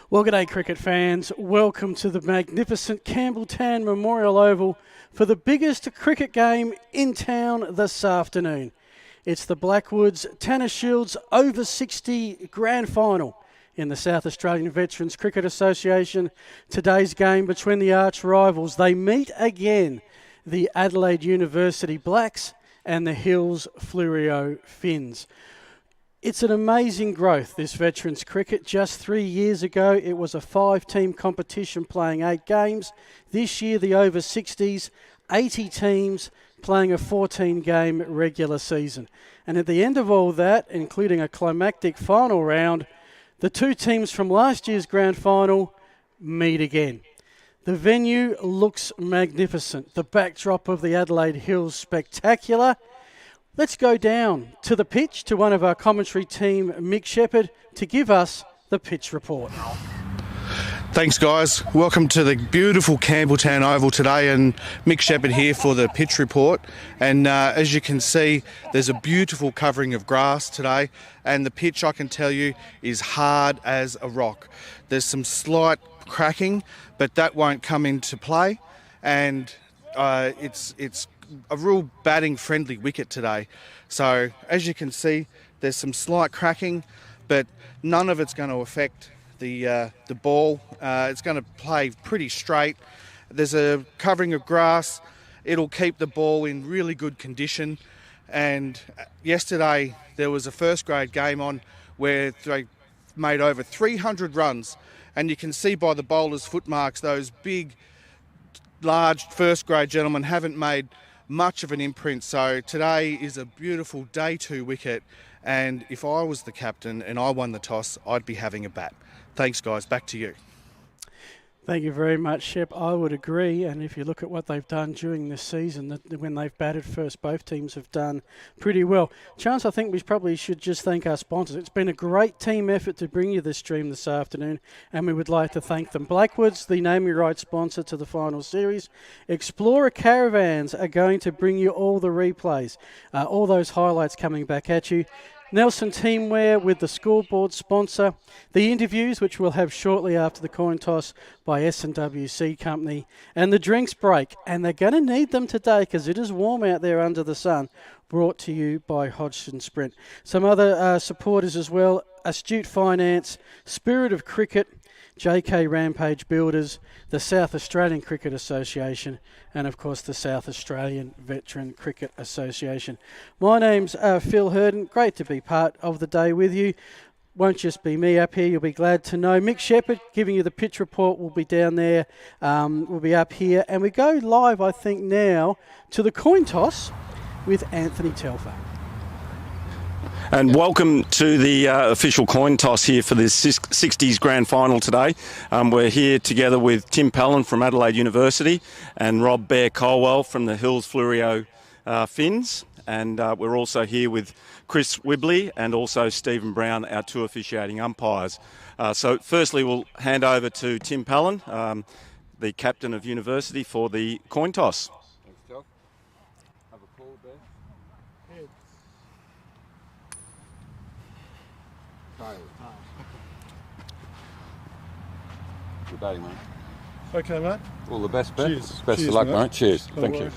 Well, g'day cricket fans. Welcome to the magnificent Campbelltown Memorial Oval for the biggest cricket game in town this afternoon. It's the Blackwoods Tanner Shields over 60 grand final in the South Australian Veterans Cricket Association. Today's game between the arch rivals. They meet again, the Adelaide University Blacks and the Hills Fleurieu Finns. It's an amazing growth, this Veterans Cricket. Just 3 years ago, it was a 5-team competition playing 8 games. This year, the over 60s, 80 teams playing a 14-game regular season. And at the end of all that, including a climactic final round, the 2 teams from last year's grand final meet again. The venue looks magnificent. The backdrop of the Adelaide Hills spectacular. Let's go down to the pitch to one of our commentary team, Mick Shepherd, to give us the pitch report. Thanks, guys. Welcome to the beautiful Campbelltown Oval today, and Mick Shepherd here for the pitch report. And as you can see, there's a beautiful covering of grass today, and the pitch, I can tell you, is hard as a rock. There's some slight cracking, but that won't come into play, and it's a real batting friendly wicket today. So as you can see, there's some slight cracking, but none of it's going to affect the ball. It's going to play pretty straight. There's a covering of grass. It'll keep the ball in really good condition. And yesterday there was a first grade game on where they made over 300 runs, and you can see by the bowlers' footmarks those big, large first grade gentlemen haven't made much of an imprint. So today is a beautiful day 2 wicket, and if I was the captain and I won the toss, I'd be having a bat. Thanks, guys. Back to you. Thank you very much, Shep. I would agree, and if you look at what they've done during this season, when they've batted first, both teams have done pretty well. Chance, I think we probably should just thank our sponsors. It's been a great team effort to bring you this stream this afternoon, and we would like to thank them. Blackwoods, the naming rights sponsor to the final series. Explorer Caravans are going to bring you all the replays, all those highlights coming back at you. Nelson Teamwear with the scoreboard sponsor. The interviews, which we'll have shortly after the coin toss by S&WC Company. And the drinks break. And they're going to need them today because it is warm out there under the sun. Brought to you by Hodgson Sprint. Some other supporters as well. Astute Finance, Spirit of Cricket, JK Rampage Builders, the South Australian Cricket Association, and of course the South Australian Veteran Cricket Association. My name's Phil Herden. Great to be part of the day with you. Won't just be me up here, you'll be glad to know. Mick Shepherd giving you the pitch report will be down there, we'll be up here. And we go live, I think, now to the coin toss with Anthony Telfer. And welcome to the official coin toss here for the 60's grand final today. We're here together with Tim Pallin from Adelaide University and Rob Bear Colwell from the Hills Fleurieu Finns. And we're also here with Chris Wibley and also Stephen Brown, our 2 officiating umpires. So firstly, we'll hand over to Tim Pallin, the captain of University, for the coin toss. Thanks, Joe. Have a call there. Heads. Tails. Good day, mate. Okay, mate. All the best, Ben. Cheers. Best Cheers, of luck, mate. mate. Cheers. Thank you.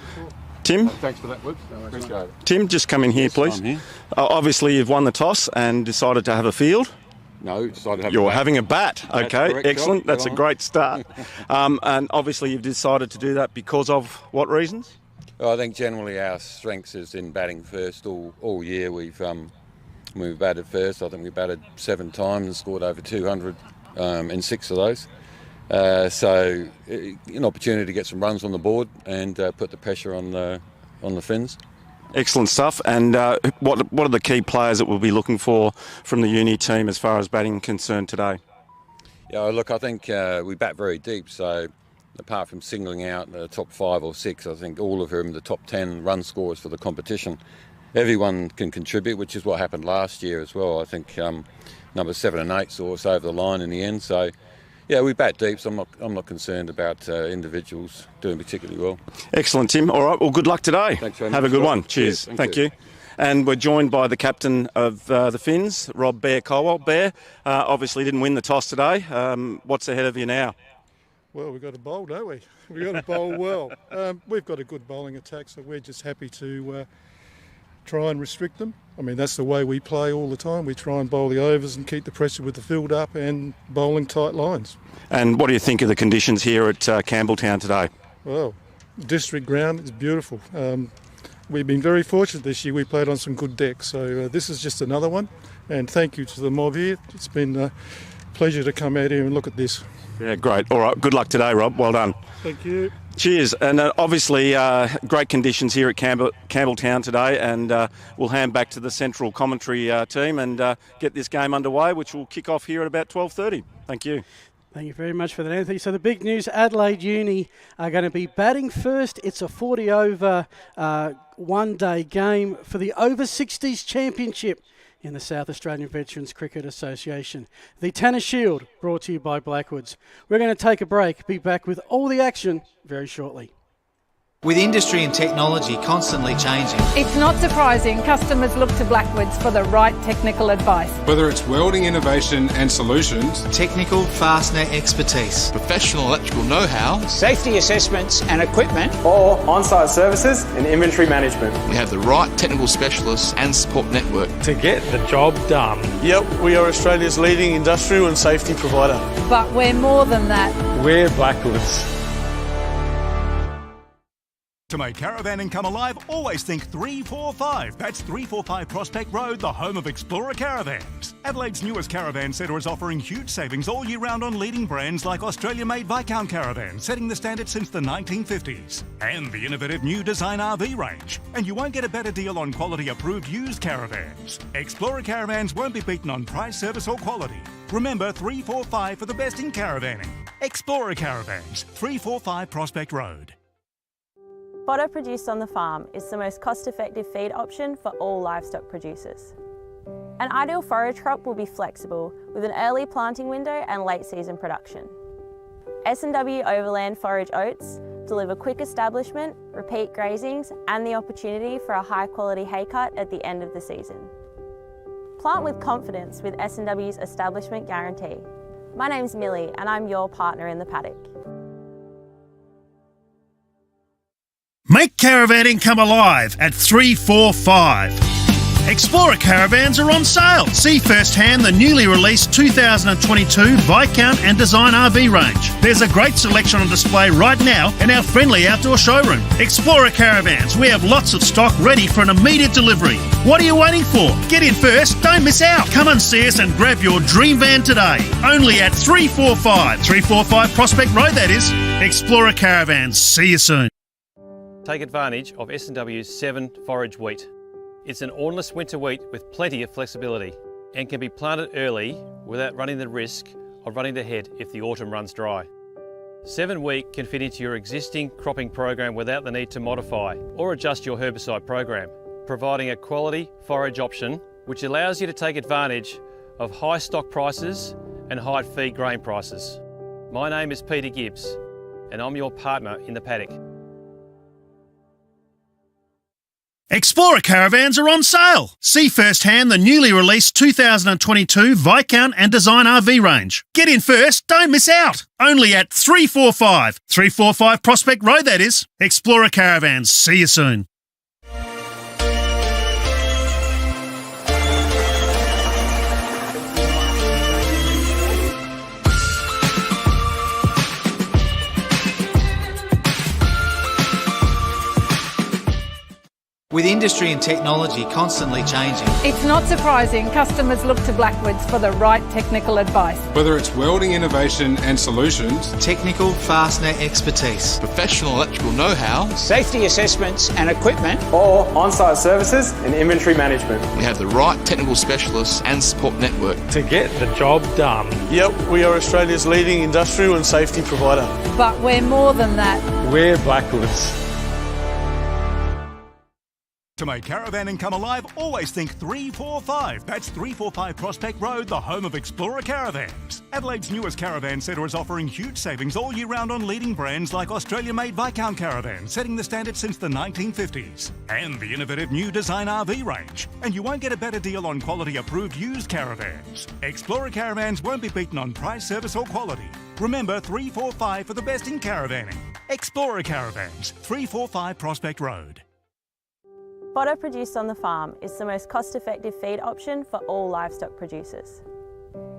Tim? Thanks for that, Woods. Appreciate it. Tim, just come in here, please. I'm here. Obviously, you've won the toss and decided to have a field. No, decided to have You're a bat. having a bat. That's Okay, correct, excellent. John. That's a Go on. great start. And obviously, you've decided to do that because of what reasons? Well, I think generally our strengths is in batting first. All year we've batted first. I think we batted 7 times and scored over 200 in 6 of those. So an opportunity to get some runs on the board and put the pressure on the Finns. Excellent stuff. And what are the key players that we'll be looking for from the uni team as far as batting concerned today? Yeah, look, I think we bat very deep. So apart from singling out the top 5 or 6, I think all of them, the top 10 run scorers for the competition, everyone can contribute, which is what happened last year as well. I think numbers 7 and 8 saw us over the line in the end. So yeah, we bat deep, so I'm not concerned about individuals doing particularly well. Excellent, Tim. All right, well, good luck today. Thanks very Have a much, good Scott. one. Cheers. Cheers. Thank you. And we're joined by the captain of the Finns, Rob Bear Colwell. Bear, obviously didn't win the toss today. What's ahead of you now? Well, we've got to bowl, don't we? We've got to bowl well. We've got a good bowling attack, so we're just happy to try and restrict them. I mean, that's the way we play all the time. We try and bowl the overs and keep the pressure with the field up and bowling tight lines. And what do you think of the conditions here at Campbelltown today? Well, district ground is beautiful. We've been very fortunate this year. We played on some good decks, so this is just another one. And thank you to the mob here. It's been a pleasure to come out here and look at this. Yeah, great. All right, good luck today, Rob. Well done. Thank you. Cheers. And obviously great conditions here at Campbelltown today, and we'll hand back to the central commentary team and get this game underway, which will kick off here at about 12:30. Thank you. Thank you very much for that, Anthony. So the big news, Adelaide Uni are going to be batting first. It's a 40-over one-day game for the O60's Championship in the South Australian Veterans Cricket Association. The Tanner Shield, brought to you by Blackwoods. We're going to take a break, be back with all the action very shortly. With industry and technology constantly changing, it's not surprising customers look to Blackwoods for the right technical advice. Whether it's welding innovation and solutions, technical fastener expertise, professional electrical know-how, safety assessments and equipment, or on-site services and inventory management, we have the right technical specialists and support network to get the job done. Yep, we are Australia's leading industrial and safety provider. But we're more than that. We're Blackwoods. To make caravanning come alive, always think 345. That's 345 Prospect Road, the home of Explorer Caravans. Adelaide's newest caravan centre is offering huge savings all year round on leading brands like Australia-made Viscount caravans, setting the standard since the 1950s. And the innovative new Design RV range. And you won't get a better deal on quality-approved used caravans. Explorer Caravans won't be beaten on price, service or quality. Remember 345 for the best in caravanning. Explorer Caravans, 345 Prospect Road. Fodder produced on the farm is the most cost-effective feed option for all livestock producers. An ideal forage crop will be flexible with an early planting window and late season production. S&W Overland Forage Oats deliver quick establishment, repeat grazings and the opportunity for a high quality hay cut at the end of the season. Plant with confidence with S&W's Establishment Guarantee. My name's Millie and I'm your partner in the paddock. Make caravanning come alive at 345. Explorer Caravans are on sale. See firsthand the newly released 2022 Viscount and Design RV range. There's a great selection on display right now in our friendly outdoor showroom. Explorer Caravans, we have lots of stock ready for an immediate delivery. What are you waiting for? Get in first, don't miss out. Come and see us and grab your dream van today. Only at 345. 345 Prospect Road, that is. Explorer Caravans. See you soon. Take advantage of S&W's 7 Forage Wheat. It's an ornless winter wheat with plenty of flexibility and can be planted early without running the risk of running to head if the autumn runs dry. 7 wheat can fit into your existing cropping program without the need to modify or adjust your herbicide program, providing a quality forage option which allows you to take advantage of high stock prices and high feed grain prices. My name is Peter Gibbs and I'm your partner in the paddock. Explorer Caravans are on sale. See firsthand the newly released 2022 Viscount and Design RV range. Get in first, don't miss out. Only at 345. 345 Prospect Road, that is. Explorer Caravans. See you soon. With industry and technology constantly changing, it's not surprising customers look to Blackwoods for the right technical advice. Whether it's welding innovation and solutions, technical fastener expertise, professional electrical know-how, safety assessments and equipment, or on-site services and inventory management, we have the right technical specialists and support network to get the job done. Yep, we are Australia's leading industrial and safety provider. But we're more than that. We're Blackwoods. To make caravanning come alive, always think 345. That's 345 Prospect Road, the home of Explorer Caravans. Adelaide's newest caravan centre is offering huge savings all year round on leading brands like Australia-made Viscount caravans, setting the standard since the 1950s. And the innovative new design RV range. And you won't get a better deal on quality-approved used caravans. Explorer Caravans won't be beaten on price, service or quality. Remember 345 for the best in caravanning. Explorer Caravans, 345 Prospect Road. Fodder produced on the farm is the most cost-effective feed option for all livestock producers.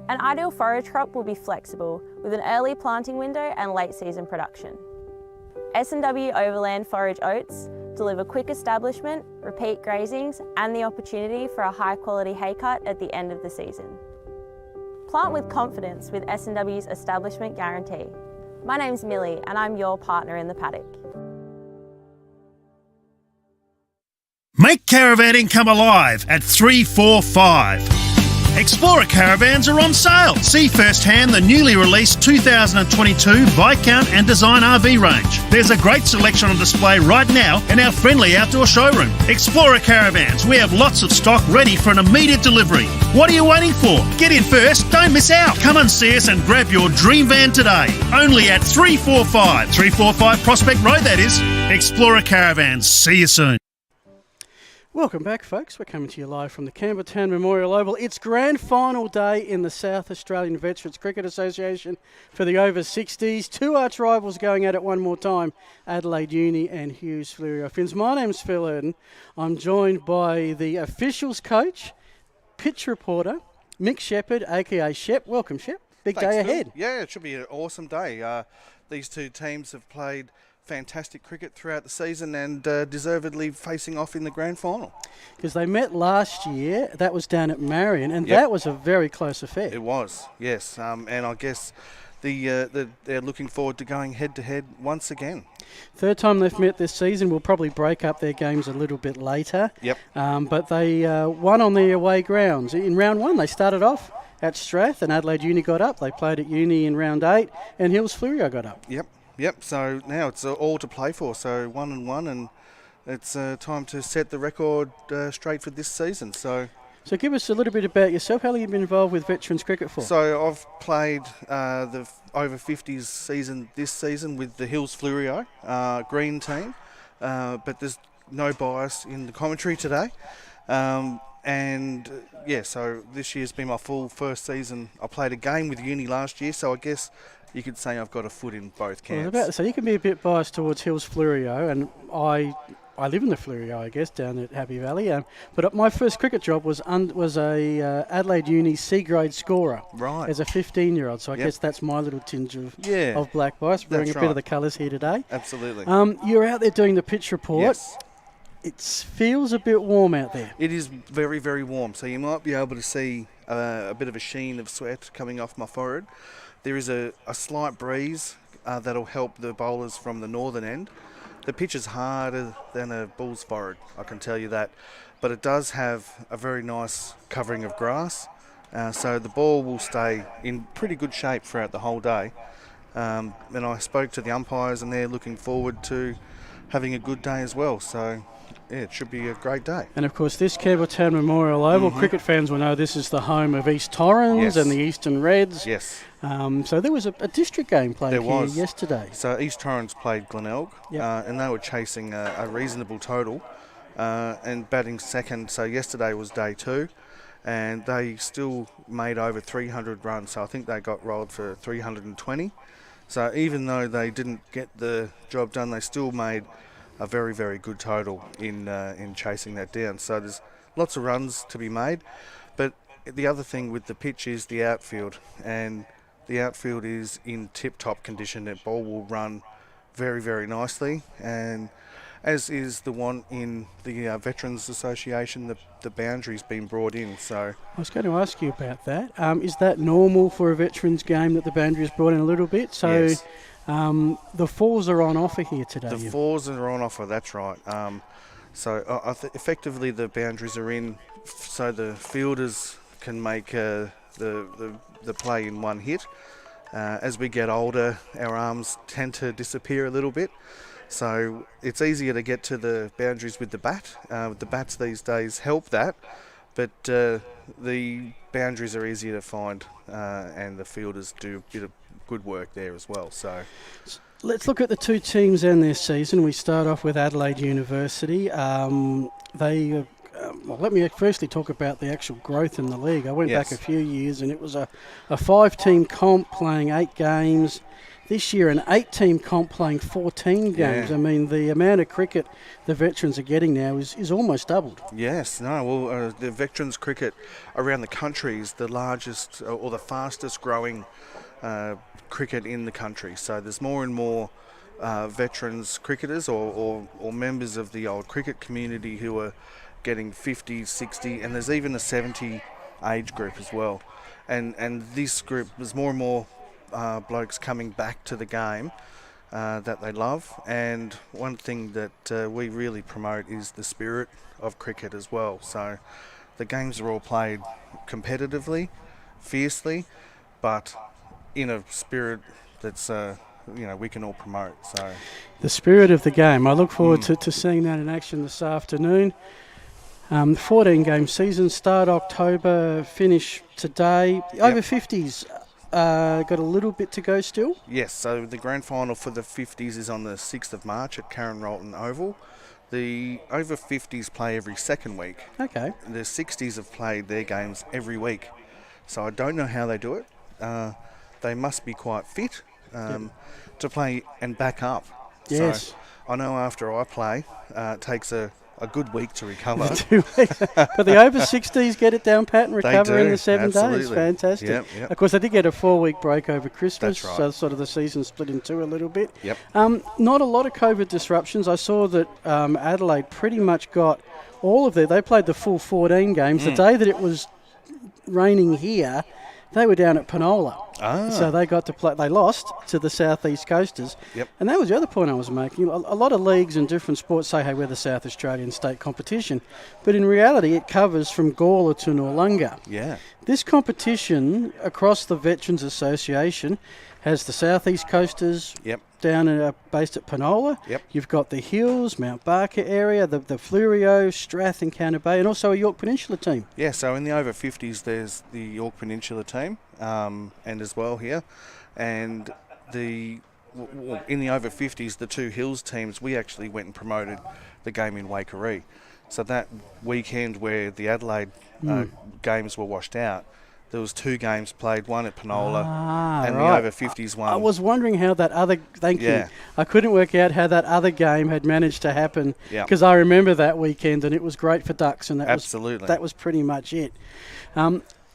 An ideal forage crop will be flexible with an early planting window and late season production. S&W Overland Forage Oats deliver quick establishment, repeat grazings and the opportunity for a high quality hay cut at the end of the season. Plant with confidence with S&W's establishment guarantee. My name's Millie and I'm your partner in the paddock. Make caravanning come alive at 345. Explorer Caravans are on sale. See firsthand the newly released 2022 Viscount and Design RV range. There's a great selection on display right now in our friendly outdoor showroom. Explorer Caravans, we have lots of stock ready for an immediate delivery. What are you waiting for? Get in first, don't miss out. Come and see us and grab your dream van today. Only at 345. 345 Prospect Road, that is. Explorer Caravans. See you soon. Welcome back, folks. We're coming to you live from the Campbelltown Memorial Oval. It's grand final day in the South Australian Veterans Cricket Association for the over-60s. Two arch rivals going at it one more time, Adelaide Uni and Hughes Fleurieu Finns. My name's Phil. I'm joined by the officials coach, pitch reporter, Mick Shepherd, aka Shep. Welcome, Shep. Thanks, day ahead. Phil. Yeah, it should be an awesome day. These two teams have played fantastic cricket throughout the season and deservedly facing off in the grand final. Because they met last year, that was down at Marion, and Yep. that was a very close affair. It was, yes. And I guess they're looking forward to going head-to-head once again. Third time they've met this season. Will probably break up their games a little bit later. Yep. But they won on their away grounds. In round one, they started off at Strath, and Adelaide Uni got up. They played at Uni in round 8, and Hills Fleurieu got up. Yep, so now it's all to play for. So 1-1, and it's time to set the record straight for this season. So give us a little bit about yourself. How long have you been involved with veterans cricket for? So I've played the over-50s season this season with the Hills Fleurieu green team, but there's no bias in the commentary today. So this year's been my full first season. I played a game with Uni last year, so I guess you could say I've got a foot in both camps. So you can be a bit biased towards Hills Fleurieu, and I live in the Fleurieu, I guess, down at Happy Valley. But my first cricket job was a Adelaide Uni C-grade scorer, right, as a 15-year-old. So I guess that's my little tinge of black bias, wearing a bit of the colours here today. Absolutely. You're out there doing the pitch report. Yes. It feels a bit warm out there. It is very, very warm. So you might be able to see a bit of a sheen of sweat coming off my forehead. There is a slight breeze that'll help the bowlers from the northern end. The pitch is harder than a bull's forehead, I can tell you that. But it does have a very nice covering of grass. So the ball will stay in pretty good shape throughout the whole day. And I spoke to the umpires and they're looking forward to having a good day as well. So yeah, it should be a great day. And of course, this Campbelltown Memorial Oval, cricket fans will know this is the home of East Torrens and the Eastern Reds. Yes. So there was a district game played here yesterday. So East Torrens played Glenelg, and they were chasing a reasonable total and batting second. So yesterday was day 2, and they still made over 300 runs. So I think they got rolled for 320. So even though they didn't get the job done, they still made a very, very good total in chasing that down. So there's lots of runs to be made. But the other thing with the pitch is the outfield, and the outfield is in tip-top condition. That ball will run very, very nicely, and as is the one in the Veterans Association, the boundary's been brought in. So I was going to ask you about that. Is that normal for a veterans game that the boundary is brought in a little bit? So yes. The fours are on offer here today. The fours are on offer, that's right. So effectively the boundaries are in so the fielders can make the play in one hit. As we get older, our arms tend to disappear a little bit. So it's easier to get to the boundaries with the bat. The bats these days help that, but the boundaries are easier to find, and the fielders do a bit of good work there as well. So let's look at the two teams and their season. We start off with Adelaide University. Well, let me firstly talk about the actual growth in the league. I went back a few years and it was a 5-team comp playing 8 games. This year an 8-team comp playing 14 games. I mean, the amount of cricket the veterans are getting now is almost doubled. Yes, the veterans cricket around the country is the largest or the fastest growing cricket in the country. So there's more and more veterans cricketers or members of the old cricket community who are getting 50, 60, and there's even a 70 age group as well. And this group, there's more and more blokes coming back to the game that they love. And one thing that we really promote is the spirit of cricket as well. So the games are all played competitively, fiercely, but in a spirit that's we can all promote. So the spirit of the game. I look forward to seeing that in action this afternoon. 14-game season, start October, finish today. Over 50s got a little bit to go still? Yes, so the grand final for the 50s is on the 6th of March at Karen Rolton Oval. The over 50s play every second week. Okay. The 60s have played their games every week. So I don't know how they do it. They must be quite fit to play and back up. Yes. So I know after I play, it takes a good week to recover. 2 weeks. But the over 60s get it down pat and recover in the 7 days. Fantastic. Yep. Of course, they did get a 4-week break over Christmas. That's right. So sort of the season split in two a little bit. Yep. Not a lot of COVID disruptions. I saw that Adelaide pretty much got all of they played the full 14 games. The day that it was raining here, they were down at Penola. So they got to play. They lost to the Southeast Coasters. Yep. And that was the other point I was making. A lot of leagues and different sports say, hey, we're the South Australian state competition. But in reality, it covers from Gawler to Noarlunga. Yeah. This competition across the Veterans Association has the Southeast Coasters down based at Penola. Yep. You've got the Hills, Mount Barker area, the Fleurieu, Strath and Counter Bay, and also a York Peninsula team. Yeah, so in the over 50s, there's the York Peninsula team, and as well here. And in the over 50s, the 2 Hills teams, we actually went and promoted the game in Waikerie. So that weekend where the Adelaide games were washed out, there was 2 games played, one at Penola and the over 50s one. I was wondering how that other... Thank you. I couldn't work out how that other game had managed to happen because I remember that weekend and it was great for Ducks and that was pretty much it.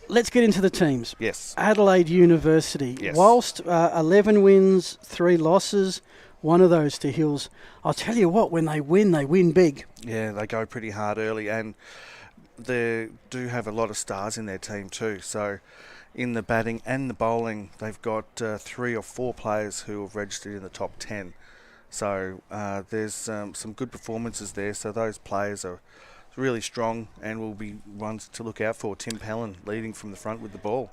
Let's get into the teams. Yes. Adelaide University. Yes. Whilst 11 wins, 3 losses, one of those to Hills. I'll tell you what, when they win big. Yeah, they go pretty hard early and they do have a lot of stars in their team too. So in the batting and the bowling, they've got 3 or 4 players who have registered in the top 10. So there's some good performances there. So those players are really strong and will be ones to look out for. Tim Pellin leading from the front with the ball.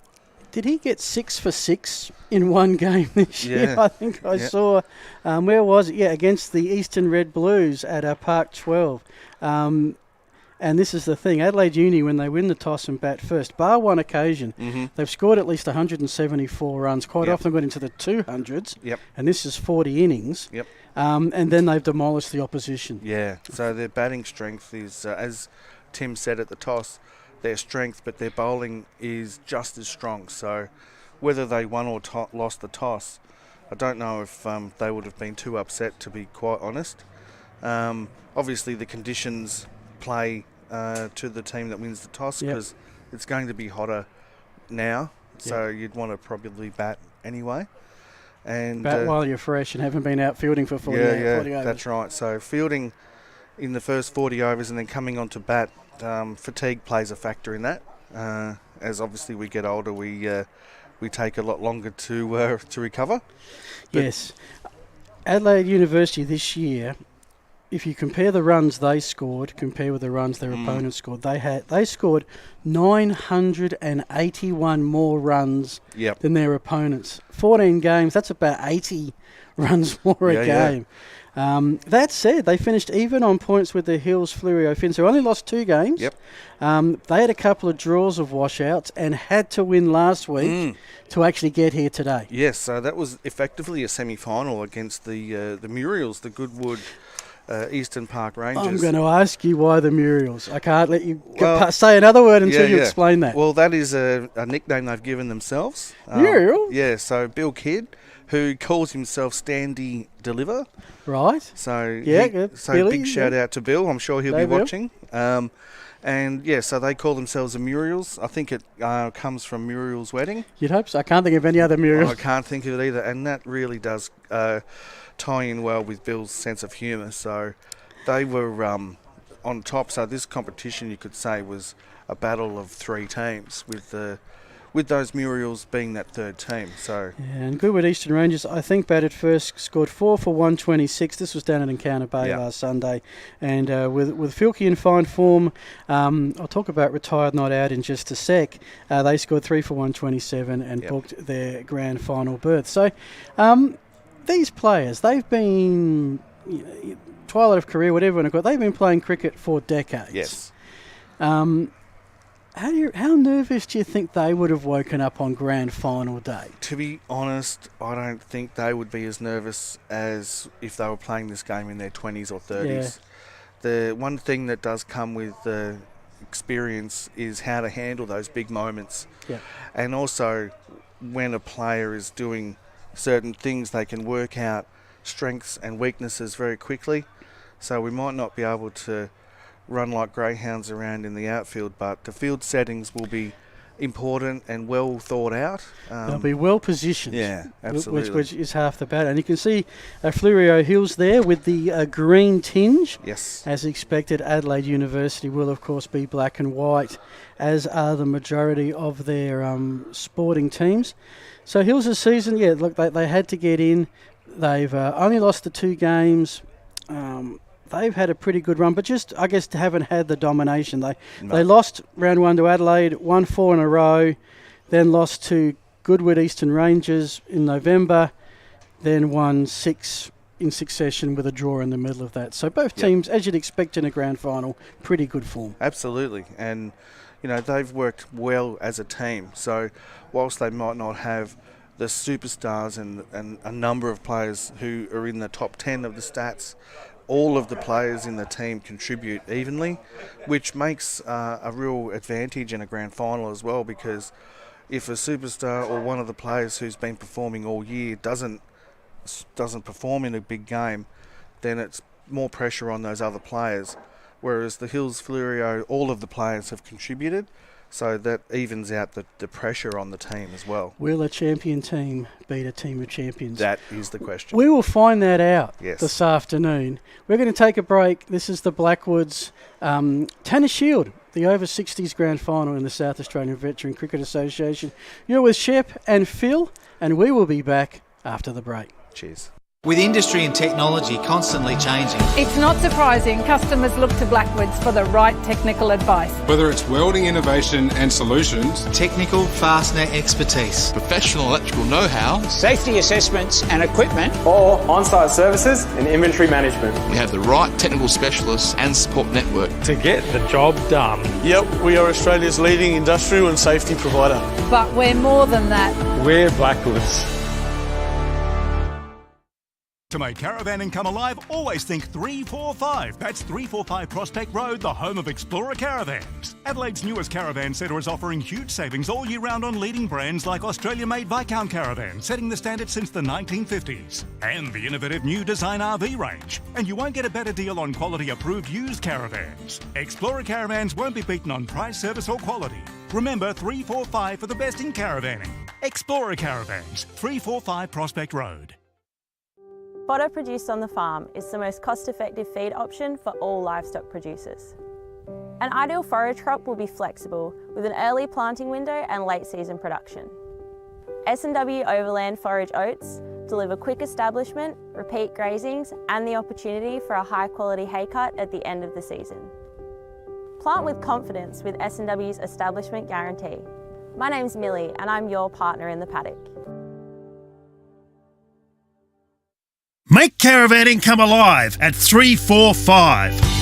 Did he get 6 for 6 in one game this year? I think I saw. Where was it? Yeah, against the Eastern Red Blues at Park 12. And this is the thing, Adelaide Uni, when they win the toss and bat first, bar one occasion, they've scored at least 174 runs, quite often got into the 200s, and this is 40 innings, and then they've demolished the opposition. Yeah, so their batting strength is, as Tim said at the toss, their strength, but their bowling is just as strong. So whether they won or lost the toss, I don't know if they would have been too upset, to be quite honest. Obviously the conditions play to the team that wins the toss because it's going to be hotter now, so you'd want to probably bat anyway. And bat while you're fresh and haven't been out fielding for 40 overs. That's right. So fielding in the first 40 overs and then coming on to bat, fatigue plays a factor in that. As obviously we get older, we take a lot longer to recover. Yes. Adelaide University this year, if you compare the runs they scored, compare with the runs their opponents scored, they scored 981 more runs than their opponents. 14 games, that's about 80 runs more a game. That said, they finished even on points with the Hills Fleurieu Finns, who only lost 2 games. They had a couple of draws of washouts and had to win last week to actually get here today. Yes, so that was effectively a semi-final against the Muriels, the Goodwood Eastern Park Rangers. I'm going to ask you why the Muriels. I can't let you say another word until you explain that. Well, that is a nickname they've given themselves. Muriel? Yeah, so Bill Kidd, who calls himself Standy Deliver. Right. So, Billy, big shout out to Bill. I'm sure he'll be watching. And so they call themselves the Muriels. I think it comes from Muriel's wedding. You'd hope so. I can't think of any other Muriels. I can't think of it either. And that really does tie in well with Bill's sense of humour. So they were on top. So this competition, you could say, was a battle of 3 teams with those Muriels being that third team. So and Goodwood Eastern Rangers, I think, batted first, scored 4 for 126. This was down at Encounter Bay last Sunday. And with Filkey in fine form, I'll talk about retired not out in just a sec. They scored 3 for 127 and booked their grand final berth. So these players, they've been twilight of career, whatever you want to call it, they've been playing cricket for decades. Yes. How nervous do you think they would have woken up on grand final day? To be honest, I don't think they would be as nervous as if they were playing this game in their 20s or 30s. The one thing that does come with the experience is how to handle those big moments. And also, when a player is doing certain things, they can work out strengths and weaknesses very quickly. So we might not be able to run like greyhounds around in the outfield, but the field settings will be important and well thought out. They'll be well positioned. Yeah, absolutely. Which is half the battle. And you can see Fleurieu Hills there with the green tinge. Yes. As expected, Adelaide University will, of course, be black and white, as are the majority of their sporting teams. So Hills' season, look, they had to get in. They've only lost the 2 games. They've had a pretty good run, but just, I guess, haven't had the domination. They lost round 1 to Adelaide, won 4 in a row, then lost to Goodwood Eastern Rangers in November, then won 6 in succession with a draw in the middle of that. So both teams, as you'd expect in a grand final, pretty good form. Absolutely. And, they've worked well as a team. So whilst they might not have the superstars and a number of players who are in the top 10 of the stats, all of the players in the team contribute evenly, which makes a real advantage in a grand final as well, because if a superstar or one of the players who's been performing all year doesn't perform in a big game, then it's more pressure on those other players. Whereas the Hills Fleurieu, all of the players have contributed, so that evens out the pressure on the team as well. Will a champion team beat a team of champions? That is the question. We will find that out this afternoon. We're going to take a break. This is the Blackwoods Tennis Shield, the O60's grand final in the South Australian Veteran Cricket Association. You're with Shep and Phil, and we will be back after the break. Cheers. With industry and technology constantly changing, It's not surprising customers look to Blackwoods for the right technical advice. Whether it's welding innovation and solutions, technical fastener expertise, professional electrical know-how, safety assessments and equipment, or on-site services and inventory management. we have the right technical specialists and support network. To get the job done. Yep, we are Australia's leading industrial and safety provider. But we're more than that. We're Blackwoods. To make caravanning come alive, always think 345. That's 345 Prospect Road, the home of Explorer Caravans. Adelaide's newest caravan centre is offering huge savings all year round on leading brands like Australia-made Viscount Caravans, setting the standard since the 1950s. And the innovative new Design RV range. And you won't get a better deal on quality-approved used caravans. Explorer Caravans won't be beaten on price, service or quality. Remember 345 for the best in caravanning. Explorer Caravans, 345 Prospect Road. Fodder produced on the farm is the most cost-effective feed option for all livestock producers. An ideal forage crop will be flexible with an early planting window and late season production. S&W Overland Forage Oats deliver quick establishment, repeat grazings and the opportunity for a high quality hay cut at the end of the season. Plant with confidence with S&W's establishment guarantee. My name's Millie and I'm your partner in the paddock. Make caravanning come alive at 345.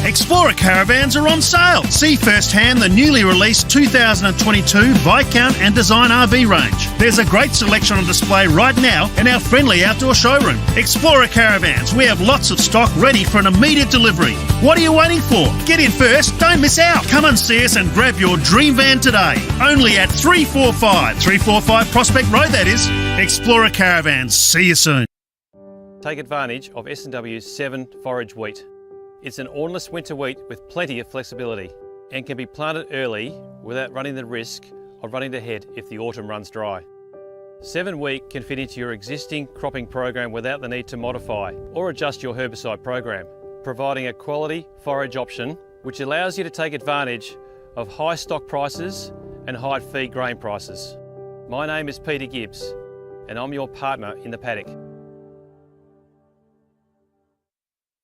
Explorer caravans are on sale. See firsthand the newly released 2022 Viscount and Design RV range. There's a great selection on display right now in our friendly outdoor showroom. Explorer caravans, we have lots of stock ready for an immediate delivery. What are you waiting for? Get in first, don't miss out. Come and see us and grab your dream van today. Only at 345 Prospect Road, that is. Explorer caravans, see you soon. Take advantage of S&W's 7 forage wheat. It's an ornless winter wheat with plenty of flexibility and can be planted early without running the risk of running to head if the autumn runs dry. 7 wheat can fit into your existing cropping program without the need to modify or adjust your herbicide program, providing a quality forage option which allows you to take advantage of high stock prices and high feed grain prices. My name is Peter Gibbs and I'm your partner in the paddock.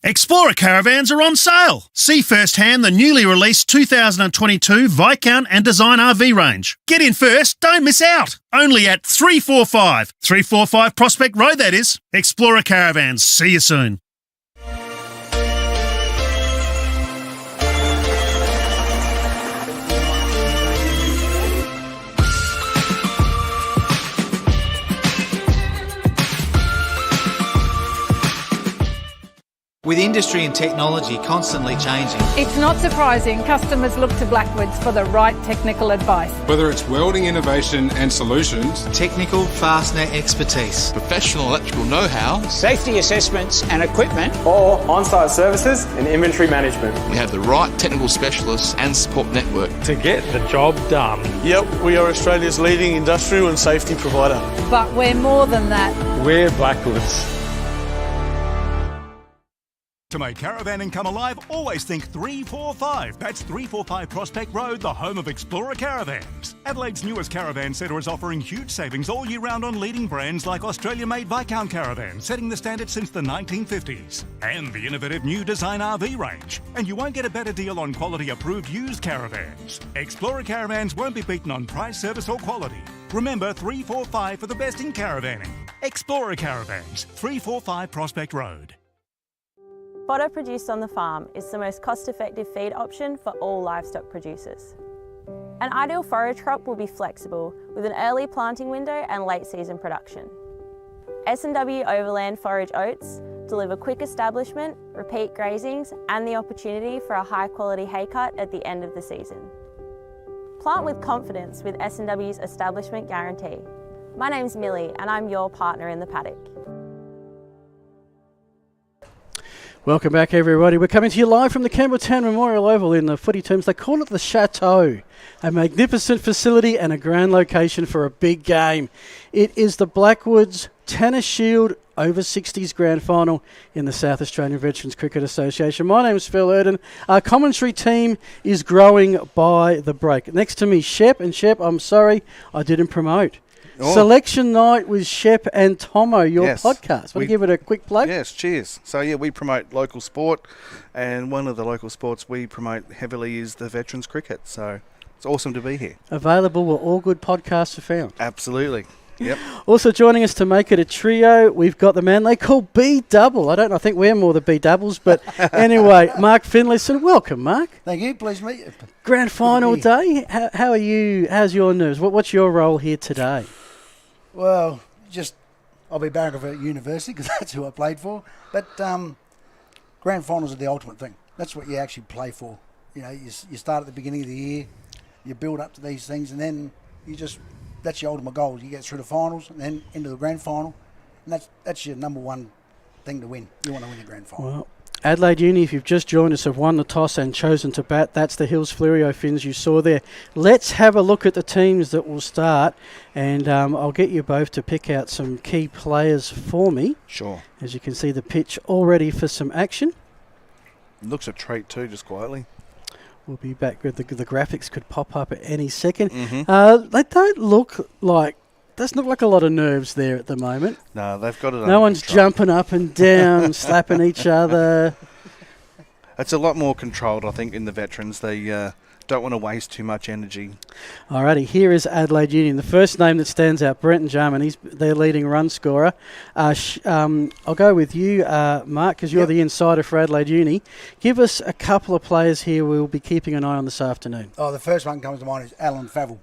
Explorer caravans are on sale. See firsthand the newly released 2022 Viscount and Design RV range. Get in first, don't miss out. Only at 345 Prospect Road, that is. Explorer caravans, see you soon. With industry and technology constantly changing, It's not surprising customers look to Blackwoods for the right technical advice. Whether it's welding innovation and solutions, technical fastener expertise, professional electrical know-how, safety assessments and equipment, or on-site services and inventory management we have the right technical specialists and support network. to get the job done. Yep, we are Australia's leading industrial and safety provider. But we're more than that. We're Blackwoods. To make caravanning come alive, always think 345. That's 345 Prospect Road, the home of Explorer Caravans. Adelaide's newest caravan centre is offering huge savings all year round on leading brands like Australia-made Viscount caravans, setting the standard since the 1950s. And the innovative new Design RV range. And you won't get a better deal on quality-approved used caravans. Explorer Caravans won't be beaten on price, service or quality. Remember 345 for the best in caravanning. Explorer Caravans, 345 Prospect Road. Fodder produced on the farm is the most cost-effective feed option for all livestock producers. An ideal forage crop will be flexible with an early planting window and late season production. S&W Overland Forage Oats deliver quick establishment, repeat grazings and the opportunity for a high quality hay cut at the end of the season. Plant with confidence with S&W's establishment guarantee. My name's Millie and I'm your partner in the paddock. Welcome back, everybody. We're coming to you live from the Campbelltown Memorial Oval in the footy terms. They call it the Chateau, a magnificent facility and a grand location for a big game. It is the Blackwoods Tennis Shield Over-60s Grand Final in the South Australian Veterans Cricket Association. My name is Fleurieu. Our commentary team is growing by the break. Next to me, Shep. And Shep, I'm sorry I didn't promote. Oh. Selection Night with Shep and Tomo, your podcast. Want to give it a quick plug? Yes, cheers. So, yeah, we promote local sport, and one of the local sports we promote heavily is the veterans cricket. So it's awesome to be here. Available where all good podcasts are found. Absolutely. Yep. Also joining us to make it a trio, we've got the man they call B-Double. I think we're more the B-Doubles, but anyway, Mark Finlayson. Welcome, Mark. Thank you. Pleased to meet you. Grand final day. How are you? How's your nerves? What's your role here today? Well, I'll be barracking for university because that's who I played for. But grand finals are the ultimate thing. That's what you actually play for. You know, you start at the beginning of the year, you build up to these things, and then that's your ultimate goal. You get through the finals and then into the grand final, and that's your number one thing to win. You want to win the grand final. Well, Adelaide Uni, if you've just joined us, have won the toss and chosen to bat. That's the Hills Fleurieu Finns you saw there. Let's have a look at the teams that will start, and I'll get you both to pick out some key players for me. Sure. As you can see, the pitch all ready for some action. Looks a treat too, just quietly. We'll be back with the graphics could pop up at any second. Mm-hmm. They don't look like doesn't look like a lot of nerves there at the moment. No, they've got it under No one's control. jumping up and down, slapping each other. It's a lot more controlled, I think, in the veterans. They don't want to waste too much energy. Alrighty, here is Adelaide Union. The first name that stands out, Brenton Jarman. He's their leading run scorer. I'll go with you, Mark, because you're the insider for Adelaide Uni. Give us a couple of players here we'll be keeping an eye on this afternoon. Oh, the first one comes to mind is Alan Favell.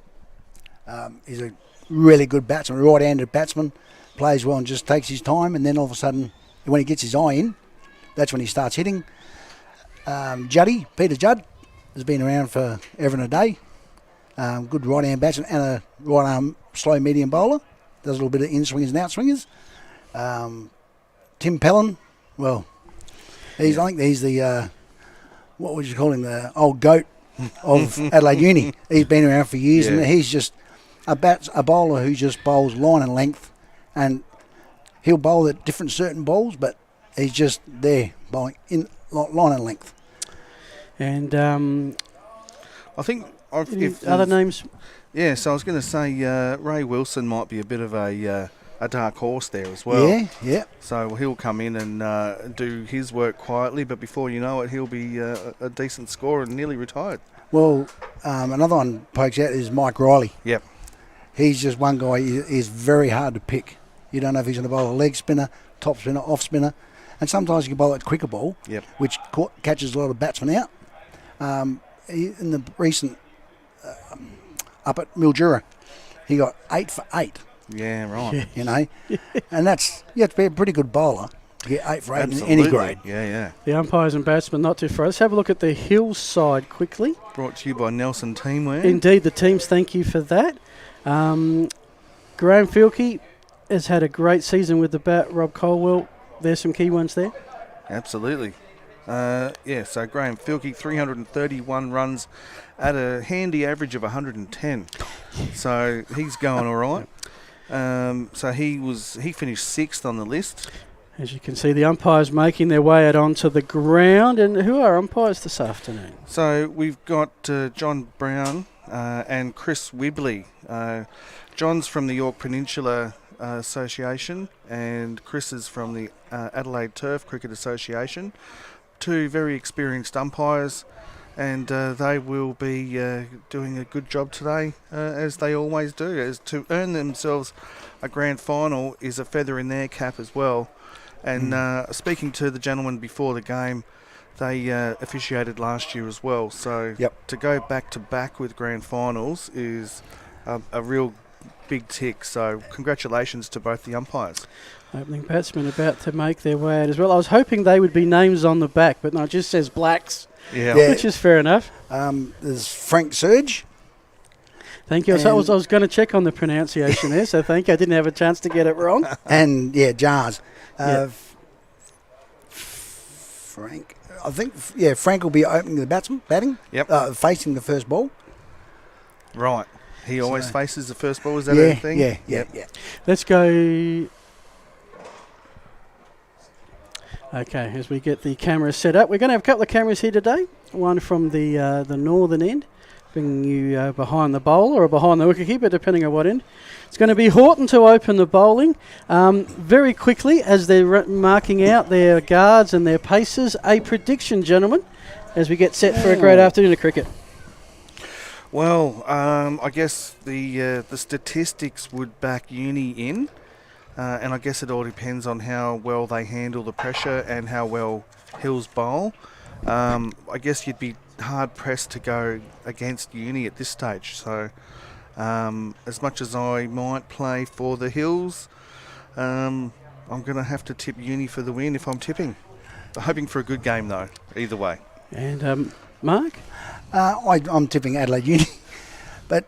He's a really good batsman, right-handed batsman, plays well and just takes his time, and then all of a sudden, when he gets his eye in, that's when he starts hitting. Peter Judd, has been around for ever and a day. Good right-hand batsman and a right-arm slow medium bowler. Does a little bit of in-swingers and out-swingers. Tim Pellin, well, I think he's the, what would you call him, the old goat of Adelaide Uni. He's been around for years, and he's just a bowler who just bowls line and length, and he'll bowl at different certain balls, but he's just there bowling in line and length. And I think other names. Yeah, so I was going to say Ray Wilson might be a bit of a dark horse there as well. Yeah. So he'll come in and do his work quietly, but before you know it, he'll be a decent scorer and nearly retired. Well, another one pokes out is Mike Riley. Yep. He's just one guy. He's very hard to pick. You don't know if he's going to bowl a leg spinner, top spinner, off spinner, and sometimes you can bowl a quicker ball, which catches a lot of batsmen out. In the recent up at Mildura, he got 8 for 8. Yeah, right. You know, and that's you have to be a pretty good bowler to get 8 for 8 Absolutely. in any grade. Yeah. The umpires and batsmen not too far. Let's have a look at the Hills side quickly. Brought to you by Nelson Teamwear. Indeed, the teams, thank you for that. Graham Filkey has had a great season with the bat. Rob Colwell, there's some key ones there. Absolutely. So Graham Filkey, 331 runs at a handy average of 110. So he's going all right. So he finished 6th on the list. As you can see, the umpires making their way out onto the ground. And who are umpires this afternoon? So we've got John Brown and Chris Wibley. John's from the York Peninsula Association and Chris is from the Adelaide Turf Cricket Association. 2 very experienced umpires, and they will be doing a good job today, as they always do. As to earn themselves a grand final is a feather in their cap as well. And speaking to the gentleman before the game, they officiated last year as well. So to go back to back with grand finals is a real big tick. So congratulations to both the umpires. Opening batsmen about to make their way out as well. I was hoping they would be names on the back, but no, it just says Blacks, which is fair enough. There's Frank Surge. Thank you. So I was going to check on the pronunciation there, so thank you. I didn't have a chance to get it wrong. And, Jars. Frank. I think, Frank will be opening the batting. Yep. Facing the first ball. Right. He always faces the first ball, is that anything? Yeah. Let's go. Okay, as we get the cameras set up, we're going to have a couple of cameras here today. One from the northern end, bringing you behind the bowler or behind the wicketkeeper, depending on what end. It's going to be Horton to open the bowling. Very quickly, as they're marking out their guards and their paces, a prediction, gentlemen, as we get set for a great afternoon of cricket. Well, I guess the statistics would back Uni in. And I guess it all depends on how well they handle the pressure and how well Hills bowl. I guess you'd be hard-pressed to go against Uni at this stage. So as much as I might play for the Hills, I'm going to have to tip Uni for the win if I'm tipping. Hoping for a good game, though, either way. And Mark? I'm tipping Adelaide Uni. But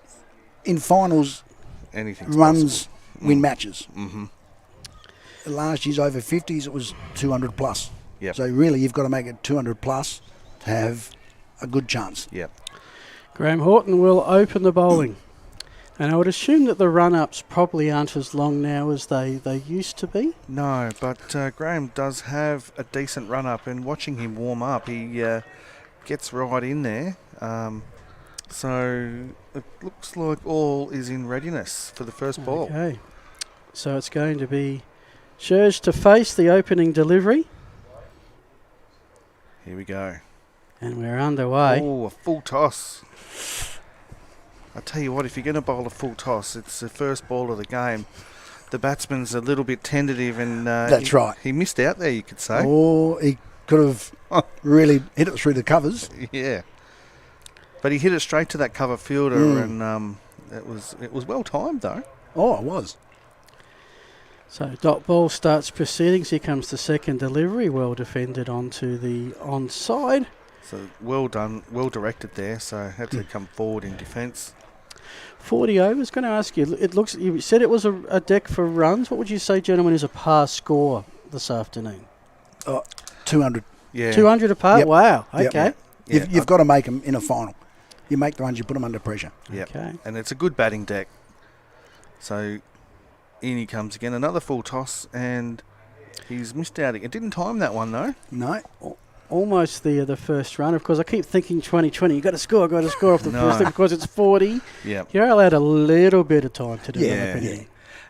in finals, anything's runs possible. Win matches. Mm-hmm. Last year's over 50s, it was 200 plus. Yep. So really, you've got to make it 200 plus to have a good chance. Yep. Graham Horton will open the bowling. And I would assume that the run-ups probably aren't as long now as they used to be. No, but Graham does have a decent run-up, and watching him warm up, he gets right in there. So it Looks like all is in readiness for the first ball. Okay. So it's going to be Serge to face the opening delivery. Here we go. And we're underway. Oh, a full toss. I tell you what, if you're going to bowl a full toss, it's the first ball of the game. The batsman's a little bit tentative, and That's right. He missed out there, you could say. Oh, he could have really hit it through the covers. Yeah. But he hit it straight to that cover fielder, and it was well timed though. Oh, it was. So dot ball starts proceedings. Here comes the second delivery. Well defended onto the onside. So well done, well directed there. So had to come forward in defence. 40 overs. Going to ask you. It looks. You said it was a deck for runs. What would you say, gentlemen, is a par score this afternoon? 200. Yeah. 200 a par. Yep. Wow. Yep. Okay. Yeah. You've got to make them in a final. You make the runs, you put them under pressure. Yep. Okay. And it's a good batting deck. So in he comes again. Another full toss, and he's missed out. It didn't time that one though. No. Almost the first run. Of course, I keep thinking 2020. You got to score off the No. first because it's 40. Yeah. You're allowed a little bit of time to develop Yeah. it.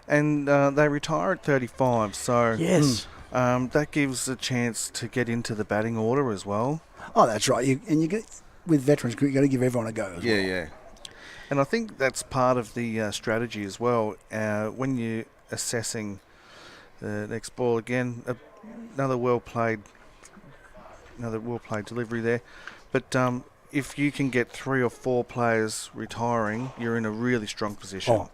And they retire at 35. So Yes. that gives a chance to get into the batting order as well. Oh, that's right. You get with veterans, you've got to give everyone a go as well. Yeah. And I think that's part of the strategy as well. When you're assessing the next ball, again, another well played delivery there. But if you can get 3 or 4 players retiring, you're in a really strong position. Oh,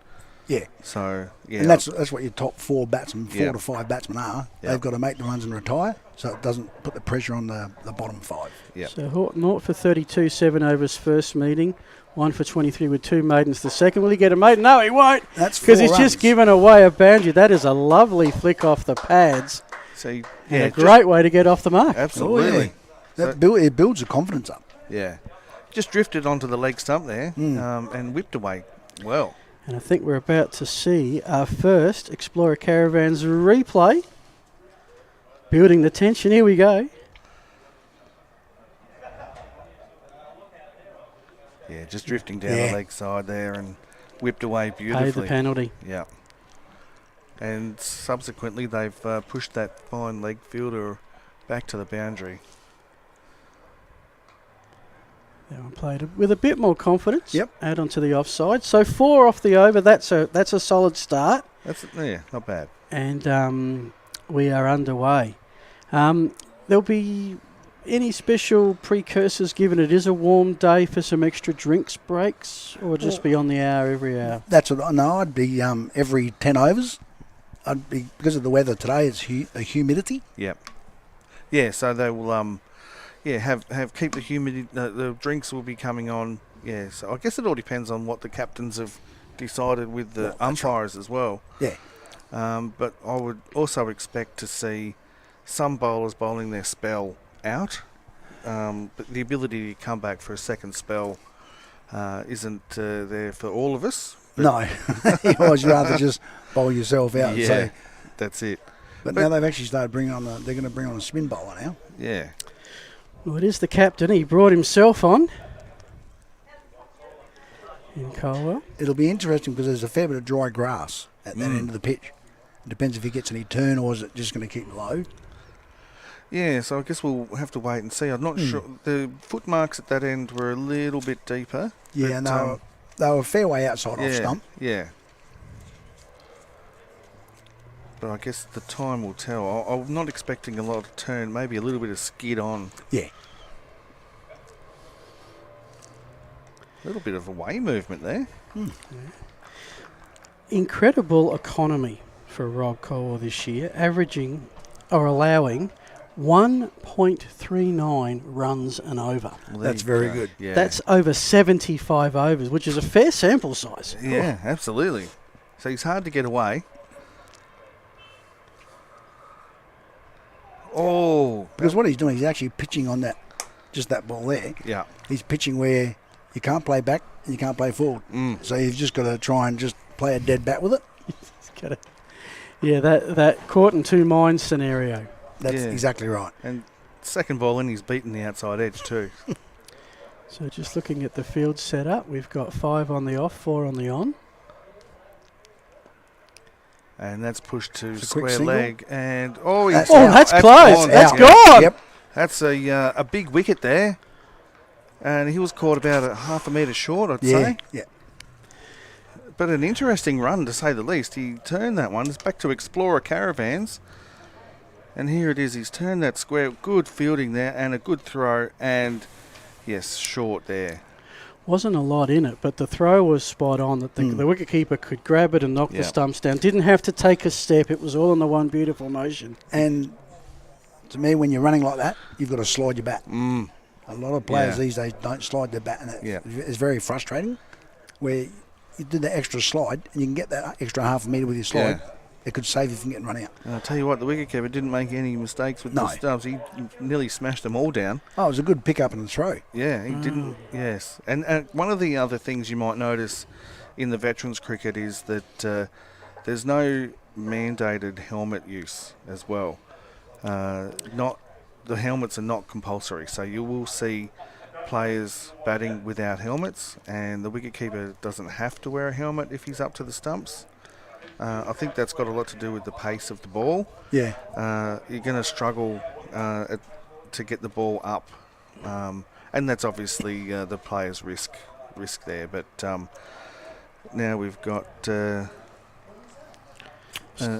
yeah. So, yeah. And that's what your top 4 batsmen, 4 Yep. to 5 batsmen are. Yep. They've got to make the runs and retire, so it doesn't put the pressure on the bottom 5. Yep. So Horton Naught for 32, 7 overs first meeting. 1 for 23 with 2 maidens the second. Will he get a maiden? No, he won't. That's because 4 he's runs. just given away a boundary. That is a lovely flick off the pads. So, and a great way to get off the mark. Absolutely. Oh, yeah. It builds the confidence up. Yeah. Just drifted onto the leg stump there and whipped away well. And I think we're about to see our first Explorer Caravans replay. Building the tension. Here we go. Yeah, just drifting down the leg side there and whipped away beautifully. Paid the penalty. Yeah. And subsequently, they've pushed that fine leg fielder back to the boundary. That one played with a bit more confidence. Yep. Out onto the offside. So 4 off the over. That's a solid start. Not bad. And we are underway. There'll be any special precursors given it is a warm day for some extra drinks breaks, or just be on the hour every hour? That's what I know. I'd be every 10 overs. I'd be, because of the weather today, it's the humidity. Yep. Yeah, so they will have keep the humidity. The drinks will be coming on. Yeah, so I guess it all depends on what the captains have decided with the umpires as well. Yeah. But I would also expect to see some bowlers bowling their spell out. But the ability to come back for a second spell isn't there for all of us. No. You always rather just bowl yourself out and say. That's it. But now they've actually started bringing on they're going to bring on a spin bowler now. Yeah. Well, it is the captain. He brought himself on. In Colwell. It'll be interesting because there's a fair bit of dry grass at that end of the pitch. It depends if he gets any turn or is it just going to keep low. Yeah, so I guess we'll have to wait and see. I'm not sure. The footmarks at that end were a little bit deeper. Yeah, and they were a fair way outside off stump. Yeah. But I guess the time will tell. I'm not expecting a lot of turn, maybe a little bit of skid on. Yeah. A little bit of away movement there. Yeah. Incredible economy for Rob Colwell this year, averaging or allowing 1.39 runs and over. Well, that's very good. Yeah. That's over 75 overs, which is a fair sample size. Yeah, absolutely. So he's hard to get away. Oh. Because what he's doing, he's actually pitching on that ball there. Yeah. He's pitching where you can't play back and you can't play forward. So you've just got to try and just play a dead bat with it. Yeah, that caught in 2 minds scenario. That's exactly right. And second ball in, he's beaten the outside edge too. So just looking at the field setup, we've got 5 on the off, 4 on the on. And that's pushed to It's a quick square single. leg. And oh, That's close. Gone. That's gone. Yep. That's a big wicket there. And he was caught about a half a metre short, I'd say. Yeah. But an interesting run, to say the least. He turned that one. It's back to Explorer Caravans. And here it is. He's turned that square. Good fielding there and a good throw. And, yes, short there. Wasn't a lot in it, but the throw was spot on. That the wicketkeeper could grab it and knock the stumps down. Didn't have to take a step. It was all in the one beautiful motion. And to me, when you're running like that, you've got to slide your bat. A lot of players these days don't slide their bat, and it's very frustrating. Where you do the extra slide, and you can get that extra half a metre with your slide. It could save you from getting run out. And I'll tell you what, the wicketkeeper didn't make any mistakes with the stumps. He nearly smashed them all down. Oh, it was a good pick up and throw. Yeah, he didn't. Yes. And one of the other things you might notice in the veterans cricket is that there's no mandated helmet use as well. The helmets are not compulsory, so you will see players batting without helmets, and the wicketkeeper doesn't have to wear a helmet if he's up to the stumps. I think that's got a lot to do with the pace of the ball. Yeah. You're going to struggle to get the ball up, and that's obviously the player's risk there. But now we've got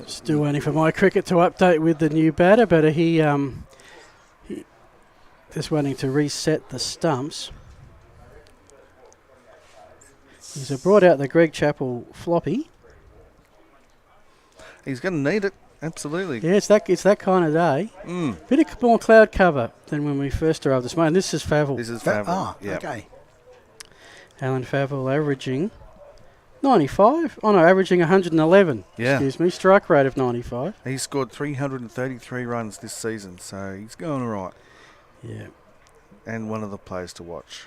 still waiting for my cricket to update with the new batter, but he just waiting to reset the stumps. He's brought out the Greg Chappell floppy. He's going to need it, absolutely. Yeah, it's that kind of day. Bit of more cloud cover than when we first arrived this morning. This is Favell. This is Favell. Okay. Alan Favell averaging 95. Oh no, averaging 111. Yeah. Excuse me, strike rate of 95. He scored 333 runs this season, so he's going all right. Yeah. And one of the players to watch.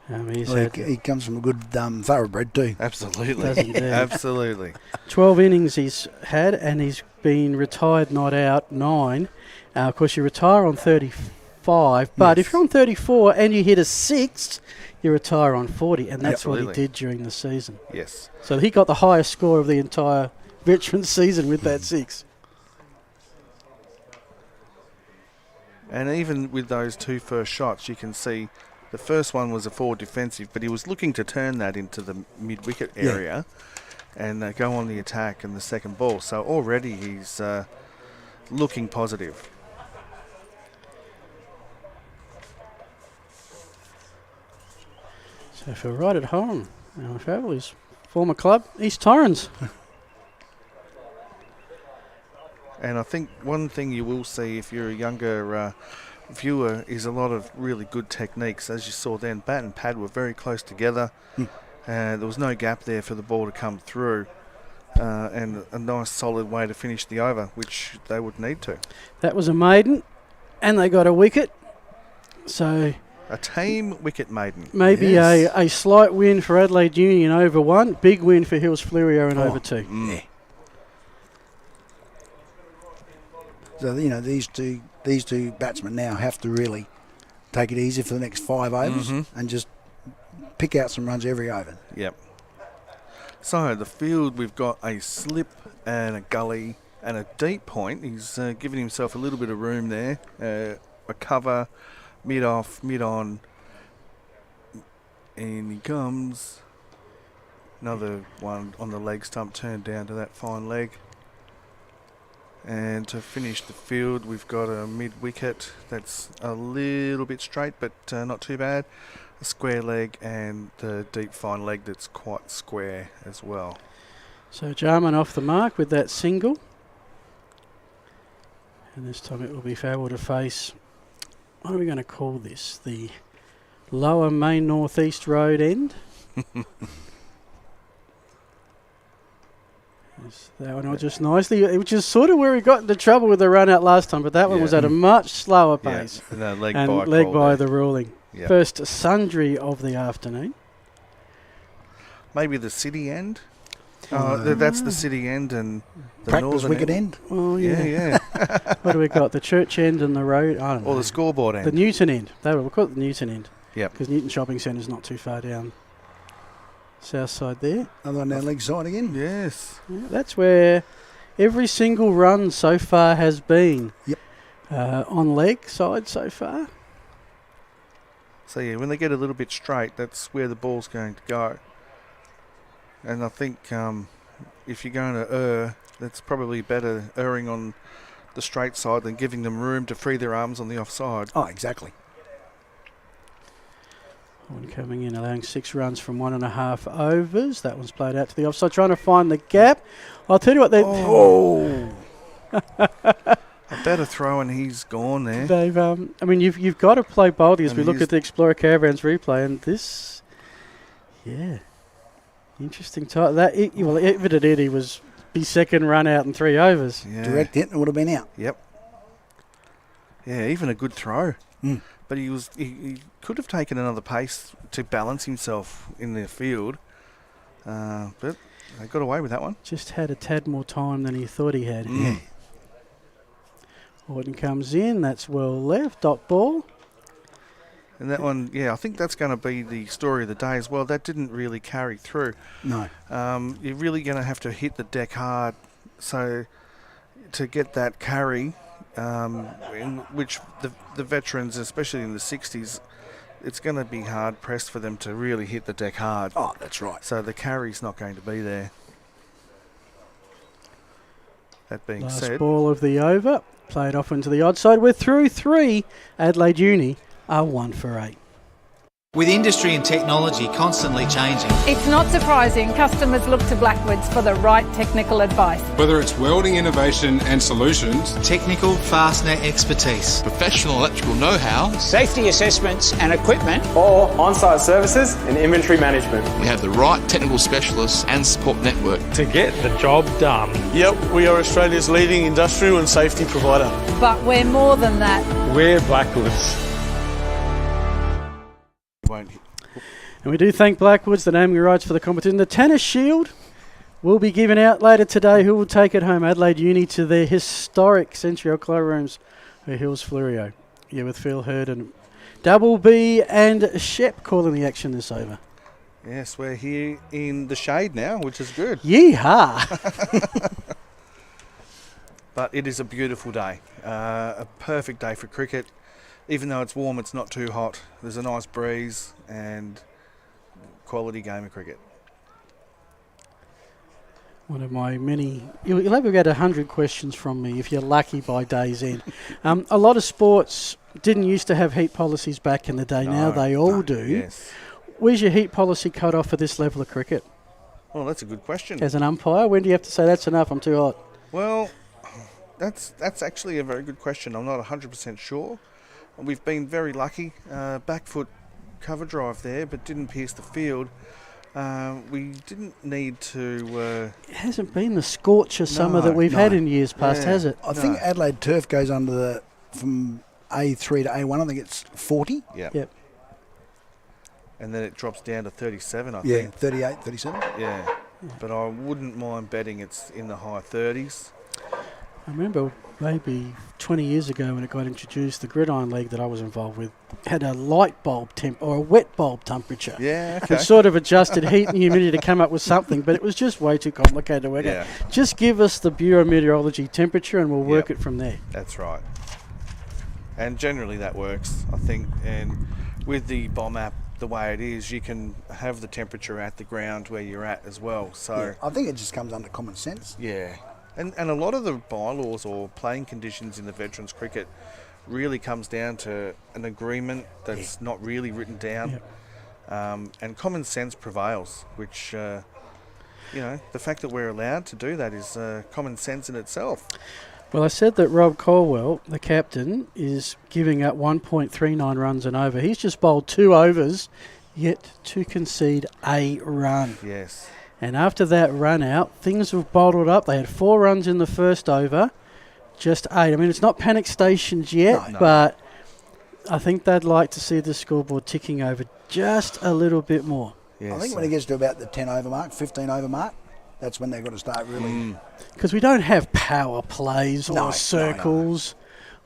He comes from a good thoroughbred too. Absolutely. Absolutely. 12 innings he's had, and he's been retired not out 9. Of course, you retire on 35, but if you're on 34 and you hit a 6, you retire on 40, and that's what he did during the season. Yes. So he got the highest score of the entire veteran season with that 6. And even with those 2 first shots, you can see the first one was a forward defensive, but he was looking to turn that into the mid-wicket area and go on the attack in the second ball. So already he's looking positive. So if we're right at home, Alan Favell, his former club, East Torrens. And I think one thing you will see if you're a younger viewer is a lot of really good techniques. As you saw then, bat and pad were very close together. There was no gap there for the ball to come through. And a nice solid way to finish the over, which they would need to. That was a maiden, and they got a wicket. So a team wicket maiden. Maybe a slight win for Adelaide Union over 1. Big win for Hills Fleurieu in over 2. Yeah. So these two batsmen now have to really take it easy for the next 5 overs and just pick out some runs every over. Yep. So the field, we've got a slip and a gully and a deep point. He's given himself a little bit of room there. A cover, mid-off, mid-on. And he comes. Another one on the leg stump turned down to that fine leg. And to finish the field, we've got a mid-wicket that's a little bit straight, but not too bad. A square leg and the deep fine leg that's quite square as well. So Jarman off the mark with that single. And this time it will be Favell to face, what are we going to call this? The lower main northeast road end. That one just nicely, which is sort of where he got into trouble with the run out last time, but that one was at a much slower pace. No, leg by the ruling. Yep. First sundry of the afternoon. Maybe the city end? That's the city end and the practice northern wicket end. Oh, yeah. Yeah. What do we got? The church end and the road? I don't know. Or the scoreboard end. The Newton end. We'll call it the Newton end. Yep. Because Newton Shopping Centre's not too far down. South side there. Another on our leg side again. Yes. Yeah, that's where every single run so far has been. Yep. On leg side so far. So, yeah, when they get a little bit straight, that's where the ball's going to go. And I think if you're going to err, that's probably better erring on the straight side than giving them room to free their arms on the offside. Oh, exactly. One coming in, allowing 6 runs from 1.5 overs. That one's played out to the offside, trying to find the gap. I'll tell you what, they... Oh! A better throw and he's gone there. They've, I mean, you've got to play boldly as we look at the Explorer Caravans replay, and this, yeah, interesting time. If it had hit, he was his second run out in 3 overs. Yeah. Direct hit and it would have been out. Yep. Yeah, even a good throw. Mm. But he could have taken another pace to balance himself in the field. But they got away with that one. Just had a tad more time than he thought he had. Mm. Horton comes in, that's well left, dot ball. And that one, yeah, I think that's going to be the story of the day as well. That didn't really carry through. No. You're really going to have to hit the deck hard. So to get that carry, in which the veterans, especially in the 60s, it's going to be hard pressed for them to really hit the deck hard. Oh, that's right. So the carry's not going to be there. That being Last said, ball of the over, played off into the odd side. We're through 3. Adelaide Uni are 1 for 8. With industry and technology constantly changing, It's not surprising customers look to Blackwoods for the right technical advice. Whether it's welding innovation and solutions, technical fastener expertise, Professional electrical know-how, safety assessments and equipment, or on-site services and inventory management we have the right technical specialists and support network. to get the job done. Yep, we are Australia's leading industrial and safety provider. But we're more than that. We're Blackwoods. won't. And we do thank Blackwoods, the naming rights for the competition. The Tennis Shield will be given out later today. Who will take it home? Adelaide Uni to their historic Century Clover Rooms, who Hills Fleurieu. Yeah, with Phil Hurd and Double B and Shep calling the action this over. Yes, we're here in the shade now, which is good. Yeehaw! But it is a beautiful day, a perfect day for cricket. Even though it's warm, it's not too hot. There's a nice breeze and quality game of cricket. One of my many... You'll have about 100 questions from me if you're lucky by day's end. A lot of sports didn't used to have heat policies back in the day. Now they all do. Yes. Where's your heat policy cut off for this level of cricket? Well, that's a good question. As an umpire, when do you have to say that's enough, I'm too hot? Well, that's actually a very good question. I'm not 100% sure. We've been very lucky. Back foot cover drive there, but didn't pierce the field. We didn't need to... It hasn't been the scorcher summer that we've had in years past, has it? I think Adelaide turf goes under from A3 to A1. I think it's 40. Yep. And then it drops down to 37, I Yeah, think. 38, 37. Yeah. But I wouldn't mind betting it's in the high 30s. I remember maybe 20 years ago when it got introduced, the Gridiron League that I was involved with had a light bulb temp or a wet bulb temperature. Yeah, okay. It sort of adjusted heat and humidity to come up with something, but it was just way too complicated to work out. Just give us the Bureau Meteorology temperature and we'll work it from there. That's right. And generally that works, I think. And with the bomb app the way it is, you can have the temperature at the ground where you're at as well. So I think it just comes under common sense. Yeah. And a lot of the bylaws or playing conditions in the veterans cricket really comes down to an agreement that's not really written down. And common sense prevails, which, the fact that we're allowed to do that is common sense in itself. Well, I said that Rob Colwell, the captain, is giving up 1.39 runs and over. He's just bowled 2 overs, yet to concede a run. Yes. And after that run out, things have bottled up. They had 4 runs in the first over, just 8. I mean, it's not panic stations yet, but I think they'd like to see the scoreboard ticking over just a little bit more. I think when it gets to about the 10 over mark, 15 over mark, That's when they've got to start really. Because we don't have power plays or circles.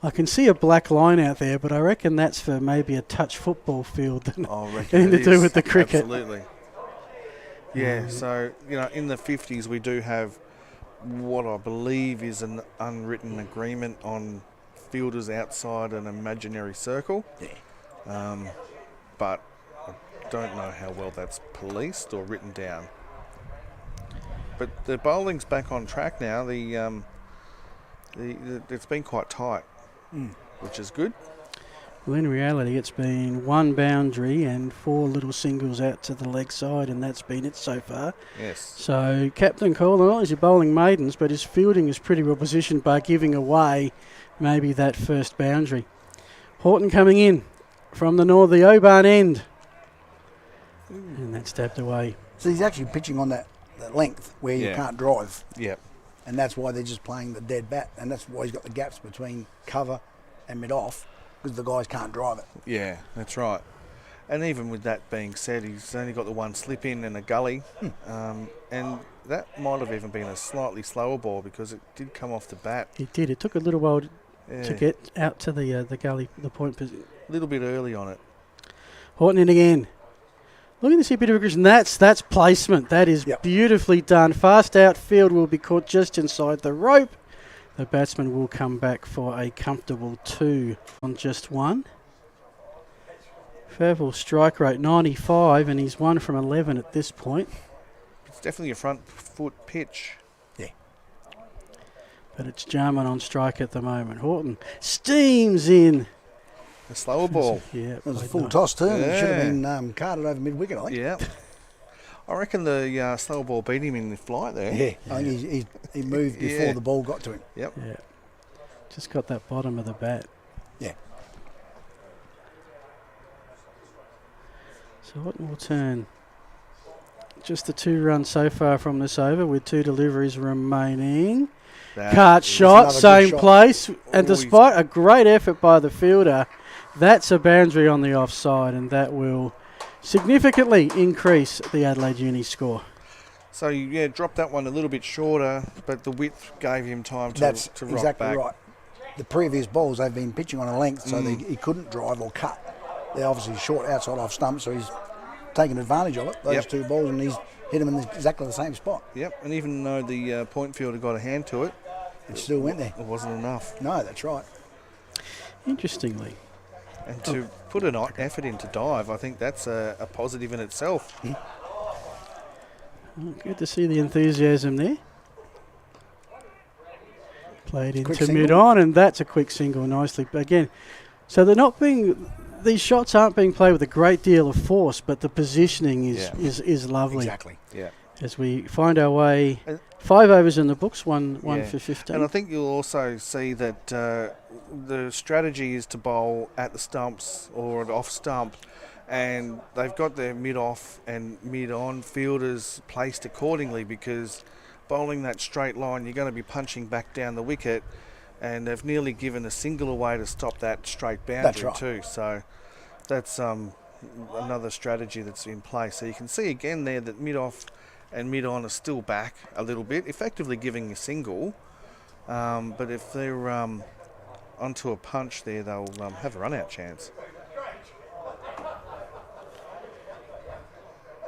I can see a black line out there, but I reckon that's for maybe a touch football field than anything to do with the cricket. Absolutely. Yeah, so, in the 50s we do have what I believe is an unwritten agreement on fielders outside an imaginary circle. Yeah. But I don't know how well that's policed or written down. But the bowling's back on track now. It's been quite tight, which is good. Well, in reality, it's been 1 boundary and 4 little singles out to the leg side, and that's been it so far. Yes. So Captain Cole, not only is he bowling maidens, but his fielding is pretty well positioned by giving away maybe that first boundary. Horton coming in from the Oban end. And that's stabbed away. So he's actually pitching on that length where you can't drive. Yeah. And that's why they're just playing the dead bat. And that's why he's got the gaps between cover and mid-off, because the guys can't drive it. Yeah, that's right. And even with that being said, he's only got the one slip in and a gully. And that might have even been a slightly slower ball because it did come off the bat. It did. It took a little while to get out to the gully, the point position. A little bit early on it. Horton in again. Look at this bit of aggression. That's placement. That is beautifully done. Fast outfield will be caught just inside the rope. The batsman will come back for a comfortable 2 on just 1. Fairville strike rate 95, and he's 1 from 11 at this point. It's definitely a front foot pitch. Yeah. But it's Jarman on strike at the moment. Horton steams in. A slower ball. Yeah, it was a full toss turn. Yeah. It should have been carted over mid-wicket, I think. Yeah. I reckon the slower ball beat him in the flight there. Yeah, I think he moved before the ball got to him. Yep. Yeah. Just got that bottom of the bat. Yeah. So Horton will turn. Just the 2 runs so far from this over with 2 deliveries remaining. Cart shot, same place. And despite a great effort by the fielder, that's a boundary on the offside, and that will significantly increase the Adelaide Uni score. So, dropped that one a little bit shorter, but the width gave him time to That's rock exactly back. right. The previous balls, they've been pitching on a length, so he couldn't drive or cut. They're obviously short outside off stump, so he's taken advantage of it, those 2 balls, and he's hit them in exactly the same spot. Yep, and even though the point fielder got a hand to it, it still went there. It wasn't enough. No, that's right. Interestingly. And to put an effort into dive, I think that's a positive in itself. Oh, good to see the enthusiasm there. Played into mid-on, and that's a quick single nicely. But again, so these shots aren't being played with a great deal of force, but the positioning is lovely. Exactly. Yeah. As we find our way, 5 overs in the books, one for 15. And I think you'll also see that the strategy is to bowl at the stumps or at off stump, and they've got their mid-off and mid-on fielders placed accordingly, because bowling that straight line, you're going to be punching back down the wicket, and they've nearly given a single away to stop that straight boundary too. So that's another strategy that's in place. So you can see again there that mid-off and mid-on are still back a little bit, effectively giving a single. But if they're onto a punch there, they'll have a run-out chance.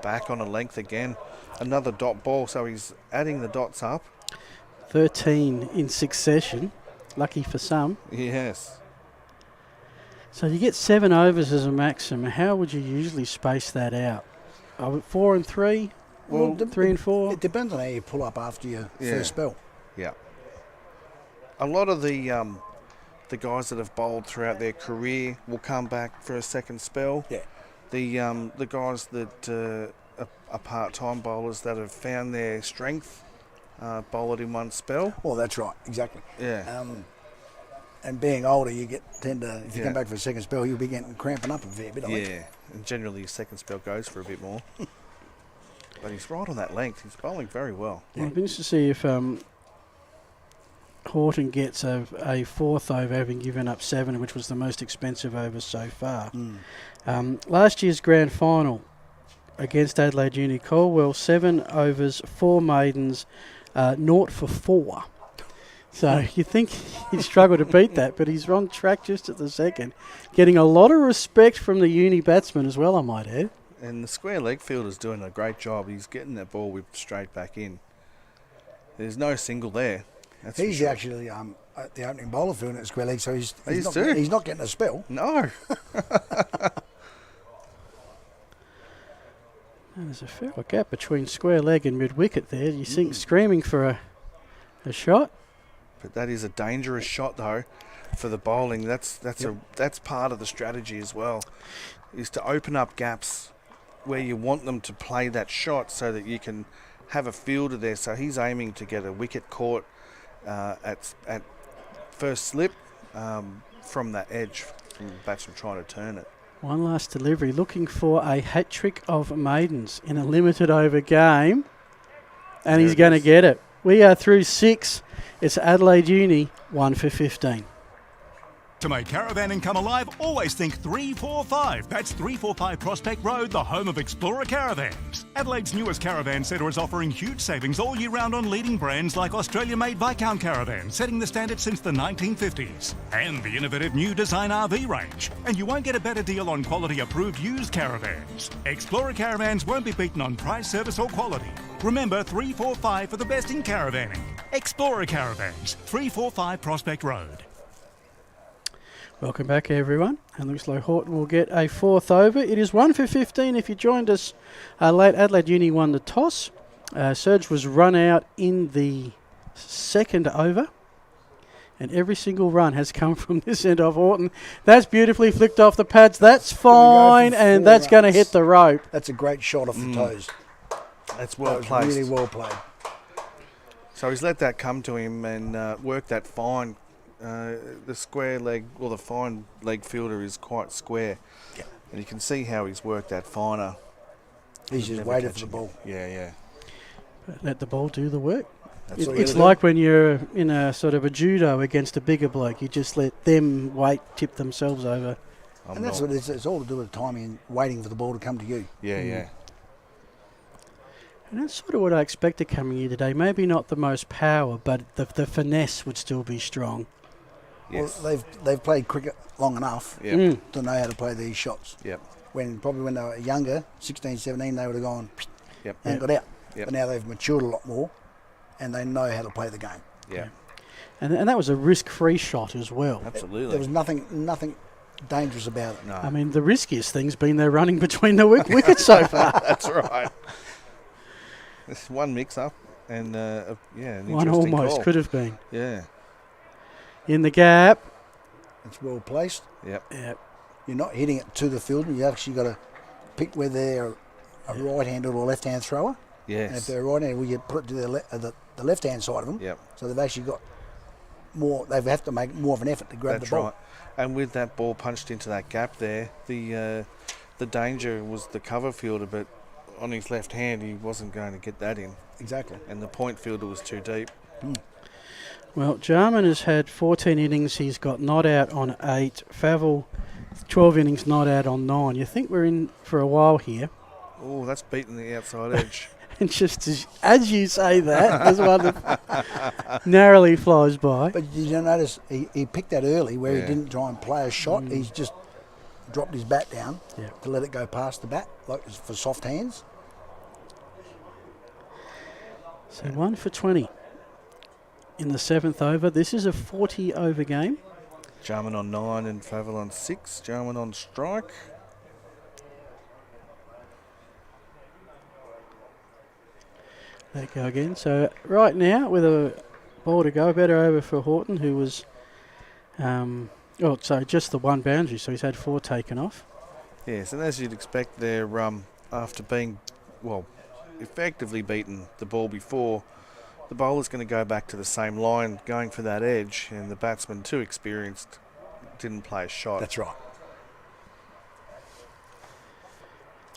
Back on a length again. Another dot ball, so he's adding the dots up. 13 in succession. Lucky for some. Yes. So you get 7 overs as a maximum. How would you usually space that out? 4 and 3? Well, 3 and 4? It depends on how you pull up after your first spell. Yeah. A lot of the guys that have bowled throughout their career will come back for a second spell. Yeah. The guys that are part-time bowlers that have found their strength bowl it in one spell. Well, that's right, exactly. Yeah. And being older, if you come back for a second spell, you'll be getting cramping up a fair bit. Yeah, and generally your second spell goes for a bit more. But he's right on that length. He's bowling very well. Yeah. I'd be interested to see if Horton gets a 4th over, having given up 7, which was the most expensive over so far. Last year's grand final, against Adelaide Uni. Colwell, 7 overs, 4 maidens, 0 for 4. So you think he'd struggle to beat that, but he's on track just at the second. Getting a lot of respect from the Uni batsman as well, I might add. And the square leg fielder's doing a great job. He's getting that ball whipped straight back in. There's no single there. He's actually the opening bowler field at square leg, so he's not getting a spell. No. There's a fair gap between square leg and mid-wicket there. You think screaming for a shot? But that is a dangerous shot, though, for the bowling. That's part of the strategy as well, is to open up gaps where you want them to play that shot so that you can have a fielder there. So he's aiming to get a wicket caught at first slip from that edge, from the batsman trying to turn it. One last delivery, looking for a hat-trick of maidens in a limited over game, and he's going to get it. We are through 6. It's Adelaide Uni, 1 for 15. To make caravanning come alive, always think 345. That's 345 Prospect Road, the home of Explorer Caravans. Adelaide's newest caravan centre is offering huge savings all year round on leading brands like Australia-made Viscount caravans, setting the standard since the 1950s. And the innovative new design RV range. And you won't get a better deal on quality-approved used caravans. Explorer Caravans won't be beaten on price, service or quality. Remember 345 for the best in caravanning. Explorer Caravans, 345 Prospect Road. Welcome back, everyone. And looks like Horton will get a 4th over. It is 1 for 15. If you joined us late, Adelaide Uni won the toss. Surge was run out in the 2nd over. And every single run has come from this end of Horton. That's beautifully flicked off the pads. That's fine, and that's going to hit the rope. That's a great shot off the toes. That's well placed. Really well played. So he's let that come to him and worked that fine. The square leg, or the fine leg fielder is quite square. Yeah. And you can see how he's worked that finer. He's just waited for the ball. Yeah. Let the ball do the work. It's like when you're in a sort of a judo against a bigger bloke. You just let them tip themselves over. And that's what it's all to do with timing and waiting for the ball to come to you. Yeah. And that's sort of what I expected coming here today. Maybe not the most power, but the finesse would still be strong. Yes. Well, they've played cricket long enough to know how to play these shots. Yep. When they were younger, 16, 17, they would have gone and got out. Yep. But now they've matured a lot more and they know how to play the game. Yeah. And that was a risk-free shot as well. Absolutely. There was nothing dangerous about it. No. I mean, the riskiest thing's been their running between the wickets so far. That's right. It's one mix-up and an one interesting almost call. could have been. Yeah. In the gap. It's well placed. Yep. You're not hitting it to the field. You actually got to pick whether they're a right-handed or left-hand thrower. Yes. And if they're right-handed, well, you put it to the left-hand side of them. Yep. So they've actually got more. They have to make more of an effort to grab the ball. That's right. And with that ball punched into that gap there, the danger was the cover fielder, but on his left hand, he wasn't going to get that in. Exactly. And the point fielder was too deep. Well, Jarman has had 14 innings. He's got not out on 8. Favell, 12 innings, not out on 9. You think we're in for a while here. Oh, that's beating the outside edge. And just as you say that, there's one that narrowly flies by. But you notice he picked that early where he didn't try and play a shot. He's just dropped his bat down to let it go past the bat, like for soft hands. So 1 for 20 in the 7th over. This is a 40 over game. Jarman on 9 and Favell on 6. Jarman on strike. Let it go again. So right now, with a ball to go, a better over for Horton, who was, just the one boundary, so he's had 4 taken off. Yes, and as you'd expect there, after being, effectively beaten the ball before, the bowler's going to go back to the same line, going for that edge, and the batsman, too experienced, didn't play a shot. That's right.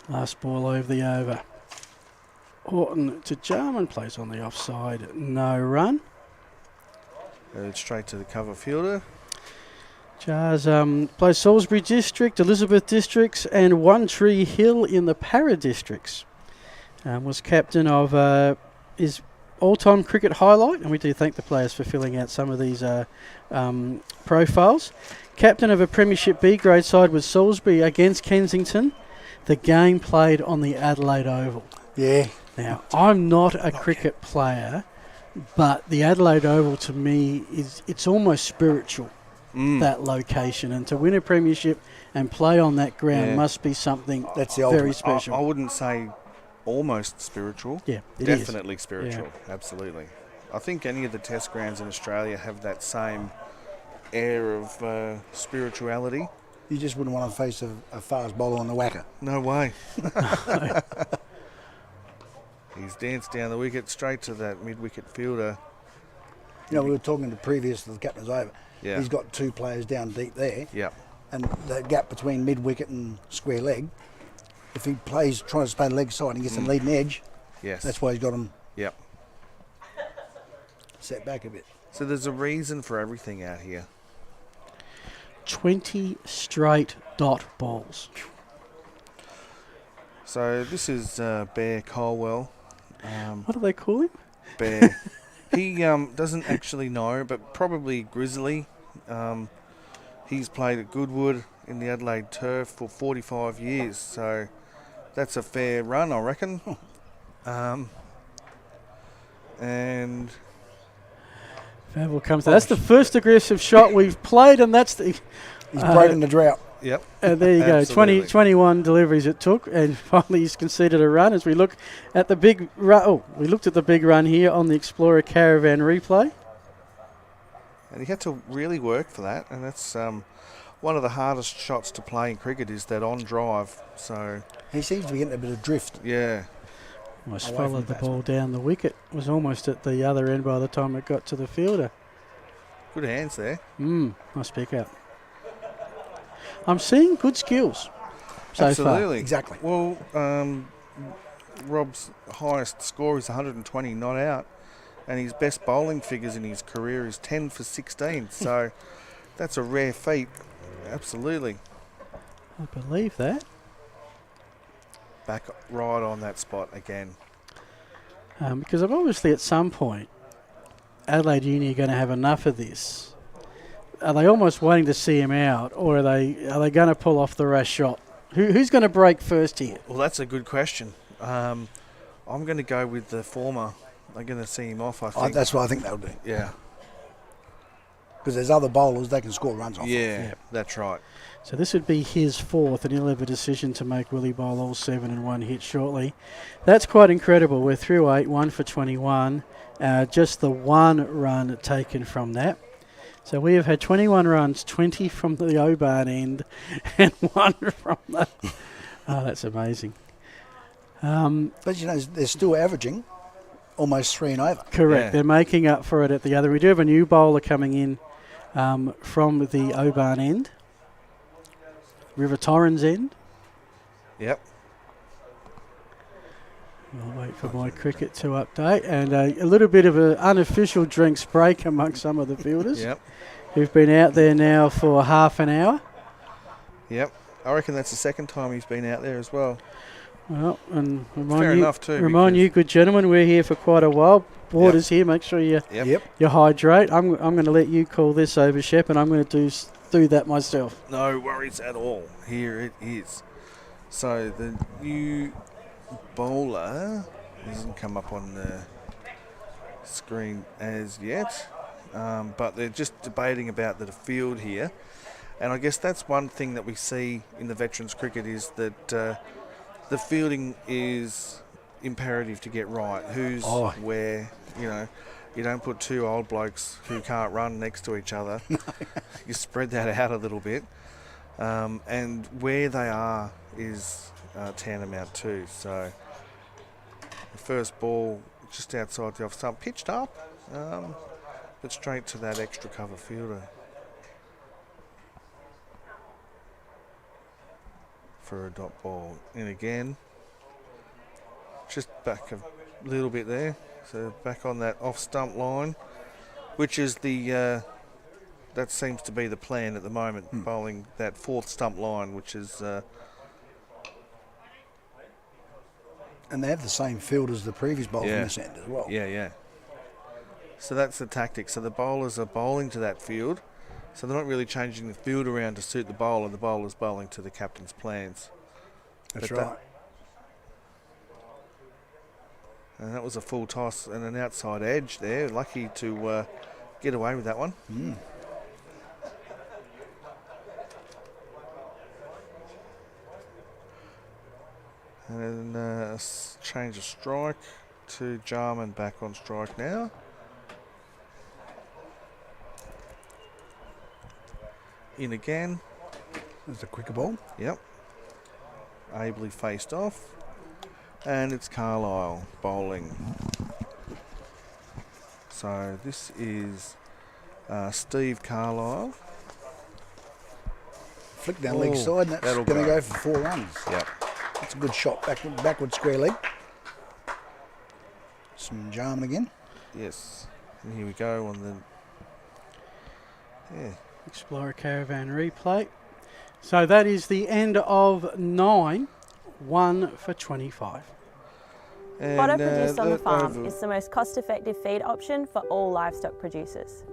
Last ball over the over. Horton to Jarman, plays on the offside, no run. Straight to the cover fielder. Jars plays Salisbury District, Elizabeth Districts, and One Tree Hill in the Para Districts. Was captain of his all-time cricket highlight, and we do thank the players for filling out some of these profiles. Captain of a Premiership B grade side with Salisbury against Kensington. The game played on the Adelaide Oval. Yeah. Now, I'm not a cricket player, but the Adelaide Oval to me it's almost spiritual, that location. And to win a premiership and play on that ground must be something that's very special. I wouldn't say almost spiritual. Yeah, it definitely is. spiritual. Yeah. Absolutely. I think any of the test grounds in Australia have that same air of spirituality. You just wouldn't want to face a fast bowler on the whacker. No way. He's danced down the wicket straight to that mid-wicket fielder. You know, we were talking to previous to the captain's over. Yeah. He's got 2 players down deep there. Yeah. And the gap between mid-wicket and square leg, if he plays, tries to play the leg side and gets them leading edge, that's why he's got them set back a bit. So there's a reason for everything out here. 20 straight dot balls. So this is Bear Colwell. What do they call him? Bear. He doesn't actually know, but probably Grizzly. He's played at Goodwood in the Adelaide turf for 45 years, so that's a fair run, I reckon. And Favel comes. That's the first aggressive shot we've played, and that's the. He's broken the drought. Yep. And there you go. 21 deliveries it took, and finally he's conceded a run. As we look at the big run, we looked at the big run here on the Explorer Caravan replay. And he had to really work for that, and that's one of the hardest shots to play in cricket is that on drive. So he seems to be getting a bit of drift. Yeah. Almost followed the ball down the wicket. Was almost at the other end by the time it got to the fielder. Good hands there. Nice pick out. I'm seeing good skills so Absolutely. far. Exactly. Well, Rob's highest score is 120 not out, and his best bowling figures in his career is 10 for 16. So that's a rare feat. Absolutely. I believe that. Back right on that spot again. Because obviously at some point, Adelaide Uni are going to have enough of this. Are they almost waiting to see him out, or are they going to pull off the rash shot? Who's going to break first here? Well, that's a good question. I'm going to go with the former. They're going to see him off, I think. That's what I think they'll do. Yeah. Because there's other bowlers they can score runs off. Yeah, that's right. So this would be his 4th, and he'll have a decision to make. Will he bowl all 7 and 1 hit shortly? That's quite incredible. We're through 8, 1 for 21. Just the 1 run taken from that. So we have had 21 runs, 20 from the Oban end, and 1 from that. Oh, that's amazing. But you know, they're still averaging almost 3 and over. Correct. Yeah. They're making up for it at the other. We do have a new bowler coming in from the Oban end. River Torrens end. Yep. I'll wait for my cricket to update. And a little bit of an unofficial drinks break amongst some of the fielders. Yep. Who've been out there now for half an hour. Yep. I reckon that's the second time he's been out there as well. Well, and remind you, good gentlemen, we're here for quite a while. Water's here. Make sure you hydrate. I'm going to let you call this over, Shep, and I'm going to do that myself. No worries at all. Here it is. So the new bowler doesn't come up on the screen as yet, but they're just debating about the field here. And I guess that's one thing that we see in the veterans cricket is that the fielding is imperative to get right. Who's where, you know. You don't put 2 old blokes who can't run next to each other. You spread that out a little bit. And where they are is tantamount too. So the first ball just outside the off stump, pitched up, but straight to that extra cover fielder. For a dot ball. And again, just back a little bit there. So back on that off stump line, which is the that seems to be the plan at the moment, bowling that fourth stump line, which is... and they have the same field as the previous bowl from this end as well. Yeah. So that's the tactic. So the bowlers are bowling to that field, so they're not really changing the field around to suit the bowler. The bowler's bowling to the captain's plans. That's right. And that was a full toss and an outside edge there. Lucky to get away with that one. And then change of strike to Jarman back on strike now. In again. There's a quicker ball. Yep. Ably faced off. And it's Carlisle bowling. So this is Steve Carlisle. Flick down leg side, and that's going to go for 4 runs. Yep. That's a good shot, backward square leg. Some Jarman again. Yes. And here we go on the... Explorer Caravan replay. So that is the end of 9, 1 for 25. Fodder produced on the farm is the most cost-effective feed option for all livestock producers.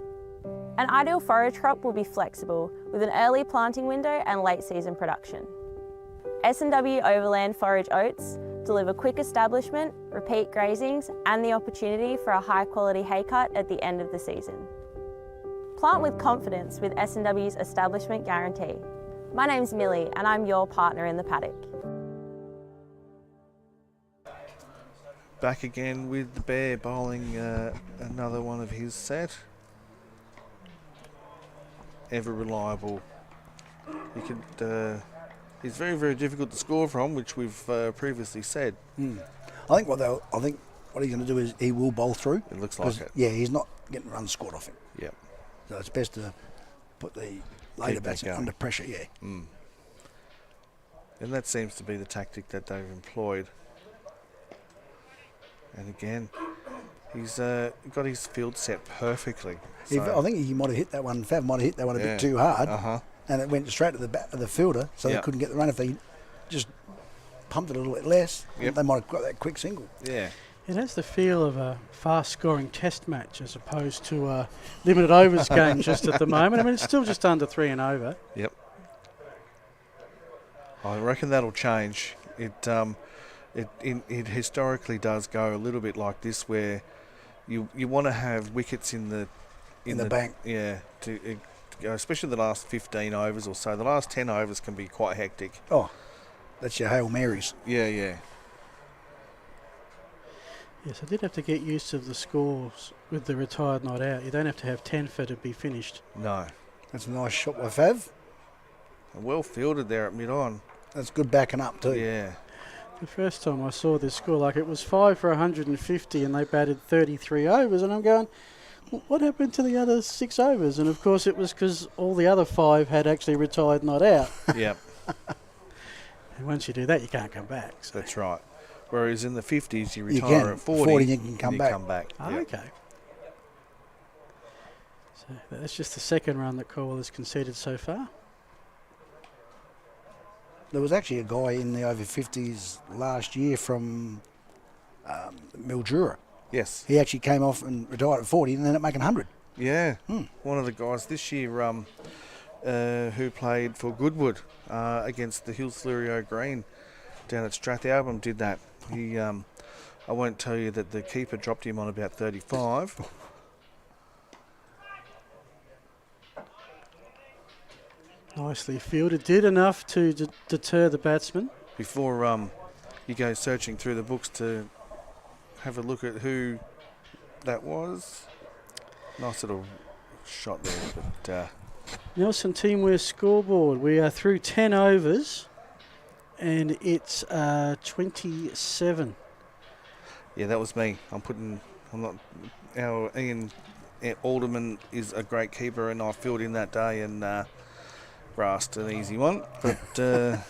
An ideal forage crop will be flexible with an early planting window and late season production. S&W Overland Forage Oats deliver quick establishment, repeat grazings and the opportunity for a high quality hay cut at the end of the season. Plant with confidence with S&W's establishment guarantee. My name's Millie and I'm your partner in the paddock. Back again with the Bear bowling another one of his set. Ever reliable. You could... He's very, very difficult to score from, which we've previously said. I think what he's going to do is he will bowl through. It looks like it. Yeah, he's not getting runs scored off him. Yep. So it's best to put the later bats under pressure. Yeah. And that seems to be the tactic that they've employed. And again, he's got his field set perfectly. So I think he might have hit that one. Fav might have hit that one a bit too hard. And it went straight to the back of the fielder, so they couldn't get the run. If they just pumped it a little bit less, they might have got that quick single. Yeah. It has the feel of a fast-scoring test match as opposed to a limited overs game just at the moment. I mean, it's still just under 3 and over. Yep. I reckon that'll change. It historically does go a little bit like this, where you want to have wickets in the bank. Yeah. Especially the last 15 overs or so. The last 10 overs can be quite hectic. Oh, that's your Hail Marys. Yeah. Yes, I did have to get used to the scores with the retired not out. You don't have to have 10 for to be finished. No. That's a nice shot by Fav. Well fielded there at mid-on. That's good backing up too. Yeah. The first time I saw this score, like it was 5 for 150 and they batted 33 overs, and I'm going, what happened to the other 6 overs? And of course it was because all the other 5 had actually retired not out. Yep. And once you do that, you can't come back. So. That's right. Whereas in the 50s, you retire at 40 you can come back. Oh, okay. So that's just the second run that Corwell has conceded so far. There was actually a guy in the over 50s last year from Mildura. Yes. He actually came off and retired at 40 and ended up making 100. Yeah. One of the guys this year who played for Goodwood against the Hills Fleurieu Green down at Strathalbyn did that. He, I won't tell you that the keeper dropped him on about 35. Nicely fielded. Did enough to deter the batsman. Before you go searching through the books to have a look at who that was. Nice little shot there. But Nelson Teamwear scoreboard. We are through 10 overs and it's 27. Yeah, that was me. Our Ian Alderman is a great keeper and I filled in that day and grasped an easy one. But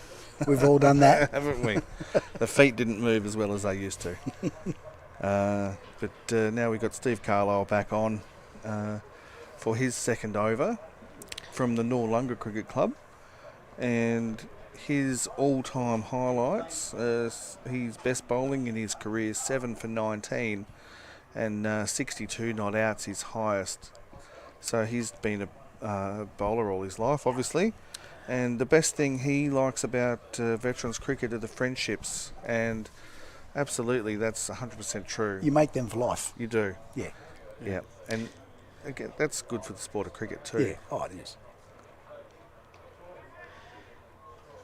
we've all done that, haven't we? The feet didn't move as well as they used to. But now we've got Steve Carlisle back on for his second over. from the Noarlunga Cricket Club, and his all-time highlights, his best bowling in his career, 7 for 19, and 62 not outs, his highest. So he's been a bowler all his life, obviously. And the best thing he likes about veterans cricket are the friendships, and absolutely, that's 100% true. You make them for life. You do. Yeah. And again, that's good for the sport of cricket too. Yeah, oh, it is.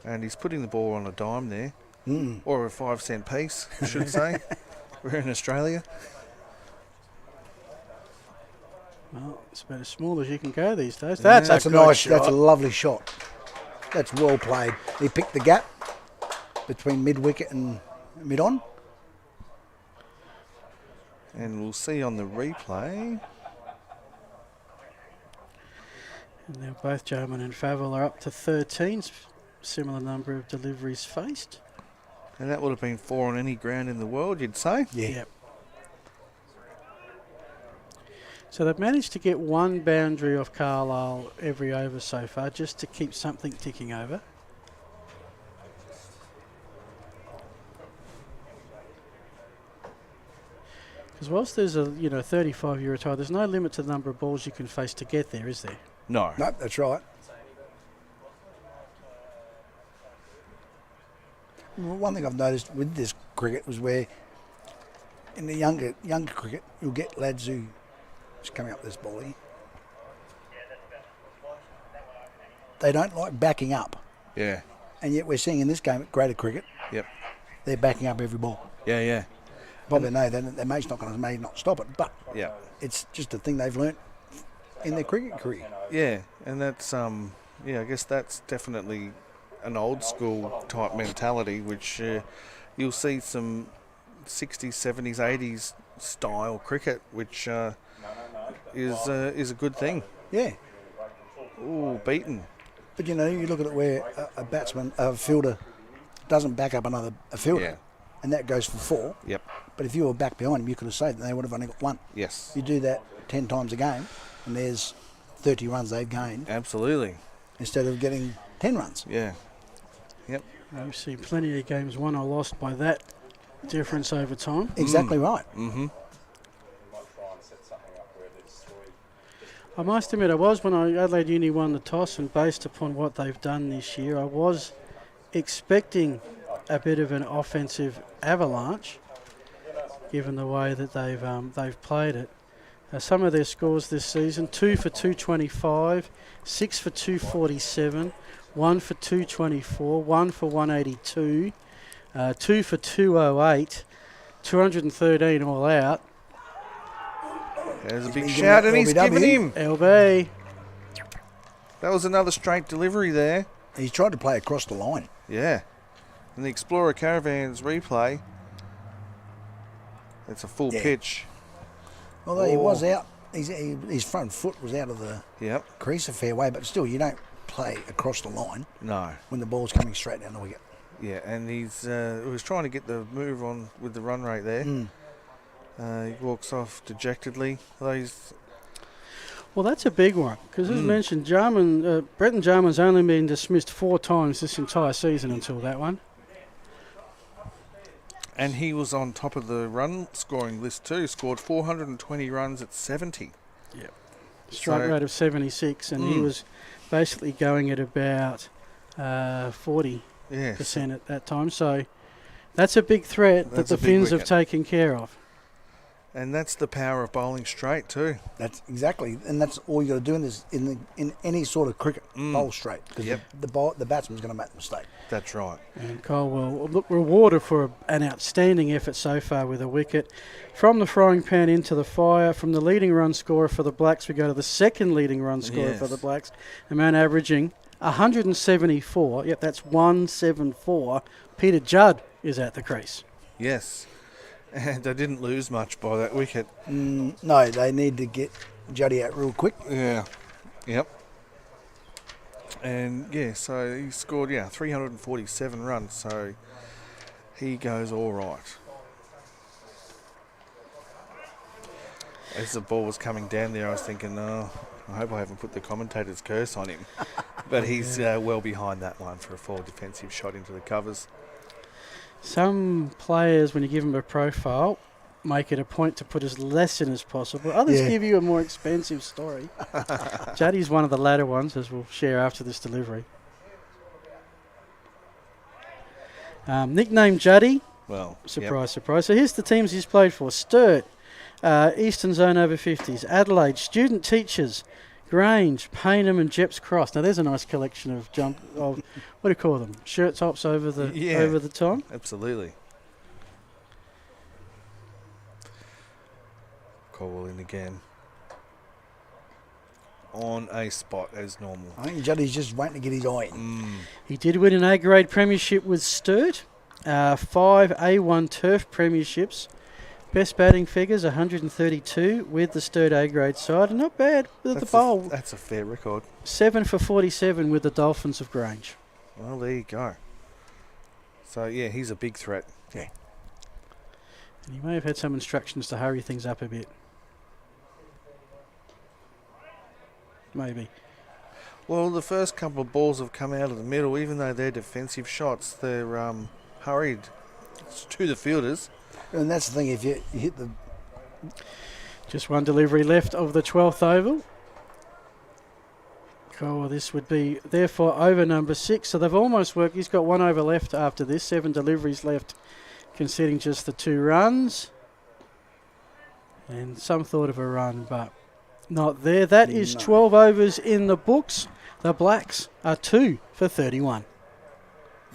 And he's putting the ball on a dime there, or a 5-cent piece, I should say. We're in Australia. Well, it's about as small as you can go these days. That's a nice shot. That's a lovely shot. That's well played. He picked the gap between mid-wicket and mid-on. And we'll see on the replay. And now both Jarman and Favell are up to 13. Similar number of deliveries faced. And that would have been 4 on any ground in the world, you'd say? Yeah. Yep. So they've managed to get one boundary off Carlisle every over so far, just to keep something ticking over. Because whilst there's a 35-year retire, there's no limit to the number of balls you can face to get there, is there? No. No, that's right. Well, one thing I've noticed with this cricket was where in the younger cricket, you'll get lads who just coming up this ball here. They don't like backing up. Yeah. And yet we're seeing in this game at greater cricket, Yep. they're backing up every ball. Yeah. Probably know that their mate's not going to may not stop it, but Yeah. it's just a thing they've learnt in their cricket career. Yeah, and that's I guess that's definitely an old school type mentality, which you'll see some 60s, 70s, 80s style cricket, which is a good thing. Yeah. Ooh, beaten. But you look at it where a fielder doesn't back up a fielder, and that goes for 4. Yep. But if you were back behind him, you could have saved, and they would have only got 1. Yes. You do that 10 times a game, and there's 30 runs they've gained. Absolutely. Instead of getting 10 runs. Yeah. Yep. We've seen plenty of games won or lost by that difference over time. Exactly right. Mm-hmm. I must admit, when Adelaide Uni won the toss, and based upon what they've done this year, I was expecting a bit of an offensive avalanche, given the way that they've played it. Some of their scores this season: 2 for 225, 6 for 247, 1 for 224, 1 for 182, 2 for 208, 213 all out. There's a big shout, and he's given him. LB. That was another straight delivery there. He's tried to play across the line. Yeah. And the Explorer Caravans replay. It's a full pitch. Although he was out, his front foot was out of the crease a fair way, but still, you don't play across the line. No. When the ball's coming straight down the wicket. Yeah, and he was trying to get the move on with the run rate there. He walks off dejectedly. Well, that's a big one, because as mentioned, Bretton Jarman's only been dismissed 4 times this entire season until that one. And he was on top of the run scoring list too. Scored 420 runs at 70. Yep. Strike rate of 76, and he was basically going at about 40% at that time. So that's a big threat that the Finns have taken care of. And that's the power of bowling straight too. That's exactly, and that's all you got to do in any sort of cricket, bowl straight, because the batsman's going to make the mistake. That's right. And Colwell look rewarded for an outstanding effort so far with a wicket. From the frying pan into the fire, from the leading run scorer for the Blacks, we go to the second leading run scorer for the Blacks, a man averaging 174. Yep, that's 174. Peter Judd is at the crease. Yes. And they didn't lose much by that wicket. No, they need to get Juddy out real quick. Yeah. Yep. And so he scored 347 runs, so he goes all right. As the ball was coming down there, I was thinking, I hope I haven't put the commentator's curse on him. But he's well behind that one for a full defensive shot into the covers. Some players, when you give them a profile, make it a point to put as less in as possible. Others give you a more expensive story. Juddy's one of the latter ones, as we'll share after this delivery. Nickname Juddy. Well, surprise, surprise. So here's the teams he's played for. Sturt, Eastern Zone over 50s, Adelaide, Student Teachers, Grange, Paynham and Jeps Cross. Now there's a nice collection of what do you call them? Shirt tops over the time? Absolutely. Call in again. On a spot as normal. I think Juddy's just waiting to get his eye in. He did win an A-grade premiership with Sturt. 5 A1 turf premierships. Best batting figures 132 with the Sturt A-grade side. Not bad with the bowl. That's a fair record. 7 for 47 with the Dolphins of Grange. Well, there you go. So, yeah, he's a big threat. Yeah. And he may have had some instructions to hurry things up a bit. Maybe. Well, the first couple of balls have come out of the middle. Even though they're defensive shots, they're hurried to the fielders. And that's the thing, if you hit the... Just one delivery left of the 12th oval. Oh, this would be, therefore, over number 6. So they've almost worked. He's got 1 over left after this. 7 deliveries left, conceding just the 2 runs. And some thought of a run, but not there. That is 12 overs in the books. The Blacks are 2 for 31.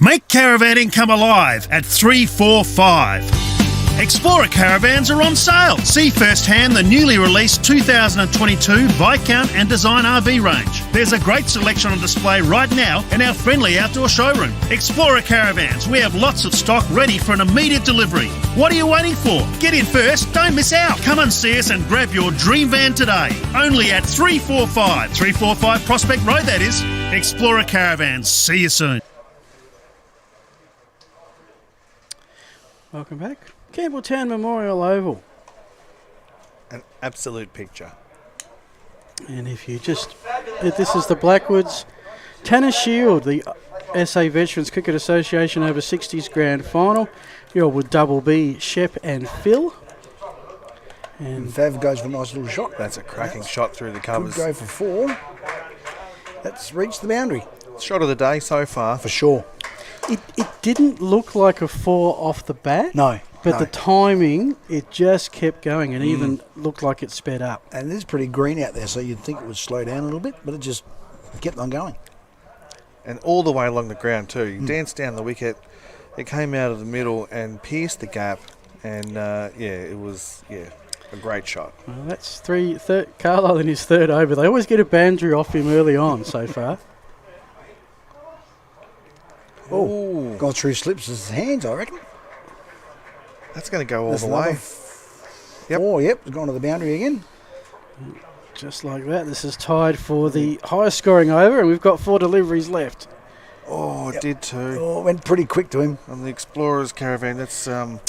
Make caravanning come alive at 345. Explorer caravans are on sale. See firsthand the newly released 2022 Viscount and Design RV range. There's a great selection on display right now in our friendly outdoor showroom. Explorer caravans, we have lots of stock ready for an immediate delivery. What are you waiting for? Get in first, don't miss out. Come and see us and grab your dream van today. Only at 345 Prospect Road, that is. Explorer caravans, see you soon. Welcome back. Campbelltown Memorial Oval. An absolute picture. And if you just... This is the Blackwoods Tennis Shield, the SA Veterans Cricket Association over 60s Grand Final. You're with Double B, Shep and Phil. And Fav goes for a nice little shot. That's a cracking shot through the covers. Could go for 4. That's reached the boundary. Shot of the day so far. For sure. It didn't look like a 4 off the bat. No. But the timing, it just kept going and even looked like it sped up. And it is pretty green out there, so you'd think it would slow down a little bit, but it just kept on going. And all the way along the ground too. He danced down the wicket. It came out of the middle and pierced the gap. And, it was, a great shot. Well, that's Carlisle in his 3rd over. They always get a boundary off him early on so far. Oh, gone through Slips' hands, I reckon. That's going to go all the way. 4, it's gone to the boundary again. Just like that. This is tied for the highest scoring over, and we've got 4 deliveries left. Oh, it did too. Oh, it went pretty quick to him. On the Explorers caravan, that's... You're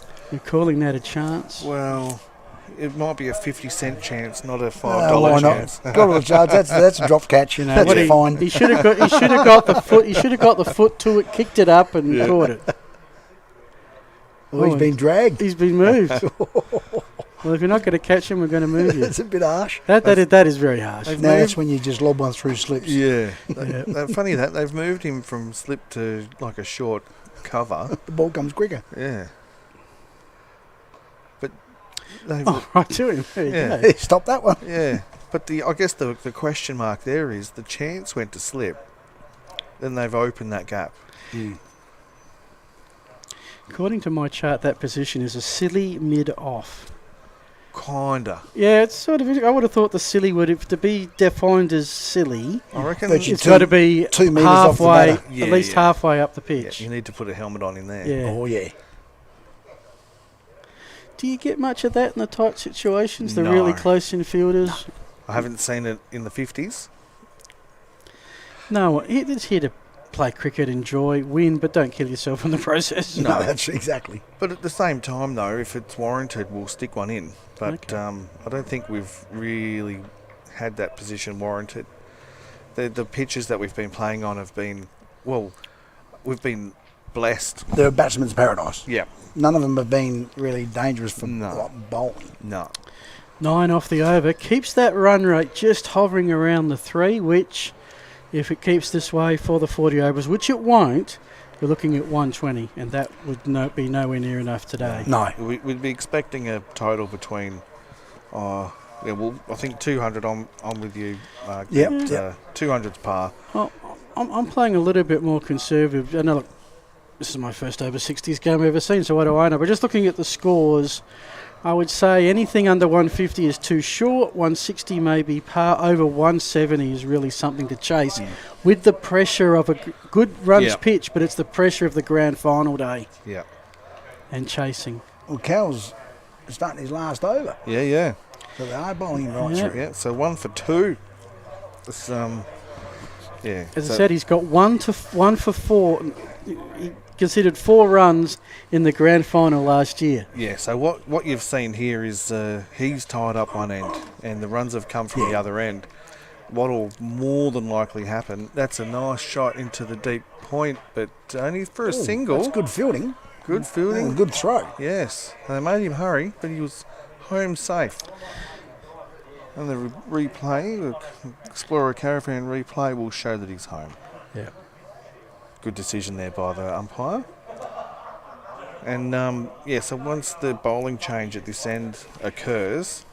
calling that a chance? Well, it might be a 50-cent chance, not a $5 why chance. Not? Got a chance. That's a drop catch. You know, that's fine. He should have got the foot. He should have got the foot to it, kicked it up, and caught it. Well, he's been dragged. He's been moved. Well, if you're not going to catch him, we're going to move you. That's a bit harsh. That is very harsh. No, that's when you just lob one through Slips. Yeah. Funny that. They've moved him from slip to like a short cover. The ball comes quicker. Yeah. But right to him. There you go. Stop that one. Yeah. But I guess the question mark there is the chance went to slip. Then they've opened that gap. According to my chart, that position is a silly mid-off. Kinda. Yeah, it's sort of... I would have thought the silly would... If to be defined as silly, I reckon it's got to be 2 metres off the batter. At least halfway up the pitch. Yeah, you need to put a helmet on in there. Yeah. Oh, yeah. Do you get much of that in the tight situations? The really close infielders? I haven't seen it in the 50s. No, it's here to play cricket, enjoy, win, but don't kill yourself in the process. No, that's exactly. But at the same time, though, if it's warranted, we'll stick one in. But I don't think we've really had that position warranted. The pitches that we've been playing on have been, we've been blessed. They're a batsman's paradise. Yeah. None of them have been really dangerous for bowling. No. 9 off the over. Keeps that run rate just hovering around the 3, which, if it keeps this way for the 40 overs, which it won't, we're looking at 120, and that would be nowhere near enough today. No. We'd be expecting a total between, I think 200. I'm with you, Mark. Yep. 200's par. Well, I'm playing a little bit more conservative. I know, look, this is my first over 60s game I've ever seen, so what do I know? But just looking at the scores, I would say anything under 150 is too short. 160 may be par. Over 170 is really something to chase with the pressure of a good runs pitch, but it's the pressure of the grand final day. Yeah. And chasing. Well, Cal's starting his last over. Yeah. So they are bowling right through. Yeah, so 1 for 2. It's, As I said, he's got 1 for 4. He considered 4 runs in the grand final last year. Yeah, so what you've seen here is he's tied up one end and the runs have come from the other end. What'll more than likely happen, that's a nice shot into the deep point, but only for a single. That's good fielding. Good fielding. And good throw. Yes. They made him hurry, but he was home safe. And the replay, the Explorer Caravan replay will show that he's home. Yeah. Good decision there by the umpire. And so once the bowling change at this end occurs,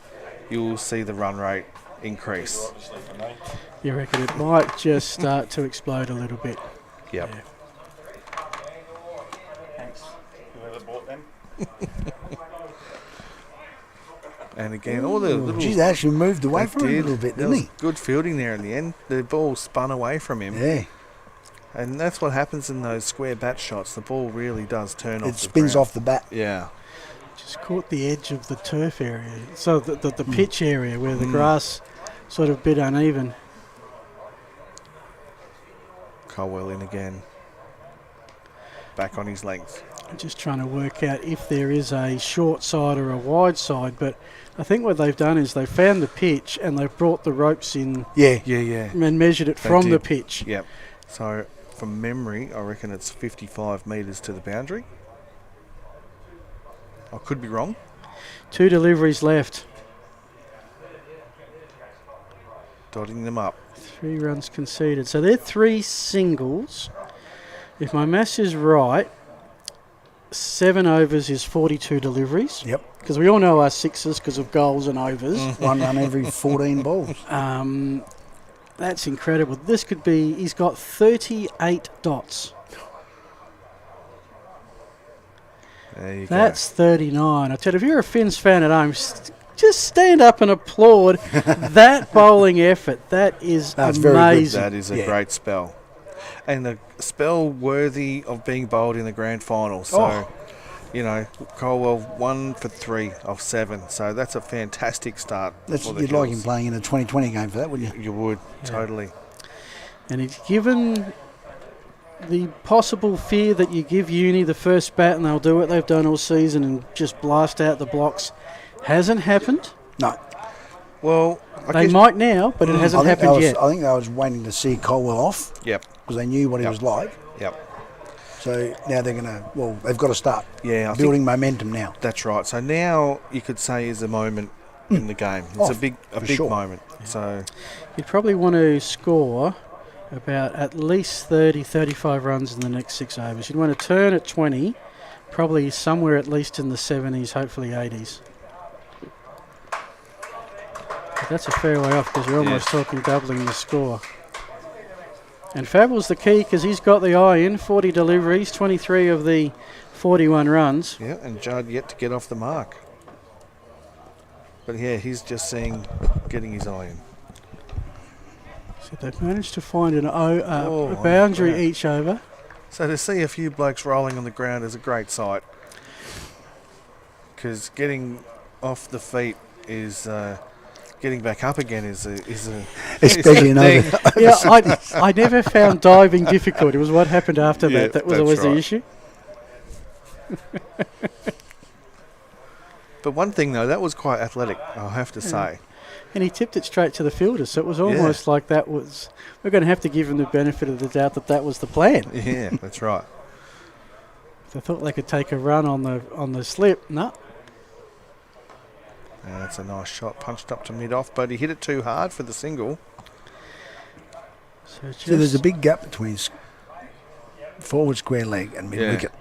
you'll see the run rate increase. You reckon it might just start to explode a little bit? Yep. Yeah. Thanks. Whoever bought them. And again, all the little... Geez, they actually moved away from him a little bit, didn't he? Good fielding there in the end. The ball spun away from him. Yeah. And that's what happens in those square bat shots. The ball really does turn off the spins ground. off the bat. Yeah. Just caught the edge of the turf area. So the pitch area where the grass sort of bit uneven. Colwell in again. Back on his length. I'm just trying to work out if there is a short side or a wide side, but I think what they've done is they've found the pitch and they've brought the ropes in. Yeah. And measured it from the pitch. Yep. So from memory, I reckon it's 55 metres to the boundary. I could be wrong. 2 deliveries left. Dotting them up. 3 runs conceded. So they're 3 singles. If my maths is right, 7 overs is 42 deliveries. Yep. Because we all know our sixes because of goals and overs. 1 run every 14 balls. That's incredible. This could be, he's got 38 dots. There you That's 39. I tell you, if you're a Finns fan at home, just stand up and applaud that bowling effort. That is That's amazing. very good. That is a great spell. And a spell worthy of being bowled in the grand final. So, Colwell 1 for 3 of 7. So that's a fantastic start. You'd like him playing in a 2020 game for that, wouldn't you? You would, totally. And he's given the possible fear that you give Uni the first bat and they'll do what they've done all season and just blast out the blocks. Hasn't happened. No. Well, they might now, but it hasn't happened yet. I think they was waiting to see Colwell off. Yep. Because they knew what he was like. Yep. So now they're going to, they've got to start I building momentum now. That's right. So now you could say is a moment in the game. It's a big sure. moment. So you'd probably want to score about at least 30, 35 runs in the next 6 overs. You'd want to turn at 20, probably somewhere at least in the 70s, hopefully 80s. But that's a fair way off because you're almost talking doubling the score. And Fable's the key because he's got the eye in, 40 deliveries, 23 of the 41 runs. Yeah, and Judd yet to get off the mark. But he's just getting his eye in. So they've managed to find a boundary each over. So to see a few blokes rolling on the ground is a great sight. Because getting off the feet is... getting back up again is especially in over. Yeah, I never found diving difficult. It was what happened after that. That was always the issue. But one thing though, that was quite athletic, I'll have to say. and he tipped it straight to the fielder. So it was almost like that was... We're going to have to give him the benefit of the doubt that was the plan. Yeah, that's right. They thought they could take a run on the slip. No. That's a nice shot, punched up to mid-off, but he hit it too hard for the single. So there's a big gap between forward square leg and mid-wicket.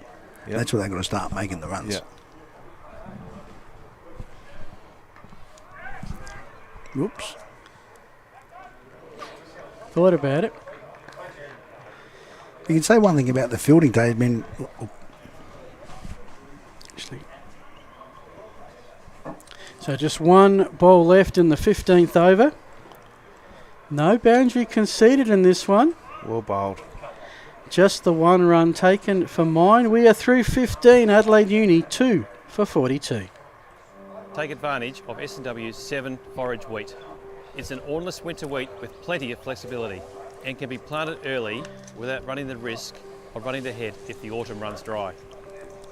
Yep. That's where they're going to start making the runs. Yep. Whoops. Thought about it. You can say one thing about the fielding day. So just one ball left in the 15th over. No boundary conceded in this one. Well bowled. Just the one run taken for mine. We are through 15. Adelaide Uni 2 for 42. Take advantage of S&W's 7 forage wheat. It's an ornless winter wheat with plenty of flexibility and can be planted early without running the risk of running the head if the autumn runs dry.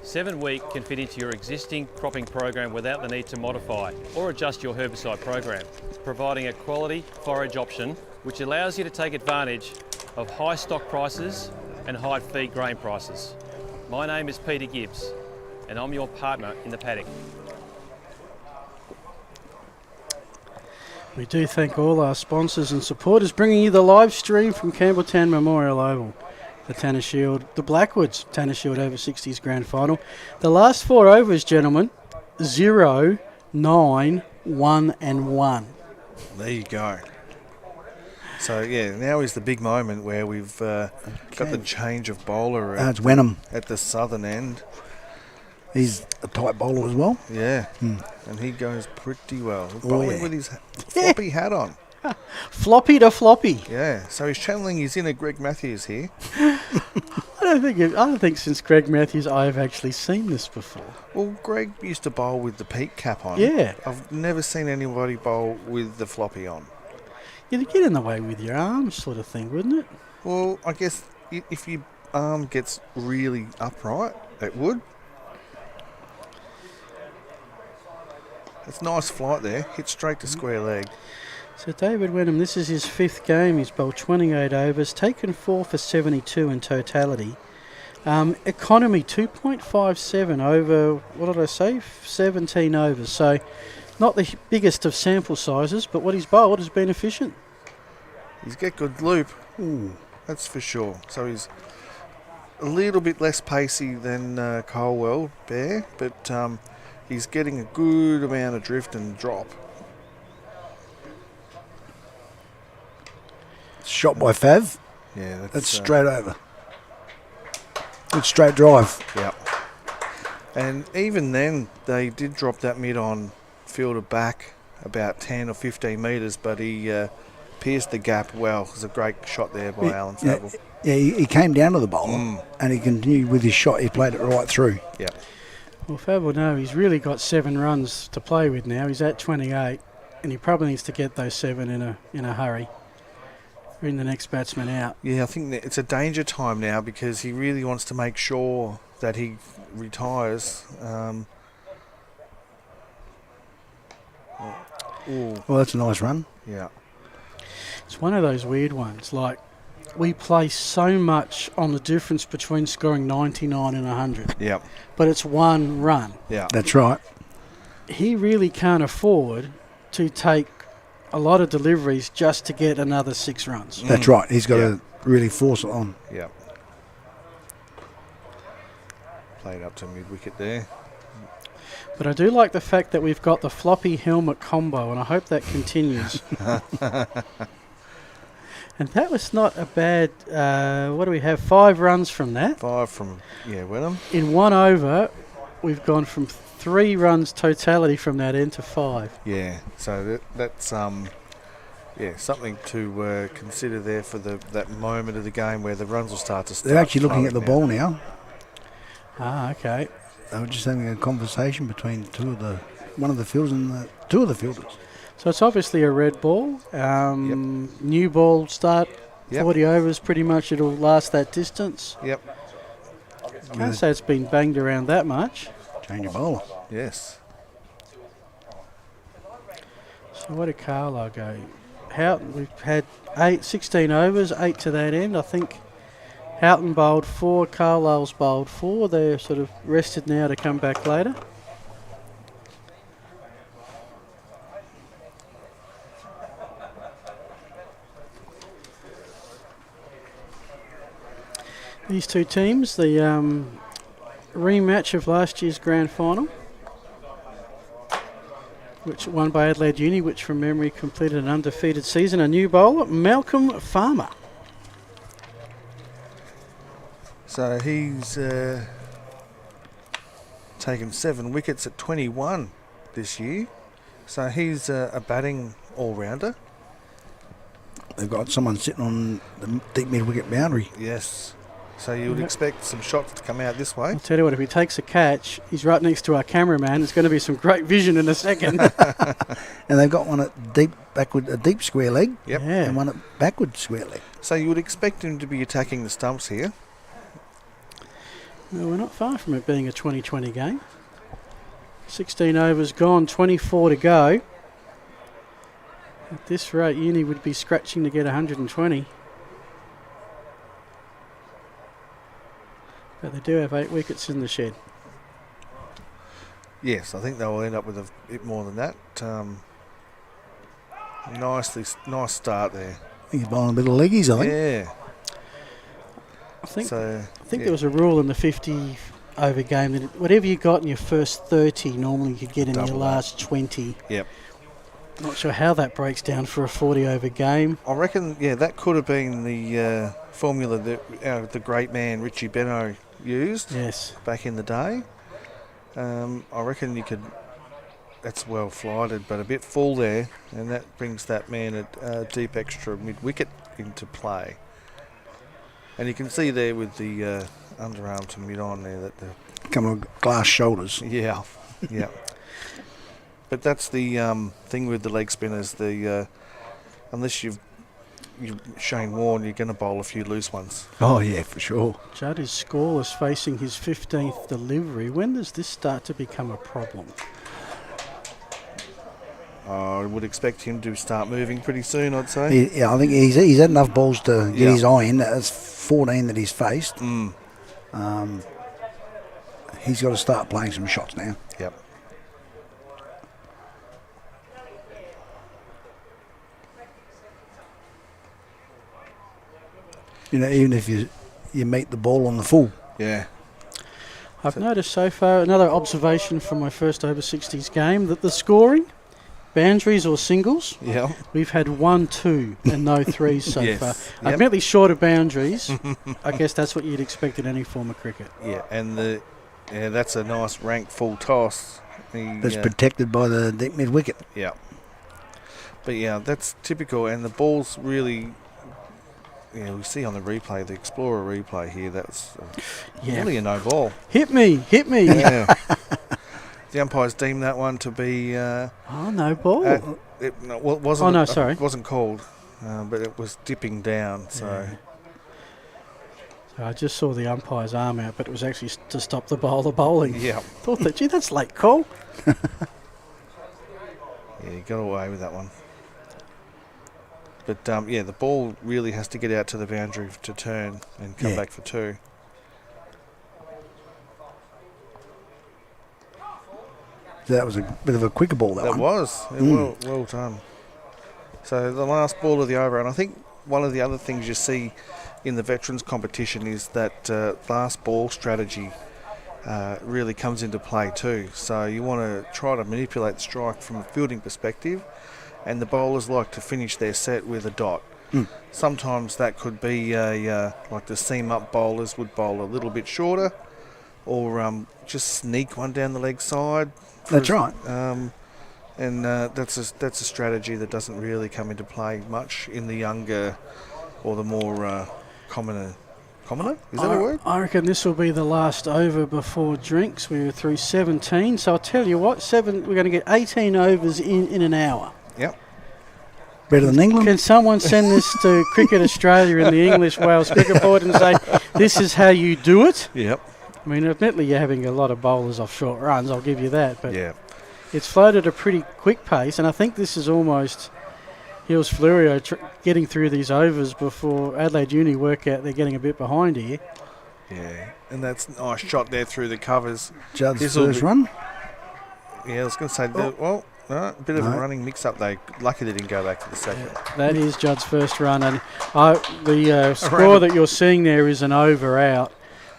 7 wheat can fit into your existing cropping program without the need to modify or adjust your herbicide program, providing a quality forage option which allows you to take advantage of high stock prices and high feed grain prices. My name is Peter Gibbs and I'm your partner in the paddock. We do thank all our sponsors and supporters, bringing you the live stream from Campbelltown Memorial Oval. The Tanner Shield, the Blackwoods Tanner Shield over 60s grand final. The last 4 overs, gentlemen, 0, 9, 1 and 1. There you go. So, now is the big moment where we've got the change of bowler It's Wenham at the southern end. He's a tight bowler as well. Yeah, and he goes pretty well. Bowling with his floppy hat on. Floppy to floppy. Yeah, so he's channeling his inner Greg Matthews here. I don't think since Greg Matthews I've actually seen this before. Well, Greg used to bowl with the peak cap on. Yeah. I've never seen anybody bowl with the floppy on. You'd get in the way with your arms sort of thing, wouldn't it? Well, I guess if your arm gets really upright, it would. It's nice flight there. Hit straight to square leg. So David Wenham, this is his 5th game. He's bowled 28 overs, taken 4 for 72 in totality. Economy 2.57 over, what did I say, 17 overs. So not the biggest of sample sizes, but what he's bowled has been efficient. He's got good loop. Ooh, that's for sure. So he's a little bit less pacey than Colwell Bear, but he's getting a good amount of drift and drop. Shot by Fav. Yeah, that's straight over. Good straight drive. Yeah. And even then, they did drop that mid-on fielder back about 10 or 15 metres, but he pierced the gap well. It was a great shot there by Alan Saville. Yeah, he came down to the bowler and he continued with his shot. He played it right through. Yeah. Well, Fab will know he's really got 7 runs to play with now. He's at 28, and he probably needs to get those 7 in a hurry. Bring the next batsman out. Yeah, I think that it's a danger time now because he really wants to make sure that he retires. Well, that's a nice run. Yeah. It's one of those weird ones. Like, we place so much on the difference between scoring 99 and 100. Yeah. But it's one run. Yeah. That's right. He really can't afford to take a lot of deliveries just to get another 6 runs. That's right. He's got to really force it on. Yeah. Played up to mid-wicket there. But I do like the fact that we've got the floppy helmet combo, and I hope that continues. And that was not a bad, what do we have, 5 runs from that? 5 from, Wenham. In 1 over, we've gone from 3 runs totality from that end to 5. Yeah, so that's something to consider there for that moment of the game where the runs will start to start. They're actually looking at the ball now. Ah, okay. They were just having a conversation between one of the fielders and 2 of the fielders. So it's obviously a red ball. New ball start, 40 overs, pretty much it'll last that distance. Yep. Can't say it's been banged around that much. Change of bowler. Yes. So So where did Carlisle go? Houghton, we've had 16 overs, 8 to that end. I think Houghton bowled 4, Carlisle's bowled 4. They're sort of rested now to come back later. These two teams, the rematch of last year's grand final, which won by Adelaide Uni, which from memory completed an undefeated season. A new bowler, Malcolm Farmer. So he's taken 7 wickets at 21 this year. So he's a batting all-rounder. They've got someone sitting on the deep mid-wicket boundary. Yes. So you would expect some shots to come out this way. I'll tell you what, if he takes a catch, he's right next to our cameraman. It's going to be some great vision in a second. And they've got one at a deep square leg. Yep. Yeah. And one at backward square leg. So you would expect him to be attacking the stumps here. Well, we're not far from it being a 20-20 game. 16 overs gone, 24 to go. At this rate, Uni would be scratching to get 120. But they do have 8 wickets in the shed. Yes, I think they will end up with a bit more than that. Nice start there. He's bowling a bit of leggies, I think. Yeah. I think there was a rule in the 50 over game that whatever you got in your first 30, normally you could get in your last 20. Yep. Not sure how that breaks down for a 40 over game. I reckon, that could have been the formula that the great man Richie Benno used back in the day. I reckon you could, that's well flighted, but a bit full there, and that brings that man a deep extra mid-wicket into play. And you can see there with the underarm to mid-on there that the... Come with glass shoulders. Yeah, yeah. But that's the thing with the leg spinners. Unless you're Shane Warne, you're going to bowl a few loose ones. Oh, yeah, for sure. Judd is scoreless facing his 15th delivery. When does this start to become a problem? I would expect him to start moving pretty soon, I'd say. I think he's had enough balls to get his eye in. That's 14 that he's faced. He's got to start playing some shots now. Yep. Even if you meet the ball on the full. Yeah. I've noticed so far, another observation from my first over 60s game, that the scoring, boundaries or singles, we've had 1, 2 and no 3s so far. Yep. Admittedly shorter boundaries. I guess that's what you'd expect in any form of cricket. Yeah, and that's a nice rank full toss. That's protected by the deep mid-wicket. Yeah. But that's typical, and the ball's really... we see on the replay, the Explorer replay here, that's really a no ball. Hit me. Yeah. The umpires deemed that one to be... no ball. It wasn't. Oh, no, sorry. It wasn't called, but it was dipping down, so... So I just saw the umpire's arm out, but it was actually to stop the bowler bowling. Yeah. Thought that, gee, that's late call. Yeah, he got away with that one. But, the ball really has to get out to the boundary to turn and come back for 2. That was a bit of a quicker ball, that one. It was. Well done. So the last ball of the over, and I think one of the other things you see in the veterans competition is that last ball strategy really comes into play too. So you want to try to manipulate the strike from a fielding perspective, and the bowlers like to finish their set with a dot. Sometimes that could be like the seam up bowlers would bowl a little bit shorter, or just sneak one down the leg side. That's right. And that's a strategy that doesn't really come into play much in the younger or the more commoner. Is that a word? I reckon this will be the last over before drinks. We were through 17, so I'll tell you what, we're going to get 18 overs in an hour. Yep. Better than England? Can someone send this to Cricket Australia and the English Wales Cricket Board and say, this is how you do it? Yep. I mean, admittedly, you're having a lot of bowlers off short runs, I'll give you that. But yeah. It's floated a pretty quick pace, and I think this is almost Hills Fleurieu getting through these overs before Adelaide Uni work out they're getting a bit behind here. Yeah, and that's a nice shot there through the covers. Judd's first run. Yeah, I was going to say, a bit of a running mix-up though. Lucky they didn't go back to the second. Yeah, that is Judd's first run, and the score that you're seeing there is an over out.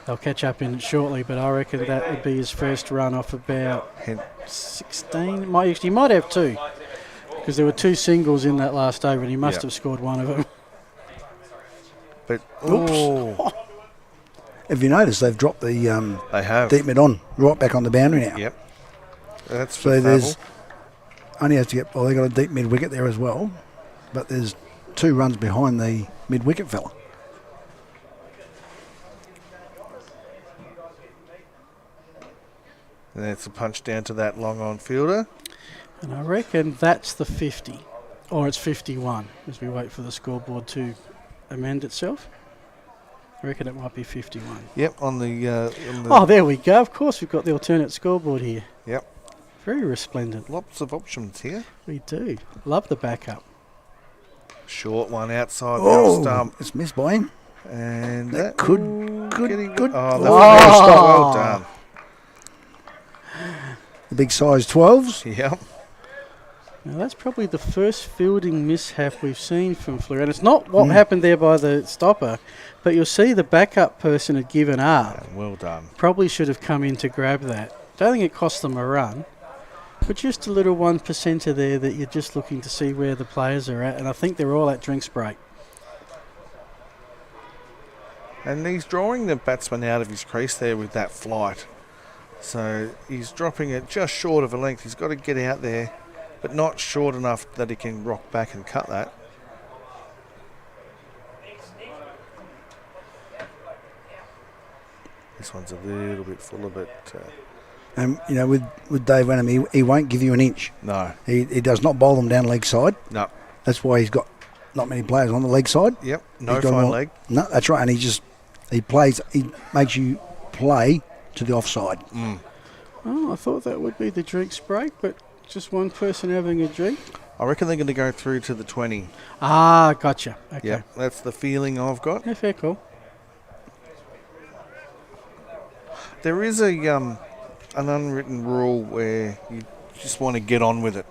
They'll catch up in it shortly, but I reckon that would be his first run off about 16. He might have two, because there were two singles in that last over, and he must have scored one of them. But oops. Have you noticed they've dropped the deep mid on right back on the boundary now? Yep. That's so there's only has to get. Well, they got a deep mid wicket there as well, but there's 2 runs behind the mid wicket fella. And that's a punch down to that long on fielder. And I reckon that's the 50, or it's 51, as we wait for the scoreboard to amend itself. I reckon it might be 51. Yep, on the oh, there we go. Of course, we've got the alternate scoreboard here. Yep. Very resplendent. Lots of options here. We do. Love the backup. Short one outside the off stump. It's missed by him. And that good. Oh, that's well done. The big size 12s. Yep. Now that's probably the first fielding mishap we've seen from Fleurieu. And it's not what happened there by the stopper, but you'll see the backup person had given up. Yeah, well done. Probably should have come in to grab that. Don't think it cost them a run, but just a little 1%er there that you're just looking to see where the players are at, and I think they're all at drinks break. And he's drawing the batsman out of his crease there with that flight. So he's dropping it just short of a length. He's got to get out there, but not short enough that he can rock back and cut that. This one's a little bit full of it. You know, with Dave Wenham, he won't give you an inch. No. He does not bowl them down leg side. No. That's why he's got not many players on the leg side. Yep, no fine leg. No, that's right, and he makes you play to the offside. Mm. Oh, I thought that would be the drinks break, but just one person having a drink. I reckon they're going to go through to the 20. Ah, gotcha. Okay. Yep, that's the feeling I've got. Yeah, fair call. There is an unwritten rule where you just want to get on with it.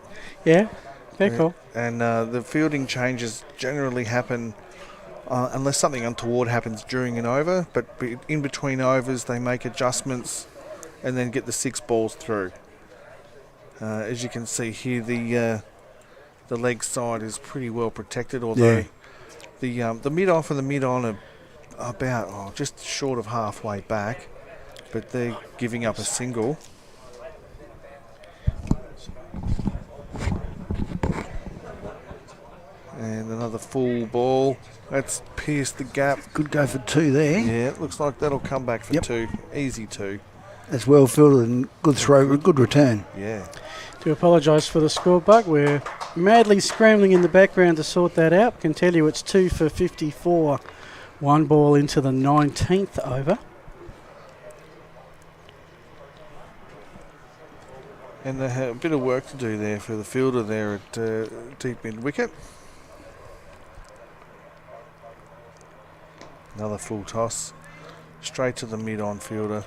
Yeah, fair call. And the fielding changes generally happen unless something untoward happens during an over, but in between overs they make adjustments and then get the 6 balls through. As you can see here, the leg side is pretty well protected, although the mid-off and the mid-on are about just short of halfway back, but they're giving up a single. And another full ball. That's pierced the gap. Good go for 2 there. Yeah, it looks like that'll come back for 2. Easy 2. That's well fielded and good throw, good return. Yeah. Do apologise for the score, Buck. We're madly scrambling in the background to sort that out. Can tell you it's 2 for 54. 1 ball into the 19th over. And they have a bit of work to do there for the fielder there at deep mid wicket. Another full toss, straight to the mid-on fielder.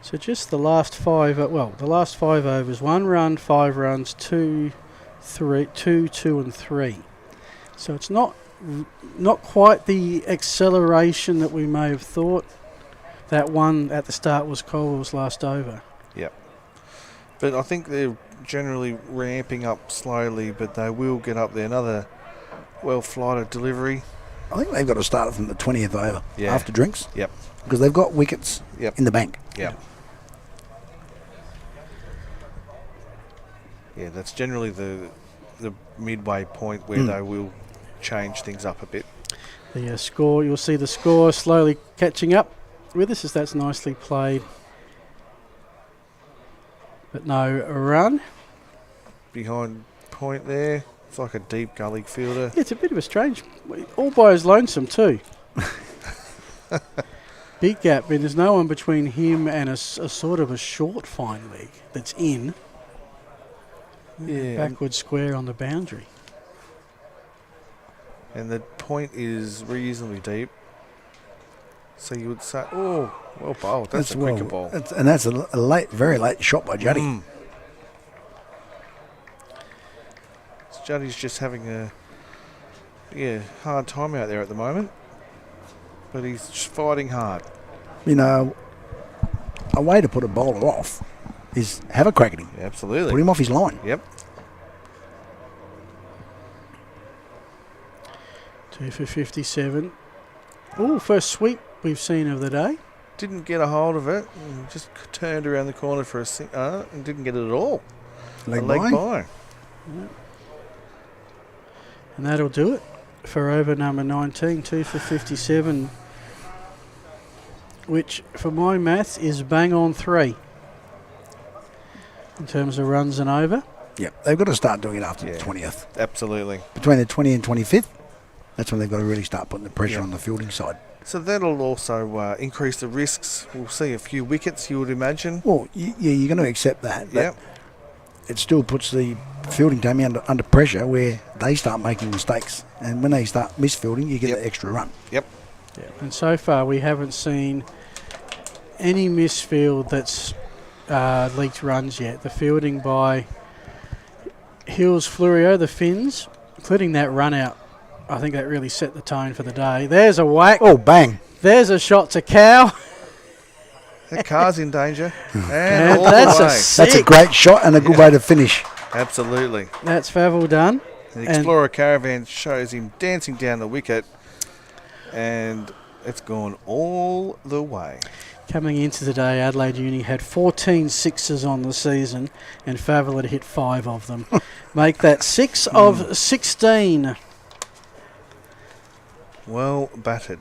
So just the last 5, the last 5 overs, 1 run, 5 runs, 2, 3, 2, 2 and 3. So it's not quite the acceleration that we may have thought. That one at the start was Colwell's last over. Yep. But I think they're generally ramping up slowly, but they will get up there. Another well-flighted delivery. I think they've got to start from the 20th over after drinks. Yep. Because they've got wickets in the bank. Yep. Yeah, that's generally the midway point where they will change things up a bit. The score, you'll see the score slowly catching up with us as that's nicely played. But no run. Behind point there. It's like a deep gully fielder. Yeah, it's a bit of a strange, all by his lonesome too. Big gap, and there's no one between him and a sort of a short fine leg that's in. Yeah. Backward square on the boundary. And the point is reasonably deep. So you would say, oh, well bowled. That's a cricket ball. That's a late, very late shot by Juddy. Juddy's just having a hard time out there at the moment. But he's just fighting hard. You know, a way to put a bowler off is have a crack at him. Yeah, absolutely. Put him off his line. Yep. 2 for 57. Oh, first sweep we've seen of the day. Didn't get a hold of it. Just turned around the corner for a and didn't get it at all. Leg by. Yeah. And that'll do it for over number 19, 2 for 57, which for my maths is bang on 3 in terms of runs and over. Yep, they've got to start doing it after the 20th. Absolutely. Between the 20th and 25th, that's when they've got to really start putting the pressure on the fielding side. So that'll also increase the risks. We'll see a few wickets, you would imagine. Well, you're going to accept that. Yep. It still puts the fielding team under pressure where they start making mistakes. And when they start misfielding, you get the extra run. Yep. Yeah. And so far, we haven't seen any misfield that's leaked runs yet. The fielding by Hills Fleurieu, the Finns, including that run out, I think that really set the tone for the day. There's a whack. Oh, bang. There's a shot to Cow. That car's in danger. And that's all the way. That's a great shot and a good way to finish. Absolutely. That's Favell done. The Explorer Caravan shows him dancing down the wicket, and it's gone all the way. Coming into the day, Adelaide Uni had 14 sixes on the season, and Favell had hit 5 of them. Make that 6 of 16. Well battered.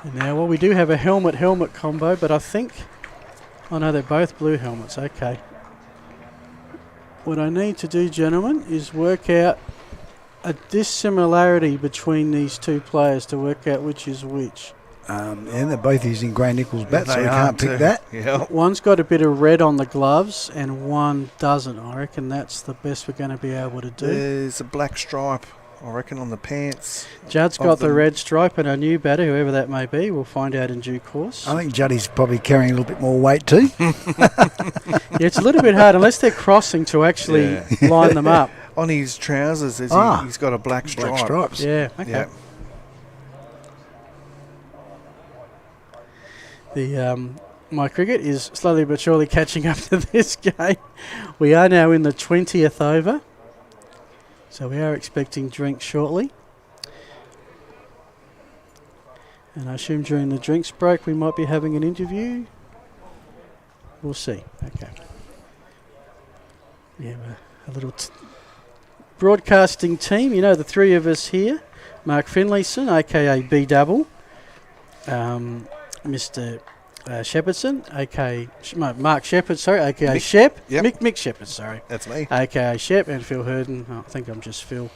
And now, well, we do have a helmet-helmet combo, but I think... Oh, no, they're both blue helmets. Okay. What I need to do, gentlemen, is work out a dissimilarity between these two players to work out which is which. And they're both using Gray Nichols bats, so we can't pick that. Yep. One's got a bit of red on the gloves and one doesn't. I reckon that's the best we're going to be able to do. There's a black stripe, I reckon, on the pants. Judd's got the red stripe, and our new batter, whoever that may be, we'll find out in due course. I think Juddy's probably carrying a little bit more weight too. Yeah, it's a little bit hard unless they're crossing to actually line them up. On his trousers, he's got a black stripe. Black stripes. Yeah, okay. Yeah. My cricket is slowly but surely catching up to this game. We are now in the 20th over, so we are expecting drinks shortly. And I assume during the drinks break we might be having an interview. We'll see. Okay. We have a little broadcasting team. You know, the three of us here. Mark Finlayson, a.k.a. B-Double. Mr. Shepherdson, a.k.a. Mark Shepherd, sorry, a.k.a. Shep. Yep. Mick Shepherd, sorry. That's me. A.k.a. Shep, and Phil Herden. Oh, I think I'm just Phil.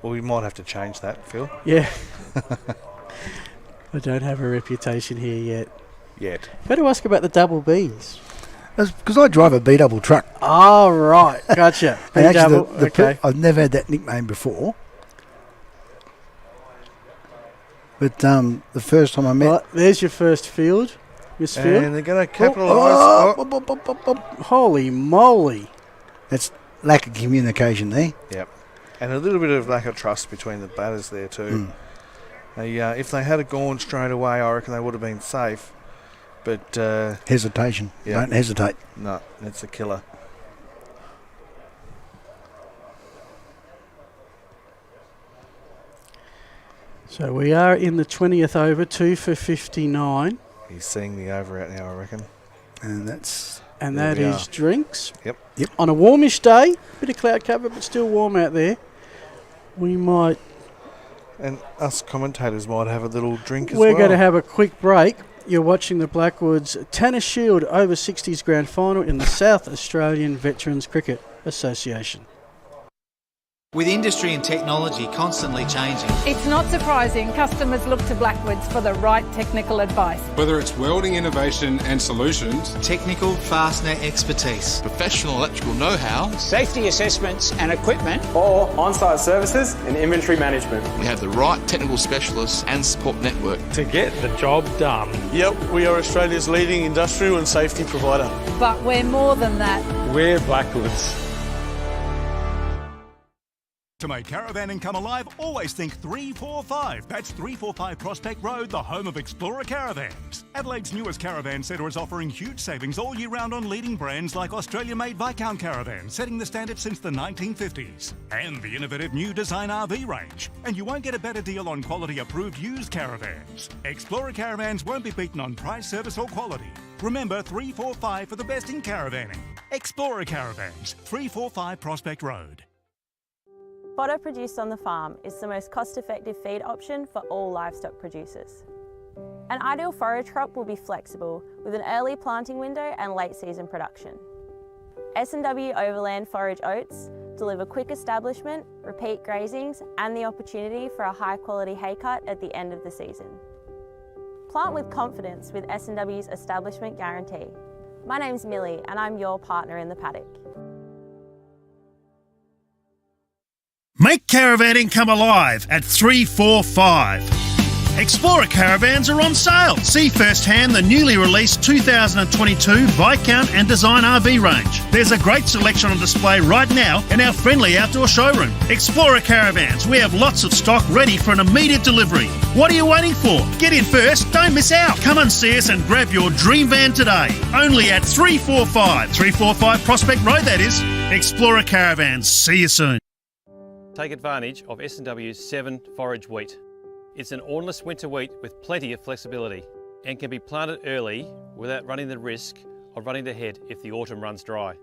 Well, we might have to change that, Phil. Yeah. I don't have a reputation here yet. Yet. Got to ask about the double Bs. Because I drive a B-Double truck. Oh, right. Gotcha. And actually, B-Double, okay. I've never had that nickname before. But the first time I met... Well, there's your first field, Miss Field. And they're going to capitalise. Holy moly. That's lack of communication there. Yep. And a little bit of lack of trust between the batters there too. If they had gone straight away, I reckon they would have been safe. But hesitation. Yeah. Don't hesitate. No, it's a killer. So we are in the 20th over, 2 for 59. He's seeing the over out now, I reckon. And that's... And that is drinks. Yep. On a warmish day, bit of cloud cover, but still warm out there. We might... And us commentators might have a little drink as well. We're going to have a quick break. You're watching the Blackwoods Tanner Shield over 60s Grand Final in the South Australian Veterans Cricket Association. With industry and technology constantly changing, It's not surprising customers look to Blackwoods for the right technical advice. Whether it's welding innovation and solutions, technical fastener expertise, professional electrical know-how, safety assessments and equipment, or on-site services and inventory management we have the right technical specialists and support network to get the job done. Yep, we are Australia's leading industrial and safety provider. But we're more than that. We're Blackwoods. To make caravanning come alive, always think 345. That's 345 Prospect Road, the home of Explorer Caravans. Adelaide's newest caravan centre is offering huge savings all year round on leading brands like Australia-made Viscount caravans, setting the standard since the 1950s. And the innovative new design RV range. And you won't get a better deal on quality-approved used caravans. Explorer Caravans won't be beaten on price, service or quality. Remember 345 for the best in caravanning. Explorer Caravans, 345 Prospect Road. Fodder produced on the farm is the most cost-effective feed option for all livestock producers. An ideal forage crop will be flexible with an early planting window and late season production. S&W Overland Forage Oats deliver quick establishment, repeat grazings and the opportunity for a high quality hay cut at the end of the season. Plant with confidence with S&W's establishment guarantee. My name's Millie and I'm your partner in the paddock. Make caravanning come alive at 345. Explorer caravans are on sale. See firsthand the newly released 2022 Viscount and Design RV range. There's a great selection on display right now in our friendly outdoor showroom. Explorer caravans, we have lots of stock ready for an immediate delivery. What are you waiting for? Get in first, don't miss out. Come and see us and grab your dream van today. Only at 345 Prospect Road, that is. Explorer caravans, see you soon. Take advantage of S&W's 7 forage wheat. It's an ornless winter wheat with plenty of flexibility and can be planted early without running the risk of running the head if the autumn runs dry.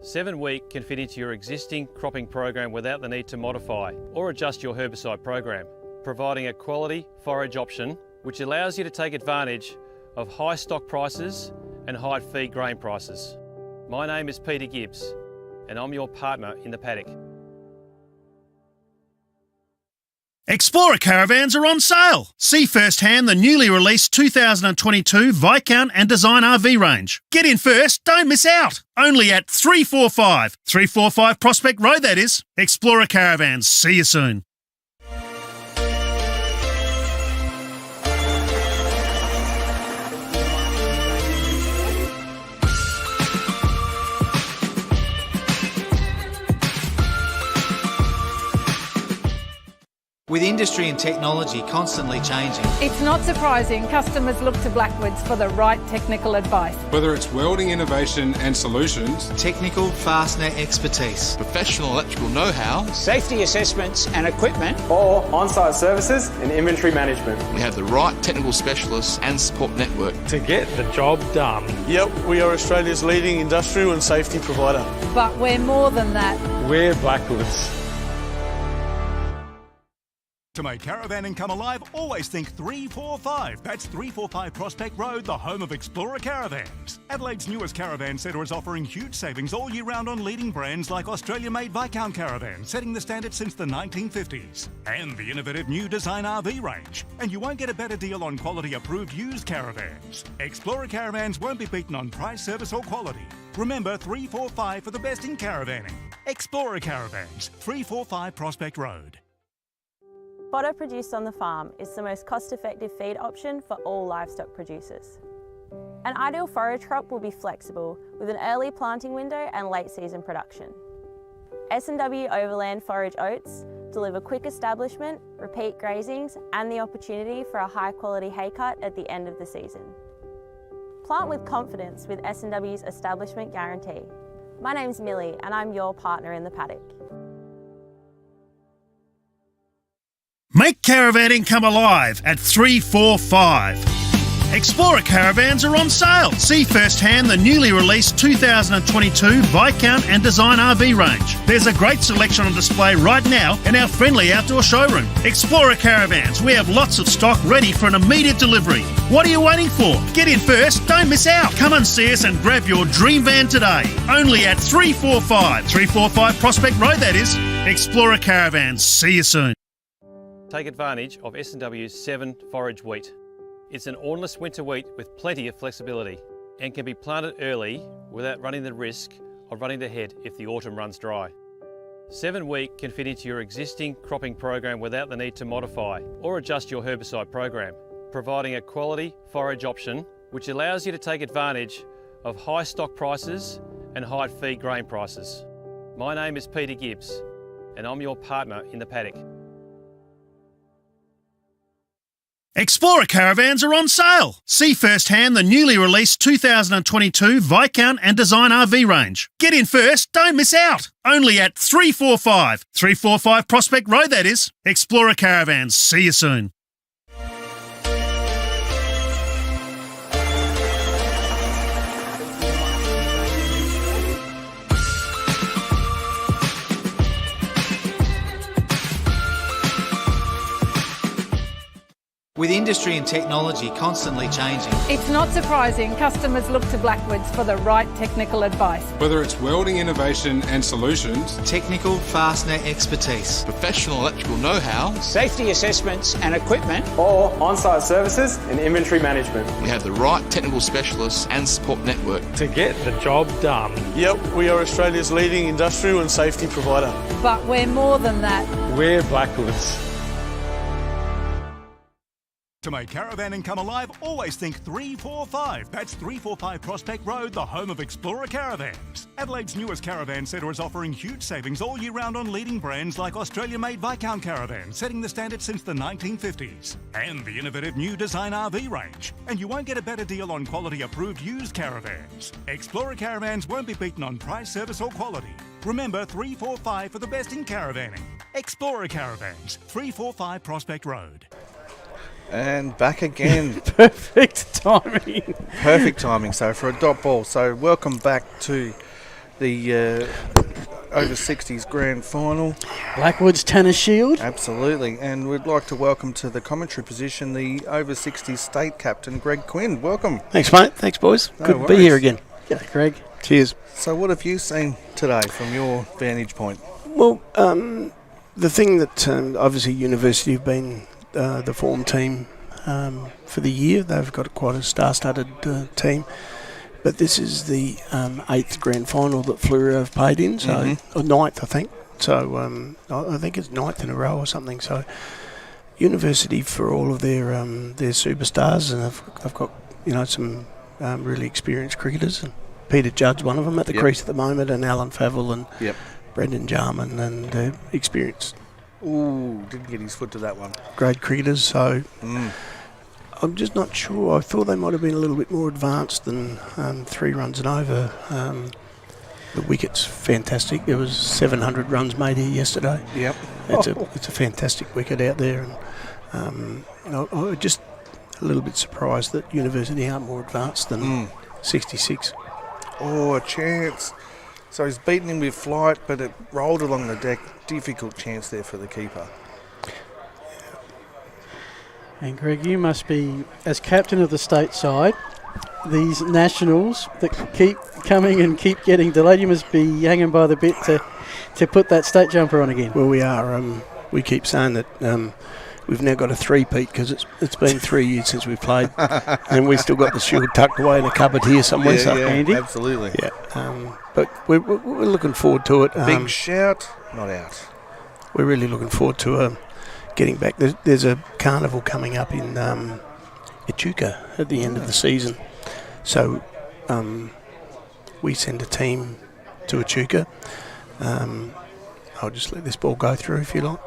7 wheat can fit into your existing cropping program without the need to modify or adjust your herbicide program, providing a quality forage option which allows you to take advantage of high stock prices and high feed grain prices. My name is Peter Gibbs and I'm your partner in the paddock. Explorer caravans are on sale. See firsthand the newly released 2022 Viscount and Design RV range. Get in first, don't miss out. Only at 345 Prospect Road, that is. Explorer caravans, see you soon. With industry and technology constantly changing, It's not surprising customers look to Blackwoods for the right technical advice. whether it's welding innovation and solutions, technical fastener expertise, professional electrical know-how, safety assessments and equipment, or on-site services and inventory management we have the right technical specialists and support network to get the job done. Yep, we are Australia's leading industrial and safety provider. But we're more than that. We're Blackwoods. To make caravanning come alive, always think 345. That's 345 Prospect Road, the home of Explorer Caravans. Adelaide's newest caravan centre is offering huge savings all year round on leading brands like Australia-made Viscount caravans, setting the standard since the 1950s. And the innovative new design RV range. And you won't get a better deal on quality-approved used caravans. Explorer Caravans won't be beaten on price, service or quality. Remember 345 for the best in caravanning. Explorer Caravans, 345 Prospect Road. Fodder produced on the farm is the most cost-effective feed option for all livestock producers. An ideal forage crop will be flexible with an early planting window and late season production. S&W Overland Forage Oats deliver quick establishment, repeat grazings and the opportunity for a high quality hay cut at the end of the season. Plant with confidence with S&W's establishment guarantee. My name's Millie and I'm your partner in the paddock. Make caravanning come alive at 345. Explorer caravans are on sale. See firsthand the newly released 2022 Viscount and Design RV range. There's a great selection on display right now in our friendly outdoor showroom. Explorer caravans, we have lots of stock ready for an immediate delivery. What are you waiting for? Get in first, don't miss out. Come and see us and grab your dream van today. Only at 345 Prospect Road, that is. Explorer Caravans. See you soon. Take advantage of S&W's 7 forage wheat. It's an ornless winter wheat with plenty of flexibility and can be planted early without running the risk of running the head if the autumn runs dry. 7 wheat can fit into your existing cropping program without the need to modify or adjust your herbicide program, providing a quality forage option which allows you to take advantage of high stock prices and high feed grain prices. My name is Peter Gibbs and I'm your partner in the paddock. Explorer Caravans are on sale. See firsthand the newly released 2022 Viscount and Design RV range. Get in first, don't miss out. Only at 345 Prospect Road, that is. Explorer Caravans. See you soon. With industry and technology constantly changing, It's not surprising customers look to Blackwoods for the right technical advice. Whether it's welding innovation and solutions, technical fastener expertise, professional electrical know-how, safety assessments and equipment, or on-site services and inventory management. we have the right technical specialists and support network To get the job done. Yep, we are Australia's leading industrial and safety provider. But we're more than that. We're Blackwoods. To make caravanning come alive, always think 345. That's 345 Prospect Road, the home of Explorer Caravans. Adelaide's newest caravan centre is offering huge savings all year round on leading brands like Australia-made Viscount caravans, setting the standard since the 1950s. And the innovative new Design RV range. And you won't get a better deal on quality-approved used caravans. Explorer Caravans won't be beaten on price, service or quality. Remember 345 for the best in caravanning. Explorer Caravans, 345 Prospect Road. And back again. Perfect timing. Perfect timing. So for a dot ball. So welcome back to the O60's Grand Final. Blackwoods Tennis Shield. Absolutely. And we'd like to welcome to the commentary position the O60's State Captain, Greg Quinn. Welcome. Thanks, mate. Thanks, boys. No Good to worries. be here again. G'day, Greg. Cheers. So what have you seen today from your vantage point? Well, the thing that obviously University have been the form team for the year. They've got quite a star-studded team. But this is the 8th grand final that Fleurieu have played in, so or 9th, I think. So I think it's 9th in a row or something. So University for all of their superstars, and they've got some really experienced cricketers. And Peter Judd's one of them at the crease at the moment, and Alan Favell and Brendan Jarman, and they're experienced. Ooh, didn't get his foot to that one. Great cricketers, so I'm just not sure. I thought they might have been a little bit more advanced than 3 runs and over. The wicket's fantastic. There was 700 runs made here yesterday. Yep. It's a fantastic wicket out there, and I'm just a little bit surprised that University aren't more advanced than 66. Oh, a chance. So he's beaten him with flight, but it rolled along the deck. Difficult chance there for the keeper. And Greg, you must be, as captain of the state side, these nationals that keep coming and keep getting delayed, you must be hanging by the bit to put that state jumper on again. Well, we are. We keep saying that we've now got a three-peat because it's been 3 years since we've played, and we've still got the shield tucked away in a cupboard here somewhere. Yeah, absolutely. Yeah, but we're looking forward to it. Big shout, not out. We're really looking forward to getting back. There's a carnival coming up in Echuca at the end of the season. So we send a team to Echuca. I'll just let this ball go through if you like.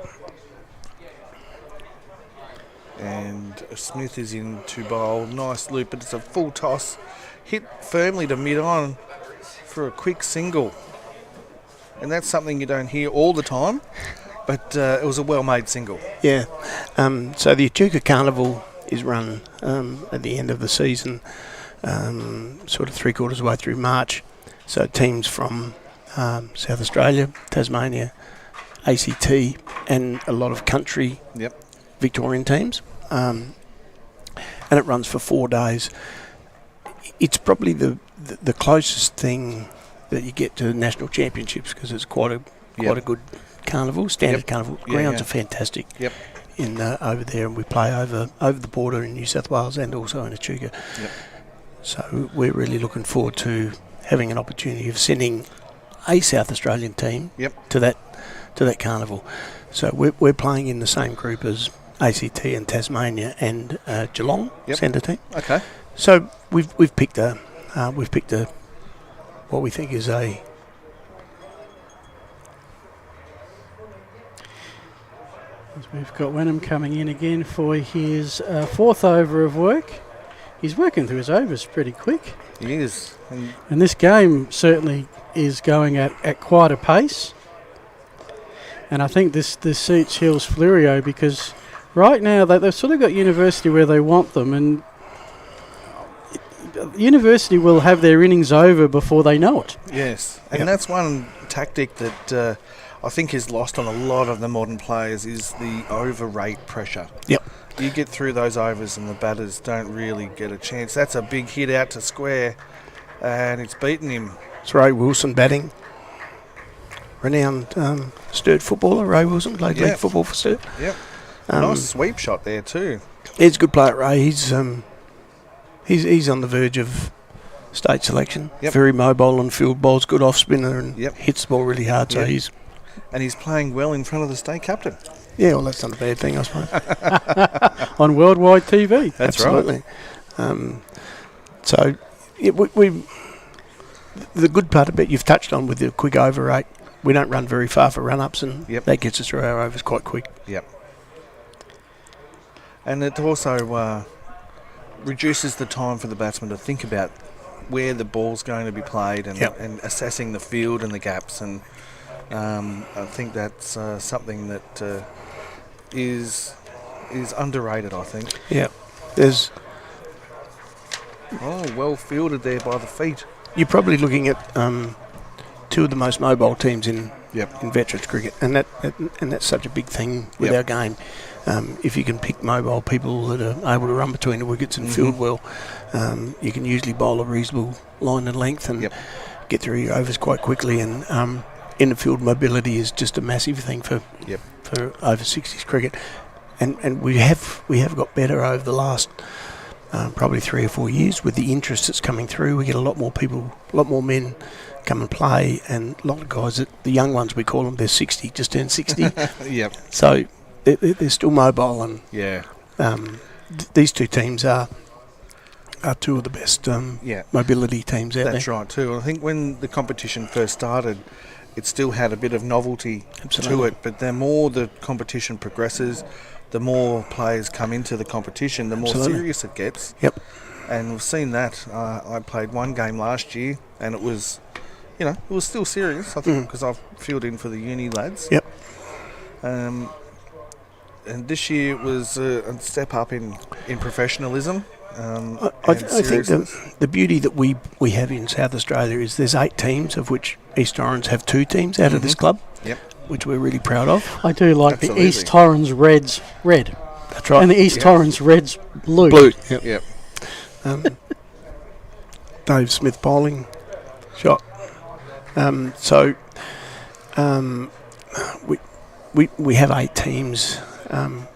And Smith is in to bowl. Nice loop, but it's a full toss. Hit firmly to mid-on for a quick single. And that's something you don't hear all the time, but it was a well-made single. Yeah. So the Echuca Carnival is run at the end of the season, sort of 3/4 of the way through March. So teams from South Australia, Tasmania, ACT, and a lot of country Victorian teams. And it runs for 4 days. It's probably the closest thing that you get to national championships because it's quite a good carnival, standard carnival. Grounds are fantastic. Yep. In over there, and we play over the border in New South Wales and also in Echuca. Yep. So we're really looking forward to having an opportunity of sending a South Australian team to that carnival. So we're playing in the same group as ACT and Tasmania and Geelong centre team. Okay. So we've picked a what we think is a. We've got Wenham coming in again for his fourth over of work. He's working through his overs pretty quick. He is. And this game certainly is going at quite a pace. And I think this suits Hills Fleurieu, because right now they've sort of got University where they want them, and University will have their innings over before they know it. Yes, and that's one tactic that I think is lost on a lot of the modern players, is the over-rate pressure. Yep. You get through those overs and the batters don't really get a chance. That's a big hit out to square, and it's beaten him. It's Ray Wilson batting. Renowned Sturt footballer, Ray Wilson, played league football for Sturt. Yep. Nice sweep shot there too. He's a good player, Ray. He's on the verge of state selection. Yep. Very mobile on field, bowls good off spinner, and hits the ball really hard. So he's playing well in front of the state captain. Yeah, well, that's not a bad thing, I suppose. On worldwide TV. That's absolutely right. So the good part of it you've touched on with the quick over rate. We don't run very far for run-ups, and that gets us through our overs quite quick. Yep. And it also reduces the time for the batsman to think about where the ball's going to be played and assessing the field and the gaps. And I think that's something that is underrated, I think. Yeah. There's... well fielded there by the feet. You're probably looking at two of the most mobile teams in veterans cricket, and that's such a big thing with our game. If you can pick mobile people that are able to run between the wickets and field well, you can usually bowl a reasonable line and length and get through your overs quite quickly. And in the field mobility is just a massive thing for over 60s cricket, and we have got better over the last probably 3 or 4 years with the interest that's coming through. We get a lot more people, a lot more men come and play, and a lot of guys, the young ones we call them, they're 60, just turned 60. Yep. So they're still mobile, and these two teams are two of the best mobility teams out there. That's right too. I think when the competition first started, it still had a bit of novelty to it, but the more the competition progresses, the more players come into the competition, the more serious it gets. Yep. And we've seen that. I played one game last year, and it was, it was still serious, I think, because I've filled in for the uni lads. Yep. And this year it was a step up in professionalism. I think the beauty that we have in South Australia is there's 8 teams, of which East Torrens have 2 teams out of this club. Yep. Which we're really proud of. I do like the East Torrens Reds red. That's right. And the East Torrens Reds blue. Yep. Dave Smith bowling shot. We have 8 teams,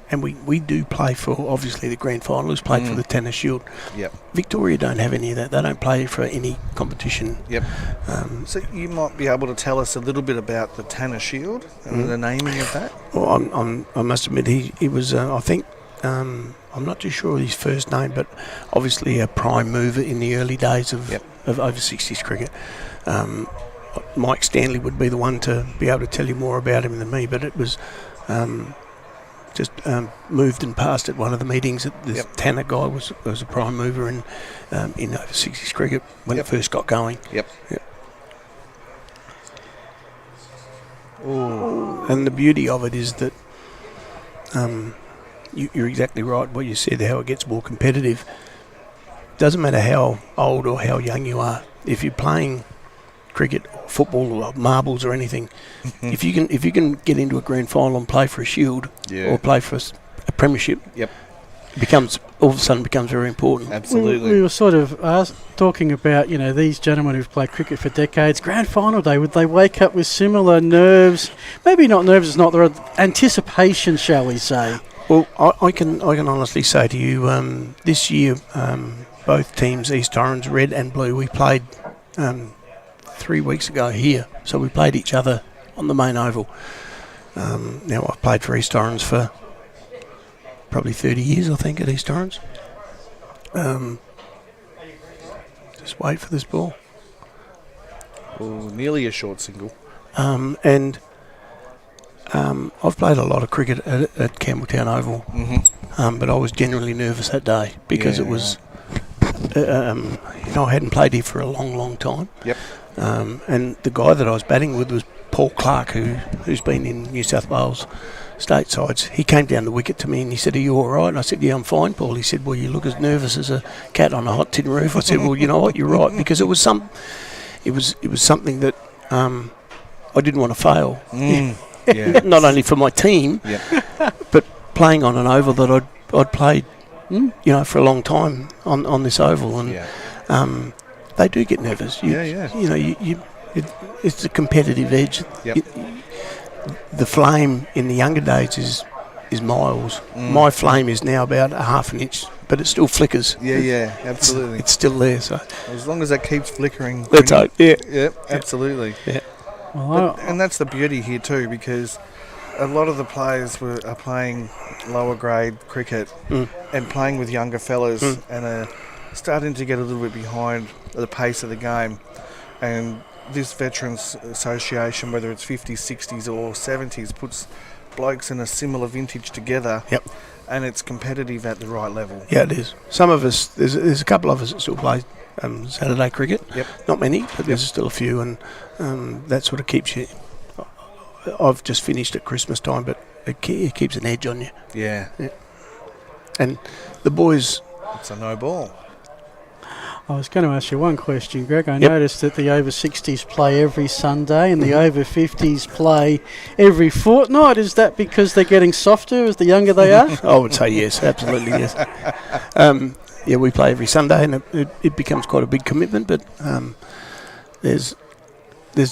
and we do play for, obviously, the grand finalists played for the Tennis Shield. Yep. Victoria don't have any of that. They don't play for any competition. Yep. So you might be able to tell us a little bit about the Tanner Shield and the naming of that? Well, I must admit he was, I think, I'm not too sure of his first name, but obviously a prime mover in the early days of over 60s cricket. Mike Stanley would be the one to be able to tell you more about him than me, but it was just moved and passed at one of the meetings that this Tanner guy was a prime mover in over 60s cricket when it first got going. Yep. Ooh. And the beauty of it is that you're exactly right what you said, how it gets more competitive. Doesn't matter how old or how young you are. If you're playing cricket or football or marbles or anything, if you can get into a grand final and play for a shield or play for a premiership, all of a sudden becomes very important. Absolutely. We were sort of talking about, these gentlemen who've played cricket for decades. Grand final day, would they wake up with similar nerves? Maybe not nerves, it's not the right anticipation, shall we say? Well, I can honestly say to you, this year, both teams, East Orange, Red and Blue, we played 3 weeks ago here. So we played each other on the main oval. Now, I've played for East Orange for probably 30 years, I think, at East Orange. Just wait for this ball. Ooh, nearly a short single. And I've played a lot of cricket at Campbelltown Oval, but I was genuinely nervous that day because it was, I hadn't played here for a long, long time. Yep. And the guy that I was batting with was Paul Clark, who's been in New South Wales state sides. He came down the wicket to me and he said, "Are you all right?" And I said, "Yeah, I'm fine, Paul." He said, "Well, you look as nervous as a cat on a hot tin roof." I said, "Well, you know what, you're right," because it was something that I didn't want to fail. Yeah. Not only for my team, but playing on an oval that I'd played, for a long time on this oval, and they do get nervous. It's a competitive edge. Yep. The flame in the younger days is miles. My flame is now about a half an inch, but it still flickers. Yeah, absolutely. It's still there. So as long as that keeps flickering. Let's hope. Yeah, absolutely. Yeah. And that's the beauty here too, because a lot of the players are playing lower grade cricket and playing with younger fellas and are starting to get a little bit behind the pace of the game. And this Veterans Association, whether it's 50s, 60s or 70s, puts blokes in a similar vintage together. Yep. And it's competitive at the right level. Yeah, it is. Some of us, there's a couple of us that still play Saturday cricket. Yep. Not many, but there's still a few, and that sort of keeps you. I've just finished at Christmas time, but it keeps an edge on you. Yeah. And the boys. It's a no ball. I was going to ask you one question, Greg. I noticed that the over 60s play every Sunday and the over 50s play every fortnight. Is that because they're getting softer as the younger they are? I would say yes, absolutely yes. We play every Sunday and it becomes quite a big commitment, but there's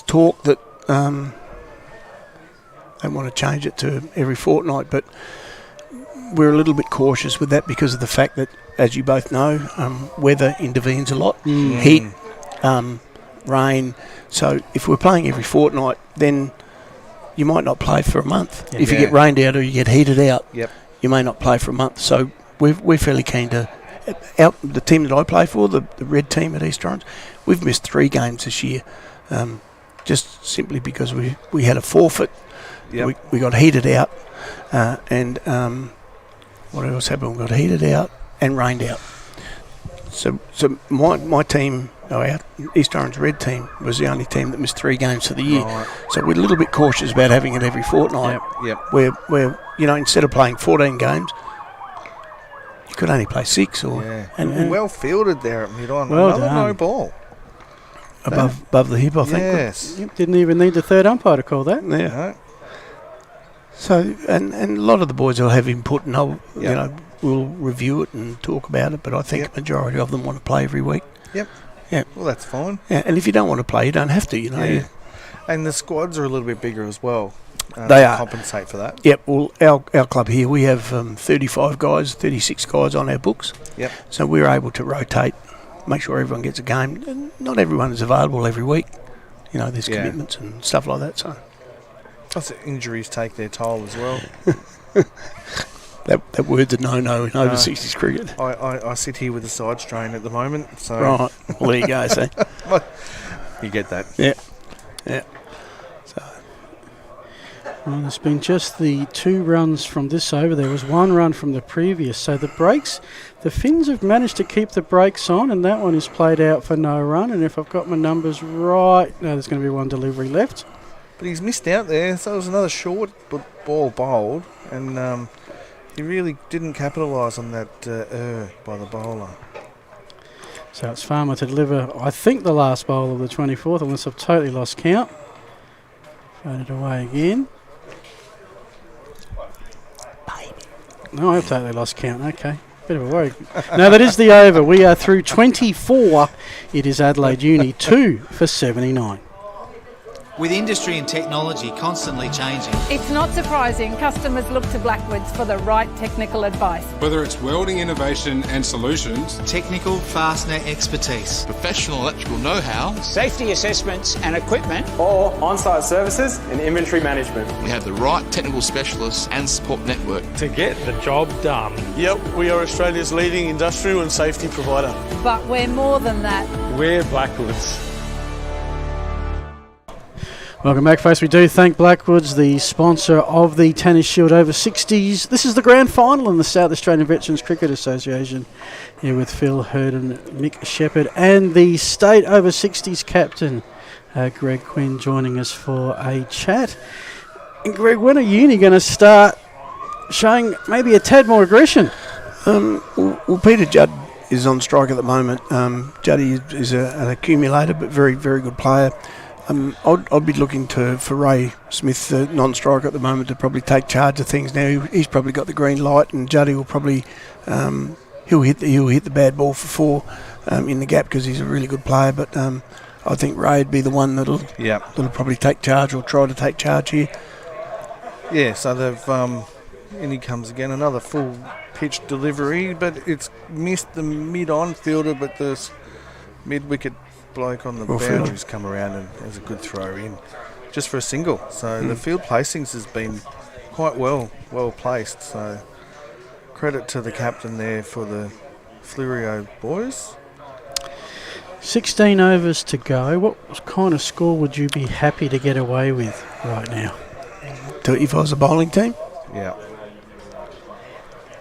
talk that they want to change it to every fortnight, but we're a little bit cautious with that because of the fact that, as you both know, weather intervenes a lot. Heat, rain. So if we're playing every fortnight, then you might not play for a month. If you get rained out or you get heated out, you may not play for a month. So we're fairly keen to... the team that I play for, the red team at East Orange, we've missed 3 games this year, just simply because we had a forfeit. We got heated out, and what else happened? We got heated out and rained out. So my team, our East Orange red team, was the only team that missed 3 games for the year. Right. So we're a little bit cautious about having it every fortnight. Where instead of playing 14 games, you could only play 6 and well fielded there at mid-on. Well Another done. no ball. Above the hip, I think. Yes. Didn't even need the third umpire to call that. Yeah. No. So and a lot of the boys will have input, and we'll review it and talk about it. But I think a majority of them want to play every week. Yep. Yeah. Well, that's fine. Yeah. And if you don't want to play, you don't have to. Yeah. And the squads are a little bit bigger as well. They to are. Compensate for that. Yep. Well, our club here, we have 35 guys, 36 guys on our books. Yep. So we're able to rotate, make sure everyone gets a game. And not everyone is available every week. There's commitments and stuff like that. So. Plus, injuries take their toll as well. That word's a no-no in over 60s cricket. I sit here with a side strain at the moment. So right. Well, there you go, see. You get that. Yeah. Yeah. So. Well, there's been just the 2 runs from this over. There was 1 run from the previous. So the breaks, the Finns have managed to keep the breaks on, and that one is played out for no run. And if I've got my numbers right, there's going to be 1 delivery left. But he's missed out there, so it was another short ball bowled, and he really didn't capitalise on that by the bowler. So it's Farmer to deliver, I think, the last bowl of the 24th, unless I've totally lost count. Faded away again. No, I've totally lost count, okay. Bit of a worry. No, that is the over. We are through 24. It is Adelaide Uni 2 for 79. With industry and technology constantly changing, It's not surprising customers look to Blackwoods for the right technical advice. Whether it's welding innovation and solutions, technical fastener expertise, professional electrical know-how, safety assessments and equipment, or on-site services and inventory management we have the right technical specialists and support network. to get the job done. Yep, we are Australia's leading industrial and safety provider. But we're more than that. We're Blackwoods. Welcome back, folks. We do thank Blackwoods, the sponsor of the Tennis Shield Over 60s. This is the grand final in the South Australian Veterans Cricket Association. Here with Phil Hurden, Mick Shepherd, and the State Over 60s captain, Greg Quinn, joining us for a chat. And Greg, when are Uni going to start showing maybe a tad more aggression? Well, Peter Judd is on strike at the moment. Juddy is an accumulator, but very, very good player. I'd be looking for Ray Smith, the non-striker at the moment, to probably take charge of things now. He's probably got the green light, and Juddy will probably he'll hit the bad ball for four in the gap because he's a really good player. But I think Ray'd be the one that'll probably take charge or try to take charge here. Yeah, so they've in he comes again, another full pitch delivery, but it's missed the mid-on fielder, but the mid-wicket bloke on the boundaries come around and has a good throw in just for a single. So the field placings has been quite well placed. So credit to the captain there for the Fleurieu boys. 16 overs to go. What kind of score would you be happy to get away with right now? If I was a bowling team? Yeah.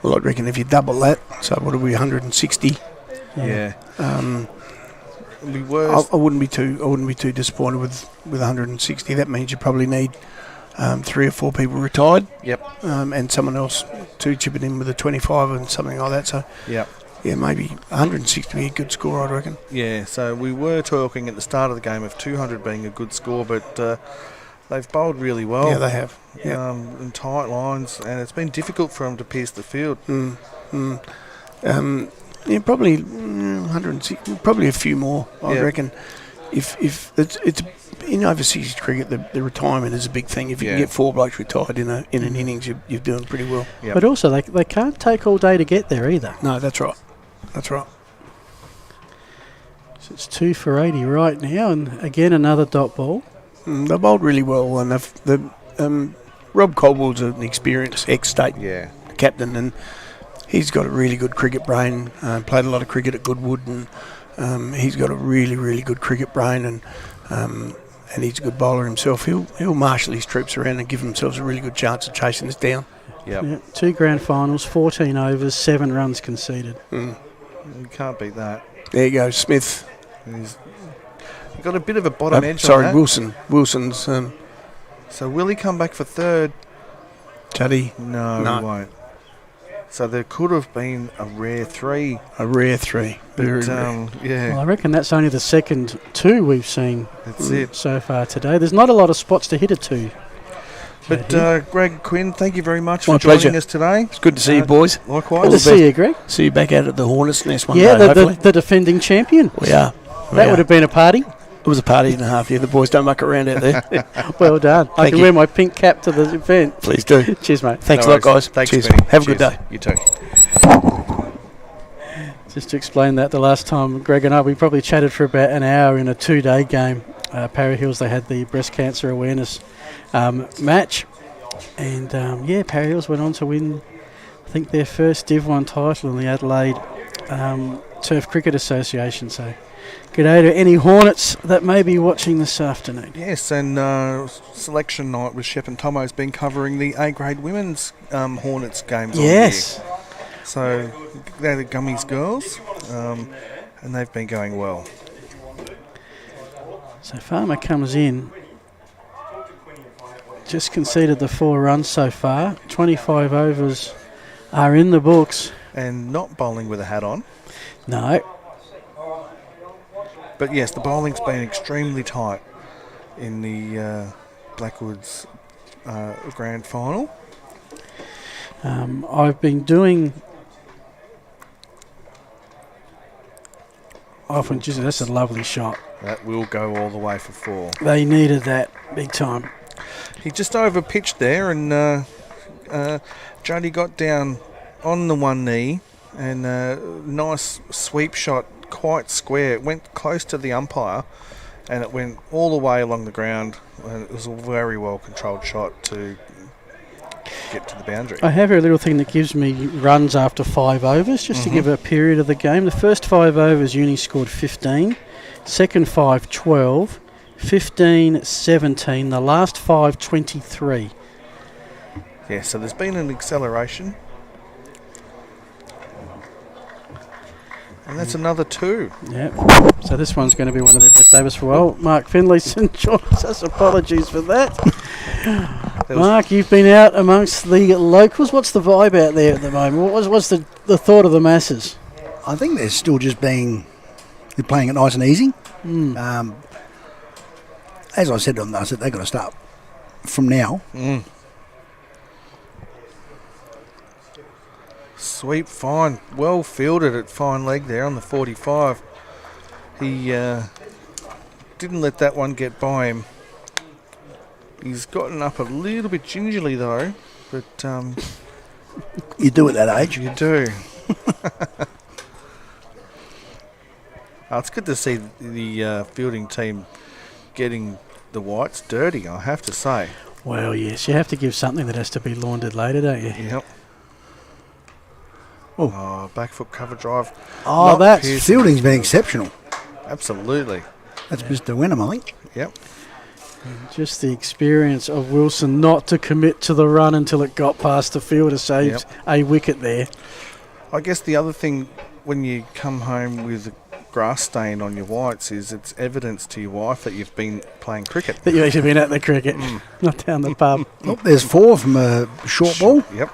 Well, I'd reckon if you double that, so what are we, 160? Yeah. I wouldn't be too disappointed with 160. That means you probably need 3 or 4 people retired. Yep. And someone else to chip it in with a 25 and something like that. So yep. Yeah, maybe 160 would be a good score, I reckon. Yeah. So we were talking at the start of the game of 200 being a good score, but they've bowled really well. Yeah, they have. In tight lines, and it's been difficult for them to pierce the field. Yeah, probably 160, probably a few more, I reckon. If it's in overseas cricket, the retirement is a big thing. If you can get 4 blokes retired in an innings, you're doing pretty well. Yep. But also, they can't take all day to get there either. No, that's right. That's right. So it's 2 for 80 right now, and again another dot ball. They bowled really well, and Rob Caldwell's an experienced ex-state captain, and he's got a really good cricket brain. Played a lot of cricket at Goodwood, and he's got a really, really good cricket brain, and he's a good bowler himself. He'll marshal his troops around and give themselves a really good chance of chasing us down. Yep. 2 grand finals, 14 overs, 7 runs conceded. You can't beat that. There you go, Smith. He's got a bit of a bottom edge. Sorry, on that. Wilson's. So will he come back for third? Juddy? No, he won't. So there could have been a rare 3. A rare 3. But, yeah. Well, I reckon that's only the second 2 we've seen so far today. There's not a lot of spots to hit a 2. But Greg Quinn, thank you very much My for joining pleasure. us today. It's good to see you, boys. Likewise. Good to see you, Greg. See you back out at the Hornets' Nest one day, hopefully. The defending champion. We are. That would have been a party. It was a party and a half. Yeah, the boys don't muck around out there. Well done. I can wear my pink cap to the event. Please do. Cheers, mate. Thanks a lot, guys. Thanks, Cheers. Benny. Have a good day. You too. Just to explain that, the last time Greg and I, we probably chatted for about an hour in a 2-day game. Parry Hills, they had the breast cancer awareness match. And, Parry Hills went on to win, I think, their first Div 1 title in the Adelaide Turf Cricket Association. So, good day to any Hornets that may be watching this afternoon. Yes, and selection night with Shep and Tomo's been covering the A-grade women's Hornets games all year. So they're the Gummies girls, and they've been going well. So Farmer comes in, just conceded the 4 runs so far. 25 overs are in the books. And not bowling with a hat on. No. But yes, the bowling's been extremely tight in the Blackwoods grand final. I've been doing Often, just that's a lovely shot. That will go all the way for 4. They needed that big time. He just over pitched there, and Jody got down on the one knee, and nice sweep shot, quite square. It went close to the umpire, and it went all the way along the ground. And it was a very well controlled shot to get to the boundary. I have here a little thing that gives me runs after 5 overs, just to give a period of the game. The first 5 overs, Uni scored 15. Second 5, 12. 15, 17. The last 5, 23. Yeah, so there's been an acceleration. And that's another 2. Yeah. So this one's going to be one of their best overs for a while. Mark Finlayson joins us. Apologies for that. Mark, you've been out amongst the locals. What's the vibe out there at the moment? What's the thought of the masses? I think they're still just they're playing it nice and easy. As I said to them, I said they've got to start from now. Sweep, fine. Well fielded at fine leg there on the 45. He didn't let that one get by him. He's gotten up a little bit gingerly though, but you do at that age. You do. It's good to see the fielding team getting the whites dirty, I have to say. Well, yes, you have to give something that has to be laundered later, don't you? Yep. Oh, back foot cover drive. Oh, that's fielding's been exceptional. Absolutely. That's Mr. Wenham, I think. Yep. Just the experience of Wilson not to commit to the run until it got past the fielder saved a wicket there. I guess the other thing when you come home with a grass stain on your whites is it's evidence to your wife that you've been playing cricket. That you've actually been at the cricket, not down the pub. Oh, there's 4 from a short ball. Yep.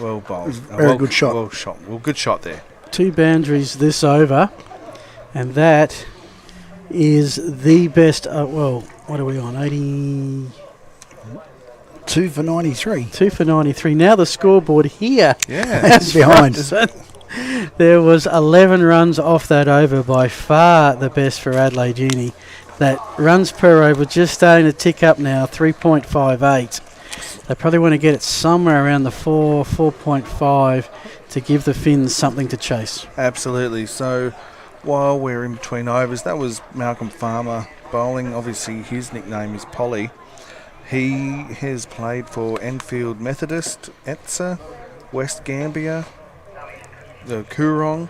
Well bowled. Very good shot. Well shot. Well, good shot there. 2 boundaries this over, and that is the best. What are we on? 80. 2 for 93. 2 for 93. Now the scoreboard here. Yeah. Behind. There was 11 runs off that over, by far the best for Adelaide Uni. That runs per over just starting to tick up now, 3.58. They probably want to get it somewhere around the 4.5 to give the Finns something to chase. Absolutely. So while we're in between overs, that was Malcolm Farmer bowling. Obviously his nickname is Polly. He has played for Enfield Methodist, Etsa, West Gambia, the Coorong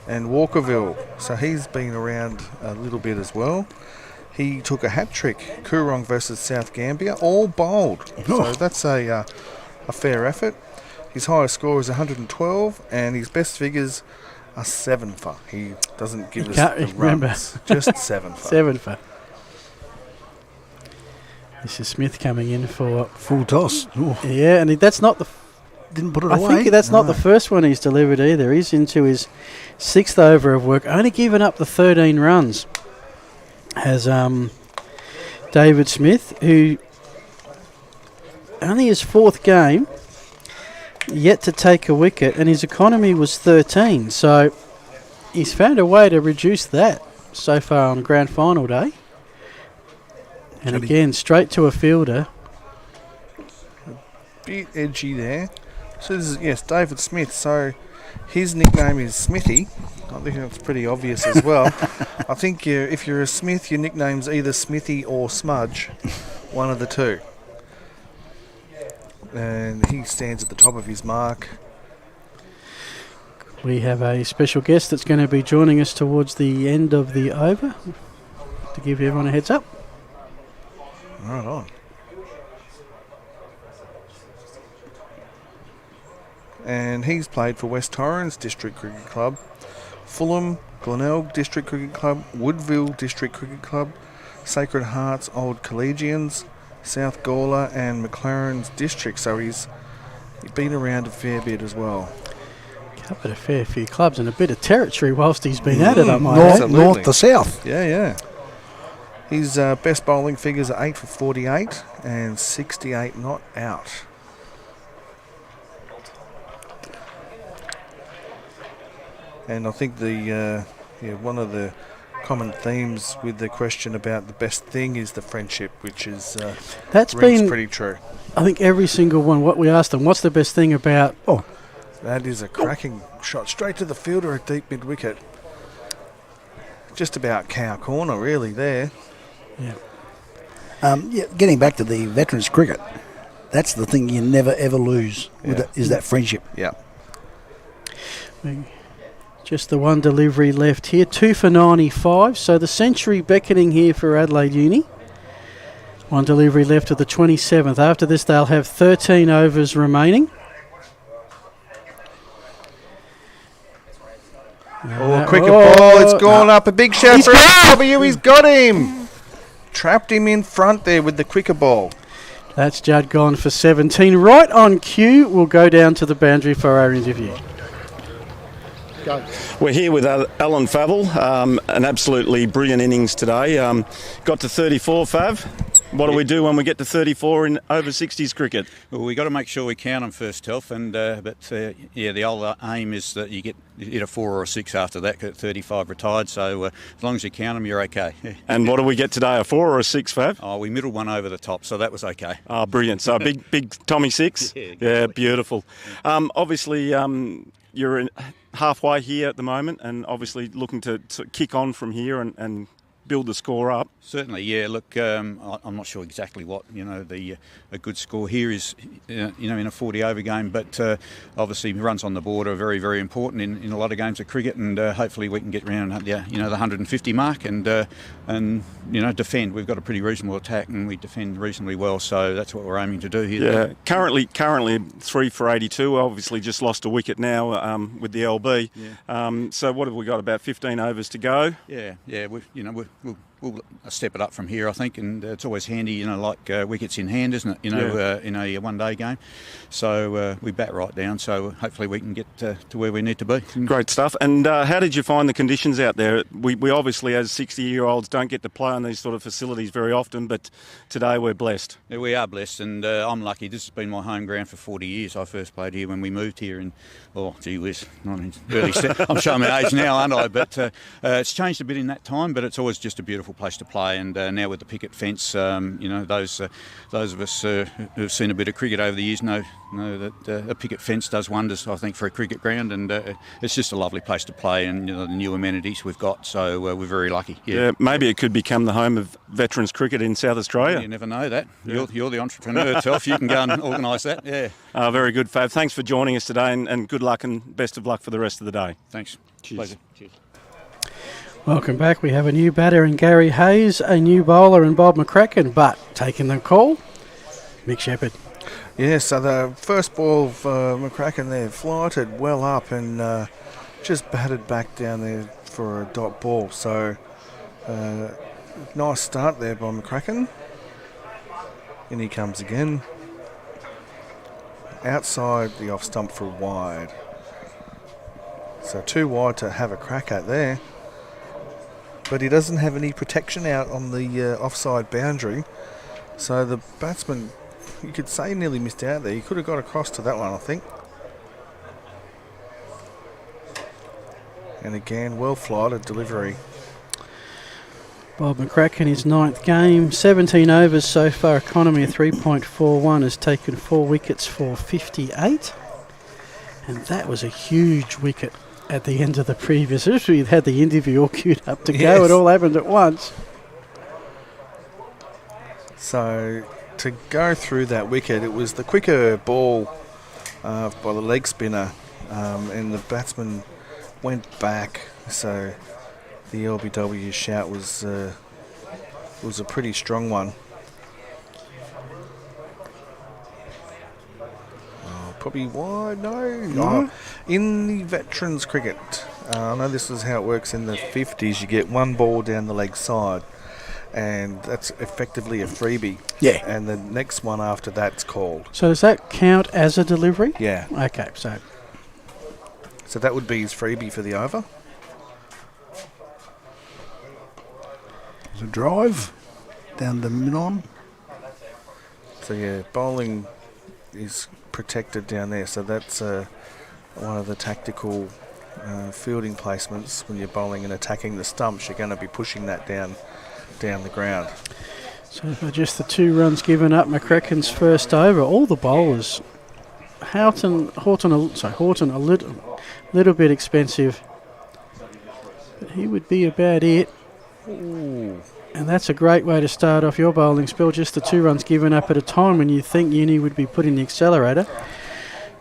and Walkerville. So he's been around a little bit as well. He took a hat-trick, Coorong versus South Gambia, all bowled. So that's a fair effort. His highest score is 112, and his best figures are 7 for. He doesn't give us the runs, just 7 for. 7 for. This is Smith coming in for full toss. Ooh. Yeah, and that's not the... Didn't put it I away. think that's not the first one he's delivered either. He's into his 6th over of work, only given up the 13 runs. Has David Smith, who only his 4th game, yet to take a wicket, and his economy was 13. So he's found a way to reduce that so far on grand final day. And again, straight to a fielder. A bit edgy there. So this is, yes, David Smith. So his nickname is Smithy. I think that's pretty obvious as well. I think if you're a Smith, your nickname's either Smithy or Smudge, one of the two. And he stands at the top of his mark. We have a special guest that's going to be joining us towards the end of the over to give everyone a heads up. Right on. And he's played for West Torrens District Cricket Club, Fulham, Glenelg District Cricket Club, Woodville District Cricket Club, Sacred Hearts Old Collegians, South Gawler and McLaren's District. So he's been around a fair bit as well. Covered a fair few clubs and a bit of territory whilst he's been at it, I might add. North to south. Yeah. His best bowling figures are 8 for 48 and 68 not out. And I think the one of the common themes with the question about the best thing is the friendship, which is that's rings been pretty true. I think every single one. What we asked them, what's the best thing about? Oh, that is a cracking shot straight to the fielder at deep mid wicket. Just about cow corner, really there. Yeah. Getting back to the veterans cricket, that's the thing you never ever lose. Is that friendship? Yeah. Just the one delivery left here, 2 for 95. So the century beckoning here for Adelaide Uni. One delivery left of the 27th. After this, they'll have 13 overs remaining. Cricket ball, it's gone up. A big shout for SW, he's got him. Trapped him in front there with the quicker ball. That's Judd gone for 17. Right on cue, we'll go down to the boundary for our interview. Go. We're here with Alan Favell, an absolutely brilliant innings today. Got to 34, Fav. What do we do when we get to 34 in over 60s cricket? Well, we've got to make sure we count them first, Telf, the old aim is that you hit a 4 or a 6 after that, at 35 retired, so as long as you count them, you're okay. And what do we get today, a 4 or a 6, Fav? Oh, we middled one over the top, so that was okay. Oh, brilliant. So a big Tommy 6? Yeah, beautiful. Obviously, you're halfway here at the moment and obviously looking to kick on from here and build the score up. Certainly, yeah. Look, I'm not sure exactly what a good score here is, in a 40-over game, but obviously runs on the board are very, very important in a lot of games of cricket, and hopefully we can get around the 150 mark and defend. We've got a pretty reasonable attack and we defend reasonably well, so that's what we're aiming to do here. Yeah, currently 3 for 82. Obviously, just lost a wicket now with the LB. Yeah. So what have we got? About 15 overs to go. Yeah. We'll step it up from here, I think, and it's always handy, wickets in hand, isn't it? In a one-day game. So we bat right down. So hopefully we can get to where we need to be. Great stuff. And how did you find the conditions out there? We obviously, as 60-year-olds, don't get to play on these sort of facilities very often, but today we're blessed. Yeah, we are blessed, and I'm lucky. This has been my home ground for 40 years. I first played here when we moved here, and gee whiz, I'm showing my age now, aren't I? But it's changed a bit in that time, but it's always just a beautiful place to play, and now with the picket fence, those of us who've seen a bit of cricket over the years know that a picket fence does wonders, I think, for a cricket ground, and it's just a lovely place to play, and the new amenities we've got, so we're very lucky. Yeah, maybe it could become the home of veterans cricket in South Australia. You never know that. Yeah. You're the entrepreneur, Telf. You can go and organise that. Yeah. Very good, Fav. Thanks for joining us today, and good luck and best of luck for the rest of the day. Thanks. Cheers. Pleasure. Cheers. Welcome back. We have a new batter in Gary Hayes, a new bowler in Bob McCracken, but taking the call, Mick Shepherd. Yeah, so the first ball of McCracken there flighted well up and just batted back down there for a dot ball. So nice start there by McCracken. In he comes again. Outside the off stump for wide. So too wide to have a crack at there. But he doesn't have any protection out on the offside boundary. So the batsman, you could say, nearly missed out there. He could have got across to that one, I think. And again, well flighted delivery. Bob McCracken, his 9th game, 17 overs so far, economy of 3.41, has taken 4 wickets for 58. And that was a huge wicket at the end of the previous. We had the interview all queued up to go. It all happened at once. So to go through that wicket, it was the quicker ball by the leg spinner, and the batsman went back. So the LBW shout was a pretty strong one. Probably wide, no. In the veterans cricket, I know this is how it works in the 50s. You get one ball down the leg side, and that's effectively a freebie. Yeah. And the next one after that's called. So does that count as a delivery? Yeah. Okay, so that would be his freebie for the over. There's a drive down the mid-on. So yeah, bowling is protected down there, so that's one of the tactical fielding placements when you're bowling and attacking the stumps. You're going to be pushing that down the ground. So for just the 2 runs given up, McCracken's first over. All the bowlers, Horton a little bit expensive, but he would be about it. Ooh. And that's a great way to start off your bowling spell, just the 2 runs given up at a time when you think Uni would be putting the accelerator.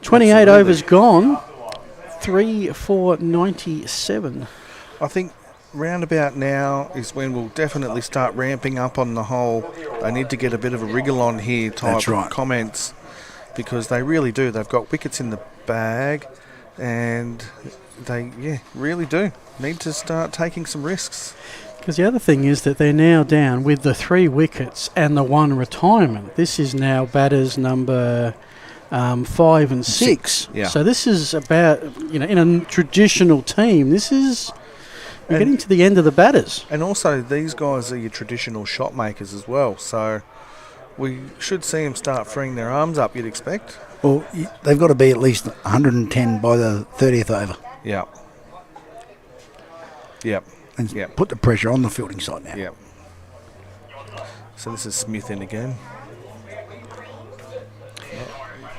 28 Absolutely. overs gone, 3-4-97. I think roundabout now is when we'll definitely start ramping up on the whole, they need to get a bit of a wriggle on here type of comments, because they really do. They've got wickets in the bag, and they really do need to start taking some risks. Because the other thing is that they're now down with the 3 wickets and the 1 retirement. This is now batters number 5 and 6. Yeah. So this is about, in a traditional team, we're getting to the end of the batters. And also, these guys are your traditional shot makers as well. So we should see them start freeing their arms up, you'd expect. Well, they've got to be at least 110 by the 30th over. Yeah. Yep. And put the pressure on the fielding side now. Yep. So this is Smith in again.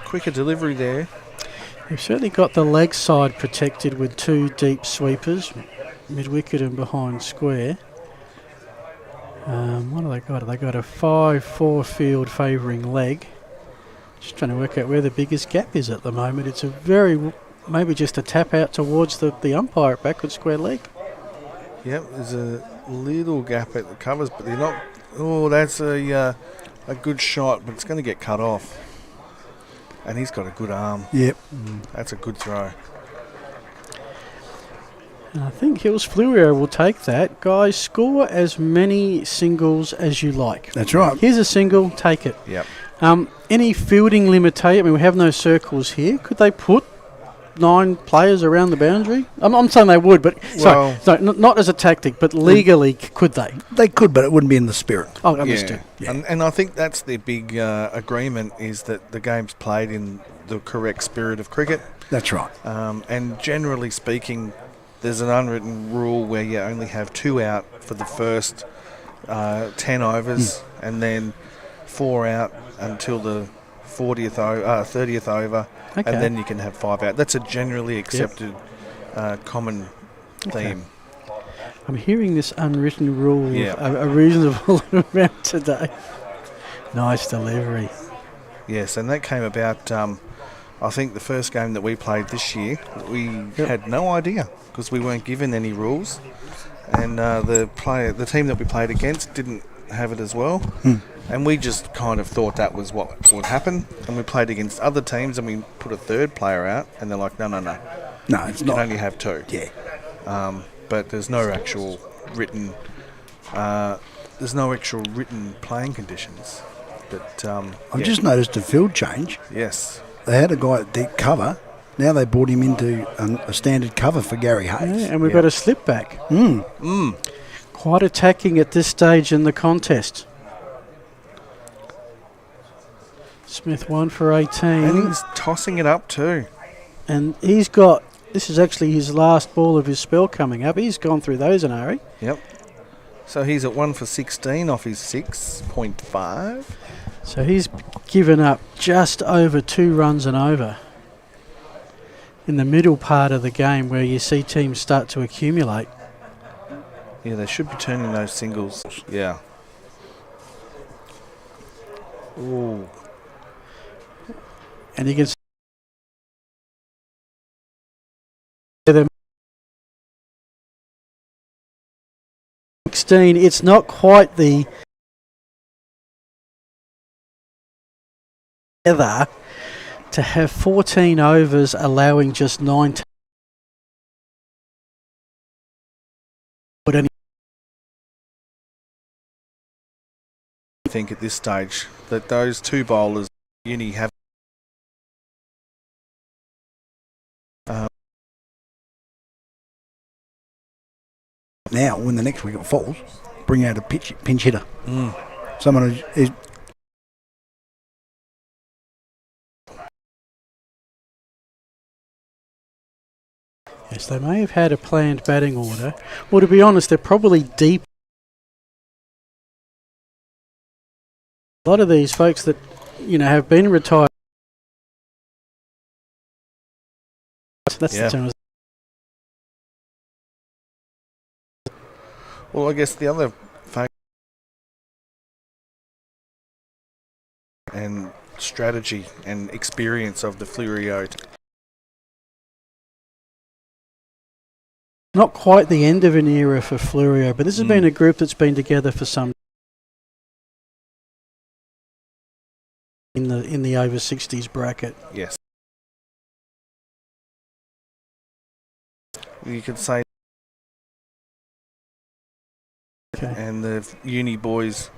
Quicker delivery there. They've certainly got the leg side protected with 2 deep sweepers, mid-wicket and behind square. What have they got? They got a 5-4 field favouring leg. Just trying to work out where the biggest gap is at the moment. It's maybe just a tap out towards the umpire at backward square leg. Yep, there's a little gap at the covers, but they're not. Oh, that's a good shot, but it's going to get cut off. And he's got a good arm. Yep. That's a good throw. And I think Hills Fleurieu will take that. Guys, score as many singles as you like. That's right. Here's a single, take it. Yep. Any fielding limitation? I mean, we have no circles here. Could they put 9 players around the boundary? I'm saying they would, but not as a tactic, but legally, could they? They could, but it wouldn't be in the spirit. Oh, understood. Yeah. And I think that's their big agreement, is that the game's played in the correct spirit of cricket. That's right. And generally speaking, there's an unwritten rule where you only have 2 out for the first 10 overs, and then 4 out until the 30th over, Okay. and then you can have 5 out. That's a generally accepted common theme. I'm hearing this unwritten rule a reasonable amount today. Nice delivery. Yes, and that came about, I think the first game that we played this year, we had no idea because we weren't given any rules, and the team that we played against didn't have it as well. And we just kind of thought that was what would happen. And we played against other teams and we put a 3rd player out, and they're like, no. No, it's you not. can only have 2. Yeah. But there's no actual written playing conditions. But I've just noticed a field change. Yes. They had a guy at deep cover. Now they brought him into a standard cover for Gary Hayes. Yeah, and we've got a slip back. Mm. Quite attacking at this stage in the contest. Smith 1 for 18. And he's tossing it up too. And he's got, this is actually his last ball of his spell coming up. He's gone through those, Anari. Yep. So he's at 1 for 16 off his 6.5. So he's given up just over 2 runs and over in the middle part of the game where you see teams start to accumulate. Yeah, they should be turning those singles. Yeah. Ooh. And you can see them 16. It's not quite the together to have 14 overs allowing just 9. I think at this stage that those 2 bowlers Uni have now when the next wicket falls, bring out a pinch hitter. Someone who's Yes, they may have had a planned batting order. Well, to be honest, they're probably deep. A lot of these folks that, have been retired. That's the term. Well, I guess the other factor and strategy and experience of the Fleurieu. Not quite the end of an era for Fleurieu, but this has been a group that's been together for some in the over 60s bracket. Yes. You could say. Okay. And the uni boys.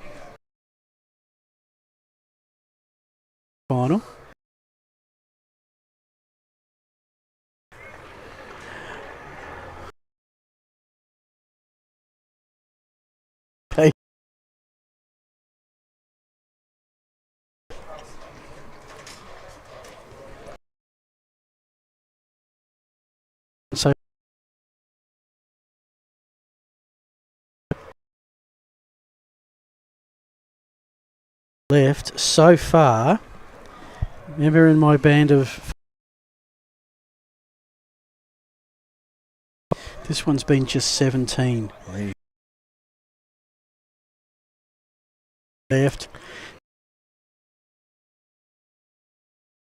Final. Okay. So left so far. Remember in my band of this one's been just 17. Left.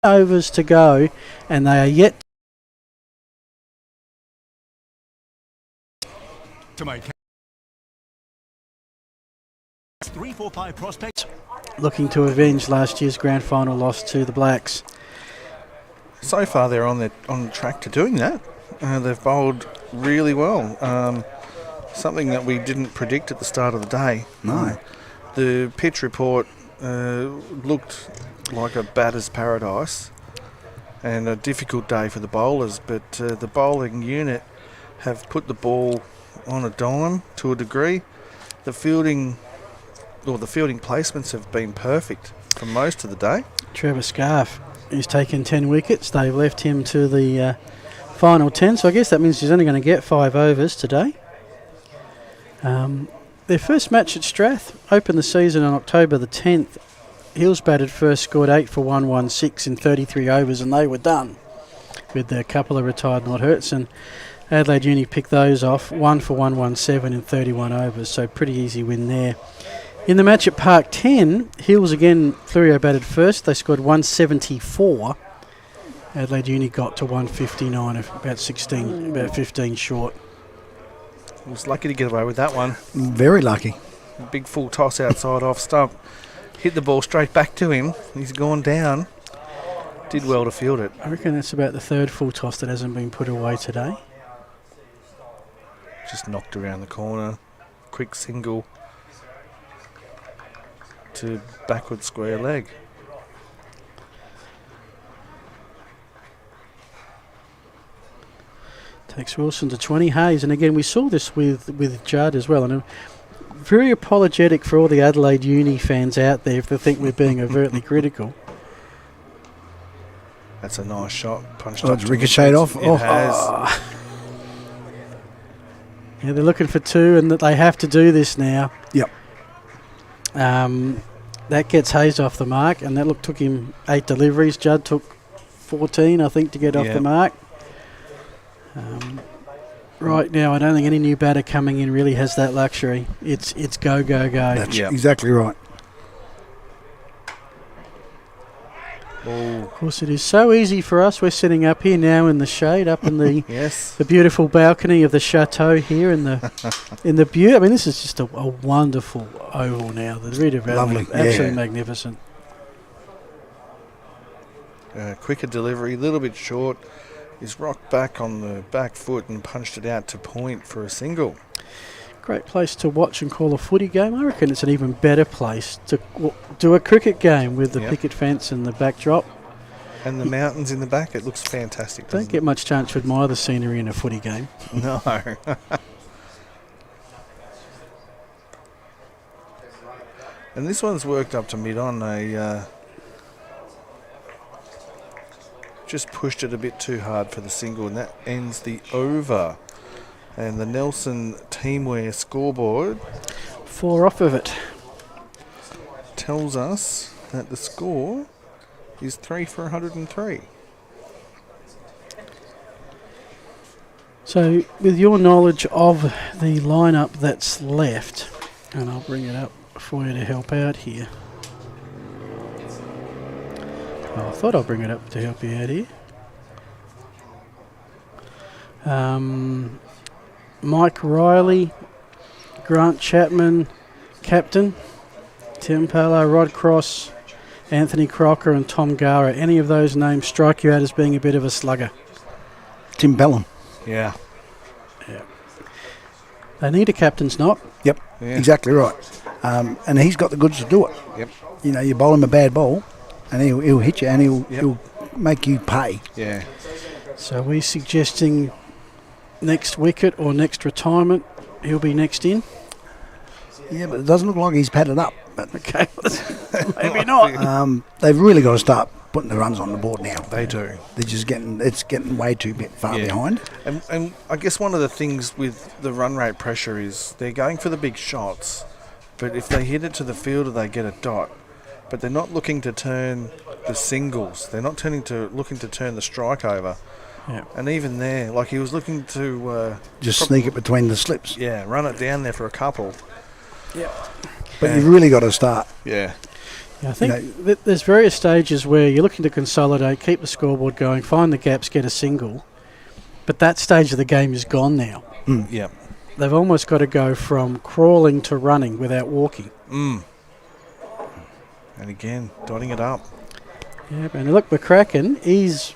Overs to go, and they are yet to make 3-4-5 prospects. Looking to avenge last year's grand final loss to the Blacks. So far, they're on track to doing that. They've bowled really well. Something that we didn't predict at the start of the day. No. The pitch report looked like a batter's paradise and a difficult day for the bowlers, but the bowling unit have put the ball on a dime to a degree. The fielding placements have been perfect for most of the day. Trevor Scarf, he's taken 10 wickets. They've left him to the final 10, so I guess that means he's only going to get 5 overs today. Their first match at Strath opened the season on October the 10th. Hills batted first, scored 8 for 116 in 33 overs, and they were done with a couple of retired not hurts. And Adelaide Uni picked those off, 1 for 117 in 31 overs, so pretty easy win there. In the match at Park 10, Hills again, Fleurieu batted first. They scored 174. Adelaide Uni got to 159, about 15 short. Was lucky to get away with that one. Very lucky. Big full toss outside off stump. Hit the ball straight back to him. He's gone down. Did well to field it. I reckon that's about the third full toss that hasn't been put away today. Just knocked around the corner. Quick single to backward square leg. Takes Wilson to 20. Hayes, and again we saw this with Judd as well, and I'm very apologetic for all the Adelaide Uni fans out there if they think we're being overtly critical. That's a nice shot. Punched up. It's ricocheted off. It has. Yeah, they're looking for 2, and that they have to do this now. Yep. That gets Hayes off the mark, and that took him 8 deliveries. Judd took 14, I think, to get off the mark. Right now, I don't think any new batter coming in really has that luxury. It's go, go, go. That's exactly right. Of course, it is so easy for us. We're sitting up here now in the shade, up in the yes, the beautiful balcony of the chateau here in the beauty. I mean, this is just a wonderful oval now. The rid of lovely, absolutely magnificent. Quicker delivery, a little bit short. He's rocked back on the back foot and punched it out to point for a single. Great place to watch and call a footy game. I reckon it's an even better place to do a cricket game with the picket fence and the backdrop. And the mountains in the back. It looks fantastic. Don't get much chance to admire the scenery in a footy game. No. And this one's worked up to mid-on. just pushed it a bit too hard for the single, and that ends the over. And the Nelson Teamwear scoreboard 4 off of it. Tells us that the score is 3 for 103. So, with your knowledge of the lineup that's left, and I'll bring it up for you to help out here. Oh, I thought I'll bring it up to help you out here. Mike Riley, Grant Chapman, captain. Tim Palo, Rod Cross, Anthony Crocker and Tom Gara. Any of those names strike you out as being a bit of a slugger? Tim Bellum. Yeah. They need a captain's knock. Yep, exactly right. And he's got the goods to do it. Yep. You know, you bowl him a bad ball, and he'll hit you, and he'll make you pay. Yeah. So we're suggesting next wicket or next retirement, he'll be next in. Yeah, but it doesn't look like he's padded up. But okay, maybe not. They've really got to start putting the runs on the board now. They do. They're just getting way too far behind. And I guess one of the things with the run rate pressure is they're going for the big shots, but if they hit it to the fielder, they get a dot. But they're not looking to turn the singles. They're not looking to turn the strike over. Yeah. And even there, like he was looking to just sneak it between the slips. Yeah, run it down there for a couple. Yeah. But you've really got to start. Yeah. I think that there's various stages where you're looking to consolidate, keep the scoreboard going, find the gaps, get a single. But that stage of the game is gone now. Yeah. They've almost got to go from crawling to running without walking. And again, dotting it up. Yeah, and look, McCracken, he's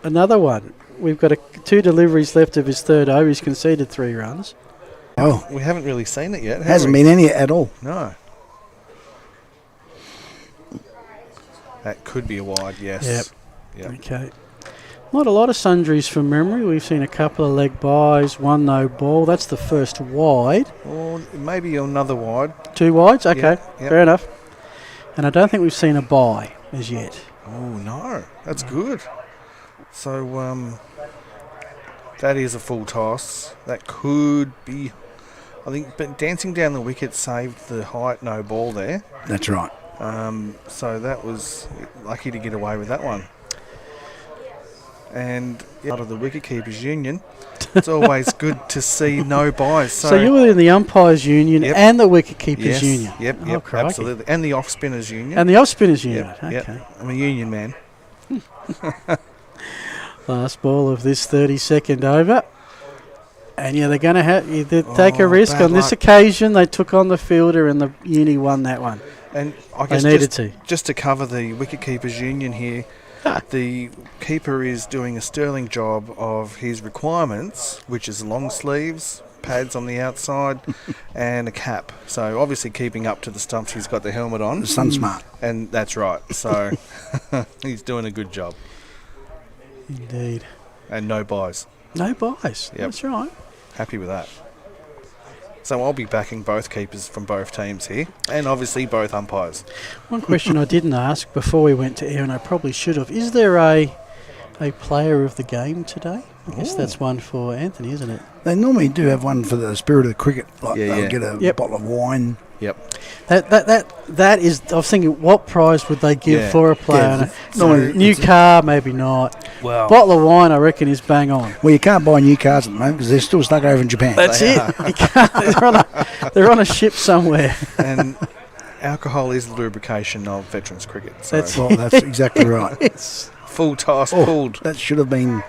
another one. We've got 2 deliveries left of his third over. He's conceded 3 runs. Oh, we haven't really seen it yet. Hasn't been any at all. No. That could be a wide, yes. Yep. Okay. Not a lot of sundries from memory. We've seen a couple of leg byes, 1 no ball. That's the first wide. Or maybe another wide. 2 wides? Okay, Yep. fair enough. And I don't think we've seen a bye as yet. Oh, no. That's good. So, that is a full toss. That could be, I think, but dancing down the wicket saved the height no ball there. That's right. So that was lucky to get away with that one. And out of the wicketkeepers union, it's always good to see no buys. So you were in the umpires union and the wicketkeepers union. Yep, Oh, absolutely. And the off spinners union. And the off spinners union. Yep. Okay. I'm a union man. Last ball of this 32nd over. And they're going to take a risk on this occasion. They took on the fielder and the uni won that one. And I guess just to cover the wicketkeepers union here, the keeper is doing a sterling job of his requirements, which is long sleeves, pads on the outside, and a cap. So obviously keeping up to the stumps, he's got the helmet on. Sun smart. And that's right. So he's doing a good job. Indeed. And no buys. No buys. Yep. That's right. Happy with that. So I'll be backing both keepers from both teams here, and obviously both umpires. One question I didn't ask before we went to air, and I probably should have. Is there a player of the game today? I guess that's one for Anthony, isn't it? They normally do have one for the spirit of the cricket. Like they'll get a bottle of wine. Yep. That is. I was thinking, what prize would they give for a player? New car, maybe not. Well, bottle of wine, I reckon, is bang on. Well, you can't buy new cars at the moment because they're still stuck over in Japan. That's it. You can't, they're on a ship somewhere. And alcohol is the lubrication of veterans cricket. So. That's exactly right. It's full toss pulled. That should have been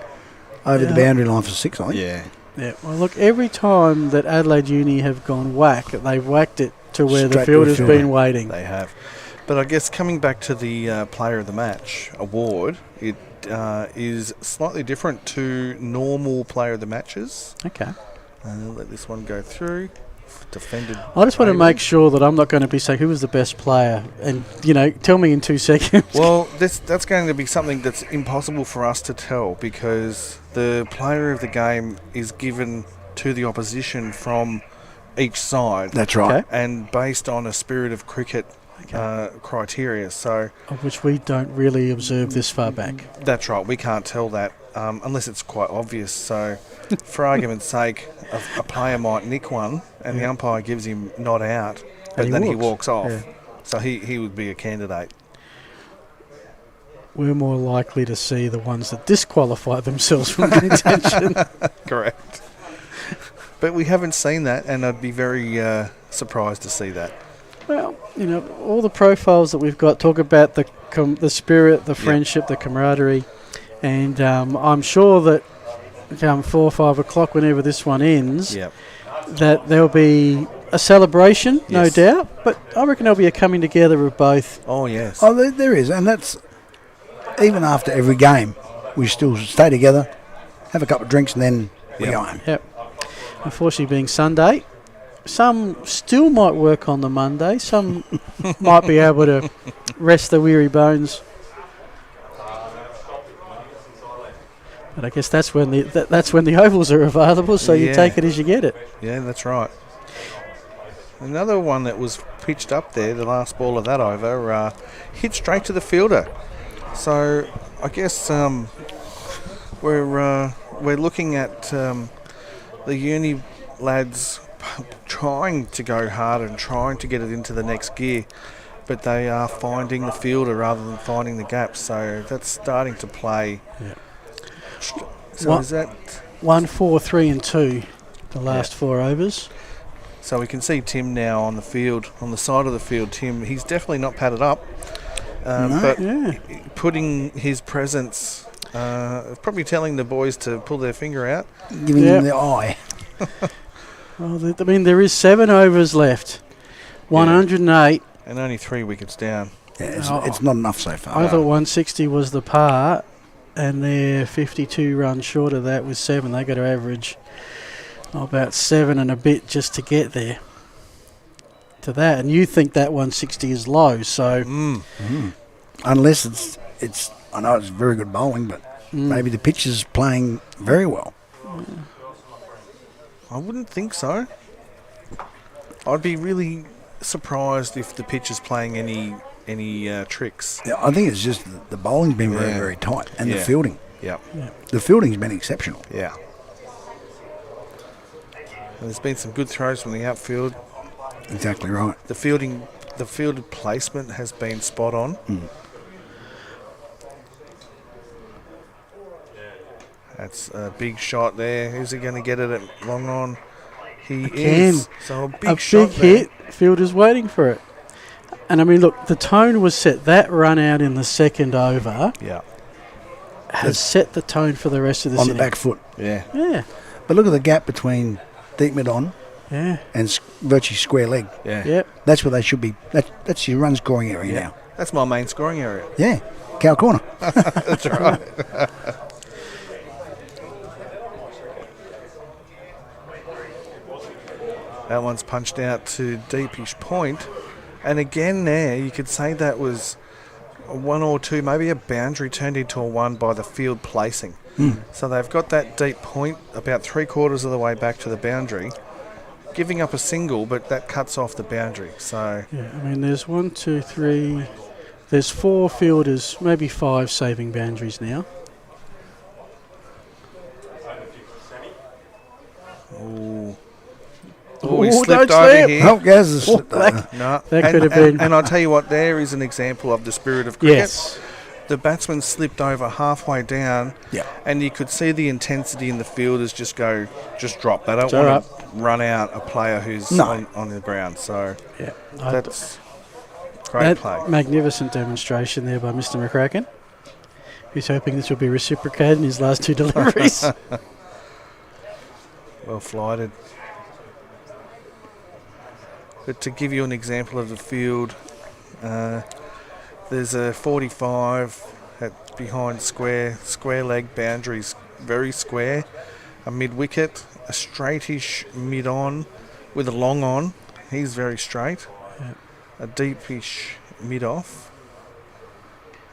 over the boundary line for 6, I think. Yeah. Well, look, every time that Adelaide Uni have gone whack, they've whacked it to where the fielder's been waiting. They have. But I guess coming back to the Player of the Match award, it is slightly different to normal Player of the Matches. Okay. Let this one go through. Defended. I just want to make sure that I'm not going to be saying who was the best player, and tell me in 2 seconds. Well, that's going to be something that's impossible for us to tell because the player of the game is given to the opposition from each side. That's right. Okay. And based on a spirit of cricket criteria. So, of which we don't really observe this far back. That's right. We can't tell that unless it's quite obvious. So, for argument's sake, a player might nick one and the umpire gives him not out, but then he walks off. Yeah. So he would be a candidate. We're more likely to see the ones that disqualify themselves from contention. Correct. But we haven't seen that, and I'd be very surprised to see that. Well, all the profiles that we've got talk about the spirit, the friendship, the camaraderie, and I'm sure that come 4 or 5 o'clock, whenever this one ends, that there'll be a celebration, no doubt, but I reckon there'll be a coming together of both. Oh, yes. Oh, there is, and that's even after every game, we still stay together, have a couple of drinks, and then we go home. Yep. Unfortunately, being Sunday, some still might work on the Monday. Some might be able to rest the weary bones. But I guess that's when the ovals are available. So you take it as you get it. Yeah, that's right. Another one that was pitched up there, the last ball of that over, hit straight to the fielder. So I guess we're looking at the uni lads trying to go hard and trying to get it into the next gear, but they are finding the fielder rather than finding the gaps. So that's starting to play. Yeah. So is that 1, 4, 3, and 2, the last 4 overs. So we can see Tim now on the field, on the side of the field. Tim, he's definitely not padded up, but putting his presence, probably telling the boys to pull their finger out, giving them the eye. Well, I mean, there is 7 overs left, 108, and only 3 wickets down. Yeah, it's not enough so far. I thought 160 was the par, and they're 52 runs short of that with 7. They got to average about 7 and a bit just to get there to that. And you think that 160 is low, so unless it's I know it's very good bowling, but maybe the pitch is playing very well. I wouldn't think so. I'd be really surprised if the pitch is playing any tricks. Yeah, I think it's just the bowling's been very, very tight, and the fielding. Yeah. The fielding's been exceptional. Yeah. And there's been some good throws from the outfield. Exactly right. The fielded placement has been spot on. That's a big shot there. Who's he going to get it at long on? He is. So a big shot there. Hit. Fielder's waiting for it. And I mean, look, the tone was set. That run out in the second over has set the tone for the rest of the on inning. the back foot. Yeah. But look at the gap between deep mid on and virtually square leg. Yeah. That's where they should be. That's your run scoring area now. That's my main scoring area. Yeah. Cow corner. That's right. That one's punched out to deepish point. And again there, you could say that was a 1 or 2, maybe a boundary turned into a 1 by the field placing. So they've got that deep point about 3/4 of the way back to the boundary, giving up a single, but that cuts off the boundary. So I mean, there's 1, 2, 3, there's 4 fielders, maybe 5 saving boundaries now. Oh, he slipped over here. Oh, Gaz has slipped over. No. That could have been. And I'll tell you what, there is an example of the spirit of cricket. Yes. The batsman slipped over halfway down, and you could see the intensity in the fielders just drop. They don't want to run out a player who's on the ground. So that's great play. Magnificent demonstration there by Mr. McCracken. He's hoping this will be reciprocated in his last 2 deliveries. Well flighted. But to give you an example of the field, there's a 45 at behind square leg boundaries, very square, a mid wicket, a straightish mid on with a long on. He's very straight. A deepish mid off,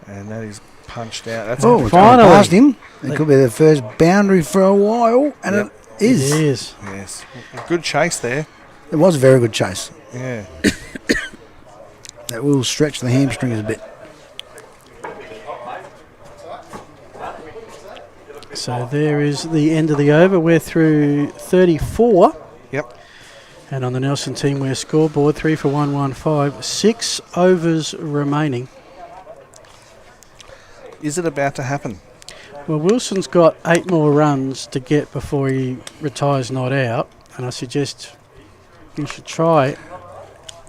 and that is punched out. That's finally past him. It could be the first boundary for a while, and it is. Yes, good chase there. It was a very good chase. Yeah. That will stretch the hamstrings a bit. So there is the end of the over. We're through 34. Yep. And on the Nelson Teamwear scoreboard, 3 for 115, 6 overs remaining. Is it about to happen? Well, Wilson's got 8 more runs to get before he retires not out, and I suggest you should try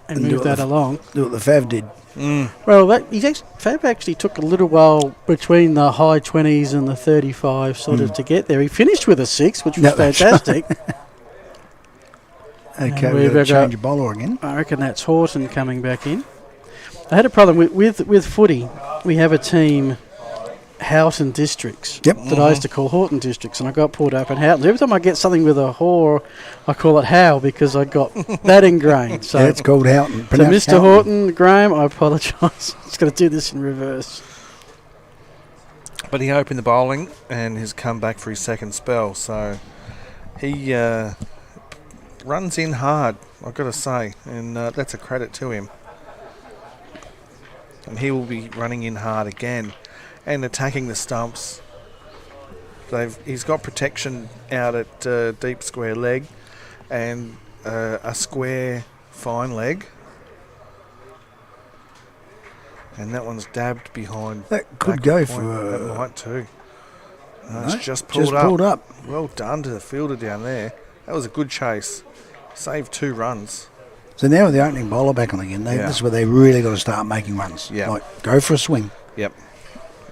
and move that along. Do what the Fav did. Well, Fav actually took a little while between the high 20s and the 35 sort of to get there. He finished with a 6, which was fantastic. Okay, we've got to change a bowler again. I reckon that's Horton coming back in. I had a problem with footy. We have a team, Houghton Districts, that I used to call Horton Districts, and I got pulled up in Houghton. Every time I get something with a Haw, I call it How because I got that ingrained. So it's called Houghton. So Mr. Horton, Graham, I apologise. I'm just going to do this in reverse. But he opened the bowling and has come back for his second spell, so he runs in hard, I've got to say, and that's a credit to him. And he will be running in hard again and attacking the stumps. He's got protection out at deep square leg and a square fine leg. And that one's dabbed behind. That could go for... That might too. No, it's just pulled up. Well done to the fielder down there. That was a good chase. Saved 2 runs. So now with the opening bowler back on again, this is where they really got to start making runs. Yeah. Like, go for a swing. Yep.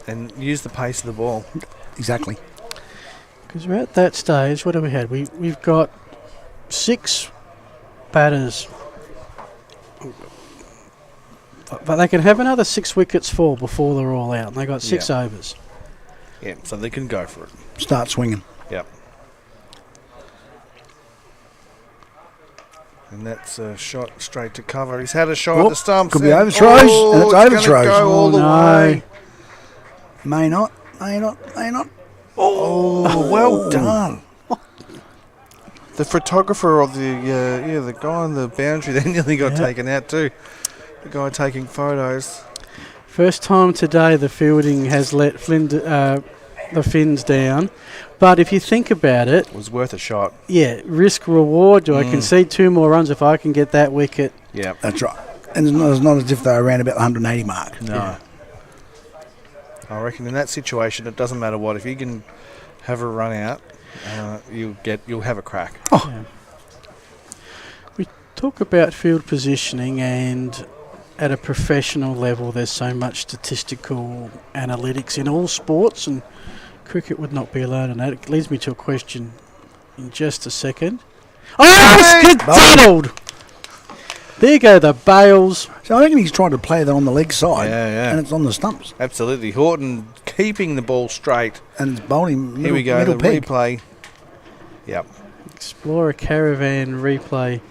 And use the pace of the ball. Exactly. Because we're at that stage, what have we had? We've got 6 batters. But they can have another 6 wickets fall before they're all out. And they got 6 overs. Yeah, so they can go for it. Start swinging. Yep. And that's a shot straight to cover. He's had a shot at the stumps. Could be over throws, and it's over throws. Go all the way. May not. Oh, well done. The photographer of the guy on the boundary there nearly got taken out too. The guy taking photos. First time today the fielding has let the fins down. But if you think about it... It was worth a shot. Yeah, risk reward. Do I concede 2 more runs if I can get that wicket? Yeah. That's right. And it's not as if they were around about the 180 mark. No. Yeah. I reckon in that situation it doesn't matter what. If you can have a run out, you'll have a crack. Oh. Yeah. We talk about field positioning, and at a professional level there's so much statistical analytics in all sports, and cricket would not be alone in that. It leads me to a question in just a second. Oh, skedaddled! There you go, the bails. So I reckon he's trying to play that on the leg side, yeah. and it's on the stumps. Absolutely. Horton keeping the ball straight. And it's bowling Here we go, the replay. Yep. Explorer Caravan replay.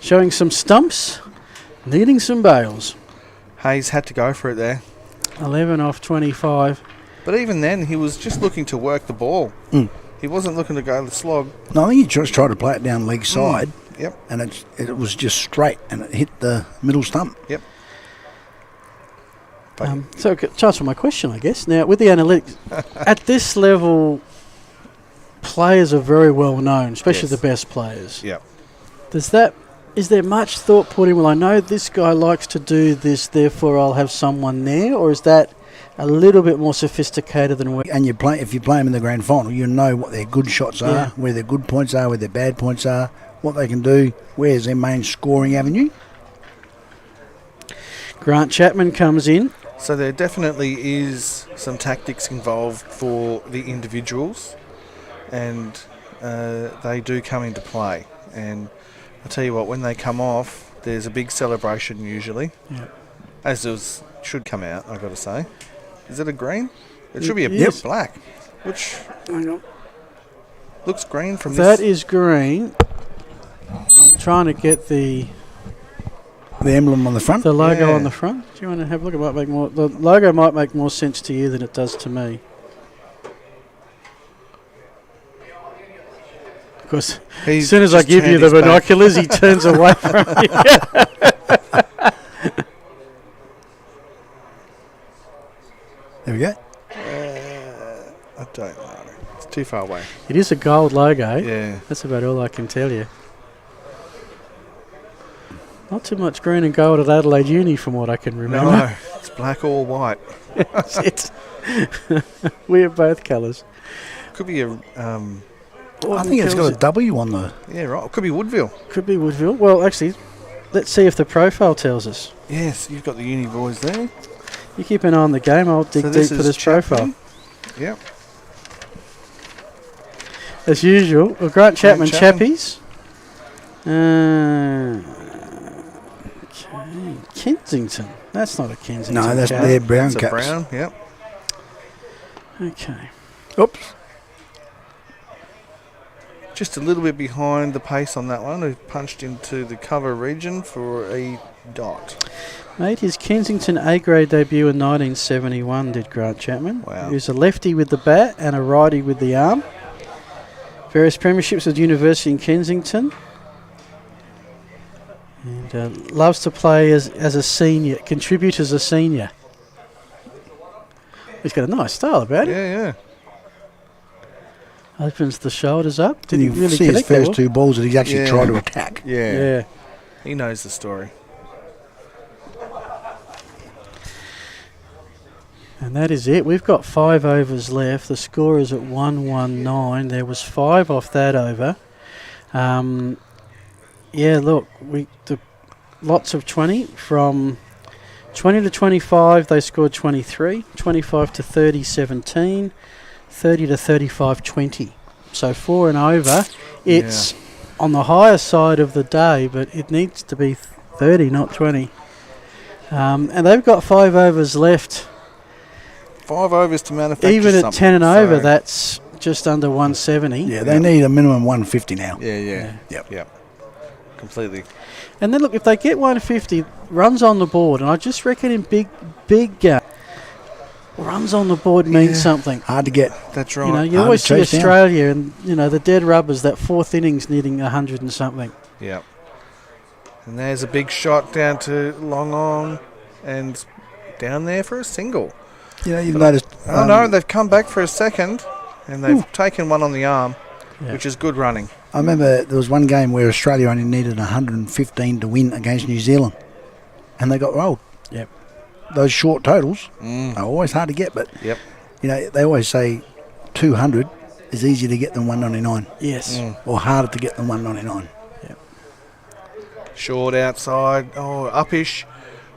Showing some stumps, needing some bails. Hayes had to go for it there. 11 off 25. But even then, he was just looking to work the ball. He wasn't looking to go the slog. No, I think he just tried to play it down leg side. Yep. And it was just straight, and it hit the middle stump. Yep. So to answer my question, I guess, now with the analytics, at this level, players are very well known, especially the best players. Yep. Is there much thought put in, well, I know this guy likes to do this, therefore I'll have someone there, or is that a little bit more sophisticated than what? And if you play them in the grand final, you know what their good shots are, where their good points are, where their bad points are, what they can do, where's their main scoring avenue. Grant Chapman comes in. So there definitely is some tactics involved for the individuals, and they do come into play. And I'll tell you what, when they come off, there's a big celebration usually, as there should come out, I've got to say. Is it a green? It should be a bit black, which looks green from this. That is green. I'm trying to get the emblem on the front. The logo on the front. Do you want to have a look? It might make more. The logo might make more sense to you than it does to me. because He's as soon as I just give you turned the his back. binoculars, he turns away from me. There we go. I don't know. It's too far away. It is a gold logo. Yeah. That's about all I can tell you. Not too much green and gold at Adelaide Uni from what I can remember. No, it's black or white. That's it. We have both colours. Could be a... I think it's got a W on the... Yeah, right. It could be Woodville. Could be Woodville. Well, actually, let's see if the profile tells us. Yes, you've got the uni boys there. You keep an eye on the game. I'll dig deep for this profile. Yep. As usual, well, Grant Chapman Chappies. Okay. Kensington. That's not a Kensington. No, that's cap. their brown It's a caps. brown, yep. Okay. Oops. Just a little bit behind the pace on that one. We've punched into the cover region for a dot. Made his Kensington A-grade debut in 1971, did Grant Chapman. Wow. He was a lefty with the bat and a righty with the arm. Various premierships at University in Kensington. And loves to play as a senior, contribute as a senior. He's got a nice style about it. Yeah. Opens the shoulders up. Did he You really see his connect that first well? two balls that he's actually tried to attack. Yeah. He knows the story. And that is it. We've got 5 overs left. The score is at 119. There was 5 off that over. Yeah, look, lots of 20. From 20 to 25, they scored 23. 25 to 30, 17. 30 to 35, 20. So 4 and over. It's on the higher side of the day, but it needs to be 30, not 20. And they've got 5 overs left. 5 overs to manufacture Even at something, 10 and over, so- that's just under 170. Yeah, they need a minimum 150 now. Yeah. Yep. Completely. And then look, if they get 150 runs on the board, and I just reckon in big runs on the board means something. Hard to get. That's right. You know, you Hard always to see chase down. Australia and, you know, the dead rubbers, that 4th innings needing 100 and something. Yep. And there's a big shot down to long on and down there for a single. You know, you've noticed... Oh, no, they've come back for a second and they've taken one on the arm, which is good running. I remember there was one game where Australia only needed 115 to win against New Zealand, and they got rolled. Yep. Those short totals are always hard to get, but you know, they always say 200 is easier to get than 199. Yes. Or harder to get than 199. Yep. Short outside, upish,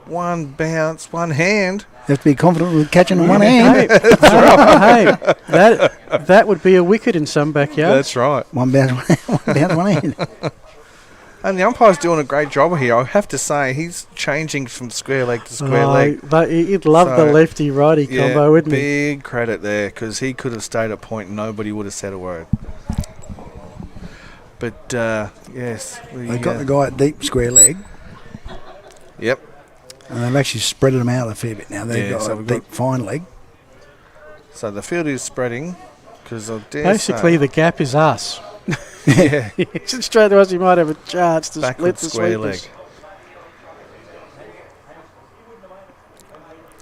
one bounce, one hand. You have to be confident with catching in one hand. Hey, that would be a wicket in some backyards. That's right. One bounce, one hand. And the umpire's doing a great job here. I have to say, he's changing from square leg to square leg. He'd love the lefty-righty combo, wouldn't he? Big credit there, because he could have stayed at point and nobody would have said a word. But, yes. They got the guy at deep square leg. Yep. And they've actually spread them out a fair bit now. They've got a deep fine leg. So the field is spreading, because I dare Basically, say, the gap is us. Yeah. It's straight to us, you might have a chance to split backward the square sweepers. leg.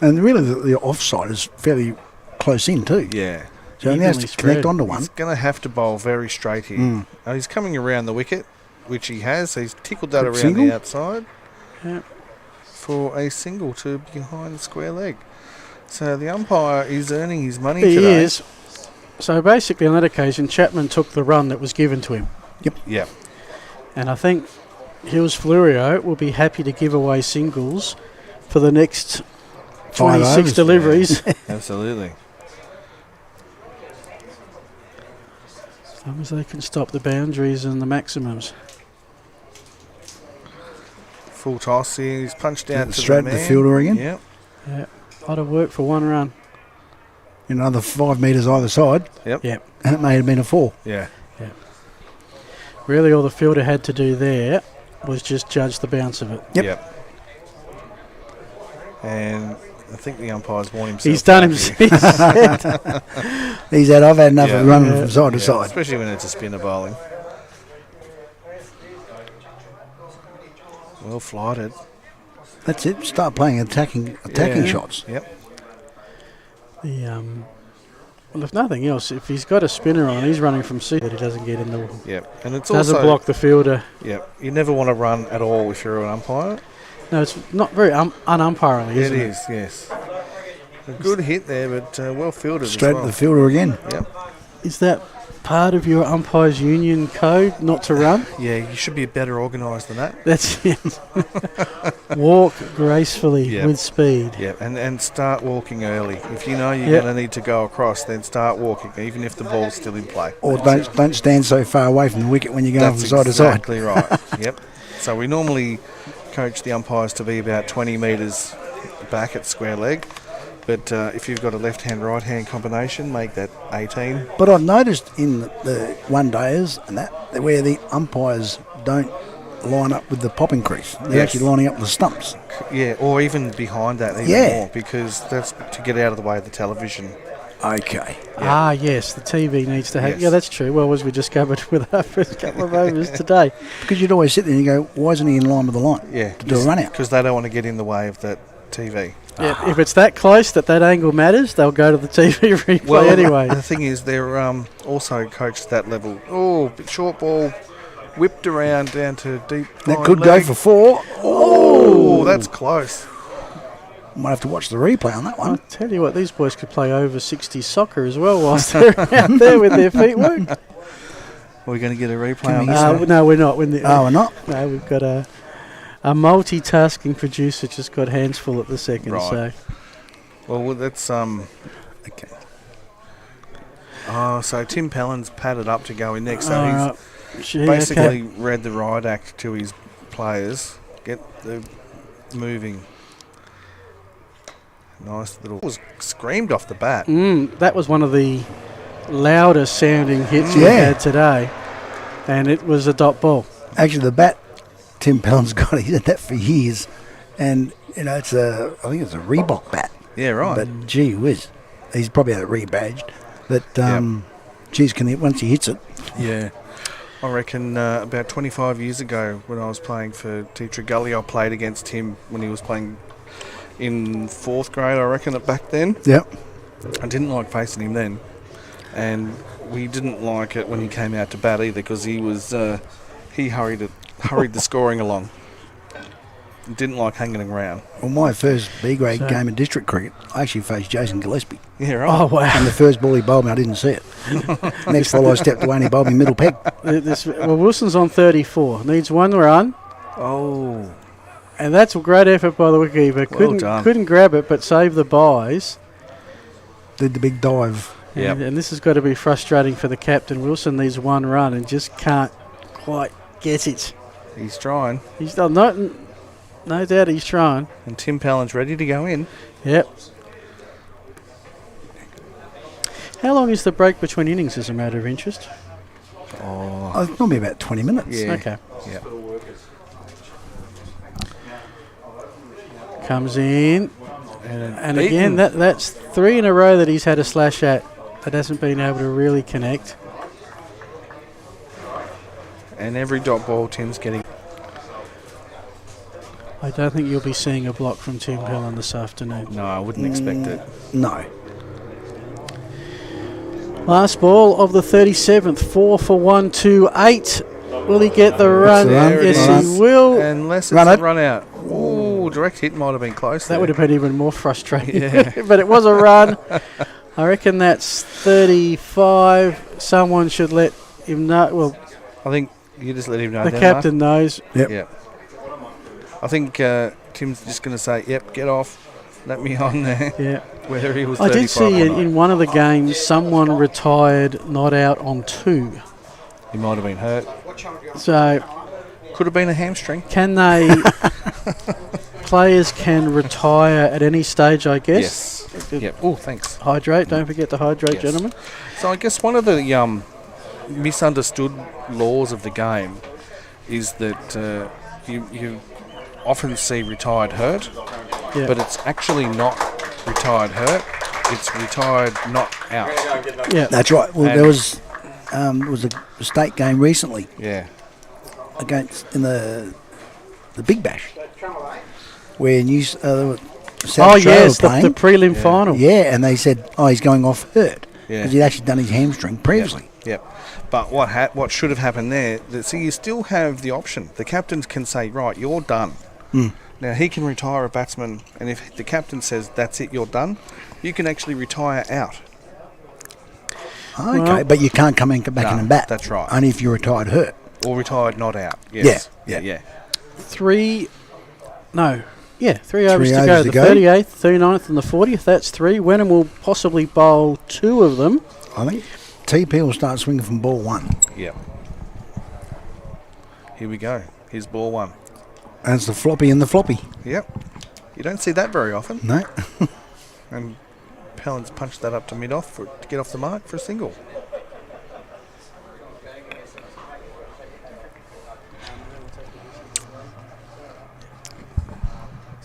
And really, the offside is fairly close in too. Yeah. So he only has to connect onto one. He's going to have to bowl very straight here. He's coming around the wicket, which he has. So he's tickled that around Single? the outside. Yep. For a single to behind the square leg. So the umpire is earning his money He today. is. So basically, on that occasion, Chapman took the run that was given to him. Yep. And I think Hills Fleurieu will be happy to give away singles for the next 26 deliveries. Yeah. Absolutely. As long as they can stop the boundaries and the maximums. Full toss here. He's punched out to straight the to the man. fielder again. Yep. Yeah. A lot of work for one run. Another 5 metres either side. Yep. And it may have been a 4. Yeah. Really, all the fielder had to do there was just judge the bounce of it. Yep. And I think the umpire's worn himself. He's done out himself. here. He's had, I've had enough of running from side to side. Especially when it's a spinner bowling. Well flighted. That's it. Start playing attacking shots. Yep. Well, if nothing else, if he's got a spinner on, he's running from C that he doesn't get in the. Yep. And it doesn't block the fielder. Yep. You never want to run at all if you're an umpire. No, it's not very unumpiringly, is it? It is, yes. A good hit there, but well fielded. Straight to the fielder again. Yep. Is that part of your umpires union code not to run? Yeah, you should be better organised than that. That's it. Walk gracefully with speed. Yeah, and start walking early. If you know you're going to need to go across, then start walking, even if the ball's still in play. Or don't stand so far away from the wicket when you're going from side to side. That's exactly right. Yep. So we normally coach the umpires to be about 20 metres back at square leg. But if you've got a left-hand, right-hand combination, make that 18. But I've noticed in the one-dayers and that where the umpires don't line up with the popping crease. They're actually lining up with the stumps. Yeah, or even behind that even more, because that's to get out of the way of the television. Okay. Yeah. Yes, the TV needs to have... Yeah, that's true. Well, as we discovered with our first couple of overs today. Because you'd always sit there and you go, why isn't he in line with the line? Yeah. To do a run-out. Because they don't want to get in the way of that TV. Yeah, if it's that close that angle matters, they'll go to the TV replay anyway. The thing is, they're also coached at that level. Oh, short ball, whipped around down to deep. That could go for 4. Oh, that's close. Might have to watch the replay on that one. I'll tell you what, these boys could play over 60 soccer as well whilst they're out there with their feet work. We're going to get a replay on this one? No, we're not. We're not? No, we've got a multitasking producer just got hands full at the second. Right. So. Well, that's okay. Oh, so Tim Pellin's padded up to go in next. So he's basically read the riot act to his players. Get the moving. Nice little. It was screamed off the bat. That was one of the louder sounding hits we had today, and it was a dot ball. Actually, the bat Tim Pellin's got, he's had that for years, and it's I think it's a Reebok bat. Yeah, right. But gee whiz, he's probably had it rebadged. But geez, once he hits it. Yeah, I reckon about 25 years ago when I was playing for Teacher Gully, I played against him when he was playing in 4th grade. I reckon back then. Yep. I didn't like facing him then, and we didn't like it when he came out to bat either, because he was he hurried the scoring along. Didn't like hanging around. Well, my first B-grade game in district cricket, I actually faced Jason Gillespie. Yeah, right. Oh, wow. And the first ball he bowled me, I didn't see it. Next ball I stepped away and he bowled me middle peg. Well, Wilson's on 34. Needs 1 run. Oh. And that's a great effort by the wicketkeeper. Couldn't grab it, but saved the buys. Did the big dive. Yeah. And this has got to be frustrating for the captain. Wilson needs 1 run and just can't quite get it. He's trying. He's done no doubt he's trying. And Tim Pellin's ready to go in. Yep. How long is the break between innings as a matter of interest? Oh, it's normally about 20 minutes. Yeah. Okay. Yeah. Comes in. And again, that's 3 in a row that he's had a slash at that hasn't been able to really connect. And every dot ball Tim's getting. I don't think you'll be seeing a block from Tim Pellin this afternoon. No, I wouldn't expect it. No. Last ball of the 37th, 4 for 1, 2, 8. Will he get the run? Yes, he will. Unless it's a run out. Oh, direct hit might have been close. That would have been even more frustrating. Yeah. But it was a run. I reckon that's 35. Someone should let him know. Well, I think you just let him know. The captain knows. Yep. Yeah. I think Tim's just going to say, yep, get off. Let me on there. Yeah. Whether he was I 35 did see or not. in one of the games someone retired not out on 2. He might have been hurt. So could have been a hamstring. Can they? Players can retire at any stage, I guess. Yes. Yep. Oh, thanks. Hydrate. Don't forget to hydrate, Yes. gentlemen. So I guess one of the misunderstood laws of the game is that you often see retired hurt, but it's actually not retired hurt. It's retired not out. Yeah, that's right. Well, there was a state game recently. Yeah. Against in the the Big Bash, where South Oh, Australia yes, were playing. the prelim final. Yeah, and they said, he's going off hurt. Yeah. Because he'd actually done his hamstring previously. Yep. But what should have happened there, so you still have the option. The captains can say, right, you're done. Now, he can retire a batsman, and if the captain says, that's it, you're done, you can actually retire out. Okay, but you can't come back in and bat. That's right. Only if you're retired hurt. Or retired not out. Yes. Yeah. 3 overs Three to overs go. to The go. 38th, 39th and the 40th. That's 3. Wenham will possibly bowl 2 of them. I think TP will start swinging from ball 1. Yep. Here we go. Here's ball 1. And it's the floppy and the floppy. Yep. You don't see that very often. No. And Pallen's punched that up to mid-off to get off the mark for a single.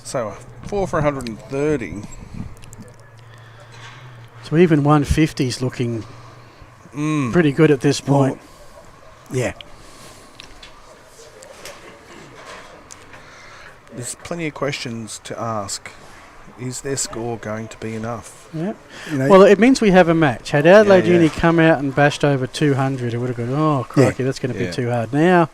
So, 4 for 130. So even 150's looking pretty good at this point. Yeah. There's plenty of questions to ask. Is their score going to be enough? Yeah. Well, it means we have a match. Had Adelaide Yeah, yeah. Uni come out and bashed over 200, it would have gone, oh, crikey, that's going to be too hard. Now,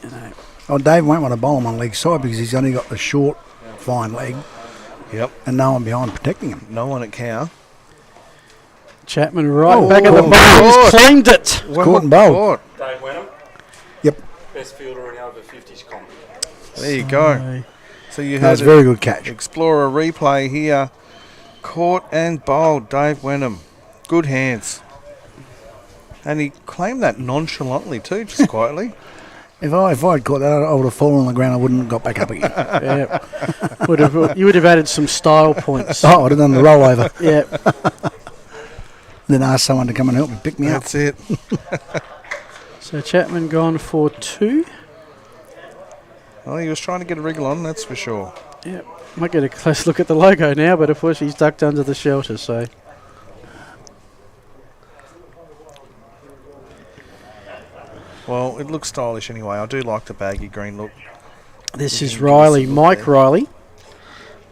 Dave won't want to bowl him on leg side because he's only got the short, fine leg. Yep. And no one behind protecting him. No one at cow. Chapman back at the ball. He's claimed it. Caught and bowled. Dave Wenham. Yep. Best fielder in the over 50s comp. There you go. So you That's heard a very good catch. Explorer replay here. Caught and bowled Dave Wenham. Good hands. And he claimed that nonchalantly too, just quietly. If I'd caught that, I would have fallen on the ground. I wouldn't have got back up again. You would have added some style points. I would have done the rollover. Yeah. Then ask someone to come and help me pick me up. That's it. So Chapman gone for 2. Well, he was trying to get a wriggle on, that's for sure. Yep. Might get a close look at the logo now, but of course he's ducked under the shelter, so. Well, it looks stylish anyway. I do like the baggy green look. This is Riley, Mike Riley,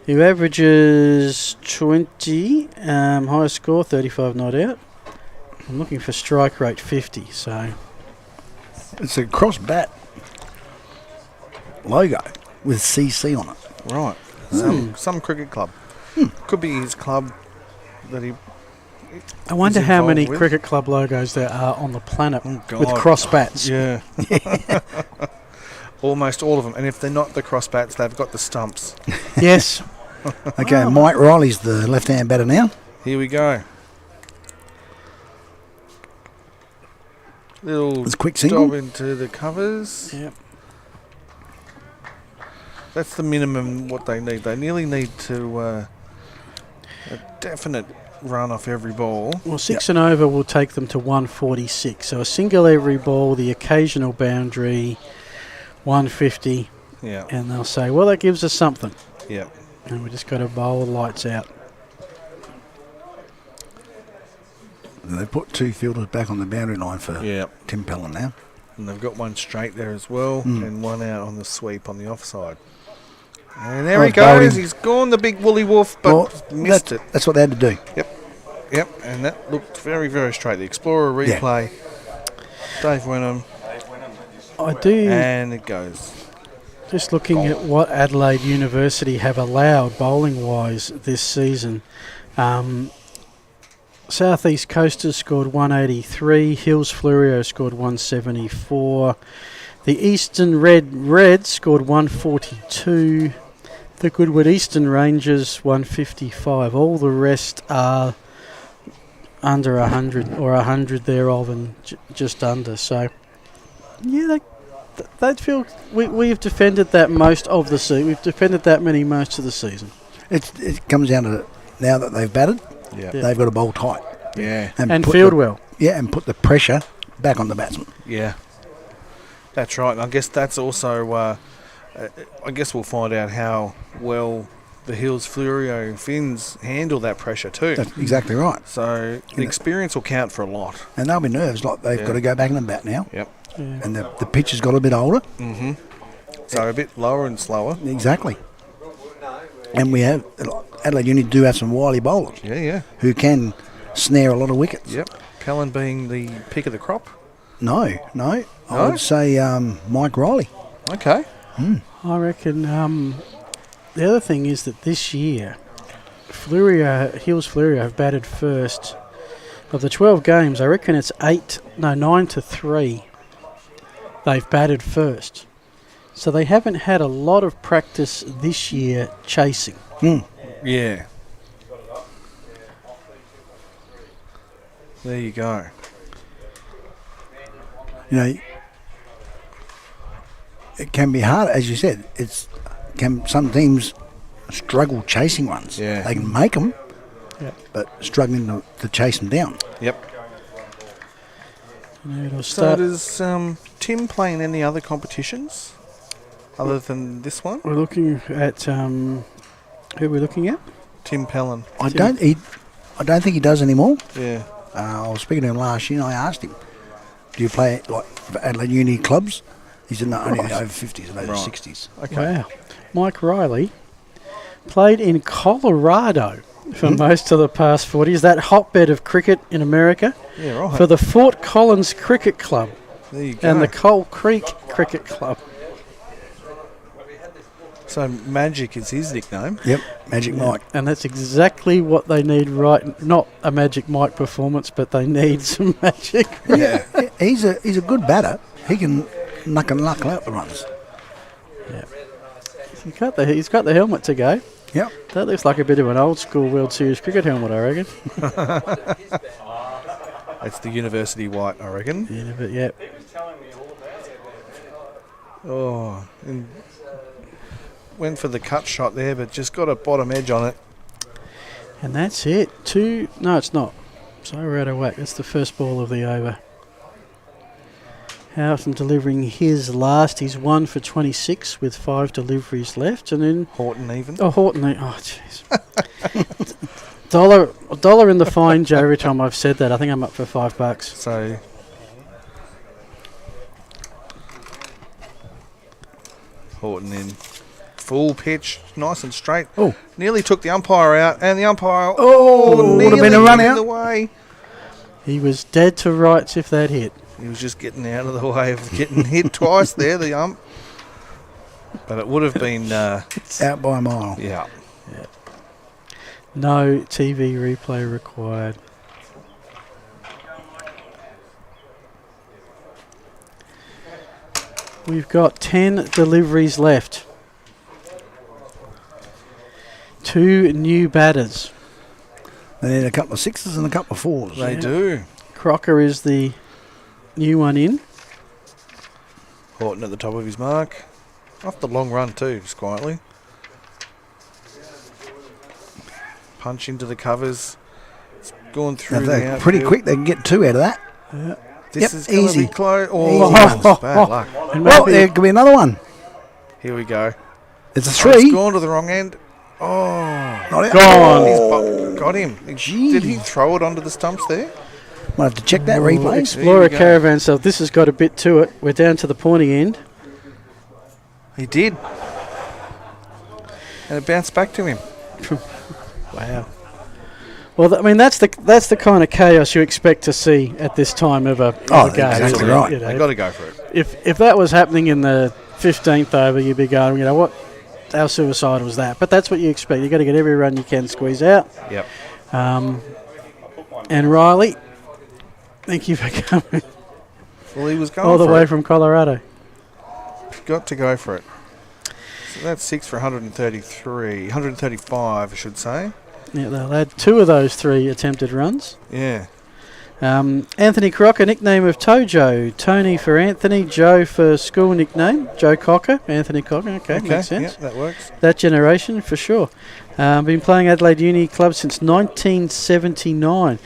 who averages 20, highest score, 35 not out. I'm looking for strike rate 50, so. It's a cross bat logo with CC on it. Right. Some cricket club. Could be his club that he. I wonder is how many involved with. cricket club logos there are on the planet with God. cross bats. Yeah. Almost all of them. And if they're not the cross bats, they've got the stumps. Yes. Okay, Mike Riley's the left-hand batter now. Here we go. Little It's a quick single. job into the covers. Yep. That's the minimum what they need. They nearly need to a definite run off every ball. Well, 6 and over will take them to 146. So a single every ball, the occasional boundary, 150. Yeah. And they'll say, well, that gives us something. Yeah. And we just got to bowl the lights out. They put 2 fielders back on the boundary line for Tim Pellin now. And they've got one straight there as well, and one out on the sweep on the offside. And there he goes. He's gone, the big woolly wolf, but missed it. That's what they had to do. Yep. And that looked very, very straight. The Explorer replay. Dave Wenham. I do. And it goes. Just looking at what Adelaide University have allowed bowling-wise this season. Southeast Coasters scored 183. Hills Fleurieu scored 174. The Eastern Reds scored 142. The Goodwood Eastern Rangers 155. All the rest are under 100 or 100 thereof and just under. So, yeah, they feel we've defended that most of the season. We've defended that many most of the season. It comes down to now that they've batted, they've got to bowl tight. Yeah. And field well. Yeah, and put the pressure back on the batsman. Yeah. That's right. And I guess that's also, I guess we'll find out how well the Hills Fleurieu Finns handle that pressure too. That's exactly right. So the experience will count for a lot. And they'll be nerves, like they've got to go back in the bat now. Yep. And the pitch has got a bit older. Mm-hmm. So a bit lower and slower. Exactly. And we have Adelaide Uni do have some wily bowlers. Yeah. Who can snare a lot of wickets. Yep. Pellan being the pick of the crop. No. I would say Mike Riley. Okay. I reckon the other thing is that this year, Fleurieu have batted first. Of the 12 games, I reckon it's 9-3. They've batted first. So they haven't had a lot of practice this year chasing. Yeah. There you go. You know, it can be hard, as you said. Some teams struggle chasing runs. Yeah. They can make them, but struggling to chase them down. Yep. It'll So start. does Tim play in any other competitions other than this one? We're looking at who are we looking at? Tim Pellan. I don't think he does anymore. Yeah. I was speaking to him last year and I asked him, do you play like for Adelaide Uni clubs? He said, no, only the over 50s and over 60s. Okay. Wow. Mike Riley played in Colorado for most of the past 40s, that hotbed of cricket in America. Yeah, right. For the Fort Collins Cricket Club. There you go. And the Coal Creek Cricket Club. So Magic is his nickname. Yep, Magic Mike. And that's exactly what they need not a Magic Mike performance, but they need some magic. Yeah. He's a good batter. He can knuckle out the runs. Yeah. He's got the helmet to go. Yep. That looks like a bit of an old school World Series cricket helmet, I reckon. It's the university white, I reckon. Yeah, but yeah. Oh, and went for the cut shot there, but just got a bottom edge on it. And that's it. No, it's not. So we're out of whack. That's the first ball of the over. Houghton delivering his last. He's 1 for 26 with 5 deliveries left. And then Horton even. Oh, Horton. Oh, jeez. $1 in the fine, Joe, every time I've said that. I think I'm up for $5. So Horton in full pitch, nice and straight. Oh, nearly took the umpire out, and the umpire would have been a run out. The way. He was dead to rights if that hit. He was just getting out of the way of getting hit twice there, the ump. But it would have been out by a mile. Yeah. No TV replay required. We've got 10 deliveries left. 2 new batters. They need a couple of sixes and a couple of fours. They do. Crocker is the new one in. Horton at the top of his mark. Off the long run too, just quietly. Punch into the covers. It's going through the outfield. Pretty quick, they can get 2 out of that. Yeah. This is going to be close. Bad luck. Well, there could be another one. Here we go. It's a 3. It's gone to the wrong end. Oh, not it. Gone. Got him. Did he throw it onto the stumps there? Might have to check that replay. Explorer Caravan, so this has got a bit to it. We're down to the pointy end. He did. And it bounced back to him. Wow. Well, I mean, that's the kind of chaos you expect to see at this time of a game. Exactly right. They've got to go for it. If that was happening in the 15th over, you'd be going, what? How suicidal was that? But that's what you expect. You've got to get every run you can squeeze out. Yep. And Riley, thank you for coming. Well, he was going all the for way it. from Colorado. Got to go for it. So that's 6 for 135, I should say. Yeah, they'll add 2 of those 3 attempted runs. Yeah. Anthony Crocker, nickname of Tojo. Tony for Anthony, Joe for school nickname. Joe Cocker, Anthony Cocker. Okay, makes sense. Yeah, that works. That generation, for sure. Been playing Adelaide Uni Club since 1979.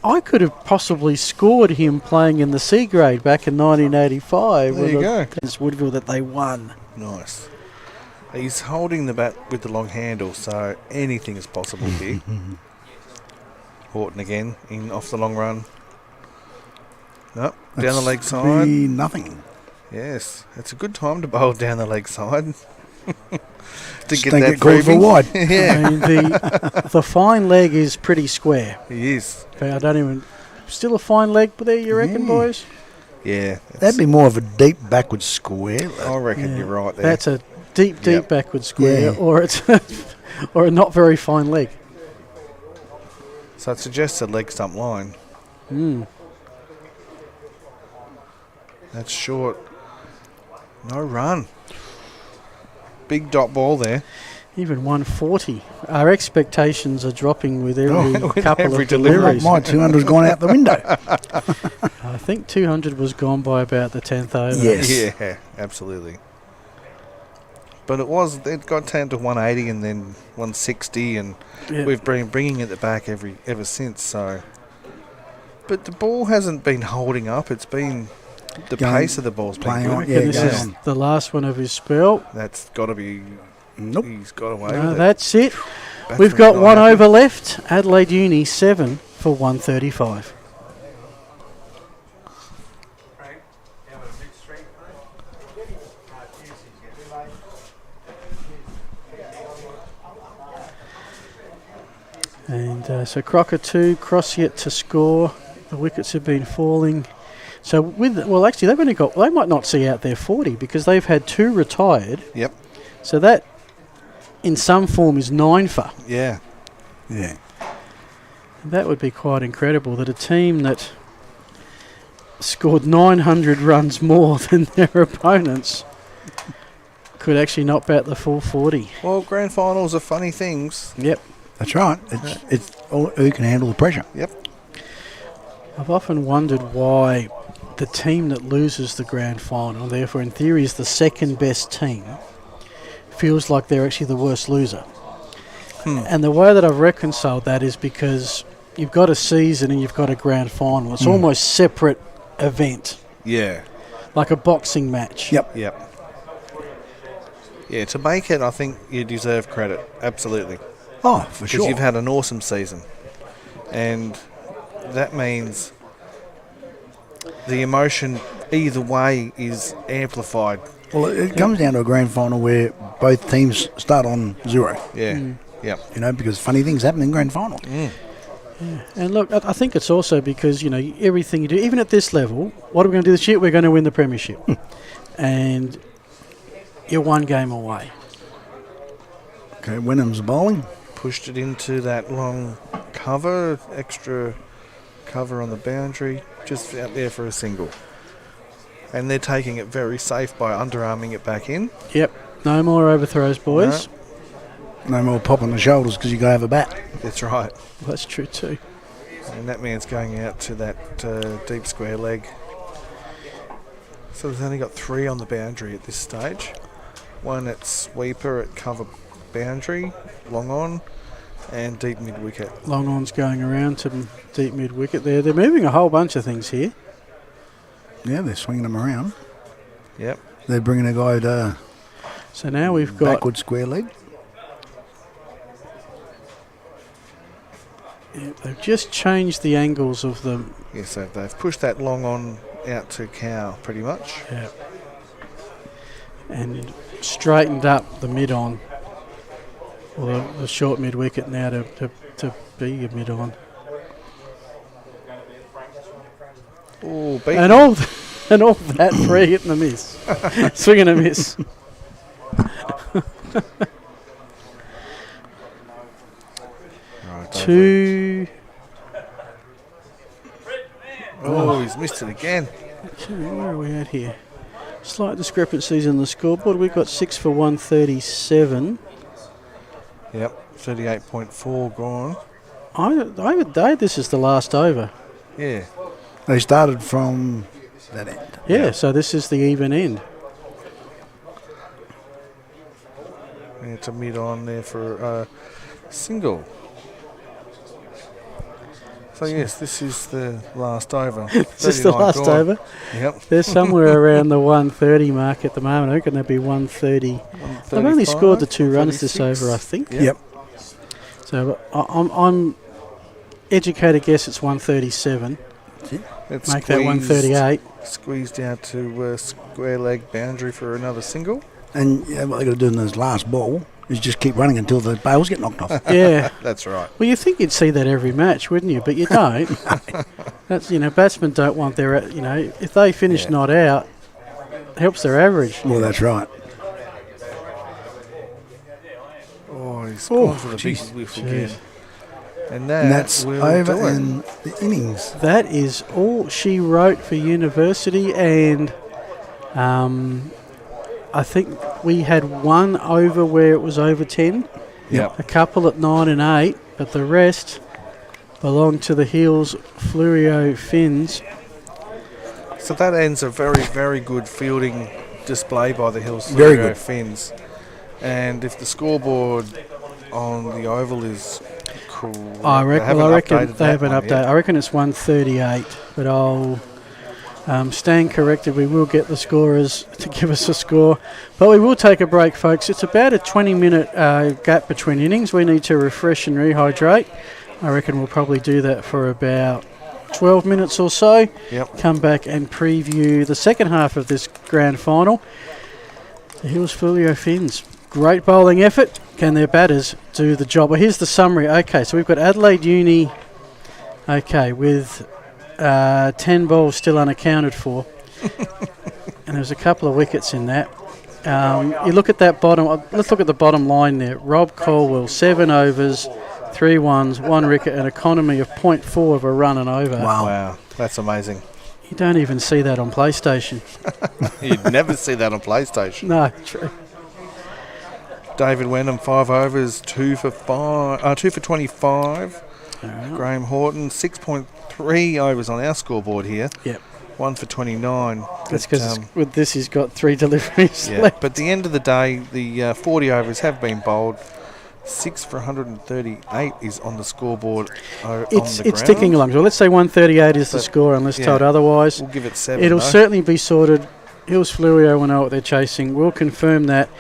I could have possibly scored him playing in the C grade back in 1985. There you go. Against Woodville that they won. Nice. He's holding the bat with the long handle, so anything is possible here. Horton again, in off the long run. Nope, down the leg side. Nothing. Yes, it's a good time to bowl down the leg side. To Just get don't that get called for freebie. wide. Yeah. I mean, the fine leg is pretty square. He is. I don't even... Still a fine leg there, you reckon, boys? Yeah. That'd be more of a deep backward square. I reckon you're right there. That's a deep backward square, Yeah. or it's or a not very fine leg. So it suggests a leg stump line. That's short. No run. Big dot ball there. Even 140. Our expectations are dropping with every With couple every of deliveries. My 200's gone out the window. I think 200 was gone by about the 10th over. Yes. Yeah, absolutely. But it got down to 180 and then 160, and we've been bringing it back ever since. So, but the ball hasn't been holding up. It's been the pace of the ball's been good. This is the last one of his spell. That's got to be. Nope. He's got away No, with it. that's it. Batsman's We've got not one happy. over left. Adelaide Uni 7 for 135. And so Crocker 2, Cross yet to score. The wickets have been falling. So actually they've only got, they might not see out their 40 because they've had 2 retired. Yep. So that in some form is 9 for. Yeah. Yeah. That would be quite incredible that a team that scored 900 runs more than their opponents could actually not bat the full 40. Well, grand finals are funny things. Yep. That's right. It's all, who can handle the pressure. Yep. I've often wondered why the team that loses the grand final, therefore in theory is the second best team, feels like they're actually the worst loser. And the way that I've reconciled that is because you've got a season and you've got a grand final. It's almost separate event. Yeah. Like a boxing match. Yep. Yeah, to make it, I think you deserve credit. Absolutely. Oh, for sure. Because you've had an awesome season. And that means the emotion either way is amplified. Well, it comes down to a grand final where both teams start on 0. Yeah. Yep. You know, because funny things happen in grand final. Yeah. And look, I think it's also because, you know, everything you do, even at this level, what are we going to do this year? We're going to win the premiership. And you're one game away. Okay, Wenham's bowling. Pushed it into that long cover, extra cover on the boundary, just out there for a single. And they're taking it very safe by underarming it back in. Yep. No more overthrows, boys. No more pop on the shoulders because you go have a bat. That's right. Well, that's true too. And that man's going out to that deep square leg. So we've only got 3 on the boundary at this stage. 1 at sweeper at cover boundary, long on, and deep mid wicket. Long on's going around to deep mid wicket there. They're moving a whole bunch of things here. Yeah, they're swinging them around. Yep. They're bringing a guy to So now we've got backward square leg. Yeah, they've just changed the angles of them. Yes, they've pushed that long on out to cow pretty much. Yeah. And straightened up the mid on. Or the short mid wicket now to be a mid on. Oh, and all that 3 hitting a miss. Swing and a miss. Right, 2. Oh, he's missed it again. Okay, where are we at here? Slight discrepancies in the scoreboard. We've got 6 for 137. Yep, 38.4 gone. I would say this is the last over. Yeah. They started from that end. Yeah, so this is the even end. And it's a mid on there for a single. So yes, this is the last over. This is the last gone. over. Yep. They're somewhere around the 130 mark at the moment. I reckon they'll be 130. They've only scored the 2 runs this over, I think. Yep. So I'm educated guess it's 137. That's it. It's make that 138. Squeezed out to square leg boundary for another single. And what they've got to do in this last ball is just keep running until the bails get knocked off. Yeah. That's right. Well, you think you'd see that every match, wouldn't you? But you don't. That's, batsmen don't want their, if they finish not out, it helps their average. Well, that's right. Oh, he's gone for the big whiff again. And that's over in the innings. That is all she wrote for University, and I think we had one over where it was over 10. Yep. A couple at 9 and 8, but the rest belong to the Hills Fleurieu Finns. So that ends a very, very good fielding display by the Hills Very Fleurieu good. Finns. And if the scoreboard on the oval is correct, I reckon they haven't updated. Yet. I reckon it's 138, but I'll stand corrected. We will get the scorers to give us a score, but we will take a break, folks. It's about a 20-minute gap between innings. We need to refresh and rehydrate. I reckon we'll probably do that for about 12 minutes or so. Yep. Come back and preview the second half of this grand final. The Hills Fleurieu Finns. Great bowling effort. Can their batters do the job? Well, here's the summary. Okay, so we've got Adelaide Uni, with 10 balls still unaccounted for. And there's a couple of wickets in that. You look at that bottom, let's look at the bottom line there. Rob Colwell, 7 overs, 3 ones, 1 wicket, an economy of 0.4 of a run and over. Wow, that's amazing. You don't even see that on PlayStation. You'd never see that on PlayStation. No, true. David Wenham, 5 overs, 2 for 25. Right. Graham Horton, 6.3 overs on our scoreboard here. Yep. 1 for 29. That's because with this he's got 3 deliveries left. But at the end of the day, the 40 overs have been bowled. 6 for 138 is on the scoreboard on the ground. It's ticking along. So let's say 138 is the score unless told otherwise. We'll give it 7. It'll certainly be sorted. Hills Fleurieu will know what they're chasing. We'll confirm that.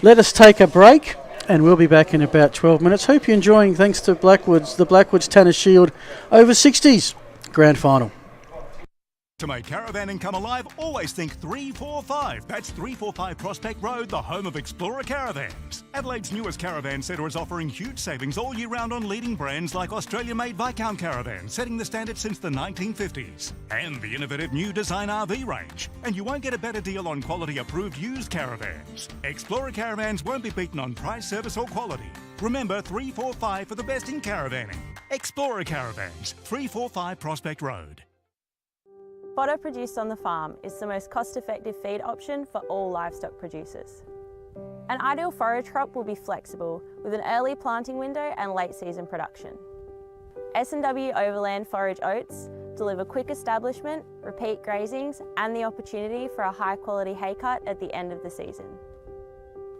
Let us take a break, and we'll be back in about 12 minutes. Hope you're enjoying, thanks to the Blackwoods Tanner Shield over 60s Grand Final. To make caravanning come alive, always think 345. That's 345 Prospect Road, the home of Explorer Caravans. Adelaide's newest caravan centre is offering huge savings all year round on leading brands like Australia-made Viscount caravans, setting the standard since the 1950s. And the innovative new design RV range. And you won't get a better deal on quality-approved used caravans. Explorer Caravans won't be beaten on price, service or quality. Remember 345 for the best in caravanning. Explorer Caravans, 345 Prospect Road. Fodder produced on the farm is the most cost-effective feed option for all livestock producers. An ideal forage crop will be flexible with an early planting window and late season production. S&W Overland Forage Oats deliver quick establishment, repeat grazings and the opportunity for a high quality hay cut at the end of the season.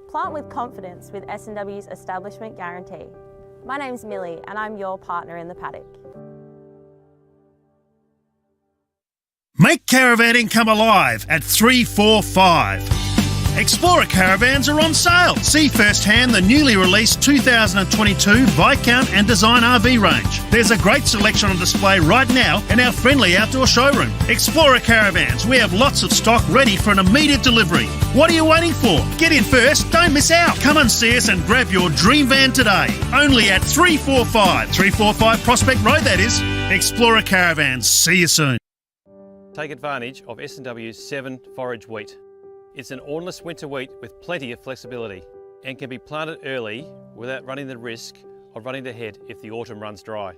Plant with confidence with S&W's establishment guarantee. My name's Millie and I'm your partner in the paddock. Make caravanning come alive at 345. Explorer caravans are on sale. See firsthand the newly released 2022 Viscount and Design RV range. There's a great selection on display right now in our friendly outdoor showroom. Explorer caravans, we have lots of stock ready for an immediate delivery. What are you waiting for? Get in first, don't miss out. Come and see us and grab your dream van today. Only at 345 Prospect Road, that is. Explorer caravans, see you soon. Take advantage of S&W's 7 forage wheat. It's an ornless winter wheat with plenty of flexibility and can be planted early without running the risk of running to head if the autumn runs dry.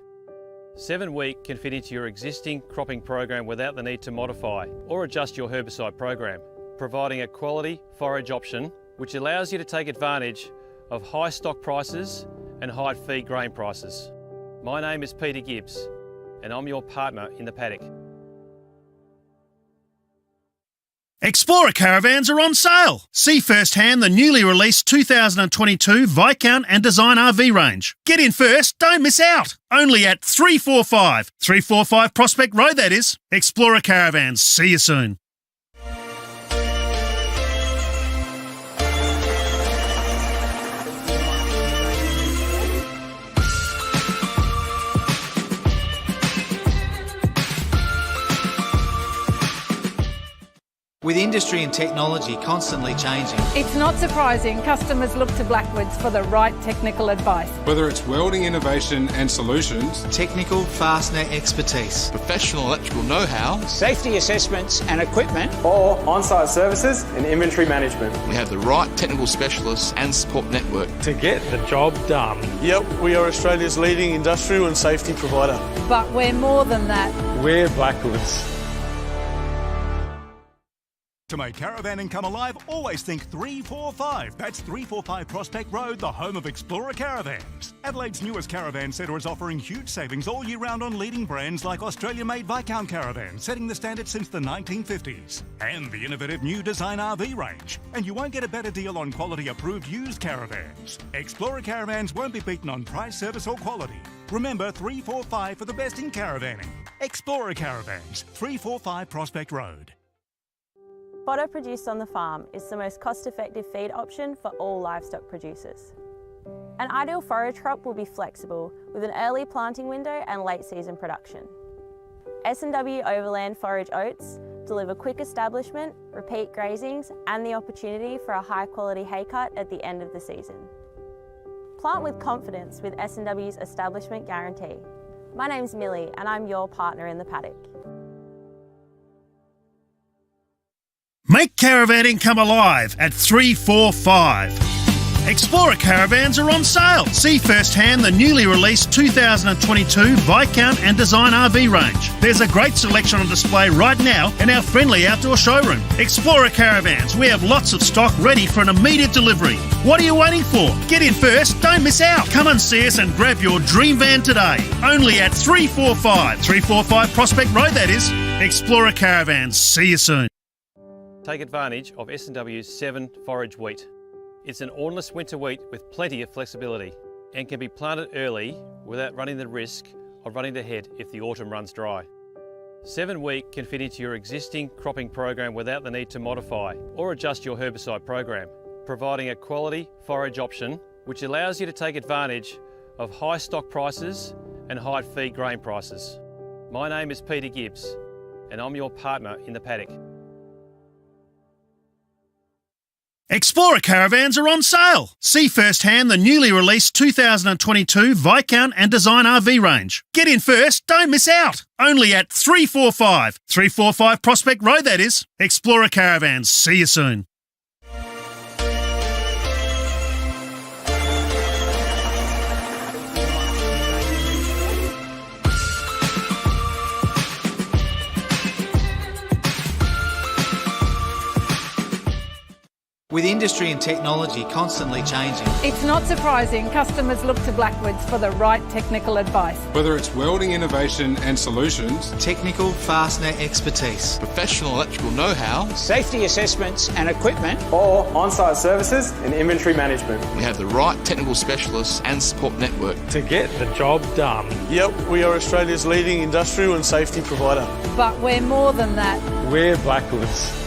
7 wheat can fit into your existing cropping program without the need to modify or adjust your herbicide program, providing a quality forage option which allows you to take advantage of high stock prices and high feed grain prices. My name is Peter Gibbs and I'm your partner in the paddock. Explorer caravans are on sale. See firsthand the newly released 2022 Viscount and Design RV range. Get in first, don't miss out. Only at 345 Prospect Road, that is. Explorer caravans, see you soon. With industry and technology constantly changing, It's not surprising customers look to Blackwoods for the right technical advice. Whether it's welding innovation and solutions, technical fastener expertise, professional electrical know-how, safety assessments and equipment, or on-site services and inventory management we have the right technical specialists and support network to get the job done. Yep, we are Australia's leading industrial and safety provider. But we're more than that. We're Blackwoods. To make caravanning come alive, always think 345. That's 345 Prospect Road, the home of Explorer Caravans. Adelaide's newest caravan centre is offering huge savings all year round on leading brands like Australia-made Viscount caravans, setting the standard since the 1950s. And the innovative new design RV range. And you won't get a better deal on quality-approved used caravans. Explorer Caravans won't be beaten on price, service or quality. Remember 345 for the best in caravanning. Explorer Caravans, 345 Prospect Road. Fodder produced on the farm is the most cost-effective feed option for all livestock producers. An ideal forage crop will be flexible with an early planting window and late season production. S&W Overland Forage Oats deliver quick establishment, repeat grazings and the opportunity for a high quality hay cut at the end of the season. Plant with confidence with S&W's establishment guarantee. My name's Millie and I'm your partner in the paddock. Make caravanning come alive at 345. Explorer caravans are on sale. See firsthand the newly released 2022 Viscount and Design RV range. There's a great selection on display right now in our friendly outdoor showroom. Explorer caravans, we have lots of stock ready for an immediate delivery. What are you waiting for? Get in first, don't miss out. Come and see us and grab your dream van today. Only at 345 Prospect Road, that is. Explorer caravans, see you soon. Take advantage of S&W's 7 forage wheat. It's an ornless winter wheat with plenty of flexibility and can be planted early without running the risk of running the head if the autumn runs dry. 7 wheat can fit into your existing cropping program without the need to modify or adjust your herbicide program, providing a quality forage option which allows you to take advantage of high stock prices and high feed grain prices. My name is Peter Gibbs and I'm your partner in the paddock. Explorer caravans are on sale. See firsthand the newly released 2022 Viscount and Design RV range. Get in first, don't miss out. Only at 345 Prospect Road, that is. Explorer caravans, see you soon. with industry and technology constantly changing. It's not surprising customers look to Blackwoods for the right technical advice. Whether it's welding innovation and solutions, technical fastener expertise, professional electrical know-how, safety assessments and equipment, or on-site services and inventory management, we have the right technical specialists and support network to get the job done. Yep, we are Australia's leading industrial and safety provider. But we're more than that. We're Blackwoods.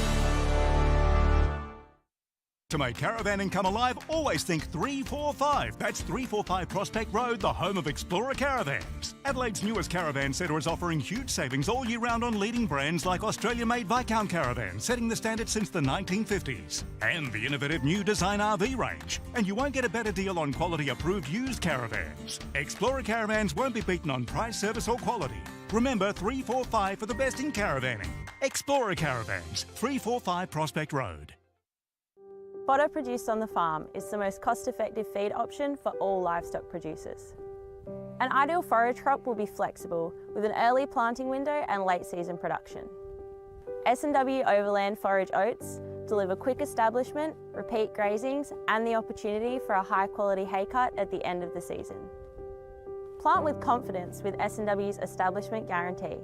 To make caravanning come alive, always think 345. That's 345 Prospect Road, the home of Explorer Caravans. Adelaide's newest caravan centre is offering huge savings all year round on leading brands like Australia-made Viscount caravans, setting the standard since the 1950s. And the innovative new design RV range. And you won't get a better deal on quality-approved used caravans. Explorer Caravans won't be beaten on price, service or quality. Remember 345 for the best in caravanning. Explorer Caravans, 345 Prospect Road. Fodder produced on the farm is the most cost-effective feed option for all livestock producers. An ideal forage crop will be flexible with an early planting window and late season production. S&W Overland Forage Oats deliver quick establishment, repeat grazings and the opportunity for a high quality hay cut at the end of the season. Plant with confidence with S&W's establishment guarantee.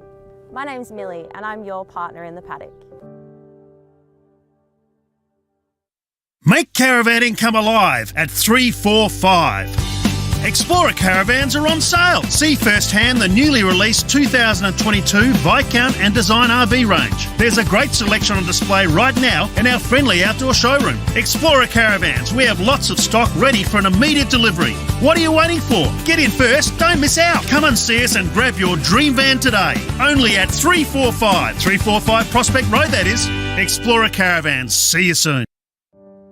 My name's Millie and I'm your partner in the paddock. Make caravanning come alive at 345. Explorer caravans are on sale. See firsthand the newly released 2022 Viscount and Design RV range. There's a great selection on display right now in our friendly outdoor showroom. Explorer caravans, we have lots of stock ready for an immediate delivery. What are you waiting for? Get in first, don't miss out. Come and see us and grab your dream van today. Only at 345 Prospect Road, that is. Explorer Caravans. See you soon.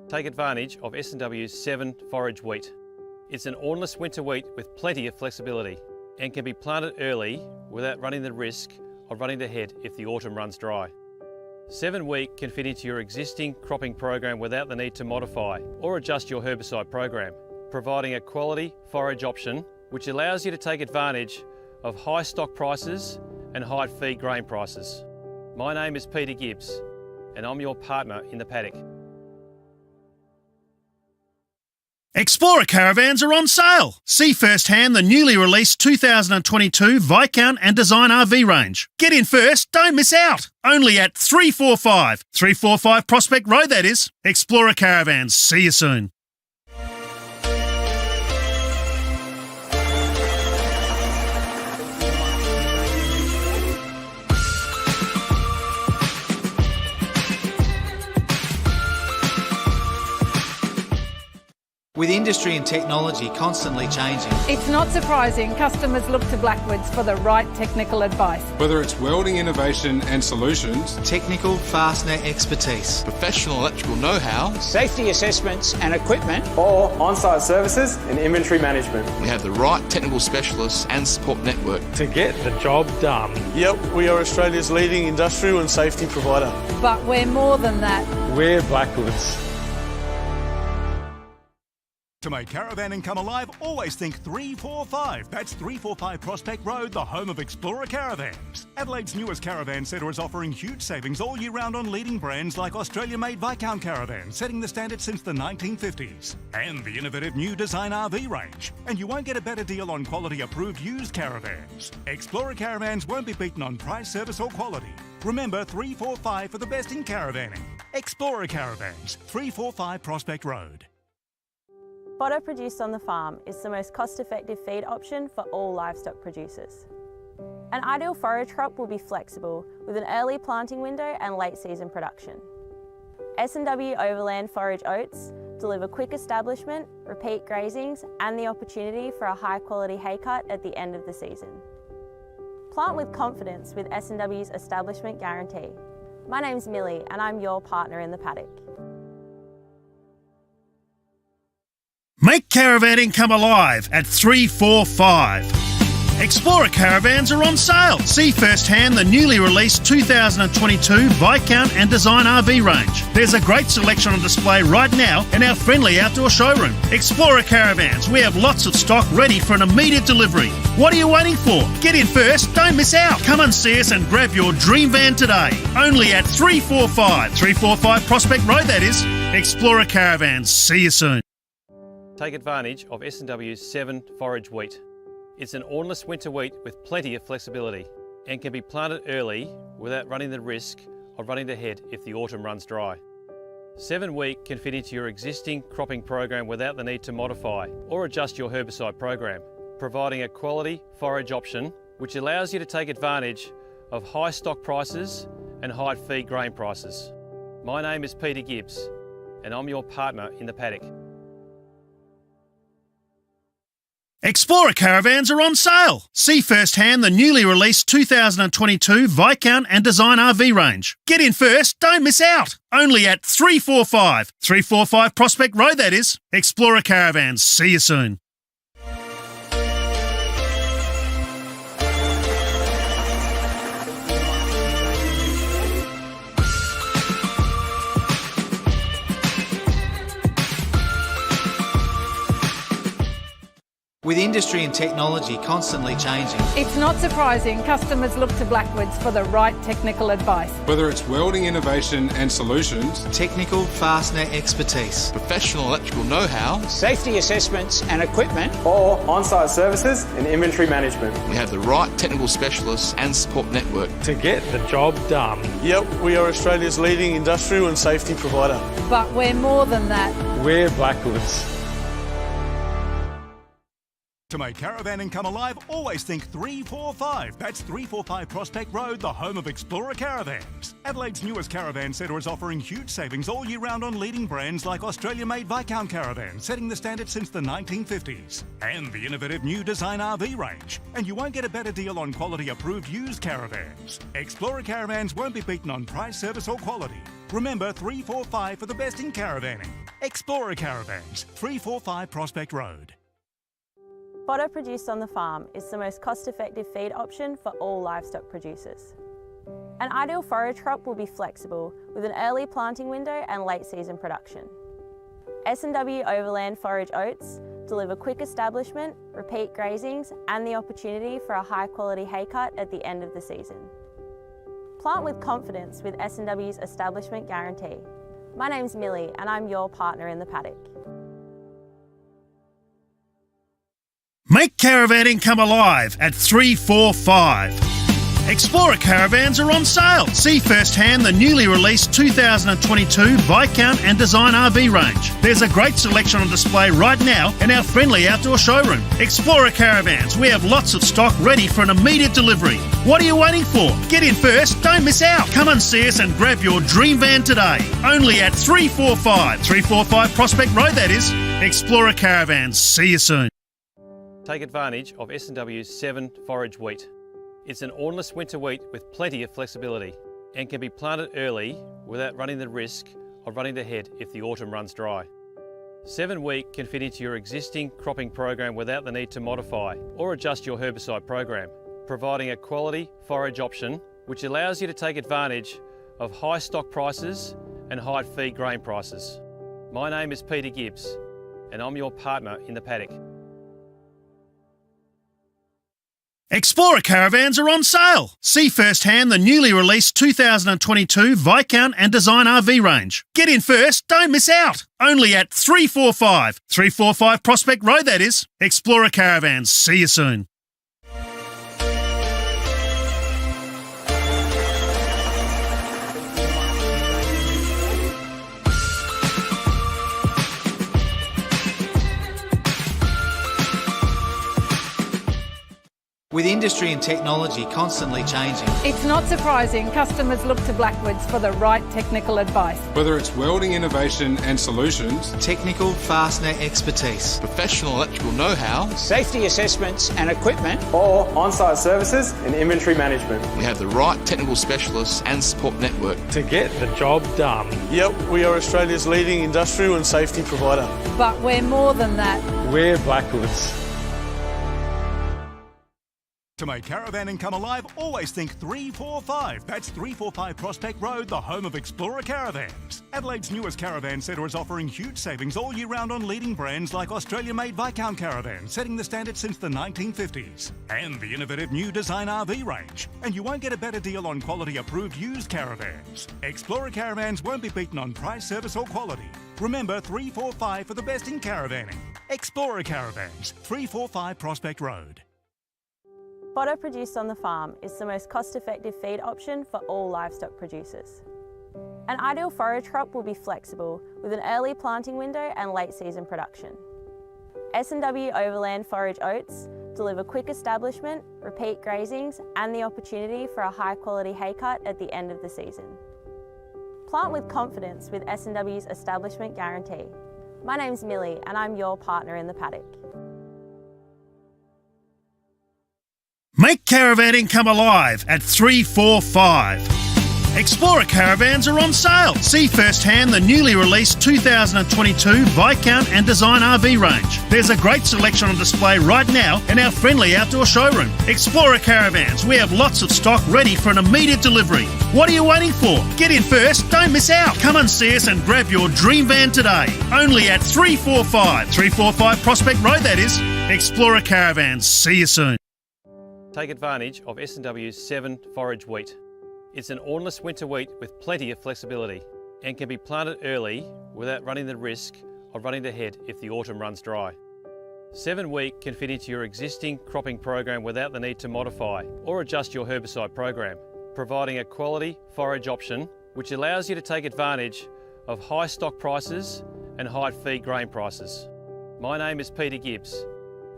Take advantage of S&W's 7 forage wheat. It's an ornless winter wheat with plenty of flexibility and can be planted early without running the risk of running to head if the autumn runs dry. 7 wheat can fit into your existing cropping program without the need to modify or adjust your herbicide program, providing a quality forage option which allows you to take advantage of high stock prices and high feed grain prices. My name is Peter Gibbs and I'm your partner in the paddock. Explorer Caravans are on sale. See firsthand the newly released 2022 Viscount and Design RV range. Get in first, don't miss out. Only at 345 Prospect Road, that is. Explorer Caravans. See you soon. With industry and technology constantly changing, It's not surprising customers look to Blackwoods for the right technical advice. Whether it's welding innovation and solutions, technical fastener expertise, professional electrical know-how, safety assessments and equipment, or on-site services and inventory management. we have the right technical specialists and support network To get the job done. Yep, we are Australia's leading industrial and safety provider. But we're more than that. We're Blackwoods. To make caravanning come alive, always think 345. That's 345 Prospect Road, the home of Explorer Caravans. Adelaide's newest caravan centre is offering huge savings all year round on leading brands like Australia-made Viscount caravans, setting the standard since the 1950s. And the innovative new Design RV range. And you won't get a better deal on quality-approved used caravans. Explorer Caravans won't be beaten on price, service or quality. Remember 345 for the best in caravanning. Explorer Caravans, 345 Prospect Road. Fodder produced on the farm is the most cost-effective feed option for all livestock producers. An ideal forage crop will be flexible with an early planting window and late season production. S&W Overland Forage Oats deliver quick establishment, repeat grazings and the opportunity for a high quality hay cut at the end of the season. Plant with confidence with S&W's establishment guarantee. My name's Millie and I'm your partner in the paddock. Make caravanning come alive at 345. Explorer Caravans are on sale. See firsthand the newly released 2022 Viscount and Design RV range. There's a great selection on display right now in our friendly outdoor showroom. Explorer Caravans, we have lots of stock ready for an immediate delivery. What are you waiting for? Get in first, don't miss out. Come and see us and grab your dream van today. Only at 345 Prospect Road, that is. Explorer Caravans. See you soon. Take advantage of S&W's 7 forage wheat. It's an ornless winter wheat with plenty of flexibility and can be planted early without running the risk of running to head if the autumn runs dry. 7 wheat can fit into your existing cropping program without the need to modify or adjust your herbicide program, providing a quality forage option which allows you to take advantage of high stock prices and high feed grain prices. My name is Peter Gibbs and I'm your partner in the paddock. Explorer Caravans are on sale. See firsthand the newly released 2022 Viscount and Design RV range. Get in first, don't miss out. Only at 345 Prospect Road, that is. Explorer Caravans. See you soon. with industry and technology constantly changing, It's not surprising customers look to Blackwoods for the right technical advice. Whether it's welding innovation and solutions, technical fastener expertise, professional electrical know-how, safety assessments and equipment, or on-site services and inventory management, we have the right technical specialists and support network to get the job done. Yep, we are Australia's leading industrial and safety provider. But we're more than that. We're Blackwoods. To make caravanning come alive, always think 345. That's 345 Prospect Road, the home of Explorer Caravans. Adelaide's newest caravan centre is offering huge savings all year round on leading brands like Australia-made Viscount caravans, setting the standard since the 1950s. And the innovative new design RV range. And you won't get a better deal on quality-approved used caravans. Explorer Caravans won't be beaten on price, service or quality. Remember 345 for the best in caravanning. Explorer Caravans, 345 Prospect Road. Fodder produced on the farm is the most cost-effective feed option for all livestock producers. An ideal forage crop will be flexible with an early planting window and late season production. S&W Overland Forage Oats deliver quick establishment, repeat grazings and the opportunity for a high quality hay cut at the end of the season. Plant with confidence with S&W's establishment guarantee. My name's Millie and I'm your partner in the paddock. Make caravanning come alive at 345. Explorer caravans are on sale. See firsthand the newly released 2022 Viscount and Design RV range. There's a great selection on display right now in our friendly outdoor showroom. Explorer Caravans, we have lots of stock ready for an immediate delivery. What are you waiting for? Get in first, don't miss out. Come and see us and grab your dream van today. Only at 345 Prospect Road, that is. Explorer Caravans, see you soon. Take advantage of S&W's 7 forage wheat. It's an ornless winter wheat with plenty of flexibility and can be planted early without running the risk of running to head if the autumn runs dry. 7 wheat can fit into your existing cropping program without the need to modify or adjust your herbicide program, providing a quality forage option which allows you to take advantage of high stock prices and high feed grain prices. My name is Peter Gibbs and I'm your partner in the paddock. Explorer caravans are on sale. See firsthand the newly released 2022 Viscount and Design RV range. Get in first, don't miss out. Only at 345 Prospect Road, that is. Explorer Caravans, see you soon. With industry and technology constantly changing, It's not surprising customers look to Blackwoods for the right technical advice. Whether it's welding innovation and solutions, technical fastener expertise, Professional electrical know-how, safety assessments and equipment, or on-site services and inventory management we have the right technical specialists and support network. to get the job done. Yep, we are Australia's leading industrial and safety provider. But we're more than that. We're Blackwoods. To make caravanning come alive, always think 345. That's 345 Prospect Road, the home of Explorer Caravans. Adelaide's newest caravan centre is offering huge savings all year round on leading brands like Australia-made Viscount caravans, setting the standard since the 1950s. And the innovative new design RV range. And you won't get a better deal on quality-approved used caravans. Explorer Caravans won't be beaten on price, service or quality. Remember 345 for the best in caravanning. Explorer Caravans, 345 Prospect Road. Fodder produced on the farm is the most cost-effective feed option for all livestock producers. An ideal forage crop will be flexible with an early planting window and late season production. S&W Overland Forage Oats deliver quick establishment, repeat grazings and the opportunity for a high quality hay cut at the end of the season. Plant with confidence with S&W's establishment guarantee. My name's Millie and I'm your partner in the paddock. Make caravanning come alive at 345. Explorer caravans are on sale. See firsthand the newly released 2022 Viscount and Design RV range. There's a great selection on display right now in our friendly outdoor showroom. Explorer Caravans, we have lots of stock ready for an immediate delivery. What are you waiting for? Get in first, don't miss out. Come and see us and grab your dream van today. Only at 345 Prospect Road, that is. Explorer Caravans, see you soon. Take advantage of S&W's 7 forage wheat. It's an ornless winter wheat with plenty of flexibility and can be planted early without running the risk of running to head if the autumn runs dry. 7 wheat can fit into your existing cropping program without the need to modify or adjust your herbicide program, providing a quality forage option which allows you to take advantage of high stock prices and high feed grain prices. My name is Peter Gibbs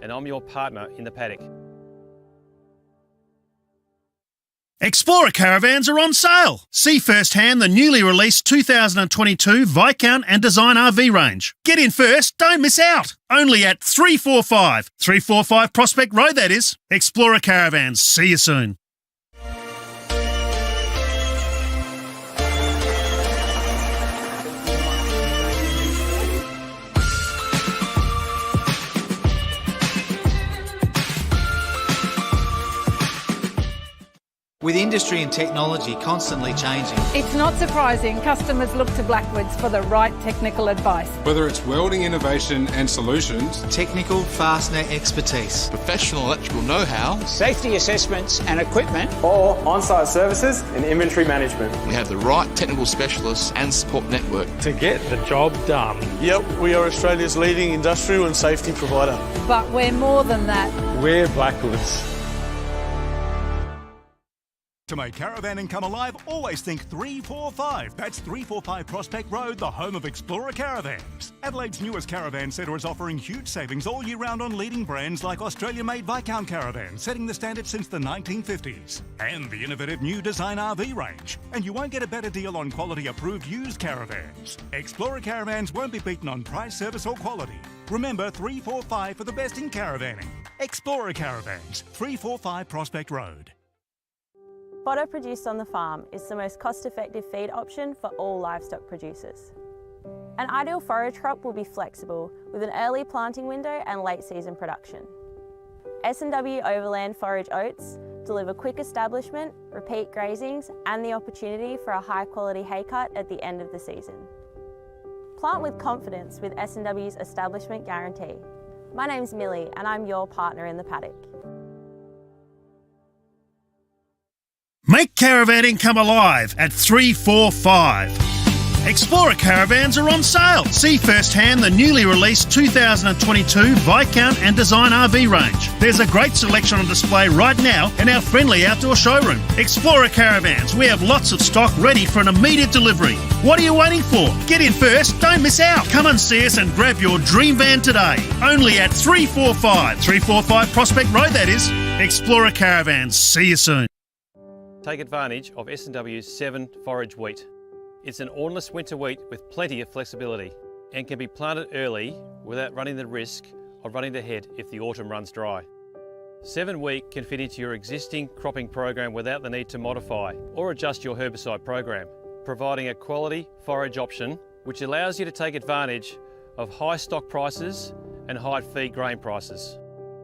and I'm your partner in the paddock. Explorer caravans are on sale. See firsthand the newly released 2022 Viscount and Design RV range. Get in first, don't miss out. Only at 345 Prospect Road, that is. Explorer Caravans. See you soon. With industry and technology constantly changing, It's not surprising customers look to Blackwoods for the right technical advice. Whether it's welding innovation and solutions, technical fastener expertise, professional electrical know-how, safety assessments and equipment, or on-site services and inventory management we have the right technical specialists and support network to get the job done. Yep, we are Australia's leading industrial and safety provider. But we're more than that. We're Blackwoods. To make caravanning come alive, always think 345. That's 345 Prospect Road, the home of Explorer Caravans. Adelaide's newest caravan centre is offering huge savings all year round on leading brands like Australia-made Viscount caravans, setting the standard since the 1950s. And the innovative new Design RV range. And you won't get a better deal on quality-approved used caravans. Explorer Caravans won't be beaten on price, service or quality. Remember 345 for the best in caravanning. Explorer Caravans, 345 Prospect Road. Fodder produced on the farm is the most cost-effective feed option for all livestock producers. An ideal forage crop will be flexible with an early planting window and late season production. S&W Overland Forage Oats deliver quick establishment, repeat grazings and the opportunity for a high quality hay cut at the end of the season. Plant with confidence with S&W's establishment guarantee. My name's Millie and I'm your partner in the paddock. Make caravanning come alive at 345. Explorer caravans are on sale. See firsthand the newly released 2022 Viscount and Design RV range. There's a great selection on display right now in our friendly outdoor showroom. Explorer caravans, we have lots of stock ready for an immediate delivery. What are you waiting for? Get in first, don't miss out. Come and see us and grab your dream van today. Only at 345 Prospect Road, that is. Explorer caravans. See you soon. Take advantage of S&W's 7 forage wheat. It's an ornless winter wheat with plenty of flexibility and can be planted early without running the risk of running the head if the autumn runs dry. 7 wheat can fit into your existing cropping program without the need to modify or adjust your herbicide program, providing a quality forage option which allows you to take advantage of high stock prices and high feed grain prices.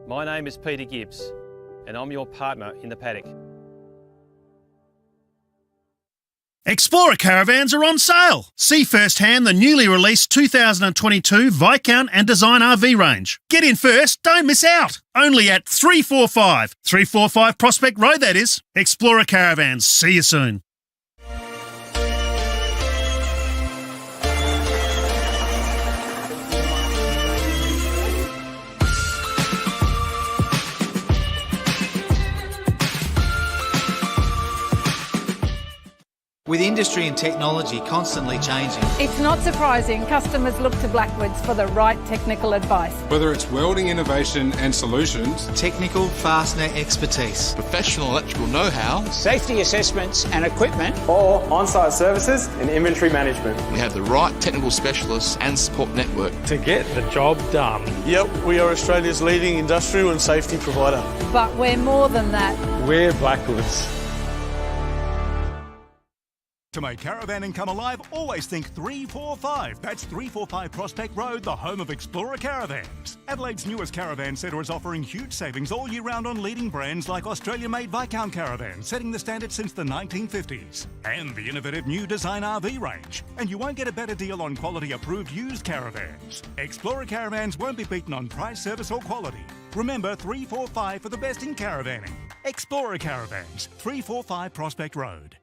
My name is Peter Gibbs and I'm your partner in the paddock. Explorer caravans are on sale. See firsthand the newly released 2022 Viscount and Design RV range. Get in first, don't miss out. Only at 345 Prospect Road, that is. Explorer Caravans. See you soon. with industry and technology constantly changing, It's not surprising customers look to Blackwoods for the right technical advice. Whether it's welding innovation and solutions, technical fastener expertise, professional electrical know-how, safety assessments and equipment, or on-site services and inventory management we have the right technical specialists and support network to get the job done. Yep, we are Australia's leading industrial and safety provider. But we're more than that. We're Blackwoods. To make caravanning come alive, always think 345. That's 345 Prospect Road, the home of Explorer Caravans. Adelaide's newest caravan centre is offering huge savings all year round on leading brands like Australia-made Viscount caravans, setting the standard since the 1950s. And the innovative new Design RV range. And you won't get a better deal on quality-approved used caravans. Explorer Caravans won't be beaten on price, service or quality. Remember 345 for the best in caravanning. Explorer Caravans, 345 Prospect Road.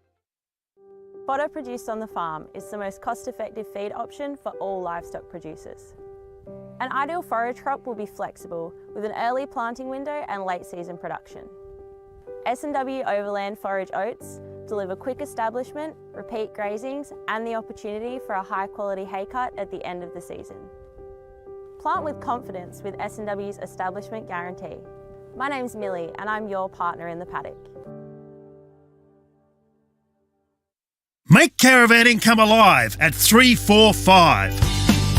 Fodder produced on the farm is the most cost-effective feed option for all livestock producers. An ideal forage crop will be flexible with an early planting window and late season production. S&W Overland Forage Oats deliver quick establishment, repeat grazings and the opportunity for a high quality hay cut at the end of the season. Plant with confidence with S&W's establishment guarantee. My name's Millie and I'm your partner in the paddock. Make caravanning come alive at 345.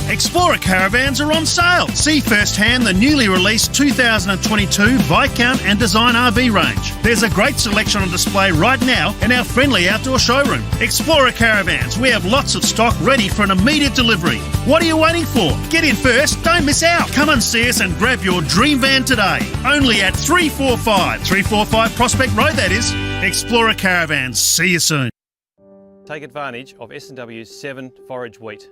Explorer caravans are on sale. See firsthand the newly released 2022 Viscount and Design RV range. There's a great selection on display right now in our friendly outdoor showroom. Explorer caravans, we have lots of stock ready for an immediate delivery. What are you waiting for? Get in first, don't miss out. Come and see us and grab your dream van today. Only at 345 Prospect Road, that is. Explorer caravans, see you soon. Take advantage of S&W's 7 forage wheat.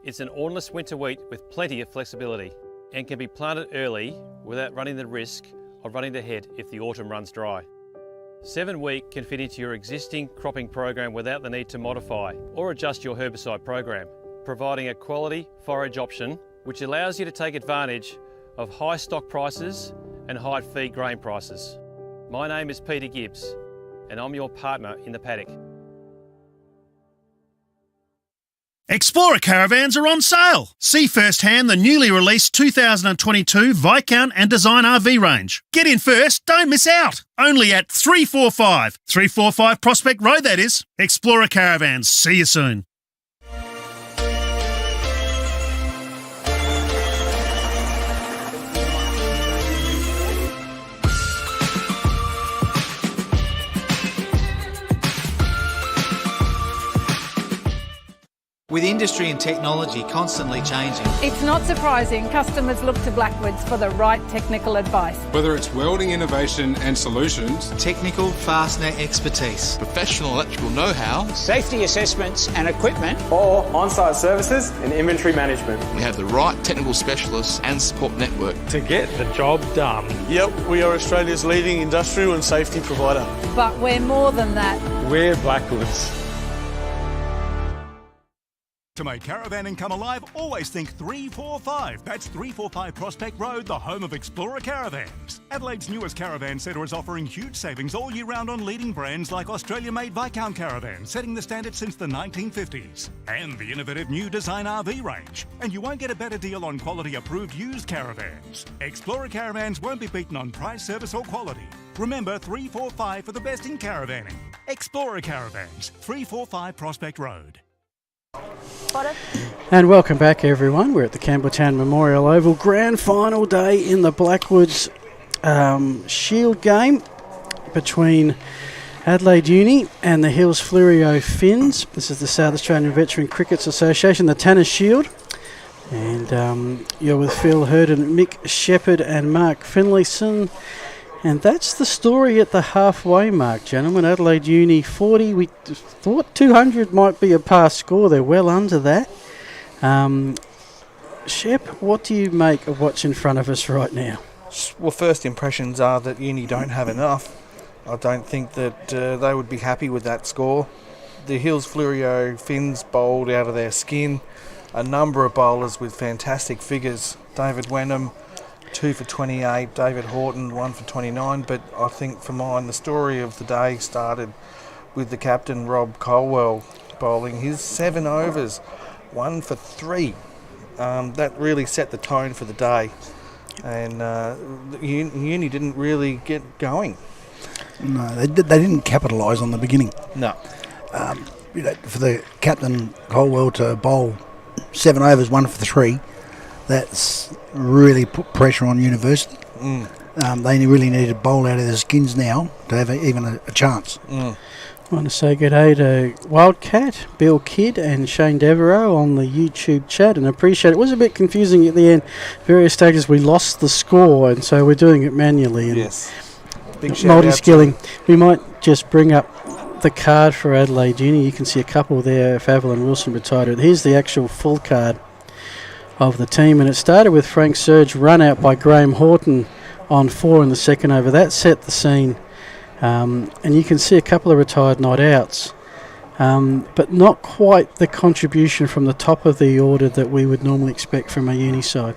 It's an ornless winter wheat with plenty of flexibility and can be planted early without running the risk of running the head if the autumn runs dry. 7 wheat can fit into your existing cropping program without the need to modify or adjust your herbicide program, providing a quality forage option which allows you to take advantage of high stock prices and high feed grain prices. My name is Peter Gibbs and I'm your partner in the paddock. Explorer caravans are on sale. See firsthand the newly released 2022 Viscount and Design RV range. Get in first, don't miss out. Only at 345 Prospect Road, that is. Explorer caravans, see you soon. With industry and technology constantly changing, It's not surprising customers look to Blackwoods for the right technical advice. Whether it's welding innovation and solutions, technical fastener expertise, Professional electrical know-how, safety assessments and equipment, or on-site services and inventory management we have the right technical specialists and support network. to get the job done. Yep, we are Australia's leading industrial and safety provider. But we're more than that. We're Blackwoods. To make caravanning come alive, always think 345. That's 345 Prospect Road, the home of Explorer caravans. Adelaide's newest caravan centre is offering huge savings all year round on leading brands like Australia-made Viscount caravans, setting the standard since the 1950s. And the innovative new Design RV range. And you won't get a better deal on quality-approved used caravans. Explorer caravans won't be beaten on price, service or quality. Remember 345 for the best in caravanning. Explorer caravans, 345 Prospect Road. And welcome back, everyone. We're at the Campbelltown Memorial Oval, grand final day in the Blackwoods Shield game between Adelaide Uni and the Hills Fleurieu Finns. This is the South Australian Veteran Crickets Association, the Tanner Shield. And you're with Phil Hurden, Mick Shepherd and Mark Finlayson. And that's the story at the halfway mark, gentlemen. Adelaide Uni 40. We thought 200 might be a pass score. They're well under that. Shep, what do you make of what's in front of us right now? Well, first impressions are that Uni don't have enough. I don't think that they would be happy with that score. The Hills Fleurieu Finns bowled out of their skin. A number of bowlers with fantastic figures. David Wenham, 2 for 28, David Horton 1 for 29, but I think for mine the story of the day started with the captain Rob Colwell bowling his 7 overs, 1 for 3. That really set the tone for the day, and Uni didn't really get going. No, they didn't capitalise on the beginning. No. For the captain Colwell to bowl 7 overs, 1 for 3, that's really put pressure on University. They really need to bowl out of their skins now to have even a chance. I want to say good day to Wildcat, Bill Kidd and Shane Devereaux on the YouTube chat, and appreciate it. It was a bit confusing at the end. Various stages we lost the score, and so we're doing it manually. And yes. Big shout out multi-skilling. We might just bring up the card for Adelaide Uni. You can see a couple there, Favell and Wilson retired. Here's the actual full card of the team, and it started with Frank Surge run out by Graham Horton on 4 in the second over. That set the scene, and you can see a couple of retired not outs, but not quite the contribution from the top of the order that we would normally expect from a Uni side.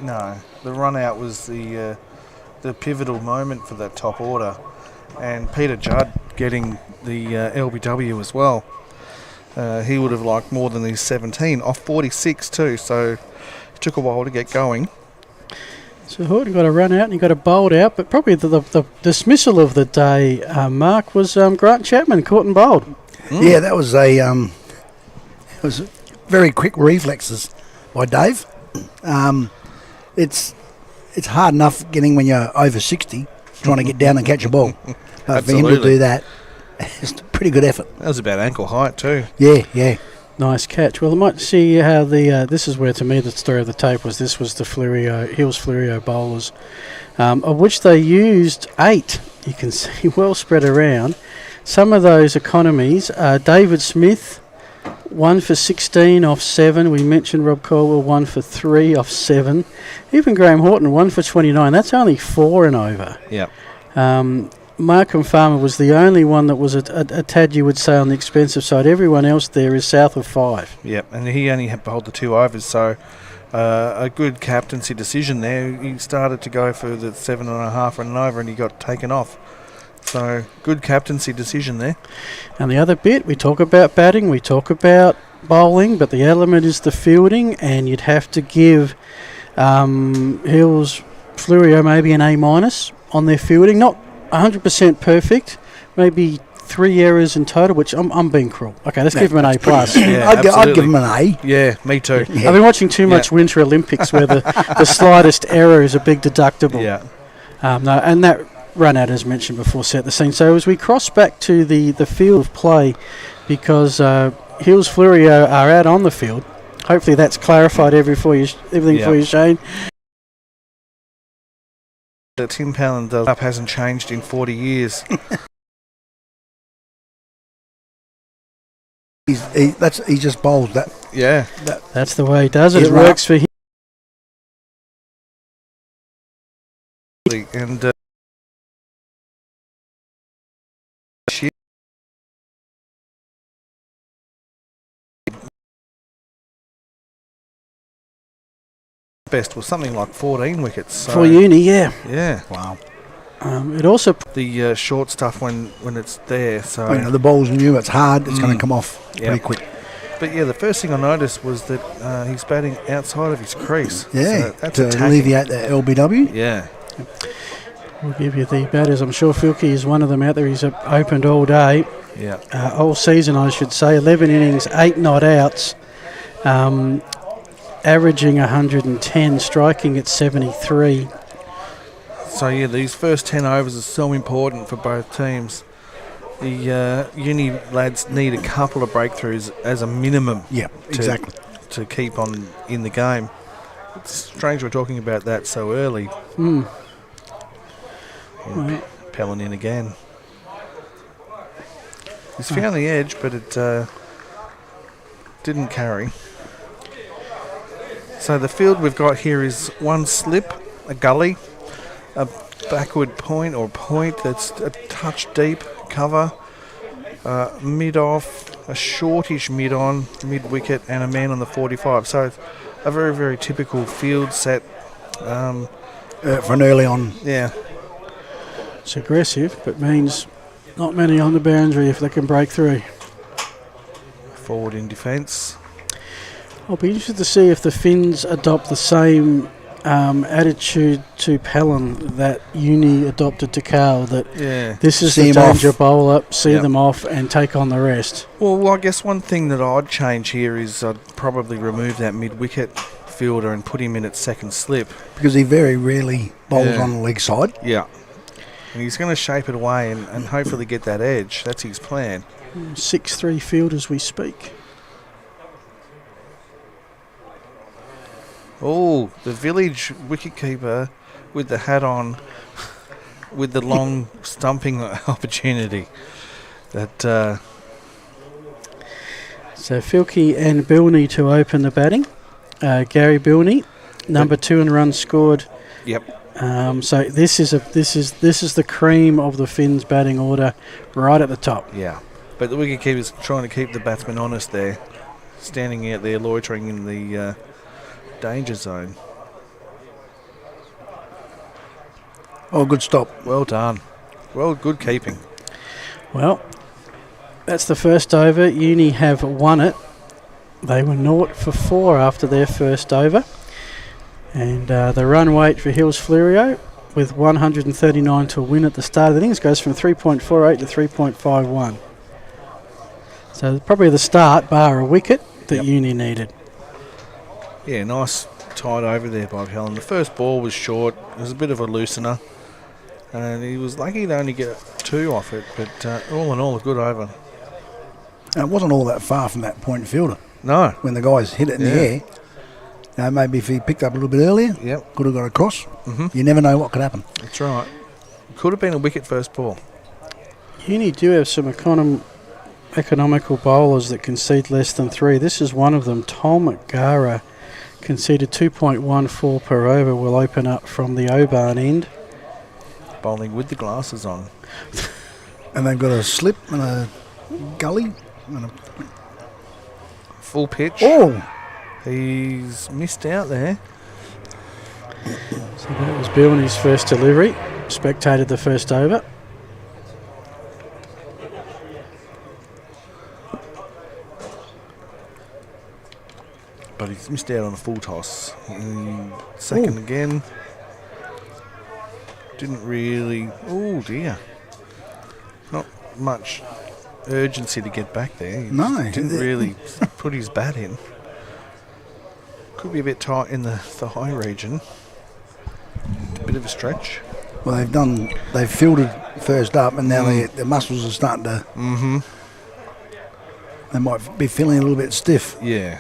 No, the run out was the pivotal moment for that top order, and Peter Judd getting the LBW as well. He would have liked more than his 17 off 46 too, so took a while to get going. So Horton got a run out and he got a bowled out, but probably the dismissal of the day, Mark, was Grant Chapman caught and bowled. Yeah, that was it was very quick reflexes by Dave. It's hard enough getting when you're over 60, trying to get down and catch a ball. But for him to do that, it's a pretty good effort. That was about ankle height too. Yeah. Nice catch. Well, I might see how this is where, to me, the story of the tape was this was the Fleurieu bowlers, of which they used 8, you can see, well spread around. Some of those economies, David Smith, 1 for 16 off 7. We mentioned Rob Caldwell, 1 for 3 off 7. Even Graham Horton, 1 for 29. That's only 4 and over. Yeah. Markham Farmer was the only one that was a tad, you would say, on the expensive side. Everyone else there is south of 5. Yep, and he only had bowled the 2 overs, so a good captaincy decision there. He started to go for the 7.5 and an over, and he got taken off. So good captaincy decision there. And the other bit, we talk about batting, we talk about bowling, but the element is the fielding, and you'd have to give Hills Fleurieu maybe an A- on their fielding. Not 100% perfect, maybe 3 errors in total, which I'm being cruel. Okay, let's give him an A+. Yeah, I'd give him an A. Yeah, me too. Yeah. I've been watching too much Winter Olympics where the slightest error is a big deductible. Yeah. And that run out, as mentioned before, set the scene. So as we cross back to the field of play, because Hills Fleurieu are out on the field, hopefully that's clarified everything for you, Shane. The Tim Palin does up hasn't changed in 40 years. He just bowls that. Yeah. That's the way he does it. It works for him. And best was something like 14 wickets. So for Uni, yeah. Yeah. Wow. It also the short stuff when it's there. So the ball's new, it's hard, it's going to come off pretty quick. But yeah, the first thing I noticed was that he's batting outside of his crease. Yeah, so that's to alleviate the LBW. Yeah. We'll give you the batters. I'm sure Filkey is one of them out there. He's opened all day. Yeah. All season, I should say. 11 innings, 8 not outs. Averaging 110, striking at 73. So yeah, these first 10 overs are so important for both teams. The Uni lads need a couple of breakthroughs as a minimum. Yeah, exactly. To keep on in the game. It's strange we're talking about that so early. Pelling in again. He's found the edge, but it didn't carry. So the field we've got here is one slip, a gully, a backward point or point that's a touch deep, cover, mid-off, a shortish mid-on, mid-wicket, and a man on the 45. So a very, very typical field set. For an early on. Yeah. It's aggressive, but means not many on the boundary if they can break through. Forward in defence. I'll be interested to see if the Finns adopt the same attitude to Palin that Uni adopted to Carl, that this is the danger bowler, see them off and take on the rest. Well, I guess one thing that I'd change here is I'd probably remove that mid-wicket fielder and put him in at second slip. Because he very rarely bowls on the leg side. Yeah. And he's going to shape it away and hopefully get that edge. That's his plan. 6-3 field as we speak. Oh, the village wicketkeeper with the hat on, with the long stumping opportunity. That. So Filkey and Bilney to open the batting. Gary Bilney, number 2 in runs scored. Yep. So this is the cream of the Finns batting order, right at the top. Yeah, but the wicketkeeper's trying to keep the batsman honest there, standing out there loitering in the danger zone. Oh, good stop. Well done. Well, good keeping. Well, that's the first over. Uni have won it. They were 0 for 4 after their first over. And the run weight for Hills Fleurieu, with 139 to win at the start of the innings, goes from 3.48 to 3.51. So probably the start, bar a wicket, that Uni needed. Yeah, nice tight over there by Helen. The first ball was short. It was a bit of a loosener. And he was lucky to only get 2 off it. But all in all, a good over. And it wasn't all that far from that point fielder. No. When the guys hit it in the air. Maybe if he picked up a little bit earlier, could have got across. You never know what could happen. That's right. Could have been a wicket first ball. Uni do have some economical bowlers that concede less than 3. This is one of them. Tom McGara conceded 2.14 per over. Will open up from the Oban end. Bowling with the glasses on. And they've got a slip and a gully. And a full pitch. Oh! He's missed out there. So that was Bill in his first delivery. Spectated the first over. But he's missed out on a full toss. Second again. Didn't really... Oh, dear. Not much urgency to get back there. He didn't really put his bat in. Could be a bit tight in the thigh region. A bit of a stretch. Well, they've fielded first up, and now their muscles are starting to... They might be feeling a little bit stiff. Yeah.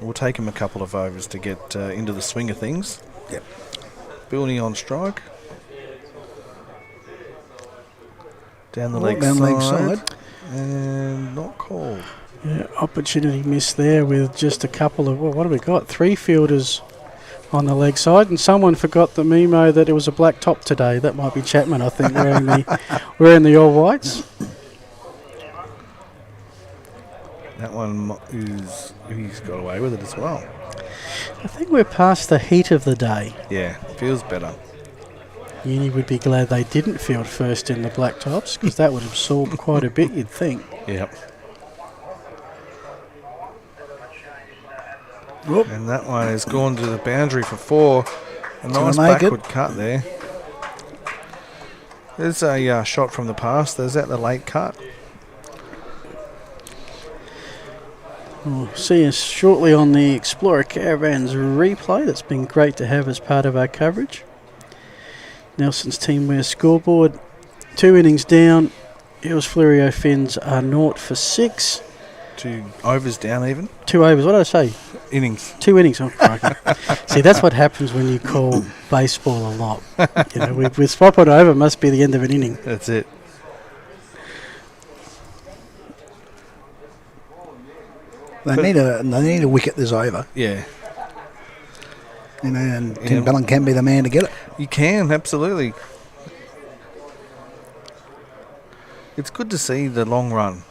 We'll take him a couple of overs to get into the swing of things. Yep. Building on strike. Down the leg side. And not called. Yeah, opportunity missed there with just a couple of... Well, what have we got? 3 fielders on the leg side, and someone forgot the memo that it was a black top today. That might be Chapman, I think, wearing the all whites. That one he's got away with it as well. I think we're past the heat of the day. Yeah, feels better. Uni would be glad they didn't field first in the black tops, because that would absorb quite a bit, you'd think. Yep. And that one has gone to the boundary for 4. A nice backward cut there. There's a shot from the past. There's that the late cut. We'll see us shortly on the Explorer Caravans replay. That's been great to have as part of our coverage. Nelson's Teamwear scoreboard. 2 innings down. Hills Fleurieu Finns are 0 for 6. 2 overs down even. 2 overs. What did I say? Innings. 2 innings. Oh, crikey. See, that's what happens when you call baseball a lot. You know, with swap it over, must be the end of an inning. That's it. They need a wicket this over. Yeah. You know, and Tim Bellin can be the man to get it. You can, absolutely. It's good to see the long run,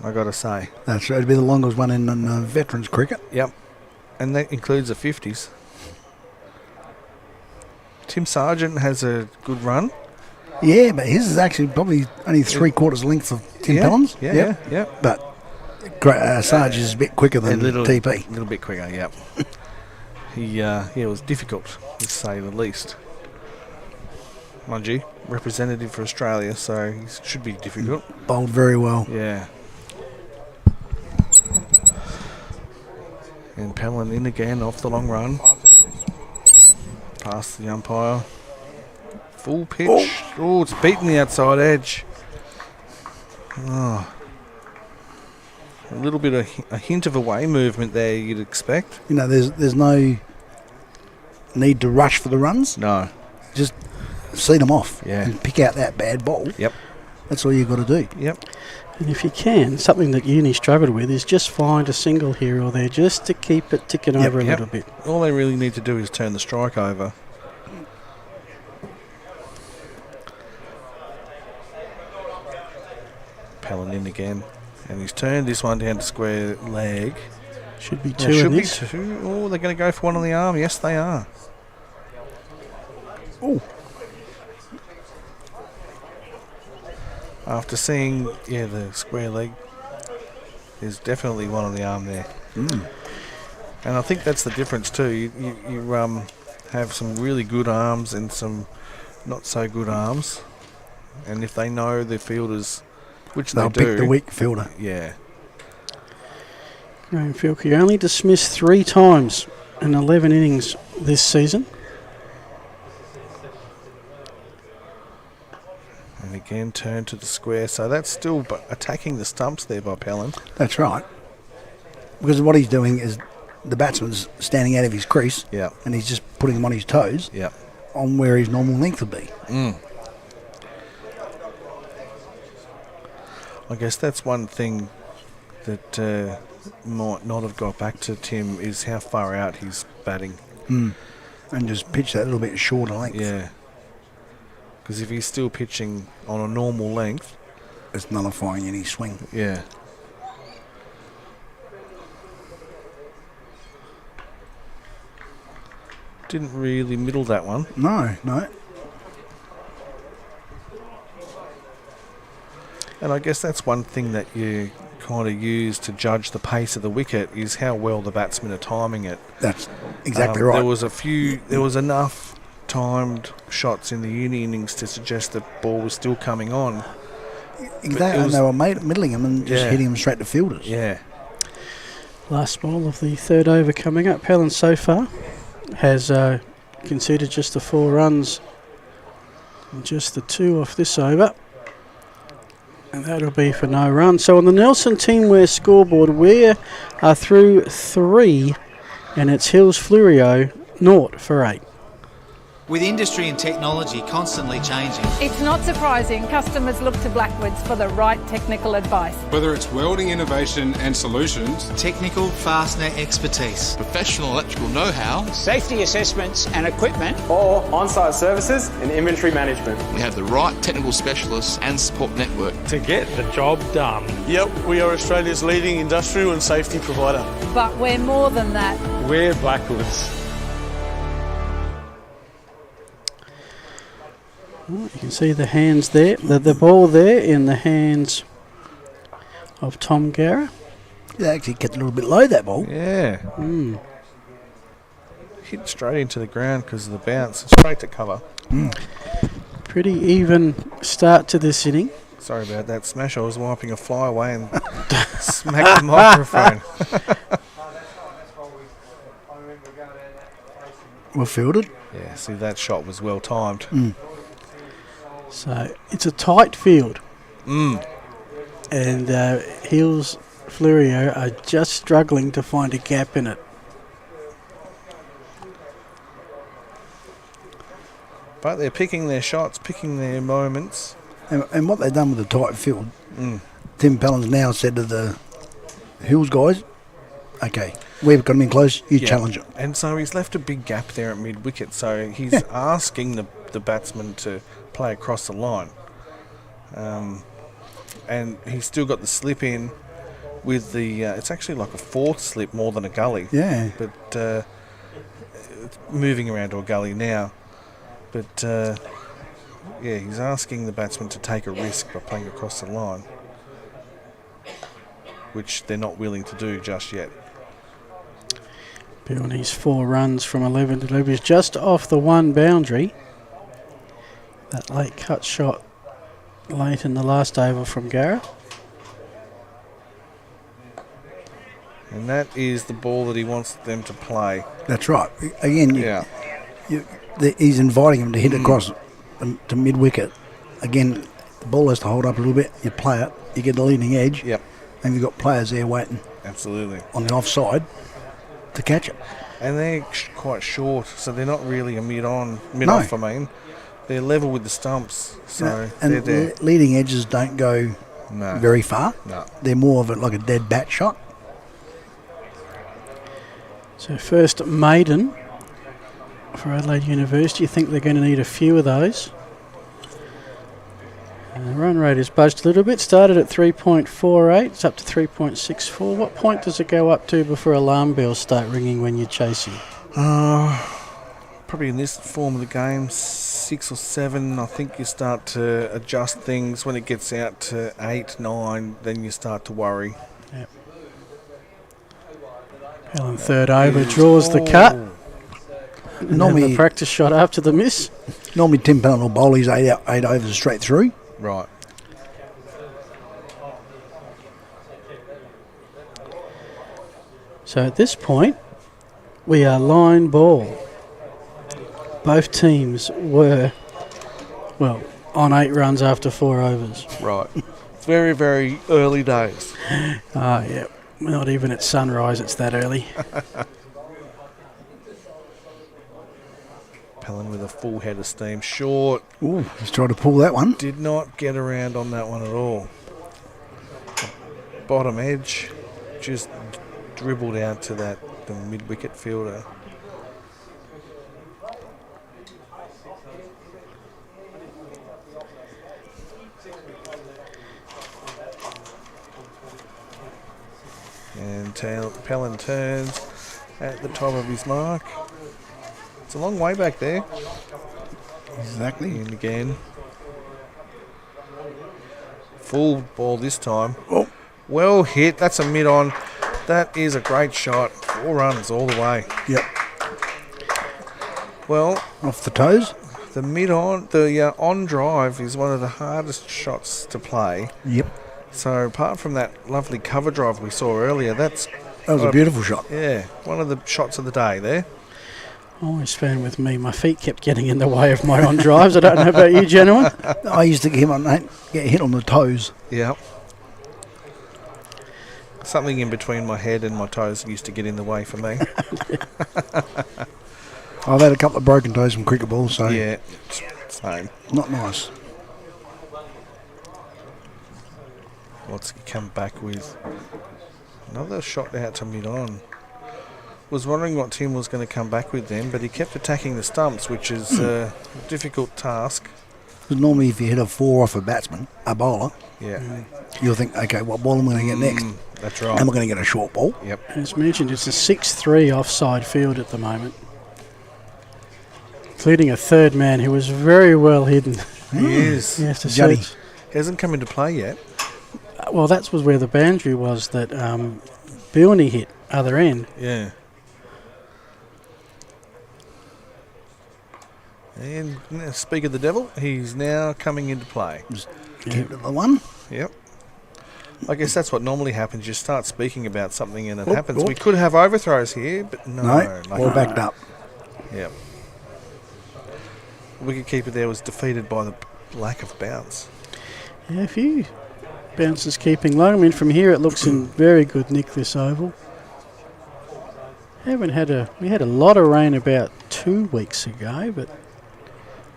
I got to say. That's right. It'll be the longest one in veterans cricket. Yep. And that includes the 50s. Tim Sargent has a good run. Yeah, but his is actually probably only 3/4 length of Tim Pellin's. Yeah. But Sarge is a bit quicker than TP. A little bit quicker, yep. It was difficult, to say the least. Mind you, representative for Australia, so he should be difficult. Bowled very well. Yeah. And Pellin in again off the long run. Past the umpire. Full pitch. Oh, it's beaten the outside edge. Oh. A little bit of a hint of away movement there, you'd expect. You know, there's no need to rush for the runs. No. Just see them off. Yeah. And pick out that bad ball. Yep. That's all you've got to do. Yep. And if you can, something that Uni struggled with is just find a single here or there just to keep it ticking over a little bit. All they really need to do is turn the strike over. Pellin in again. And he's turned this one down to square leg. Should be 2 in this. Should be 2. Oh, they're going to go for one on the arm. Yes, they are. Oh. After seeing, the square leg, there's definitely one on the arm there. And I think that's the difference too. You have some really good arms and some not so good arms, and if they know their fielders, which they'll they do, pick the weak fielder. Yeah. Graham Fleurieu only dismissed 3 times in 11 innings this season. And again, turn to the square. So that's still attacking the stumps there by Pellan. That's right. Because what he's doing is the batsman's standing out of his crease, and he's just putting him on his toes, on where his normal length would be. I guess that's one thing that might not have got back to Tim is how far out he's batting. And just pitch that little bit shorter length. Yeah. Because if he's still pitching on a normal length, it's nullifying any swing. Yeah. Didn't really middle that one. No. And I guess that's one thing that you kind of use to judge the pace of the wicket is how well the batsmen are timing it. That's exactly right. There was enough timed shots in the uni innings to suggest the ball was still coming on. Exactly, and they were middling him and just hitting him straight to fielders. Yeah. Last ball of the third over coming up. Pellan so far has conceded just the 4 runs and just the 2 off this over. And that'll be for no run. So on the Nelson Teamwear scoreboard, we are through 3, and it's Hills Fleurieu 0 for 8. With industry and technology constantly changing, It's not surprising customers look to Blackwoods for the right technical advice. Whether it's welding innovation and solutions, technical fastener expertise, professional electrical know-how, safety assessments and equipment, or on-site services and inventory management we have the right technical specialists and support network to get the job done. Yep, we are Australia's leading industrial and safety provider. But we're more than that. We're Blackwoods. You can see the hands there, the ball there in the hands of Tom Gara. It actually kept a little bit low, that ball. Yeah. Hit straight into the ground because of the bounce. Straight to cover. Pretty even start to this inning. Sorry about that smash. I was wiping a fly away and smacked the microphone. Well fielded. Yeah, see, that shot was well timed. So it's a tight field. And Hills Fleurieu are just struggling to find a gap in it. But they're picking their shots, picking their moments. And what they've done with the tight field, Tim Pellan's now said to the Hills guys, okay, we've got him in close, you challenge it. And so he's left a big gap there at mid-wicket, so he's asking the batsman to play across the line. And he's still got the slip in with the, it's actually like a 4th slip more than a gully. Yeah. But it's moving around to a gully now. But he's asking the batsman to take a risk by playing across the line, which they're not willing to do just yet. Peony's 4 runs from 11 deliveries just off the 1 boundary. That late cut shot late in the last over from Gara. And that is the ball that he wants them to play. That's right. Again, he's inviting him to hit across to mid-wicket. Again, the ball has to hold up a little bit. You play it, you get the leading edge. Yep. And you've got players there waiting. Absolutely. On the offside to catch it. And they're quite short, so they're not really a mid-off, I mean. They're level with the stumps, so and they're there. Leading edges don't go very far. No. They're more of like a dead bat shot. So first maiden for Adelaide University. You think they're going to need a few of those. And the run rate is budged a little bit. Started at 3.48. It's up to 3.64. What point does it go up to before alarm bells start ringing when you're chasing? Probably in this form of the game, 6 or 7, I think you start to adjust things. When it gets out to 8, 9, then you start to worry. Yep. Helen third over, draws the cut. Normally the practice shot after the miss. Normally Tim Pellin will bowl his 8 overs straight through. Right. So at this point, we are line ball. Both teams were, on 8 runs after 4 overs. Right. Very, very early days. Yeah. Not even at sunrise, it's that early. Pellin with a full head of steam. Short. Ooh, he's trying to pull that one. Did not get around on that one at all. Bottom edge. Just dribbled out to the mid-wicket fielder. And Pellin turns at the top of his mark. It's a long way back there. Exactly. And again. Full ball this time. Oh. Well hit. That's a mid-on. That is a great shot. 4 runs all the way. Yep. Well, off the toes. The mid-on, the on drive is one of the hardest shots to play. Yep. So apart from that lovely cover drive we saw earlier, that was a beautiful shot. Yeah, one of the shots of the day there. Always found with me, my feet kept getting in the way of my on drives. I don't know about you, gentlemen. I used to get hit on the toes. Yeah. Something in between my head and my toes used to get in the way for me. I've had a couple of broken toes from cricket balls, so yeah, same. Not nice. What's he come back with? Another shot out to mid-on. Was wondering what Tim was going to come back with then, but he kept attacking the stumps, which is a difficult task. Because normally if you hit a 4 off a batsman, a bowler, you'll think, okay, what ball am I going to get next? That's right. Am I going to get a short ball? Yep. As mentioned, it's a 6-3 offside field at the moment, including a third man who was very well hidden. He is. He hasn't come into play yet. Well, that was where the boundary was that Bilney hit, other end. Yeah. And speak of the devil, he's now coming into play. Just keep it at the one. Yep. I guess that's what normally happens. You start speaking about something and it happens. We could have overthrows here, but no. All backed up. Yep. Wicketkeeper there was defeated by the lack of bounce. Yeah, a few bounces keeping low. I mean, from here it looks in very good nick, this oval. We had a lot of rain about 2 weeks ago, but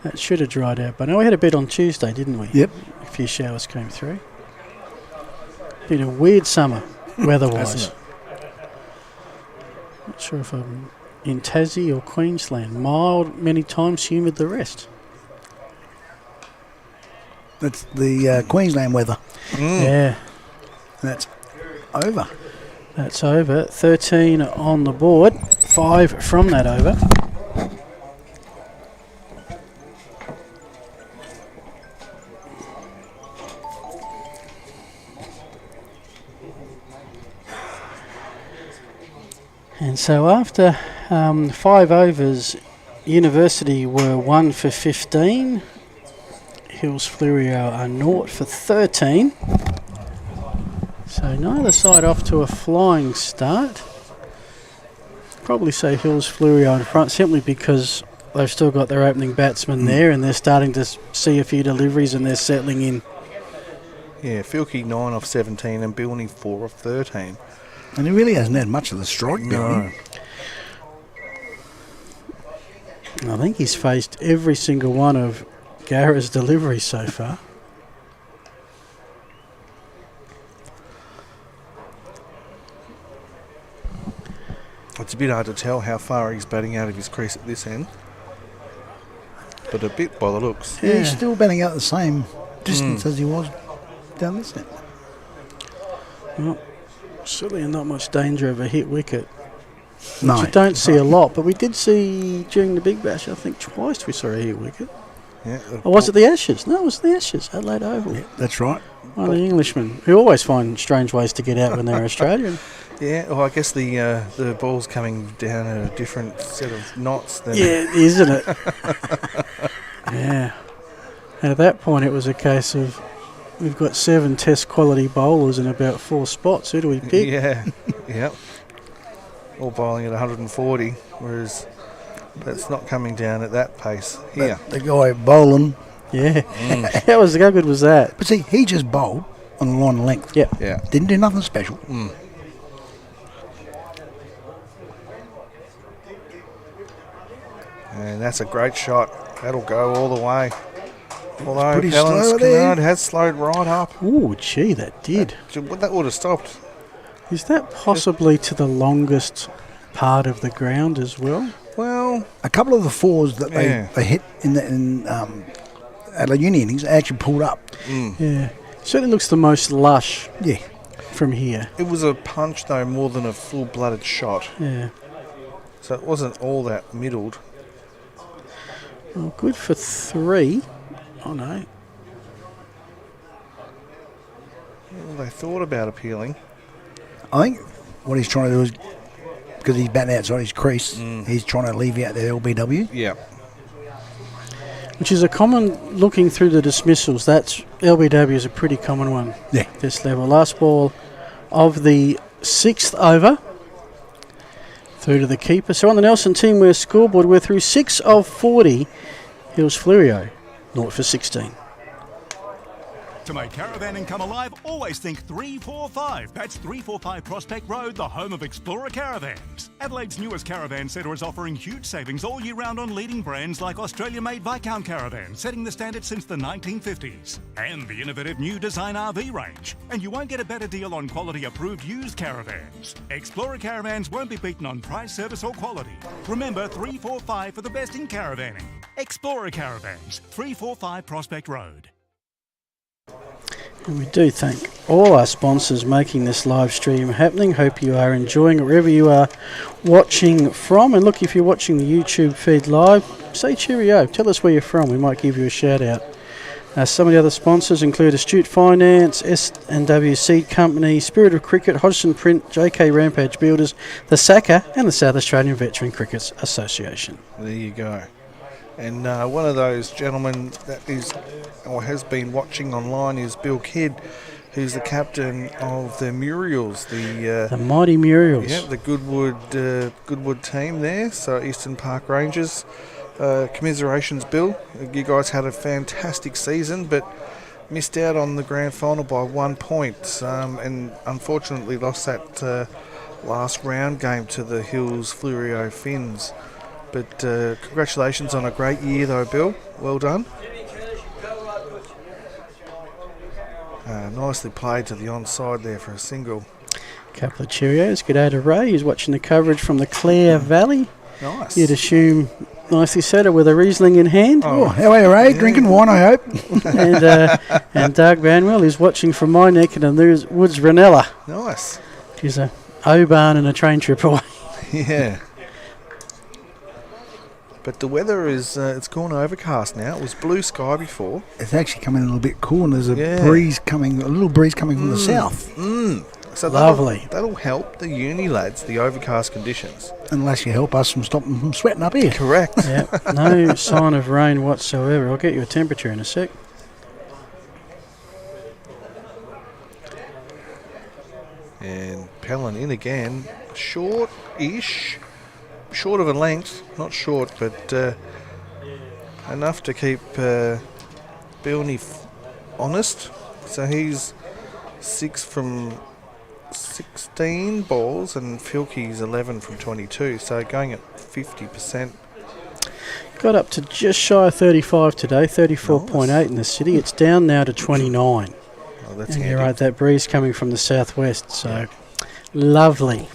that should have dried out. But no, we had a bit on Tuesday, didn't we? Yep. A few showers came through. Been a weird summer, weather-wise. Not sure if I'm in Tassie or Queensland. Mild many times, humid the rest. That's the Queensland weather. Yeah. That's over. That's over. 13 on the board. 5 from that over. And so after 5 overs, University were 1 for 15. Hills Fleurieu are 0 for 13. So neither side off to a flying start. Probably say Hills Fleurieu in front simply because they've still got their opening batsman there and they're starting to see a few deliveries and they're settling in. Yeah, Filkey 9 off 17 and Bilney 4 off 13. And he really hasn't had much of the strike, No. I think he's faced every single one of Garra's deliveries so far. It's a bit hard to tell how far he's batting out of his crease at this end. But a bit by the looks. Yeah, he's still batting out the same distance as he was down this end. Well, certainly not much danger of a hit wicket. No. Which you don't see a lot, but we did see during the Big Bash, I think twice we saw a hit wicket. Yeah. Or was it the Ashes? No, it was the Ashes, Adelaide Oval. Yeah, that's right. One of the Englishmen who always find strange ways to get out when they're Australian. Yeah, well, I guess the ball's coming down at a different set of knots than... Yeah, isn't it? Yeah. And at that point, it was a case of we've got 7 test quality bowlers in about 4 spots. Who do we pick? Yeah, yeah. All bowling at 140, whereas that's not coming down at that pace here. But the guy bowling. Yeah. How good was that? But see, he just bowled on the line of length. Yeah. Yeah. Didn't do nothing special. And that's a great shot. That'll go all the way. Although pretty Pellen's slow there. Canard has slowed right up. Oh, gee, that did. That would have stopped. Is that possibly to the longest part of the ground as well? Well, a couple of the 4s that they hit in Adelaide innings actually pulled up. Yeah. Certainly looks the most lush. Yeah. From here. It was a punch, though, more than a full-blooded shot. Yeah. So it wasn't all that middled. Well, good for 3. Oh, no. Well, they thought about appealing. I think what he's trying to do is, because he's batting outside his crease, he's trying to alleviate the LBW. Yeah. Which is a common, looking through the dismissals, that's LBW is a pretty common one. Yeah. This level. Last ball of the 6th over. Through to the keeper. So on the Nelson Teamwear scoreboard, we're through 6 of 40. Here's Fleurieu, 0 for 16. To make caravanning come alive, always think 345. That's 345 Prospect Road, the home of Explorer Caravans. Adelaide's newest caravan centre is offering huge savings all year round on leading brands like Australia-made Viscount caravans, setting the standard since the 1950s. And the innovative new design RV range. And you won't get a better deal on quality-approved used caravans. Explorer Caravans won't be beaten on price, service or quality. Remember 345 for the best in caravanning. Explorer Caravans, 345 Prospect Road. And we do thank all our sponsors making this live stream happening. Hope you are enjoying it wherever you are watching from. And look, if you're watching the YouTube feed live, say cheerio. Tell us where you're from. We might give you a shout out. Some of the other sponsors include Astute Finance, S&W Seed Company, Spirit of Cricket, Hodgson Print, JK Rampage Builders, the SAVCA and the South Australian Veteran Cricket Association. There you go. And one of those gentlemen that is or has been watching online is Bill Kidd, who's the captain of the Muriels, the mighty Muriels. Yeah, the Goodwood team there. So Eastern Park Rangers. Commiserations, Bill. You guys had a fantastic season, but missed out on the grand final by 1 point, and unfortunately lost that last round game to the Hills Fleurieu Finns. But congratulations on a great year, though, Bill. Well done. Nicely played to the onside there for a single. Couple of cheerios. G'day to Ray, who's watching the coverage from the Clare Valley. Nice. You'd assume nicely settled with a Riesling in hand. Oh, how are you, Ray? Yeah. Drinking wine, I hope. and Doug Banwell is watching from my neck of the woods, Ranella. Nice. She's a O-Barn and a train trip away. Yeah. But the weather is, it's gone overcast now. It was blue sky before. It's actually coming a little bit cool, and there's a breeze coming, a little breeze coming from the south. So lovely. That'll help the uni lads, the overcast conditions. Unless you help us from stopping from sweating up here. Correct. Yeah, no sign of rain whatsoever. I'll get you a temperature in a sec. And Pellin in again, short-ish. Short of a length, not short, but enough to keep Bilney honest. So he's 6 from 16 balls and Filkey's 11 from 22, so going at 50%. Got up to just shy of 35 today, 34.8 in the city. It's down now to 29. Oh, that's and handy. you're right, that breeze coming from the southwest, so lovely.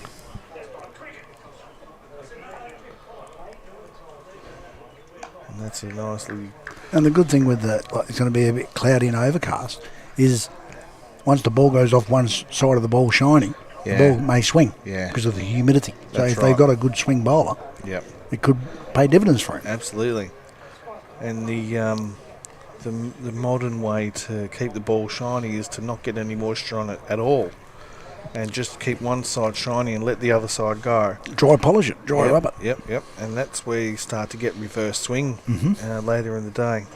And that's a nicely... And the good thing with it's going to be a bit cloudy and overcast, is once the ball goes off one side of the ball shining, the ball may swing because of the humidity. So if they've got a good swing bowler, it could pay dividends for him. Absolutely. And the modern way to keep the ball shiny is to not get any moisture on it at all, and just keep one side shiny and let the other side go. Dry polish it, dry rub it. Yep. And that's where you start to get reverse swing later in the day.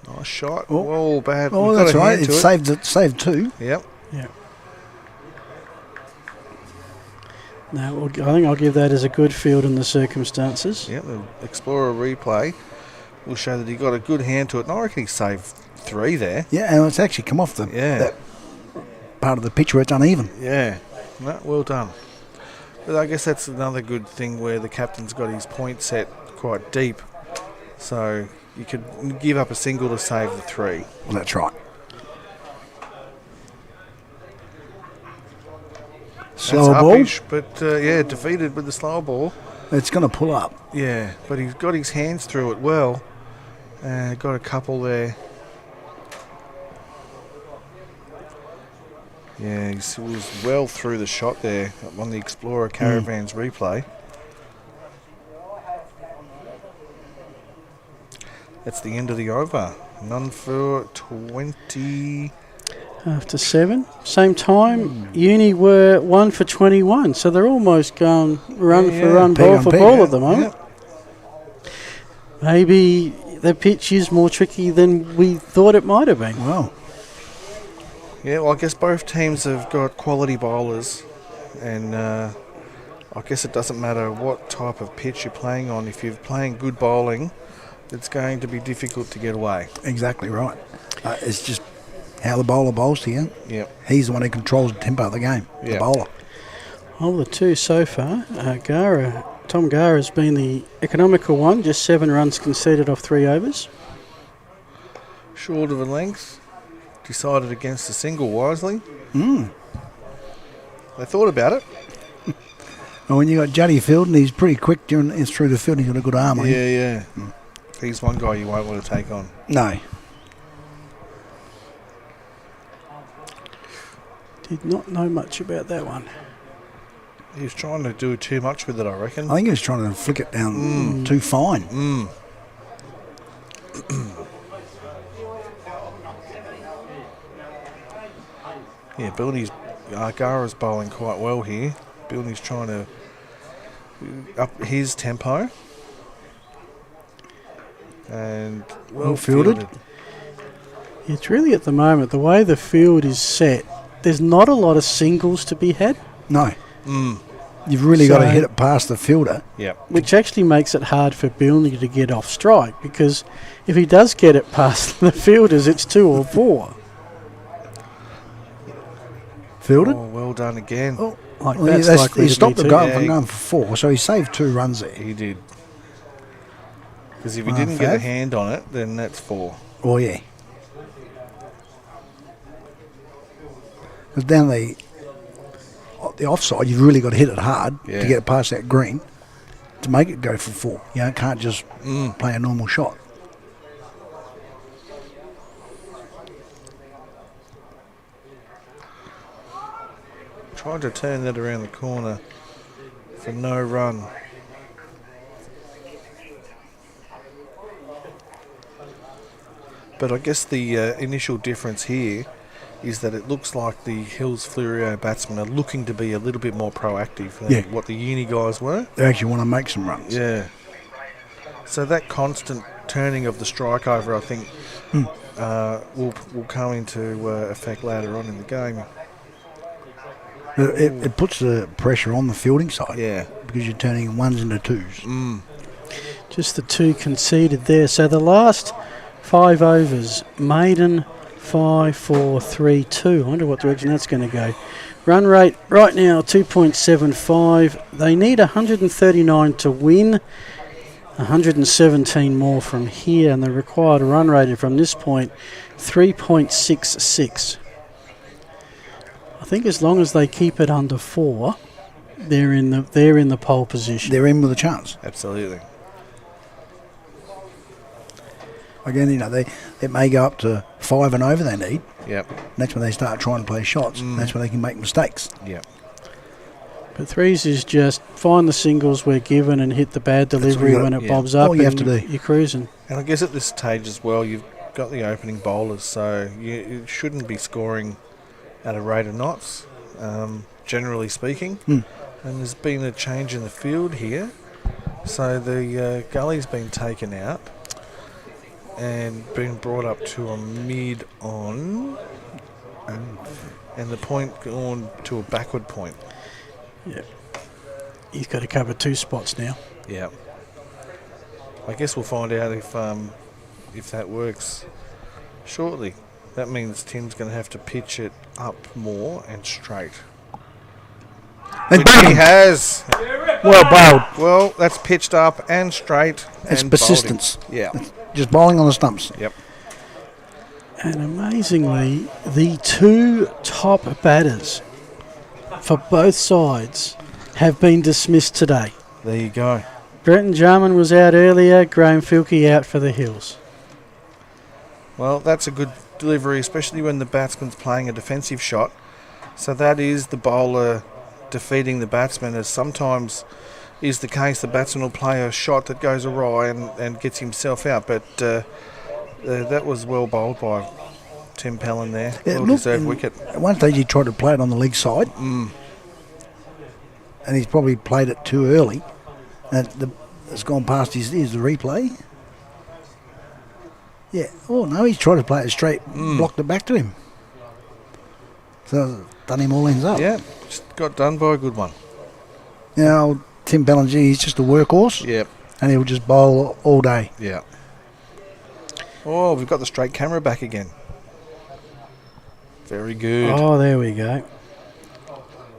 Nice shot. Oh, bad. Oh, that's right. It saved two. Yep. Yeah. No, I think I'll give that as a good field in the circumstances. Yep, the Explorer replay will show that he got a good hand to it, and I reckon he saved 3 there. Yeah, and it's actually come off that part of the pitch where it's uneven. Yeah, no, well done. But I guess that's another good thing where the captain's got his point set quite deep, so you could give up a single to save the 3. Well, that's right. Slower ball. Uppish, but defeated with the slow ball. It's going to pull up. Yeah, but he's got his hands through it well. Got a couple there. Yeah, he was well through the shot there on the Explorer Caravans replay. That's the end of the over. None for 20. After 7. Same time, Uni were 1 for 21, so they're almost going run for run, ball for ball at the moment. Maybe the pitch is more tricky than we thought it might have been. Wow. Yeah, well, I guess both teams have got quality bowlers, and I guess it doesn't matter what type of pitch you're playing on. If you're playing good bowling, it's going to be difficult to get away. Exactly right. It's just how the bowler bowls to you. Yep. He's the one who controls the tempo of the game, the bowler. Well, the 2 so far, Tom Gara has been the economical one, just 7 runs conceded off 3 overs. Short of a length, decided against a single wisely. They thought about it. Well, when you got Juddy Field, and he's pretty quick through the field, he's got a good arm on him. Yeah. He's one guy you won't want to take on. No. Did not know much about that one. He was trying to do too much with it, I reckon. I think he was trying to flick it down too fine. Yeah, Bilney's Gara's bowling quite well here. Bilney's trying to up his tempo. And well fielded. It's really at the moment, the way the field is set, there's not a lot of singles to be had. No. You've really got to hit it past the fielder. Yep. Which actually makes it hard for Bilney to get off strike, because if he does get it past the fielders, it's 2 or 4. Fielded? Oh, well done again. Oh, that's likely he to stopped be the 2. goal from going for 4, so he saved 2 runs there. He did. Because if he didn't get a hand on it, then that's 4. Oh, yeah. Because down the offside, you've really got to hit it hard to get it past that green to make it go for 4. You know, can't just play a normal shot. Tried to turn that around the corner for no run. But I guess the initial difference here is that it looks like the Hills Fleurieu batsmen are looking to be a little bit more proactive than what the Uni guys were. They actually want to make some runs. Yeah. So that constant turning of the strike over, I think, will come into effect later on in the game. It puts the pressure on the fielding side. Yeah. Because you're turning 1s into 2s. Just the 2 conceded there. So the last 5 overs, maiden 5, 4, 3, 2. I wonder what direction that's going to go. Run rate right now 2.75. They need 139 to win. 117 more from here, and the required run rate from this point 3.66. I think as long as they keep it under 4, they're in the pole position. They're in with a chance. Absolutely. Again, you know, it may go up to 5 and over they need. Yep. And that's when they start trying to play shots. That's when they can make mistakes. Yep. But threes is just find the singles we're given and hit the bad delivery when it bobs up. All you have to do. You're cruising. And I guess at this stage as well, you've got the opening bowlers, so you shouldn't be scoring at a rate of knots, generally speaking. And there's been a change in the field here. So the gully's been taken out and been brought up to a mid-on, and the point on to a backward point. Yeah. He's got to cover 2 spots now. Yeah. I guess we'll find out if that works shortly. That means Tim's going to have to pitch it up more and straight. Which he has. Well bowled. Well, that's pitched up and straight. It's and persistence. bowling. Yeah. Just bowling on the stumps. Yep. And amazingly, the 2 top batters for both sides have been dismissed today. There you go. Brenton Jarman was out earlier, Graham Filkey out for the Hills. Well, that's a good delivery, especially when the batsman's playing a defensive shot. So that is the bowler defeating the batsman, as sometimes is the case. The batsman will play a shot that goes awry and gets himself out. But that was well bowled by Tim Pellin there. Yeah, well-deserved wicket. At one stage he tried to play it on the leg side. And he's probably played it too early. And it's gone past here's the replay. Yeah. Oh, no, he's tried to play it straight, blocked it back to him. So, done him all ends up. Yeah, just got done by a good one. Now, Tim Pellin, he's just a workhorse. Yep. And he'll just bowl all day. Yeah. Oh, we've got the straight camera back again. Very good. Oh, there we go.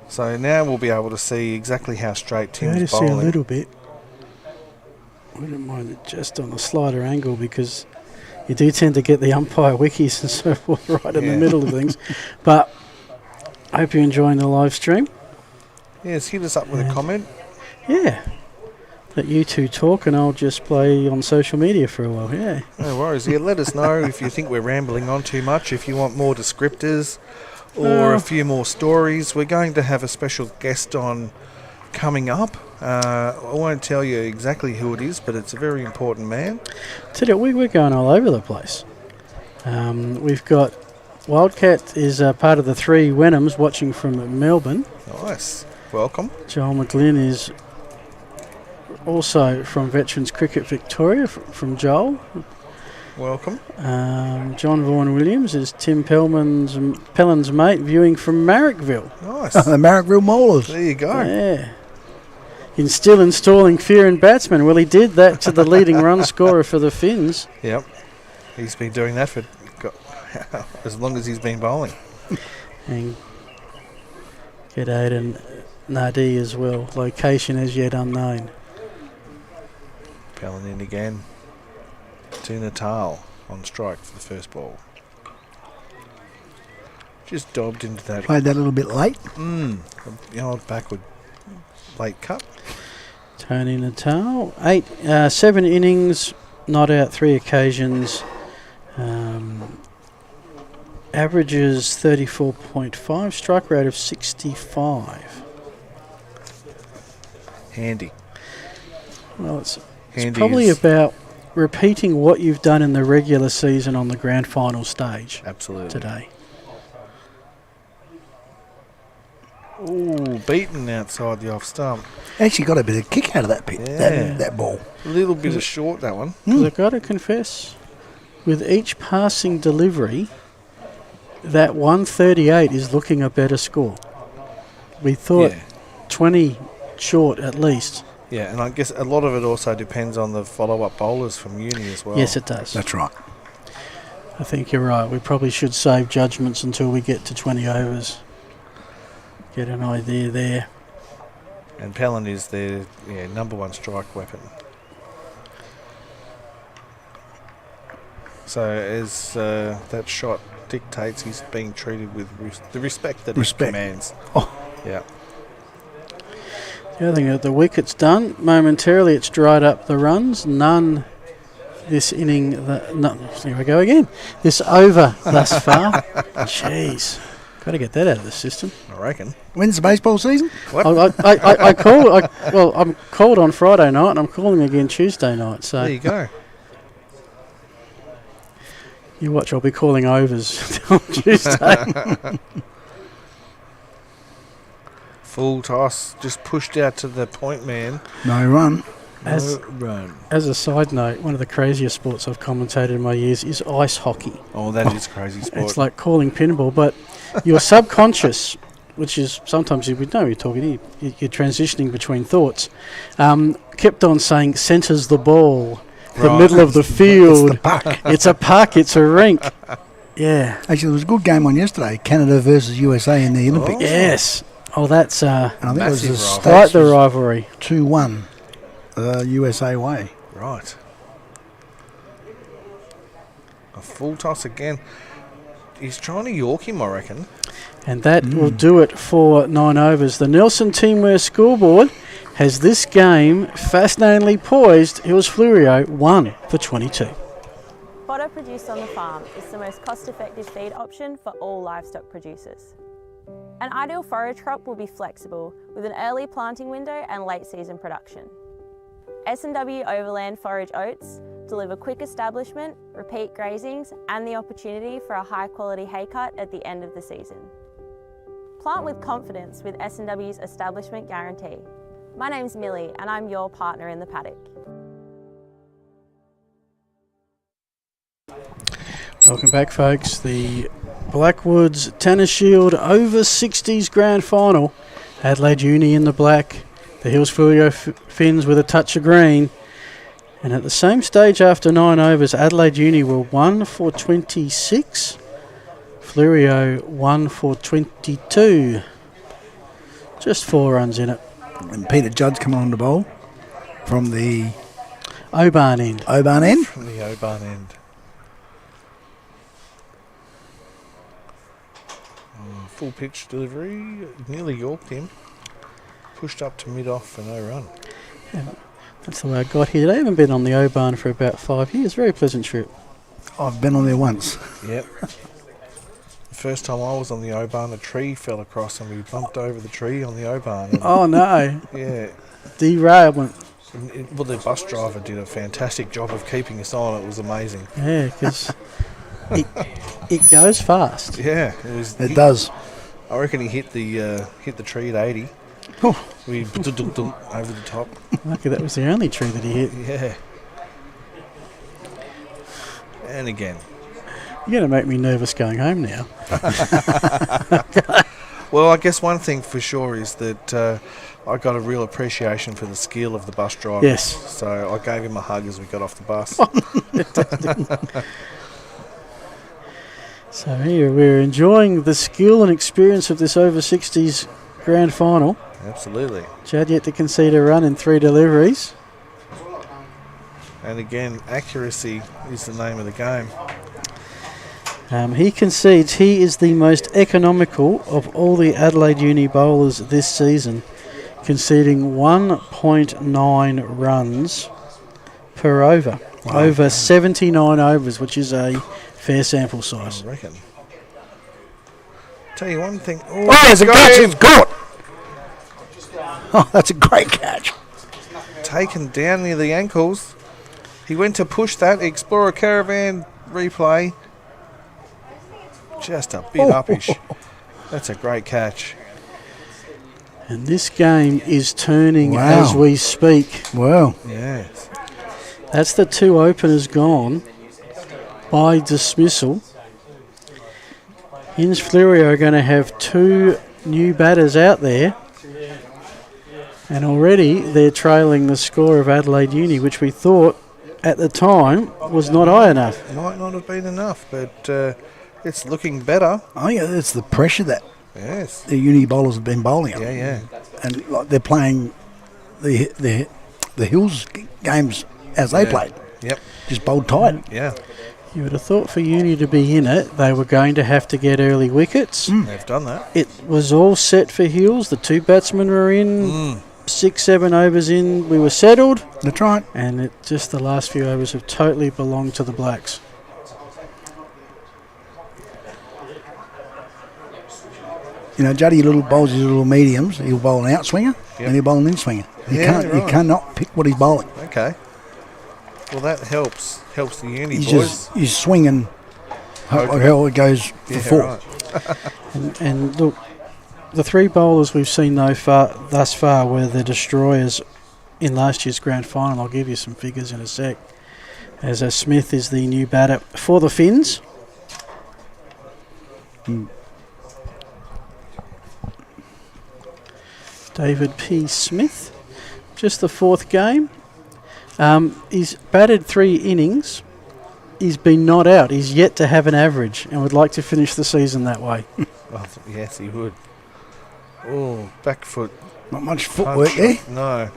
So now we'll be able to see exactly how straight Tim's See bowling. a little bit. Wouldn't mind it just on the slider angle, because you do tend to get the umpire wikis and so forth right in the middle of things. But I hope you're enjoying the live stream. Yes, hit us up with a comment. Yeah. Let you two talk and I'll just play on social media for a while. Yeah. No worries. Yeah, let us know if you think we're rambling on too much, if you want more descriptors or a few more stories. We're going to have a special guest on coming up. I won't tell you exactly who it is, but it's a very important man. Tell you, we're going all over the place. We've got Wildcat is part of the 3 Wenhams watching from Melbourne. Nice. Welcome. Joel McGlynn is also from Veterans Cricket Victoria, from Joel. Welcome. John Vaughan Williams is Tim Pellin's mate, viewing from Marrickville. Nice. The Marrickville Maulers. There you go. Yeah. Still installing fear in batsmen. Well, he did that to the leading run scorer for the Finns. Yep. He's been doing that for as long as he's been bowling. And g'day to Nadi as well. Location as yet unknown. Pellin in again. To Natal on strike for the first ball. Just dobbed into that. Played that a little bit late. The old backward late cut. Tony Natal, 7 innings, not out 3 occasions. Averages 34.5, strike rate of 65. Handy. Well, it's Handy probably is about repeating what you've done in the regular season on the grand final stage. Absolutely. Today. Ooh, beaten outside the off stump. Actually got a bit of kick out of that pit, that ball. A little bit of short, that one. Because I've got to confess, with each passing delivery, that 138 is looking a better score. We thought 20 short at least. Yeah, and I guess a lot of it also depends on the follow-up bowlers from uni as well. Yes, it does. That's right. I think you're right. We probably should save judgments until we get to 20 overs. Get an idea there. And Pellin is their number 1 strike weapon. So as that shot dictates, he's being treated with the respect that he commands. Oh. Yeah. The other thing, the wicket's done. Momentarily, it's dried up the runs. None this inning. Here we go again. This over thus far. Jeez. Got to get that out of the system. I reckon. When's the baseball season? What? I'm called on Friday night, and I'm calling again Tuesday night. So there you go. You watch, I'll be calling overs on Tuesday. Full toss, just pushed out to the point man. No run. As a side note, one of the craziest sports I've commentated in my years is ice hockey. Oh, that is crazy sport. It's like calling pinball, but your subconscious, which is sometimes you're talking, you're transitioning between thoughts, kept on saying centres the ball. The middle of the field. It's the puck. It's a puck. It's a rink. Yeah. Actually, there was a good game on yesterday. Canada versus USA in the Olympics. Yes. Oh, that's and I think it was quite the rivalry. 2-1, USA way. Right. A full toss again. He's trying to York him, I reckon. And that will do it for 9 overs. The Nelson Teamwear scoreboard has this game fascinatingly poised. It was Fleurieu 1 for 22. Fodder produced on the farm is the most cost-effective feed option for all livestock producers. An ideal forage crop will be flexible with an early planting window and late season production. S&W Overland Forage Oats deliver quick establishment, repeat grazings and the opportunity for a high quality hay cut at the end of the season. Plant with confidence with S&W's establishment guarantee. My name's Millie and I'm your partner in the paddock. Welcome back, folks. The Blackwoods Tanner Shield over 60s grand final. Adelaide Uni in the black. The Hills Fleurieu Finns with a touch of green. And at the same stage after 9 overs, Adelaide Uni were 1 for 26. Fleurieu 1 for 22. Just 4 runs in it. And Peter Judd's coming on the bowl from the Oban end. Oban end? From the Oban end. Full pitch delivery, nearly yorked him. Pushed up to mid-off for no run. Yeah, that's the way I got here. They haven't been on the Oban for about 5 years. Very pleasant trip. I've been on there once. Yep. The first time I was on the Oban, a tree fell across and we bumped over the tree on the Oban. Oh no. Yeah. Derailment. Well, the bus driver did a fantastic job of keeping us on. It was amazing. Yeah, because it goes fast. Yeah, it does. I reckon he hit the tree at 80. We over the top. Lucky that was the only tree that he hit. Yeah. And again. You're going to make me nervous going home now. Well, I guess one thing for sure is that I got a real appreciation for the skill of the bus driver. Yes. So I gave him a hug as we got off the bus. So here we're enjoying the skill and experience of this over 60s grand final. Absolutely. Chad yet to concede a run in 3 deliveries. And again, accuracy is the name of the game. He concedes he is the most economical of all the Adelaide Uni bowlers this season, conceding 1.9 runs per over. Wow. Over 79 overs, which is a fair sample size. I reckon. Tell you one thing. Oh, there's a catch. It's caught. Oh, that's a great catch. Taken down near the ankles. He went to push that. Explorer Caravan replay. Just a bit uppish. That's a great catch. And this game is turning as we speak. Wow. Yes. That's the 2 openers gone by dismissal. Hinge Fleurieu are going to have 2 new batters out there. And already they're trailing the score of Adelaide Uni, which we thought at the time was not high enough. Might not have been enough, but it's looking better. Oh yeah, it's the pressure that the Uni bowlers have been bowling up. Yeah. And like they're playing the Hills games as they played. Yep. Just bowled tight. Yeah. You would have thought for Uni to be in it, they were going to have to get early wickets. They've done that. It was all set for Hills. The 2 batsmen were in. 6-7 overs in, we were settled. That's right. And just the last few overs have totally belonged to the Blacks. Juddy little bowls his little mediums. He'll bowl an outswinger and he'll bowl an in-swinger. You cannot pick what he's bowling. Okay. Well, that helps the uni boys. He's swinging how it goes for four. Right. and look, the three bowlers we've seen thus far were the destroyers in last year's grand final. I'll give you some figures in a sec. As Smith is the new batter for the Finns. David P. Smith, just the fourth game. He's batted 3 innings. He's been not out. He's yet to have an average and would like to finish the season that way. Yes, he would. Oh, back foot. Not much footwork there. No.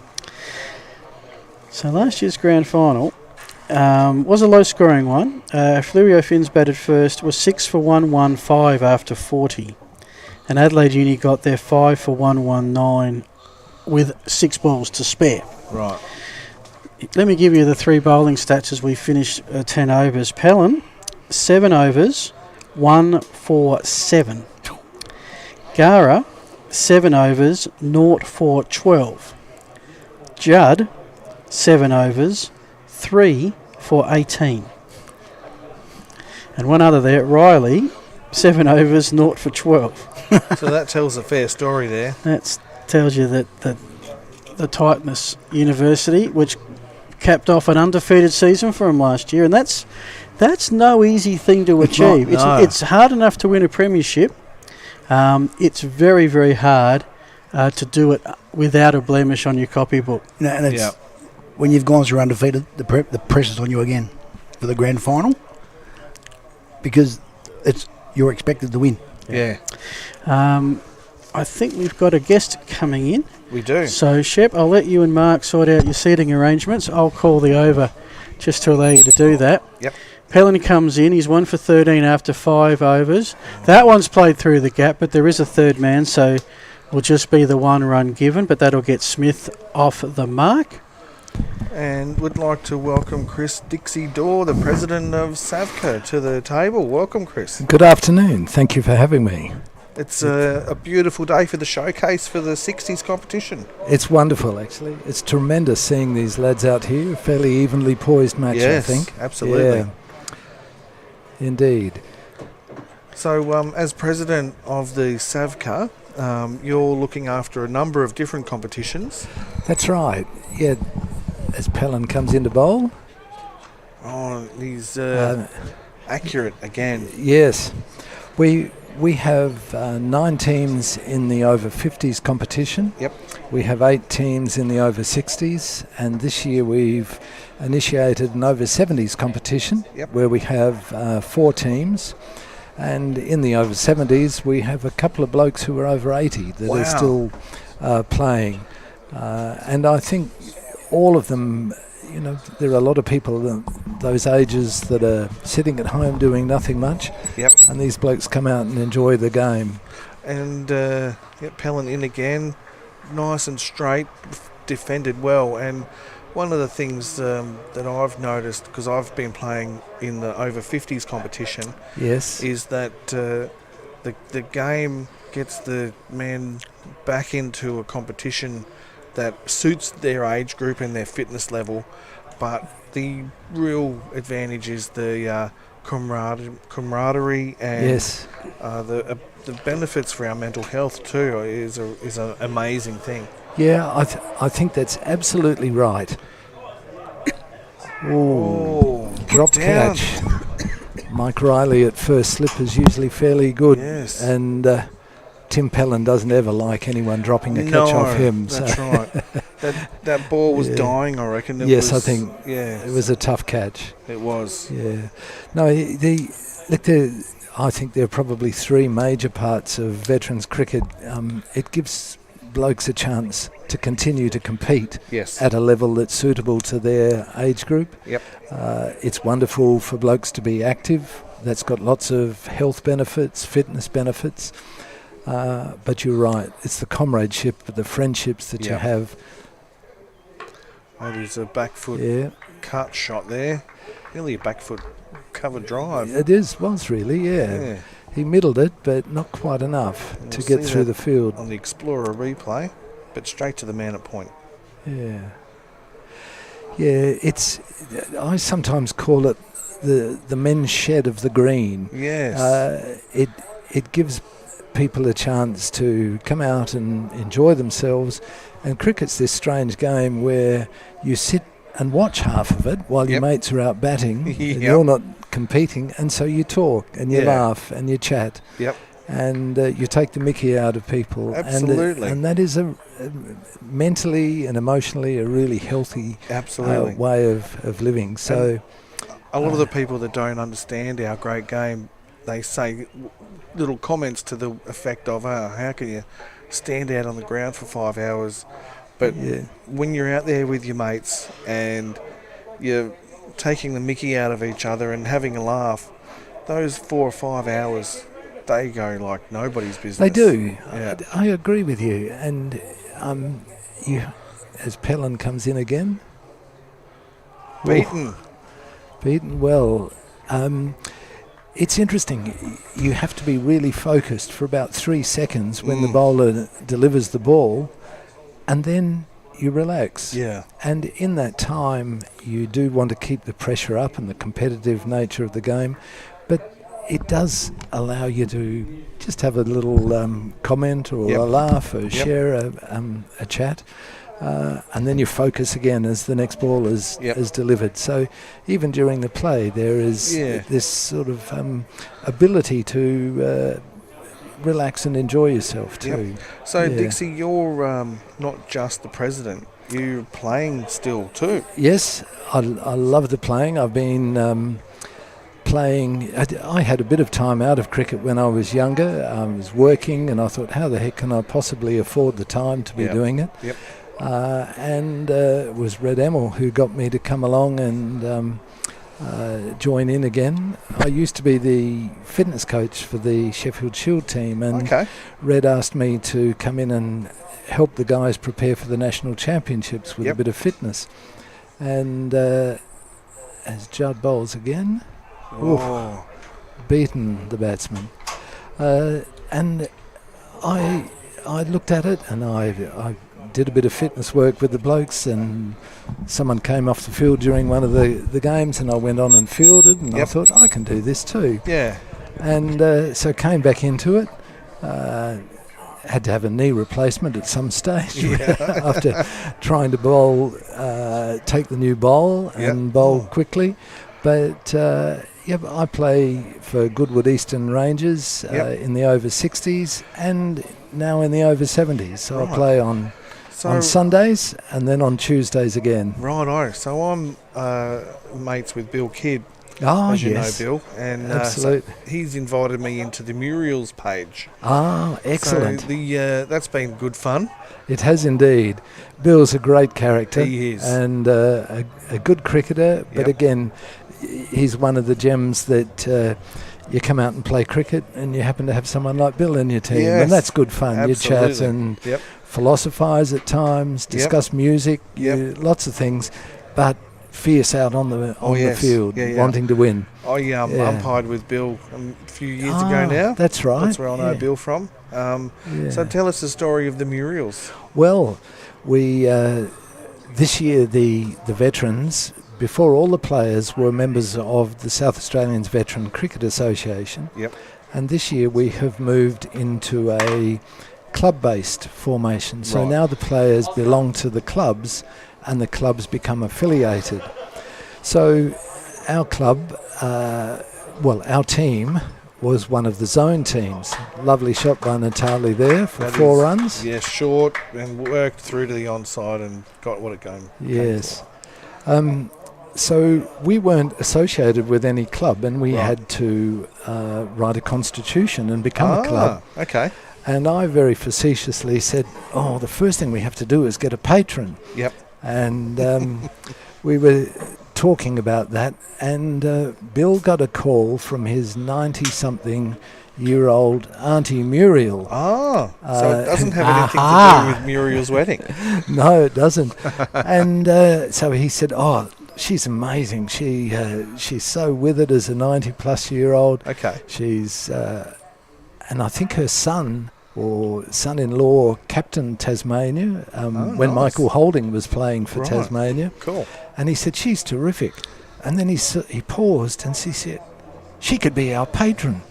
So last year's grand final was a low-scoring one. Fleurieu Finns batted first, was 6 for 115 after 40. And Adelaide Uni got their 5 for 119 with 6 balls to spare. Right. Let me give you the 3 bowling stats as we finish 10 overs. Pellan, 7 overs, 1 for 7. Gara, 7 overs, 0 for 12. Judd, 7 overs, 3 for 18. And one other there, Riley, 7 overs, 0 for 12. So that tells a fair story there. That tells you that the tightness University, which capped off an undefeated season for him last year, and that's no easy thing to achieve. It's hard enough to win a premiership. It's very, very hard to do it without a blemish on your copybook. And it's when you've gone through undefeated, the pressure's on you again for the grand final because you're expected to win. Yeah. I think we've got a guest coming in. We do. So, Shep, I'll let you and Mark sort out your seating arrangements. I'll call the over just to allow you to do that. Yep. Pellan comes in. He's 1 for 13 after 5 overs. That one's played through the gap, but there is a third man, so will just be the 1 run given, but that'll get Smith off the mark. And would like to welcome Chris Dixie-Dorr, the president of SAVCA, to the table. Welcome, Chris. Good afternoon. Thank you for having me. It's a beautiful day for the showcase for the 60's competition. It's wonderful, actually. It's tremendous seeing these lads out here. A fairly evenly poised match, yes, I think. Absolutely. Yeah. Indeed. So, as president of the SAVCA, you're looking after a number of different competitions. That's right. Yeah. As Pellan comes into bowl. Oh, he's accurate again. Yes. We have 9 teams in the over 50s competition. Yep. We have 8 teams in the over 60s, and this year we've initiated an over 70s competition where we have 4 teams. And in the over 70s, we have a couple of blokes who are over 80 that are still playing. And I think all of them, there are a lot of people those ages that are sitting at home doing nothing much. Yep. And these blokes come out and enjoy the game. And Pellan in again, nice and straight, defended well. And one of the things that I've noticed, because I've been playing in the over 50s competition, yes, is that the game gets the men back into a competition that suits their age group and their fitness level, but the real advantage is the camaraderie and yes, the benefits for our mental health too is an amazing thing. Yeah, I think that's absolutely right. Oh, drop catch. Mike Riley at first slip is usually fairly good. Yes. And Tim Pellan doesn't ever like anyone dropping a catch off him. That's right. That ball was dying, I reckon. I think it was a tough catch. It was. Yeah. No, I think there are probably 3 major parts of veterans cricket. It gives blokes a chance to continue to compete at a level that's suitable to their age group. Yep. It's wonderful for blokes to be active. That's got lots of health benefits, fitness benefits. But you're right, it's the comradeship, the friendships that you have. That is a back foot cut shot there. Nearly a back foot cover drive. It was really, yeah. He middled it, but not quite enough to get through the field. On the Explorer replay, but straight to the man at point. Yeah. Yeah, I sometimes call it the men's shed of the green. Yes. It gives people a chance to come out and enjoy themselves. And cricket's this strange game where you sit and watch half of it while your mates are out batting. And you're not competing, and so you talk and you laugh and you chat. Yep. And you take the mickey out of people. Absolutely. And that is a mentally and emotionally a really healthy way of living. So a lot of the people that don't understand our great game, they say little comments to the effect of, how can you stand out on the ground for 5 hours? But when you're out there with your mates and you're taking the mickey out of each other and having a laugh, those 4 or 5 hours, they go like nobody's business. They do. Yeah. I agree with you. And as Pellin comes in again. Beaten well. It's interesting. You have to be really focused for about 3 seconds when the bowler delivers the ball, and then you relax. Yeah. And in that time, you do want to keep the pressure up and the competitive nature of the game, but it does allow you to just have a little comment or a laugh or share a chat. And then you focus again as the next ball is delivered. So even during the play, there is this sort of ability to relax and enjoy yourself too. So Dixie, you're not just the president, you're playing still too. Yes, I love the playing. I've been playing. I had a bit of time out of cricket when I was younger. I was working and I thought, how the heck can I possibly afford the time to be doing it? Yep. And it was Red Emil who got me to come along and join in again. I used to be the fitness coach for the Sheffield Shield team, and Red asked me to come in and help the guys prepare for the national championships with a bit of fitness. And as Judd bowls again, beaten the batsman. And I looked at it and I did a bit of fitness work with the blokes, and someone came off the field during one of the games and I went on and fielded, and I thought I can do this too. Yeah. And so came back into it. Had to have a knee replacement at some stage after trying to bowl, take the new bowl and bowl quickly. But I play for Goodwood Eastern Rangers in the over 60s and now in the over 70s. So I play on Sundays and then on Tuesdays again. Righto. So I'm mates with Bill Kidd, as you know, Bill. And absolutely. So he's invited me into the Muriels page. Excellent. So that's been good fun. It has indeed. Bill's a great character. He is. And a good cricketer, but again, he's one of the gems that you come out and play cricket and you happen to have someone like Bill in your team. Yes, and that's good fun. absolutely. You chat and philosophise at times, discuss music, lots of things, but fierce out on the field, wanting to win. I umpired with Bill a few years ago now. That's right. That's where I know Bill from. So tell us the story of the Muriels. Well, we this year the veterans, before all the players, were members of the South Australians Veteran Cricket Association. Yep. And this year we have moved into a club-based formation. So now the players belong to the clubs and the clubs become affiliated. So our club, our team was one of the zone teams. Lovely shot by Natali there for 4 runs. Yes, short and worked through to the onside and got what it came. Yes. So we weren't associated with any club, and we had to write a constitution and become a club. Okay. And I very facetiously said, the first thing we have to do is get a patron. Yep. And we were talking about that, and Bill got a call from his 90-something-year-old Auntie Muriel. So it doesn't have anything to do with Muriel's wedding. No, it doesn't. And so he said, she's amazing. She's so with it as a 90-plus-year-old. Okay. She's and I think her son or son-in-law captained Tasmania when nice. Michael Holding was playing for Tasmania. Cool. And he said, she's terrific. And then he paused and he said, she could be our patron.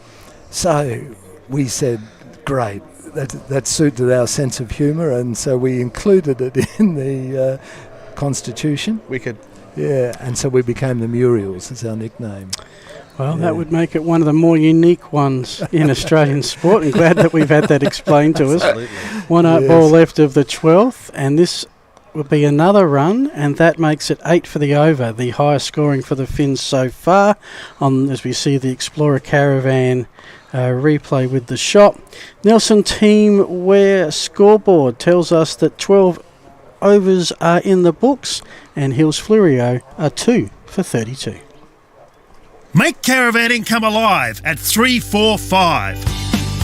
So we said, great. That suited our sense of humour, and so we included it in the Constitution. Wicked. Yeah, and so we became the Muriels as our nickname. Well, that would make it one of the more unique ones in Australian sport. I'm glad that we've had that explained to us. Absolutely. 1 out ball left of the 12th, and this will be another run, and that makes it 8 for the over, the highest scoring for the Finns so far, as we see the Explorer Caravan replay with the shot. Nelson Team Wear scoreboard tells us that 12 overs are in the books, and Hills Fleurieu are 2 for 32. Make caravanning come alive at 345.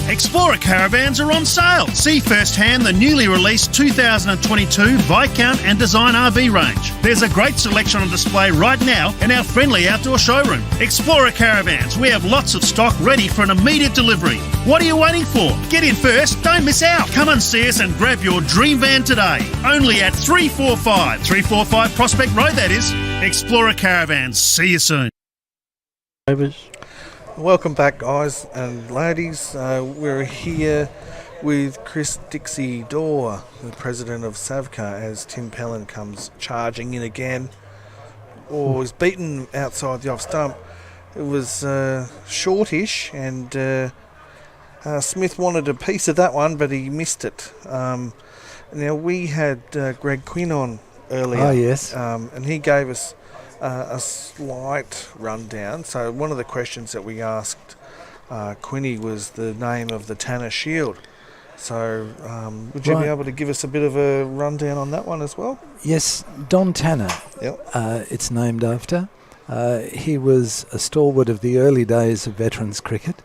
Explorer caravans are on sale. See firsthand the newly released 2022 Viscount and Design RV range. There's a great selection on display right now in our friendly outdoor showroom. Explorer Caravans, we have lots of stock ready for an immediate delivery. What are you waiting for? Get in first, don't miss out. Come and see us and grab your dream van today. Only at 345 Prospect Road, that is. Explorer Caravans. See you soon. Welcome back, guys and ladies. We're here with Chris Dixie Dorr, the president of SAVCA, as Tim Pellin comes charging in again. Was beaten outside the off stump. It was shortish, and Smith wanted a piece of that one, but he missed it. Now, we had Greg Quinn on earlier. Oh, yes. And he gave us a slight rundown. So one of the questions that we asked Quinny was the name of the Tanner Shield. So would you be able to give us a bit of a rundown on that one as well? Yes, Don Tanner. Yep. It's named after. He was a stalwart of the early days of veterans cricket.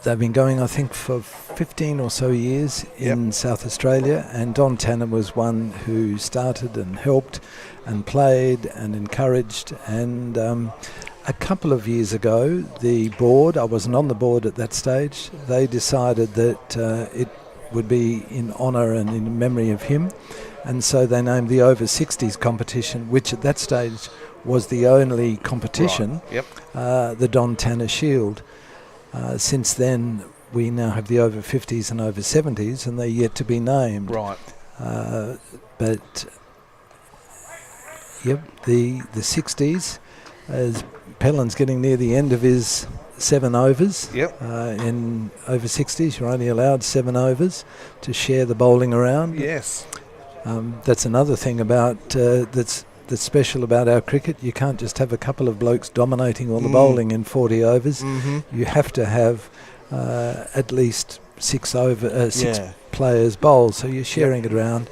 They've been going, I think, for 15 or so years in South Australia, and Don Tanner was one who started and helped and played and encouraged. And a couple of years ago, the board, I wasn't on the board at that stage, they decided that it would be in honour and in memory of him, and so they named the O60's competition, which at that stage was the only competition, the Don Tanner Shield. Since then, we now have the over 50s and over 70s, and they're yet to be named. Right. But the 60s, as Pellin's getting near the end of his 7 overs. In over 60s, you're only allowed 7 overs to share the bowling around. Yes. That's another thing about that's special about our cricket. You can't just have a couple of blokes dominating all the bowling in 40 overs. You have to have at least 6 players bowl, so you're sharing it around.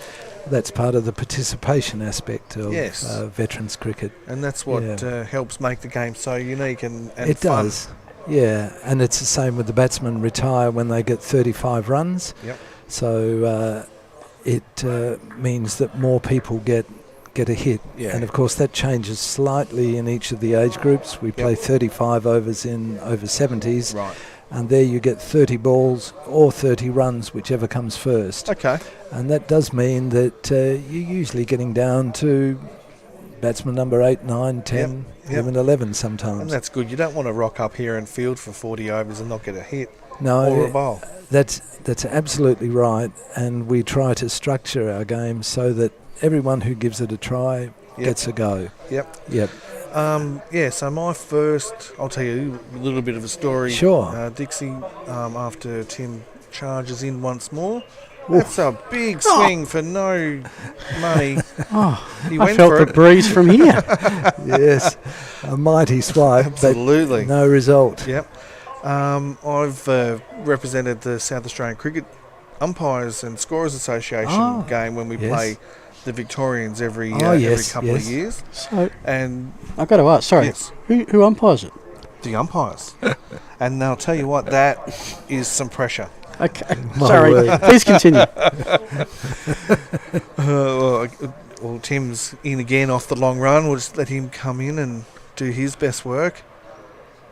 That's part of the participation aspect of veterans cricket. And that's what helps make the game so unique and it fun. Does. Yeah, and it's the same with the batsmen retire when they get 35 runs. So it means that more people get a hit. And of course that changes slightly in each of the age groups. We play 35 overs in over 70s. And there you get 30 balls or 30 runs, whichever comes first. Okay. And that does mean that you're usually getting down to batsman number 8, 9, 10, even 11 sometimes. And that's good. You don't want to rock up here and field for 40 overs and not get a hit or a bowl. That's absolutely right. And we try to structure our game so that everyone who gives it a try gets a go. So my first, I'll tell you a little bit of a story. Sure. Dixie, after Tim charges in once more. That's a big swing for no money. He went I felt for the breeze from here. Yes, a mighty swipe. Absolutely. But no result. I've represented the South Australian Cricket Umpires and Scorers Association game when we play the Victorians every couple of years. So, and I've got to ask, sorry, who umpires it? The umpires. And I'll tell you what, that is some pressure. Okay, sorry, please continue. Well, Tim's in again off the long run. We'll just let him come in and do his best work.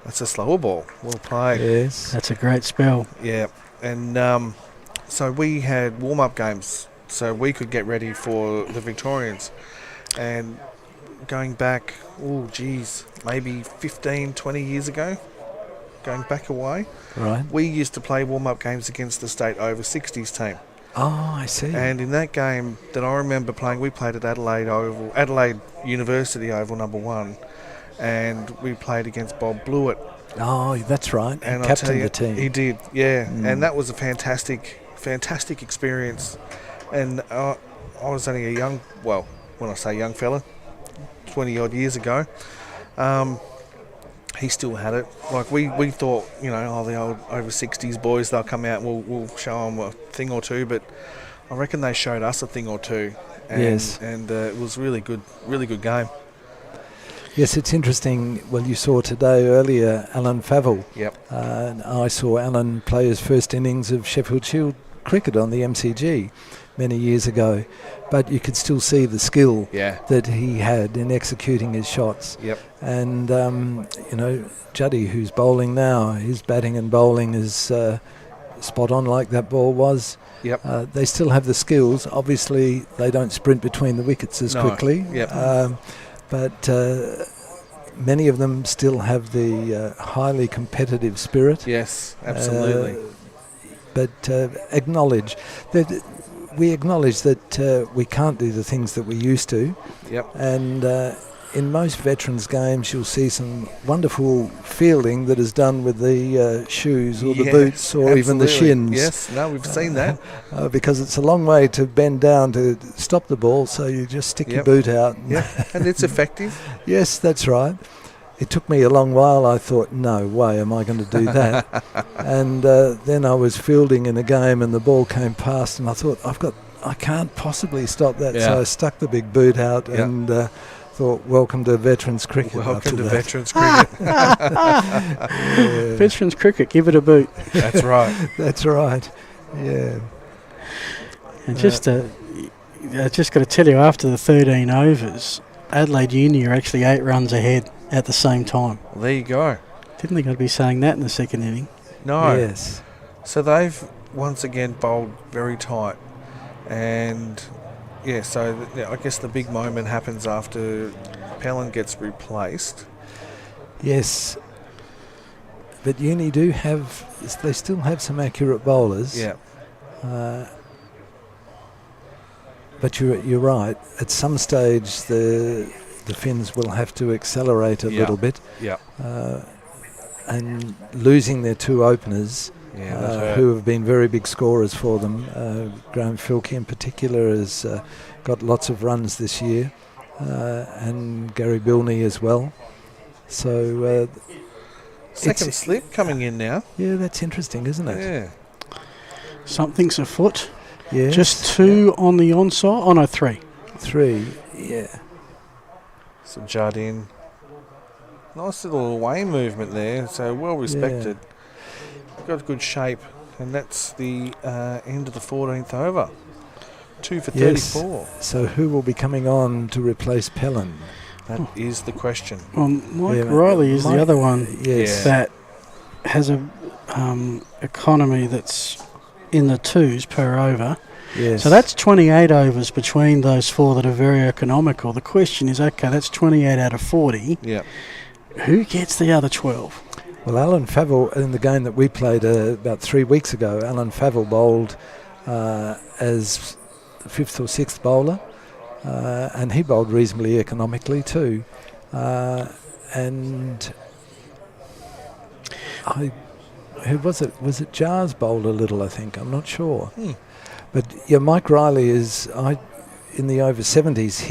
That's a slower ball. Well played. Yes. That's a great spell. Yeah. And so we had warm-up games so we could get ready for the Victorians. And going back, maybe 15, 20 years ago, going back away, right, we used to play warm-up games against the state over-60s team. Oh, I see. And in that game that I remember playing, we played at Adelaide University Oval number 1, and we played against Bob Blewett. Oh, that's right. And he captained the team. He did, yeah. And that was a fantastic experience. And I was only when I say young fella, 20 odd years ago, he still had it. Like we thought, the old over 60s boys, they'll come out and we'll show them a thing or two, but I reckon they showed us a thing or two. And, yes. And it was really good game. Yes, it's interesting. Well, you saw today earlier Alan Favell. Yep. I saw Alan play his first innings of Sheffield Shield cricket on the MCG many years ago, but you could still see the skill that he had in executing his shots. Yep. And Juddy, who's bowling now, his batting and bowling is spot on like that ball was. Yep. They still have the skills. Obviously, they don't sprint between the wickets as quickly. Yep. But many of them still have the highly competitive spirit. Yes, absolutely. But acknowledge that we acknowledge that we can't do the things that we used to. Yep. And in most veterans games, you'll see some wonderful fielding that is done with the shoes or the boots or even the shins. Yes, no, we've seen that. Because it's a long way to bend down to stop the ball, so you just stick your boot out. And it's effective. Yes, that's right. It took me a long while. I thought, no way am I going to do that. And then I was fielding in a game and the ball came past and I thought, I can't possibly stop that. So I stuck the big boot out and thought, welcome to veterans cricket. Welcome to veterans cricket. Veterans cricket, give it a boot. That's right. That's right. Yeah. And just got to tell you, after the 13 overs, Adelaide Uni are actually 8 runs ahead at the same time. Well, there you go. Didn't think I'd be saying that in the second inning. No. Yes. So they've once again bowled very tight. And, so I guess the big moment happens after Pellin gets replaced. Yes. But Uni they still have some accurate bowlers. Yeah. But you're right. At some stage, the Finns will have to accelerate a little bit. Yeah. And losing their 2 openers, who have been very big scorers for them. Graham Filkey in particular has got lots of runs this year, and Gary Bilney as well. So second slip coming in now. Yeah, that's interesting, isn't it? Yeah. Something's afoot. Yes. Just 2 on the onside. Oh no, 3. 3. Yeah. So Jardine. Nice little away movement there, so well respected. Got good shape, and that's the end of the 14th over. 2 for 34. So who will be coming on to replace Pellin? That is the question. Well, Mike Riley is the other one that has a economy that's in the 2s per over. Yes. So that's 28 overs between those 4 that are very economical. The question is, okay, that's 28 out of 40. Yeah. Who gets the other 12? Well, Alan Favell, in the game that we played about 3 weeks ago, Alan Favell bowled as the 5th or 6th bowler, and he bowled reasonably economically too. And who was it? Was it Jars bowled a little, I think? I'm not sure. But yeah, Mike Riley is, in the over 70s,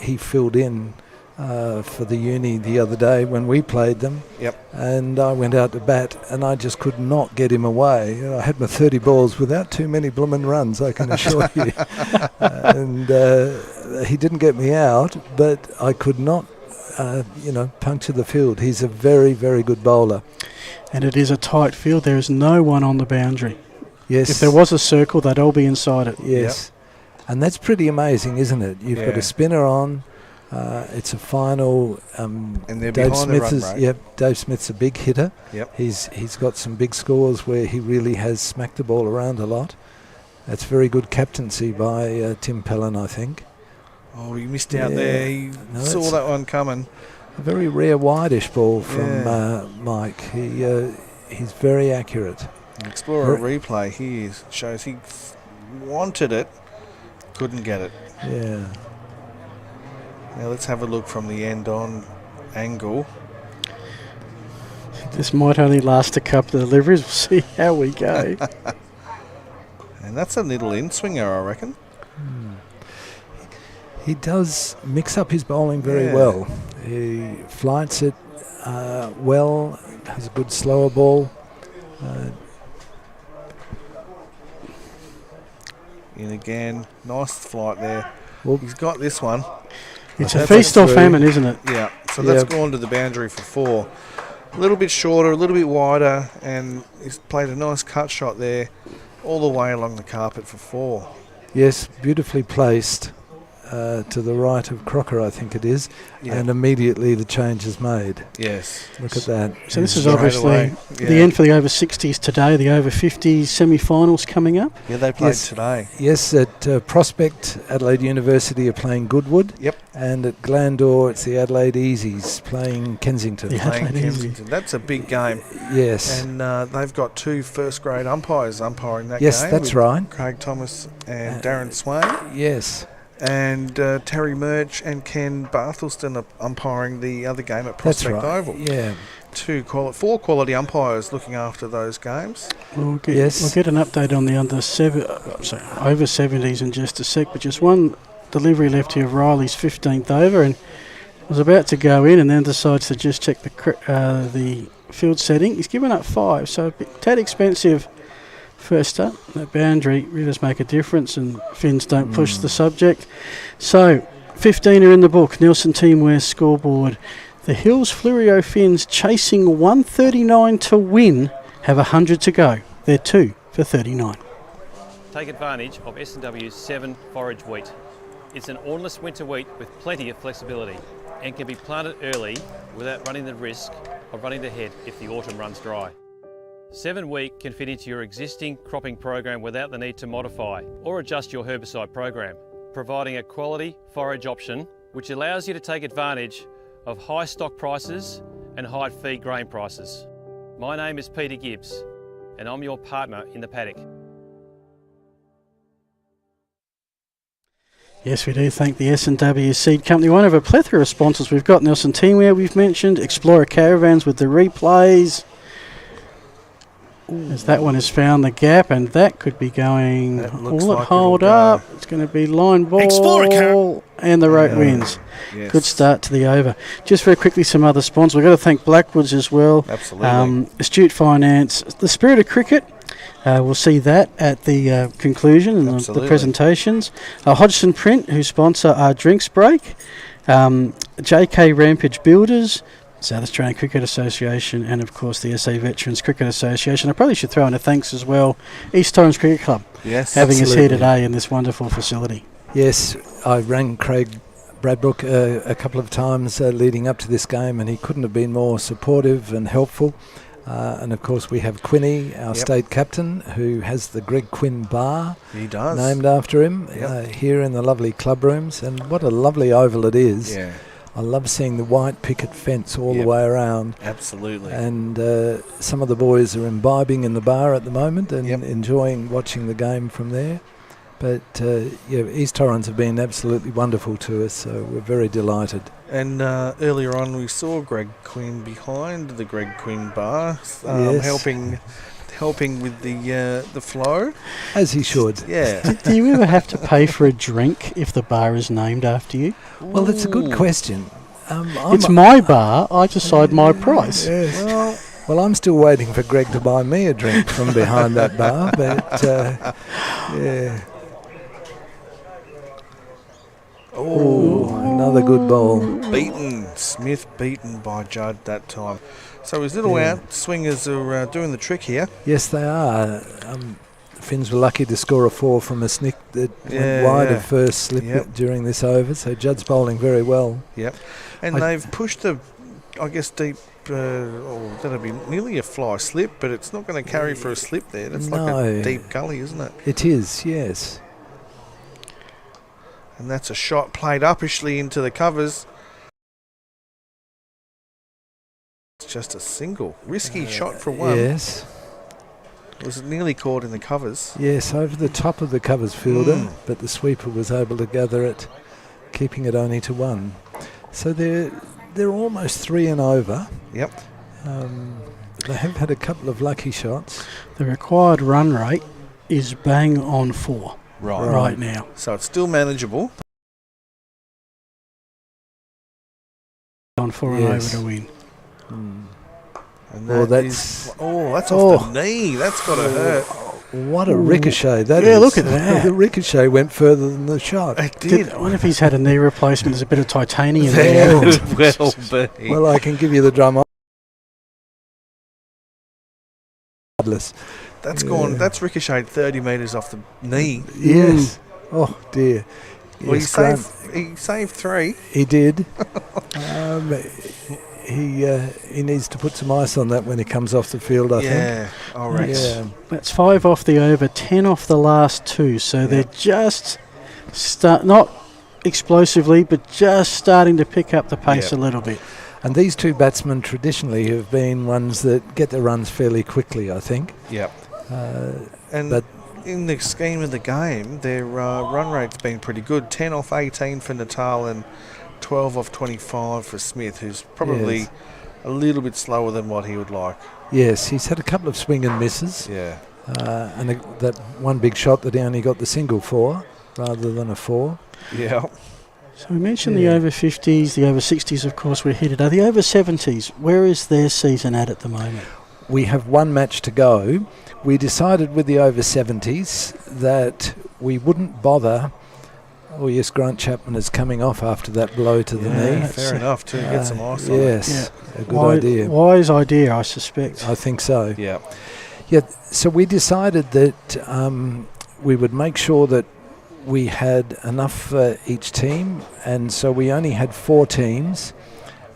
he filled in for the Uni the other day when we played them. Yep. And I went out to bat and I just could not get him away. I had my 30 balls without too many bloomin' runs, I can assure you. And he didn't get me out, but I could not, puncture the field. He's a very, very good bowler. And it is a tight field. There is no one on the boundary. Yes. If there was a circle, they'd all be inside it. Yes. Yep. And that's pretty amazing, isn't it? You've got a spinner on, It's a final. And they're Dave behind Smith the run is, rate. Yep, Dave Smith's a big hitter. Yep. He's got some big scores where he really has smacked the ball around a lot. That's very good captaincy by Tim Pellin, I think. Oh, he missed out there. He saw that one coming. A very rare wideish ball from Mike. He's very accurate. Explorer replay here shows he wanted it, couldn't get it. Yeah. Now let's have a look from the end on angle. This might only last a couple of deliveries. We'll see how we go. And that's a little in-swinger, I reckon. He does mix up his bowling very well. He flights it well, has a good slower ball. In again, nice flight there. Well, he's got this one. It's a feast or famine, isn't it? Yeah, so that's gone to the boundary for 4. A little bit shorter, a little bit wider, and he's played a nice cut shot there all the way along the carpet for 4. Yes, beautifully placed to the right of Crocker, I think it is, and immediately the change is made. Yes. Look at that. So this is obviously the end for the over 60s today, the over 50s semi-finals coming up. Yeah, they played today. Yes, at Prospect, Adelaide University are playing Goodwood. Yep. And at Glandore, it's the Adelaide Easies playing Kensington. Kensington. That's a big game. Yes. And they've got 2 first-grade umpires umpiring that game. Yes, that's right. Craig Thomas and Darren Swain. Yes. And Terry Murch and Ken Barthelston are umpiring the other game at Prospect Oval. Yeah. 4 quality umpires looking after those games. We'll get an update on the over 70s in just a sec, but just one delivery left here of Riley's 15th over, and was about to go in and then decides to just check the field setting. He's given up 5, so a bit tad expensive first up. That boundary really does make a difference, and Finns don't push the subject. So 15 are in the book. Nielsen Teamwear scoreboard. The Hills Fleurieu Finns, chasing 139 to win, have 100 to go. They're 2 for 39. Take advantage of S&W's 7 forage wheat. It's an ornless winter wheat with plenty of flexibility and can be planted early without running the risk of running the head if the autumn runs dry. 7 wheat can fit into your existing cropping program without the need to modify or adjust your herbicide program, providing a quality forage option which allows you to take advantage of high stock prices and high feed grain prices. My name is Peter Gibbs and I'm your partner in the paddock. Yes, we do thank the S&W Seed Company. One of a plethora of sponsors. We've got Nielsen Teamwear, we've mentioned, Explorer Caravans with the replays. As that one has found the gap, and that could be going all at hold up. It's going to be line ball, and the rope wins. Yes. Good start to the over. Just very quickly, some other sponsors. We've got to thank Blackwoods as well. Absolutely. Astute Finance, the Spirit of Cricket. We'll see that at the conclusion and the presentations. Hodgson Print, who sponsor our drinks break. JK Rampage Builders, South Australian Cricket Association, and of course the SA Veterans Cricket Association. I probably should throw in a thanks as well, East Torrens Cricket Club, having us here today in this wonderful facility. Yes, I rang Craig Bradbrook a couple of times leading up to this game, and he couldn't have been more supportive and helpful. And of course we have Quinny, our state captain, who has the Greg Quinn Bar named after him here in the lovely club rooms, and what a lovely oval it is. Yeah. I love seeing the white picket fence all the way around. Absolutely. And some of the boys are imbibing in the bar at the moment and enjoying watching the game from there. But East Torrens have been absolutely wonderful to us, so we're very delighted. And earlier on we saw Greg Quinn behind the Greg Quinn Bar, helping with the flow. As he should. Yeah. Do you ever have to pay for a drink if the bar is named after you? Well, it's a good question. It's my bar. I decide my price. Yes. Well, I'm still waiting for Greg to buy me a drink from behind that bar, but yeah. Oh, another good ball. Smith beaten by Judd that time. So his little out swingers are doing the trick here. Yes, they are. Finns were lucky to score a 4 from a snick that went wide of first slip during this over. So Judd's bowling very well. Yep. And they've pushed the, I guess, deep. That'll be nearly a fly slip, but it's not going to carry for a slip there. That's like a deep gully, isn't it? It is, yes. And that's a shot played uppishly into the covers. It's just a single. Risky shot for one. Yes. Was it nearly caught in the covers? Yes, over the top of the covers fielder, but the sweeper was able to gather it, keeping it only to 1. So they're almost 3 and over. Yep. They have had a couple of lucky shots. The required run rate is bang on 4 right now. So it's still manageable. On 4 and over to win. And that's off the knee. That's got to hurt. What a ricochet that is. Yeah, look at that. The ricochet went further than the shot. It did. I wonder if he's had a knee replacement. There's a bit of titanium there. Well, I can give you the drum. That's gone. That's ricocheted 30 metres off the knee. Yes. Oh dear. Well, Yes, he saved 3. He did. He needs to put some ice on that when he comes off the field, I think. Yeah, all right. Yeah. That's 5 off the over, 10 off the last 2. So they're just not explosively, but just starting to pick up the pace a little bit. And these two batsmen traditionally have been ones that get their runs fairly quickly, I think. Yep. But in the scheme of the game, their run rate's been pretty good. 10 off 18 for Natal and 12 off 25 for Smith, who's probably a little bit slower than what he would like. Yes, he's had a couple of swing and misses. Yeah. And that one big shot that he only got the single for rather than a 4. Yeah. So we mentioned the over 50s, the over 60s, of course, were headed. Are the over 70s, where is their season at the moment? We have one match to go. We decided with the over 70s that we wouldn't bother. Oh yes, Grant Chapman is coming off after that blow to the knee. Fair enough, to get some ice on it. Yes, a good idea. Wise idea, I suspect. I think so. Yeah. Yeah, so we decided that we would make sure that we had enough for each team, and so we only had 4 teams,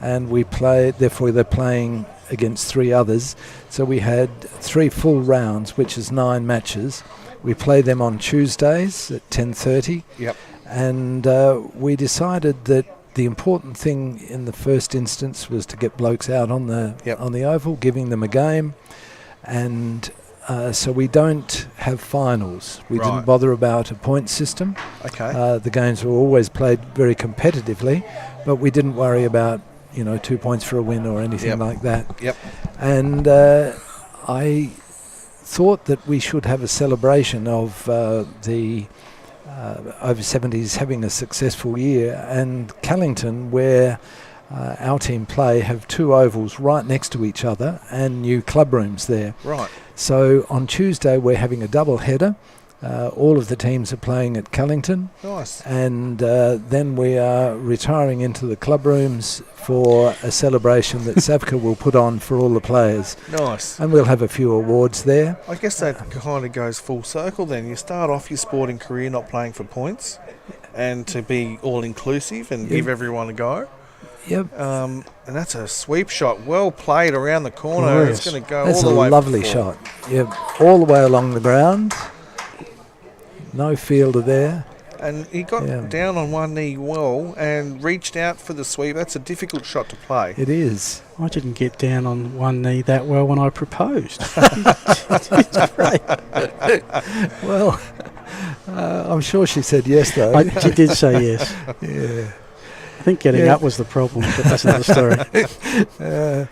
and therefore they're playing against 3 others. So we had 3 full rounds, which is 9 matches. We play them on Tuesdays at 10:30. Yep. And we decided that the important thing in the first instance was to get blokes out on the oval, giving them a game, and so we don't have finals. We didn't bother about a point system. Okay. The games were always played very competitively, but we didn't worry about 2 points for a win or anything like that. Yep. And I thought that we should have a celebration of the over 70s having a successful year, and Callington, where our team play, have 2 ovals right next to each other and new club rooms there. Right. So on Tuesday we're having a double header. All of the teams are playing at Callington. Nice. And then we are retiring into the club rooms for a celebration that SAVCA will put on for all the players. Nice. And we'll have a few awards there. I guess that kind of goes full circle then. You start off your sporting career not playing for points and to be all-inclusive and give everyone a go. Yep. And that's a sweep shot. Well played around the corner. Yes. It's going to go that's all the way. That's a lovely shot. Yeah, all the way along the ground. No fielder there. And he got down on one knee well and reached out for the sweep. That's a difficult shot to play. It is. I didn't get down on one knee that well when I proposed. It's great. Well, I'm sure she said yes, though. She did say yes. Yeah. I think getting up was the problem, but that's another story.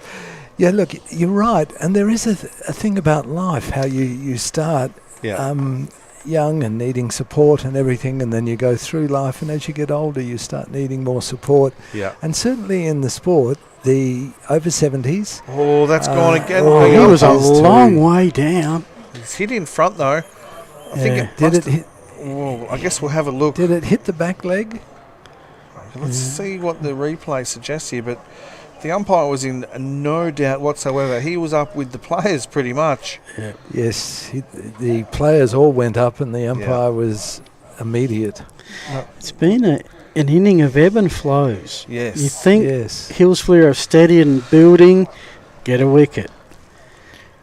Yeah, look, you're right. And there is a thing about life, how you start young and needing support and everything, and then you go through life, and as you get older you start needing more support. Yeah. And certainly in the sport, the over 70s. Oh, that's gone again. He was a long way down. He's hit in front though. I think it hit. Oh, I guess we'll have a look. Did it hit the back leg? Let's see what the replay suggests here, but the umpire was in no doubt whatsoever. He was up with the players pretty much. Yeah. Yes, the players all went up and the umpire was immediate. It's been an inning of ebb and flows. Yes. You think Yes. Hills Fleurieu are steady and building, get a wicket.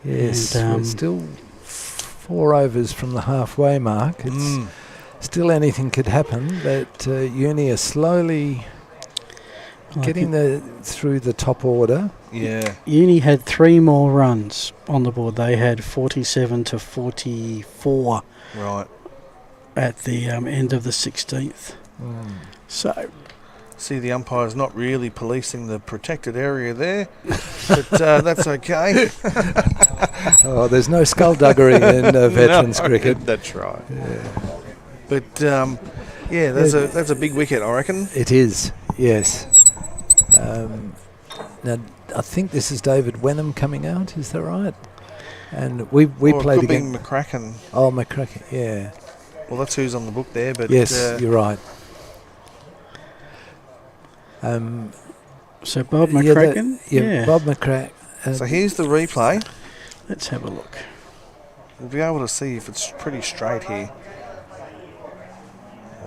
Yes, And, we're still 4 overs from the halfway mark. It's still anything could happen, but Uni are slowly getting through the top order. Yeah. Uni had 3 more runs on the board. They had 47 to 44 Right. at the end of the 16th. So, see, the umpire's not really policing the protected area there, but that's okay. Oh, there's no skullduggery in veterans cricket. That's right. Yeah. But that's a big wicket, I reckon. It is, yes. Now, I think this is David Wenham coming out. Is that right? And we played against McCracken. Oh, McCracken, yeah. Well, that's who's on the book there. But yes, you're right. So Bob McCracken? Yeah, Bob McCracken. So here's the replay. Let's have a look. We'll be able to see if it's pretty straight here.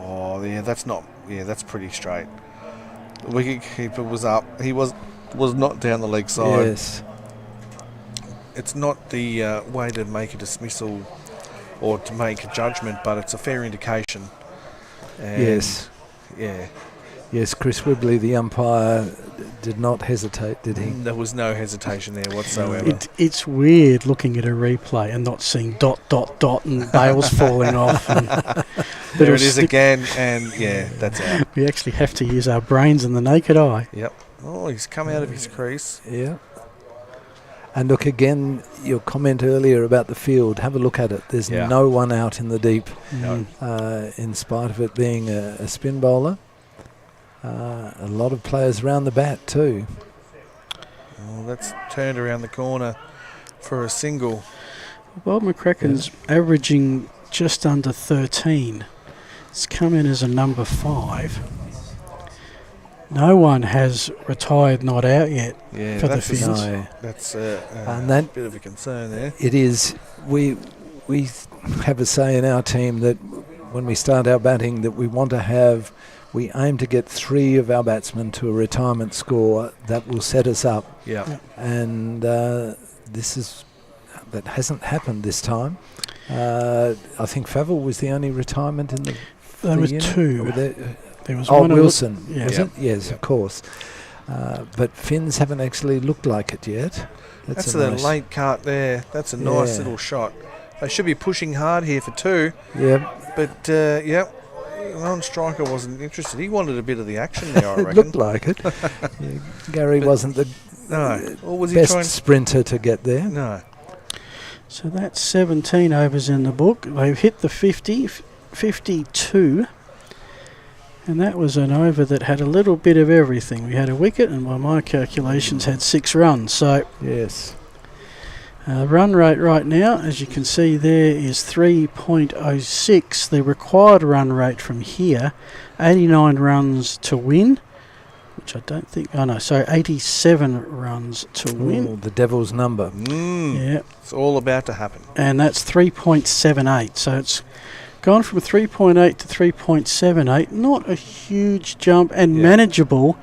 Oh, yeah, that's not. Yeah, that's pretty straight. The wicketkeeper was up. He was not down the leg side. Yes. It's not the way to make a dismissal or to make a judgment, but it's a fair indication. And yes. Yeah. Yes, Chris Wibley, the umpire, did not hesitate, did he? There was no hesitation there whatsoever. It's weird looking at a replay and not seeing dot, dot, dot and bails falling off. And there it is again, and that's out. We actually have to use our brains and the naked eye. Yep. Oh, he's come out of his crease. Yeah. And look, again, your comment earlier about the field, have a look at it. There's no one out in the deep, in spite of it being a spin bowler. A lot of players around the bat too. Oh, that's turned around the corner for a single. Bob McCracken's averaging just under 13. It's come in as a number 5. No one has retired not out yet for the Finns. No. That's a bit of a concern there. It is. We have a say in our team that when we start our batting that we aim to get 3 of our batsmen to a retirement score that will set us up. Yeah. And that hasn't happened this time. I think Favell was the only retirement in the. There was 2. There was one Wilson, was yeah. it? Yes, of course. But Finns haven't actually looked like it yet. That's the late cart there. That's a nice little shot. They should be pushing hard here for 2. Yeah. But non-striker wasn't interested. He wanted a bit of the action there, I reckon. It looked like it. Gary wasn't the best sprinter to get there. No. So that's 17 overs in the book. They've hit the 52. And that was an over that had a little bit of everything. We had a wicket and by my calculations had 6 runs. So yes. Run rate right now, as you can see there, is 3.06. The required run rate from here, 89 runs to win, which I don't think... Oh, no, so 87 runs to win. The devil's number. Yeah. It's all about to happen. And that's 3.78. So it's gone from 3.8 to 3.78. Not a huge jump and manageable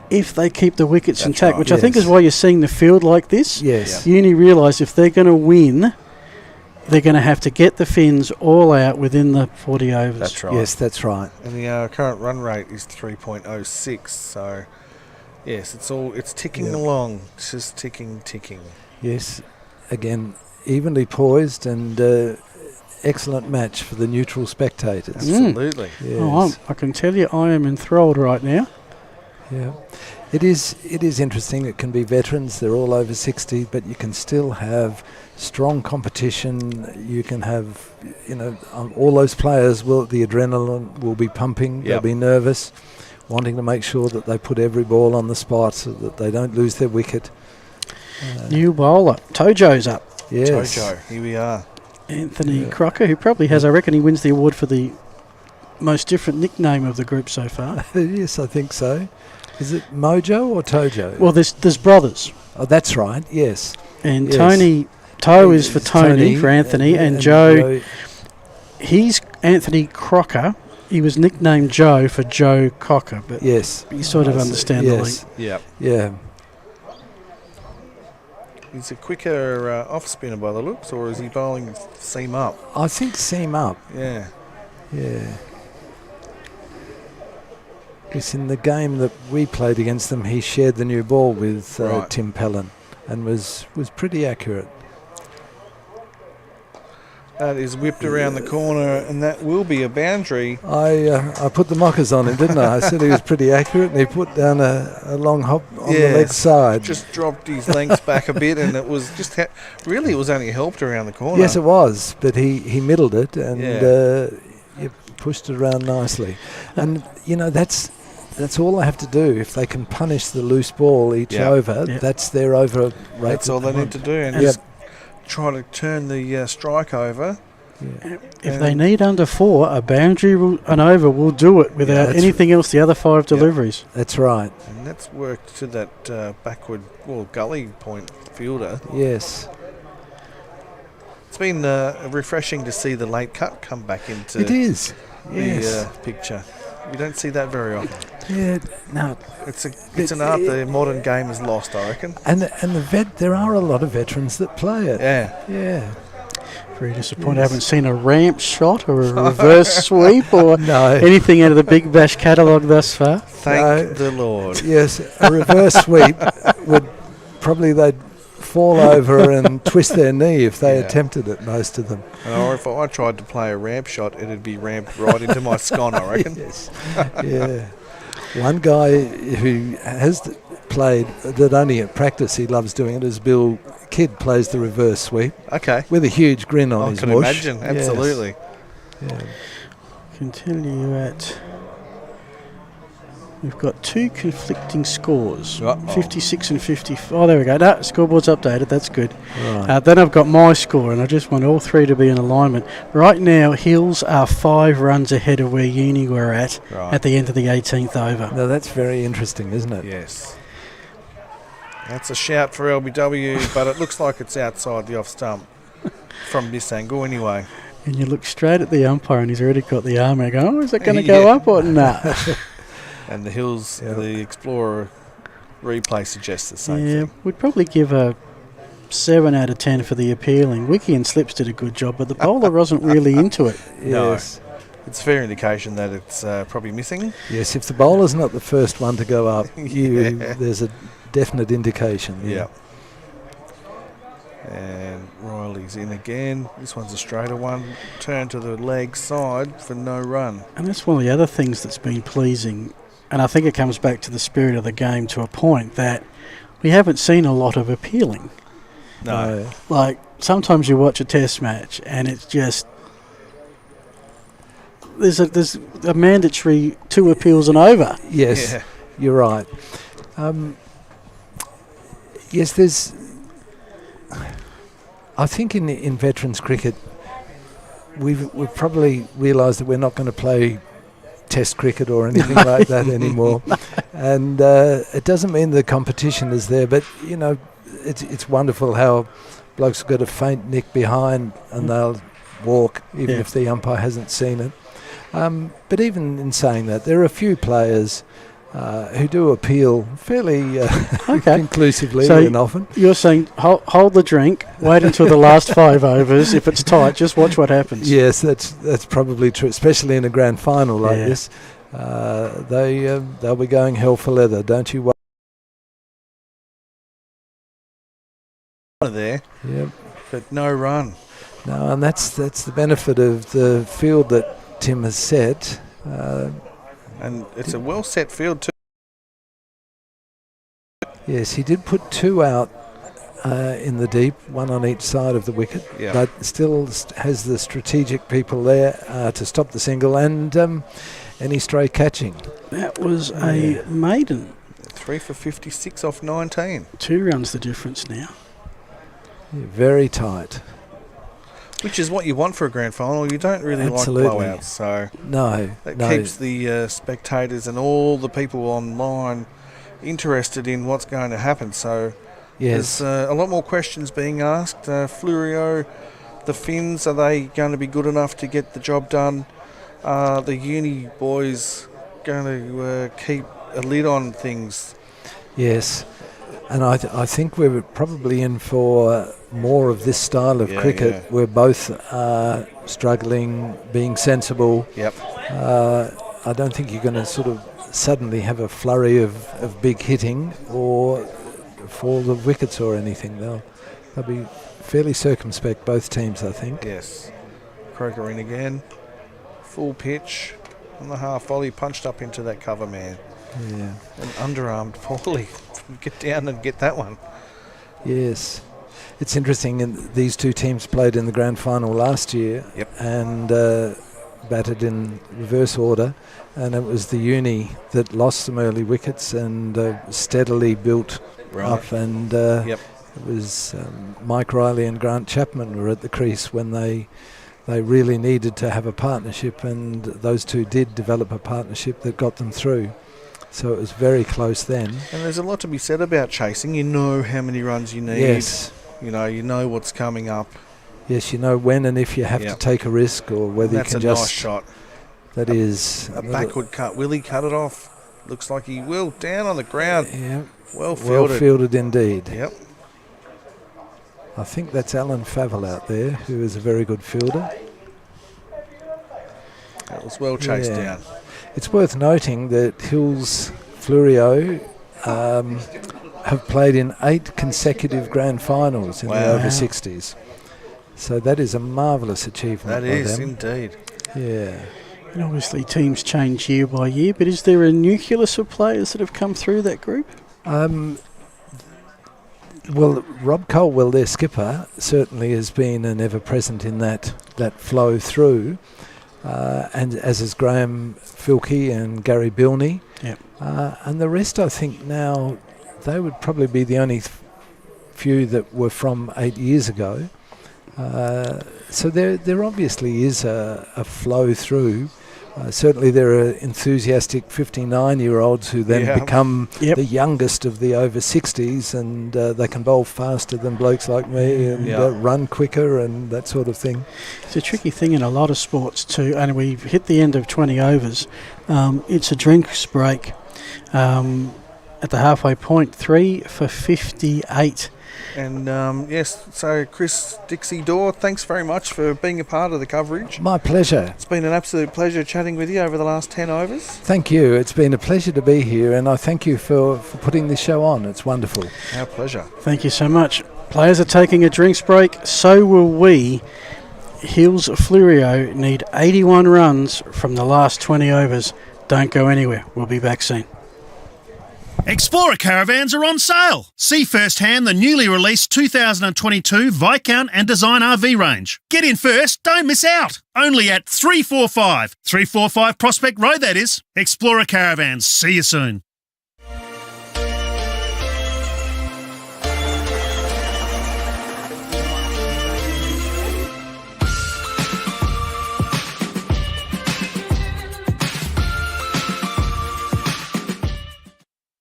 if they keep the wickets intact, which I think is why you're seeing the field like this. Yes. Uni realise if they're going to win, they're going to have to get the Finns all out within the 40 overs. That's right. Yes, that's right. And the current run rate is 3.06. So, yes, it's ticking along. It's just ticking. Yes. Again, evenly poised and excellent match for the neutral spectators. Absolutely. Yes. Oh, I can tell you I am enthralled right now. Yeah, it is interesting. It can be veterans, they're all over 60, but you can still have strong competition. You can have, all those players the adrenaline will be pumping, they'll be nervous, wanting to make sure that they put every ball on the spot so that they don't lose their wicket. New bowler, Tojo's up. Yes. Tojo, here we are. Anthony Crocker, who probably has, I reckon he wins the award for the most different nickname of the group so far. Yes, I think so. Is it Mojo or Tojo? Well, there's brothers. Oh, that's right. Yes. And yes. Toe is for Tony, for Anthony, and Joe. He's Anthony Crocker. He was nicknamed Joe for Joe Cocker, but yes, you sort of understand the link. Yeah. Yeah. He's a quicker off spinner by the looks, or is he bowling seam up? I think seam up. Yeah. Yeah. Because in the game that we played against them, he shared the new ball with Tim Pellin and was pretty accurate. That is whipped around the corner, and that will be a boundary. I put the mockers on him, didn't I? I said he was pretty accurate, and he put down a long hop on the leg side. Just dropped his length back a bit, and it was just really it was only helped around the corner. Yes, it was, but he middled it and pushed it around nicely. And that's all they have to do. If they can punish the loose ball each over, that's their over rate. That's all they need to do, and just try to turn the strike over. Yeah. If they need under 4, a boundary an over will do it without anything else. The other 5 deliveries. That's right. And that's worked to that backward, gully point fielder. Yes. It's been refreshing to see the late cut come back into the picture. You don't see that very often. Yeah, no. It's an art the modern game has lost, I reckon. And there are a lot of veterans that play it. Yeah. Very disappointed. I haven't seen a ramp shot or a reverse sweep or anything out of the Big Bash catalogue thus far. Thank the Lord. Yes, a reverse sweep would probably they'd fall over and twist their knee if they attempted it, most of them. Or if I tried to play a ramp shot, it'd be ramped right into my scon, I reckon. Yes. Yeah. One guy who has played that only at practice, he loves doing it, is Bill Kidd, plays the reverse sweep. Okay. With a huge grin on his I can imagine, absolutely. Yes. Yeah. Continue at... We've got 2 conflicting scores, 56 and 54. Oh, there we go. No, scoreboard's updated. That's good. Right. Then I've got my score, and I just want all 3 to be in alignment. Right now, Hills are 5 runs ahead of where Uni were at the end of the 18th over. Now, that's very interesting, isn't it? Yes. That's a shout for LBW, but it looks like it's outside the off stump from this angle anyway. And you look straight at the umpire, and he's already got the arm out going, is it going to go up or not? And the Hills, the Explorer replay suggests the same thing. We'd probably give a 7 out of 10 for the appealing. Wiki and Slips did a good job, but the bowler wasn't really into it. Yes. No. It's a fair indication that it's probably missing. Yes, if the bowler's not the first one to go up, there's a definite indication. Yeah. And Riley's in again. This one's a straighter one. Turn to the leg side for no run. And that's one of the other things that's been pleasing. And I think it comes back to the spirit of the game to a point that we haven't seen a lot of appealing. No. Like, sometimes you watch a test match and it's just... There's a mandatory 2 appeals and over. Yes, you're right. Yes, there's... I think in veterans cricket, we've probably realised that we're not going to play Test cricket or anything like that anymore, and it doesn't mean the competition is there. But it's wonderful how blokes have got a faint nick behind and they'll walk even if the umpire hasn't seen it. But even in saying that, there are a few players who do appeal fairly conclusively and often. You're saying hold the drink, wait until the last 5 overs. If it's tight, just watch what happens. Yes, that's probably true, especially in a grand final like this. They'll be going hell for leather, don't you worry. There, yep, but no run. No, and that's the benefit of the field that Tim has set. And it's a well-set field too. Yes, he did put 2 out in the deep, 1 on each side of the wicket, but still has the strategic people there to stop the single and any stray catching. That was a maiden. 3 for 56 off 19. 2 runs the difference now. Yeah, very tight. Which is what you want for a grand final. You don't really like blowouts, so that keeps the spectators and all the people online interested in what's going to happen. So Yes. there's a lot more questions being asked. Fleurieu, the Finns, are they going to be good enough to get the job done? The uni boys going to keep a lid on things? Yes. And I think we're probably in for more of this style of cricket. Yeah. We're both struggling, being sensible. Yep. I don't think you're going to sort of suddenly have a flurry of big hitting or fall the wickets or anything. They'll be fairly circumspect, both teams, I think. Yes. Croker in again. Full pitch. On the half volley, punched up into that cover man. Yeah. And underarmed poorly. Get down and get that one. Yes. It's interesting, these two teams played in the grand final last year. Yep. And batted in reverse order, and it was the uni that lost some early wickets and steadily built up, and it was Mike Riley and Grant Chapman were at the crease when they really needed to have a partnership, and those two did develop a partnership that got them through. So it was very close then. And there's a lot to be said about chasing. You know how many runs you need. Yes. You know what's coming up. Yes, you know when and if you have to take a risk, or whether you can just... That's a nice shot. That is... A backward cut. Will he cut it off? Looks like he will. Down on the ground. Yeah. Well fielded. Well fielded indeed. Yep. I think that's Alan Favell out there, who is a very good fielder. That was well chased down. It's worth noting that Hills Fleurieu have played in 8 consecutive grand finals in the over 60s. So that is a marvellous achievement. That is indeed. Yeah. And obviously teams change year by year, but is there a nucleus of players that have come through that group? Well, Rob Colwell, their skipper, certainly has been an ever-present in that flow through, and as is Graham Filkey and Gary Bilney. Yep. And the rest, I think now, they would probably be the only few that were from 8 years ago. So there obviously is a flow through. Certainly there are enthusiastic 59-year-olds who then become the youngest of the over 60s, and they can bowl faster than blokes like me and run quicker and that sort of thing. It's a tricky thing in a lot of sports too, and we've hit the end of 20 overs. It's a drinks break at the halfway point, 3 for 58. And so Chris Dixie-Dorr, thanks very much for being a part of the coverage. My pleasure. It's been an absolute pleasure chatting with you over the last 10 overs. Thank you. It's been a pleasure to be here, and I thank you for putting this show on. It's wonderful. Our pleasure. Thank you so much. Players are taking a drinks break, so will we. Hills Fleurieu need 81 runs from the last 20 overs. Don't go anywhere. We'll be back soon. Explorer caravans are on sale. See firsthand the newly released 2022 Viscount and Design RV range. Get in first, don't miss out. Only at 345 Prospect Road, that is. Explorer Caravans. See you soon.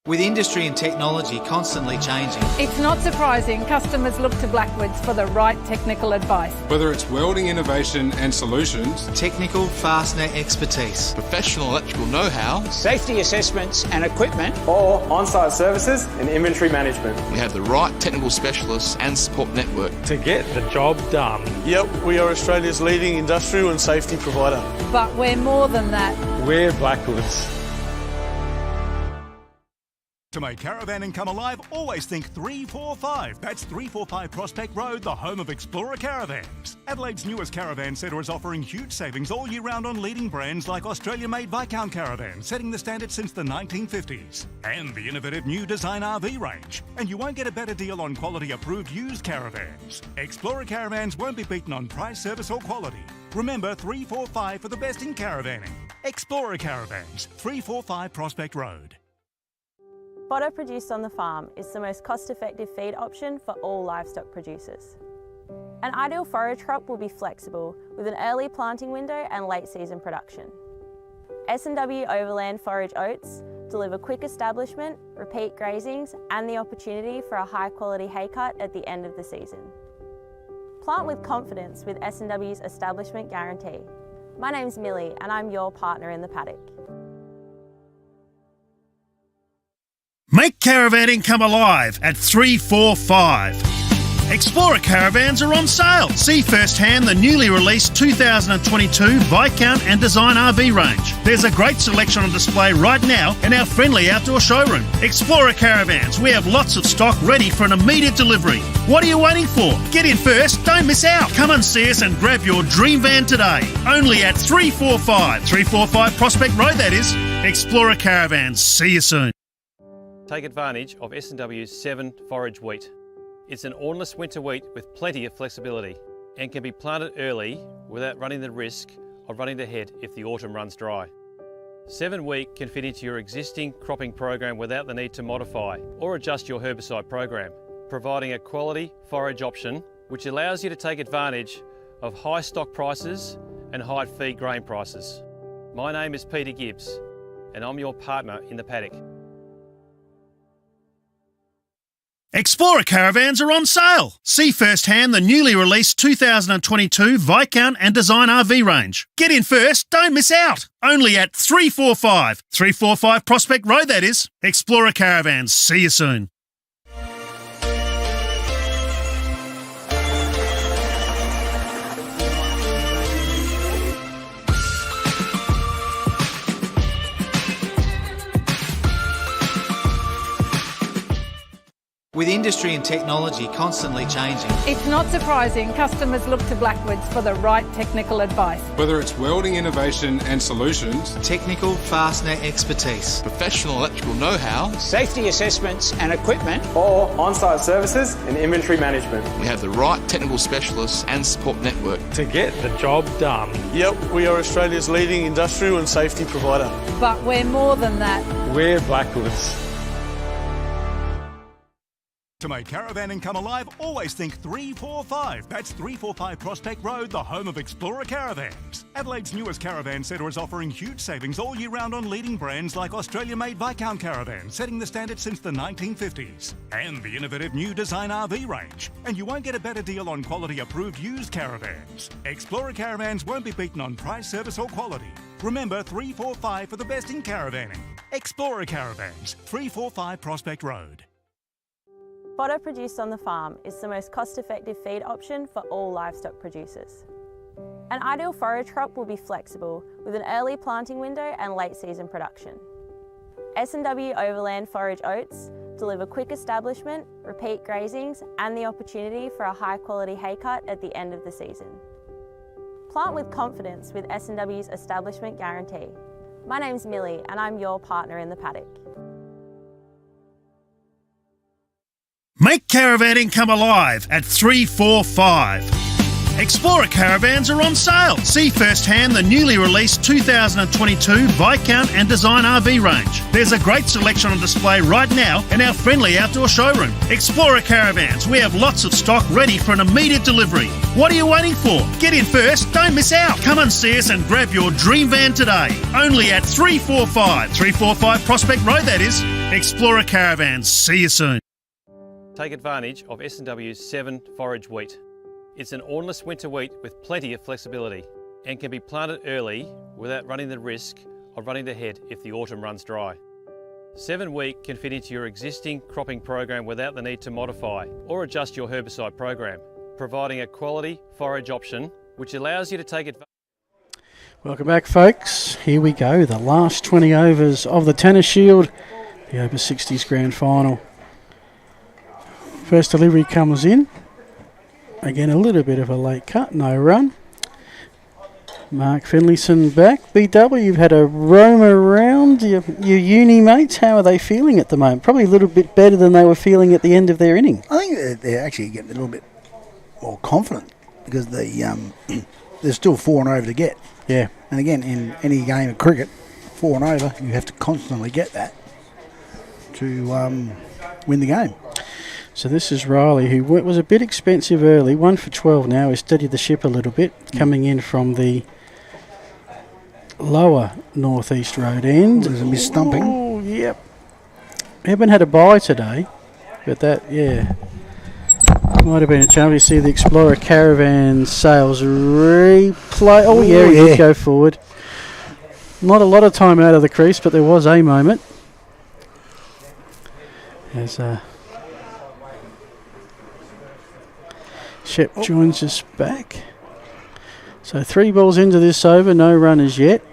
With industry and technology constantly changing, It's not surprising customers look to Blackwood's for the right technical advice. Whether it's welding innovation and solutions, technical fastener expertise, professional electrical know-how, safety assessments and equipment, or on-site services and inventory management, we have the right technical specialists and support network to get the job done. Yep, we are Australia's leading industrial and safety provider. But we're more than that. We're Blackwood's. To make caravanning come alive, always think 345. That's 345 Prospect Road, the home of Explorer Caravans. Adelaide's newest caravan centre is offering huge savings all year round on leading brands like Australia-made Viscount caravans, setting the standard since the 1950s. And the innovative new Design RV range. And you won't get a better deal on quality-approved used caravans. Explorer Caravans won't be beaten on price, service or quality. Remember 345 for the best in caravanning. Explorer Caravans, 345 Prospect Road. Fodder produced on the farm is the most cost-effective feed option for all livestock producers. An ideal forage crop will be flexible with an early planting window and late season production. S&W Overland Forage Oats deliver quick establishment, repeat grazings, and the opportunity for a high-quality hay cut at the end of the season. Plant with confidence with S&W's establishment guarantee. My name's Millie and I'm your partner in the paddock. Make caravanning come alive at 345. Explorer caravans are on sale. See firsthand the newly released 2022 Viscount and Design RV range. There's a great selection on display right now in our friendly outdoor showroom. Explorer caravans, we have lots of stock ready for an immediate delivery. What are you waiting for? Get in first, don't miss out. Come and see us and grab your dream van today. Only at 345 Prospect Road, that is. Explorer caravans, see you soon. Take advantage of S&W's 7 forage wheat. It's an ornless winter wheat with plenty of flexibility and can be planted early without running the risk of running the head if the autumn runs dry. 7 wheat can fit into your existing cropping program without the need to modify or adjust your herbicide program, providing a quality forage option which allows you to take advantage of high stock prices and high feed grain prices. My name is Peter Gibbs and I'm your partner in the paddock. Explorer caravans are on sale. See firsthand the newly released 2022 Viscount and Design RV range. Get in first, don't miss out. Only at 345 Prospect Road, that is. Explorer caravans, see you soon. With industry and technology constantly changing, It's not surprising customers look to Blackwoods for the right technical advice. Whether it's welding innovation and solutions, technical fastener expertise, professional electrical know-how, safety assessments and equipment, or on-site services and inventory management. we have the right technical specialists and support network To get the job done. Yep, we are Australia's leading industrial and safety provider. But we're more than that. We're Blackwoods. To make caravanning come alive, always think 345. That's 345 Prospect Road, the home of Explorer Caravans. Adelaide's newest caravan centre is offering huge savings all year round on leading brands like Australia-made Viscount caravans, setting the standard since the 1950s. And the innovative new Design RV range. And you won't get a better deal on quality-approved used caravans. Explorer Caravans won't be beaten on price, service or quality. Remember 345 for the best in caravanning. Explorer Caravans, 345 Prospect Road. Fodder produced on the farm is the most cost-effective feed option for all livestock producers. An ideal forage crop will be flexible with an early planting window and late season production. S&W Overland Forage Oats deliver quick establishment, repeat grazings and the opportunity for a high-quality hay cut at the end of the season. Plant with confidence with S&W's establishment guarantee. My name's Millie and I'm your partner in the paddock. Make caravanning come alive at 345. Explorer caravans are on sale. See firsthand the newly released 2022 Viscount and Design RV range. There's a great selection on display right now in our friendly outdoor showroom. Explorer caravans, we have lots of stock ready for an immediate delivery. What are you waiting for? Get in first, don't miss out. Come and see us and grab your dream van today. Only at 345 Prospect Road, that is. Explorer caravans, see you soon. Take advantage of S&W's 7 forage wheat. It's an ornless winter wheat with plenty of flexibility and can be planted early without running the risk of running the head if the autumn runs dry. 7 wheat can fit into your existing cropping program without the need to modify or adjust your herbicide program, providing a quality forage option which allows you to take advantage. Welcome back, folks. Here we go, the last 20 overs of the Tennis Shield, the Over-60s Grand Final. First delivery comes in. Again, a little bit of a late cut, no run. Mark Finlayson back. BW, you've had a roam around. Your uni mates, how are they feeling at the moment? Probably a little bit better than they were feeling at the end of their inning. I think they're actually getting a little bit more confident because there's still 4 and over to get. Yeah. And again, in any game of cricket, 4 and over, you have to constantly get that to win the game. So this is Riley, who was a bit expensive early, 1 for 12 now. He's steadied the ship a little bit, coming in from the lower northeast road end. There's a miss stumping. Ooh, Yep. Haven't had a bye today, but that, might have been a chance. You see the Explorer Caravan sales replay. Oh, he did go forward. Not a lot of time out of the crease, but there was a moment. As Shep joins us back. So 3 balls into this over, no runners yet.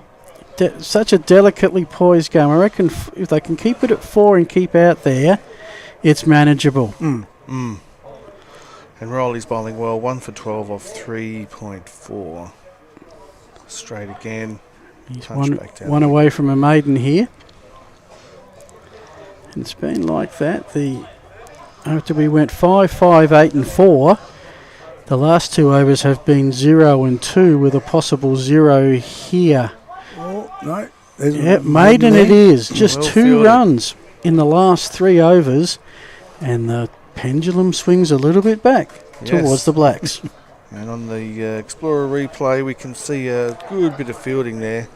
Such a delicately poised game. I reckon if they can keep it at 4 and keep out there, it's manageable. And Rowley's bowling well, 1 for 12 off 3.4. Straight again. He's one away from a maiden here. And it's been like that. After we went 5, 5, 8 and 4, the last 2 overs have been 0 and 2 with a possible 0 here. Oh, no. Maiden it is. Just well 2 runs in the last 3 overs. And the pendulum swings a little bit back towards the Blacks. And on the Explorer replay, we can see a good bit of fielding there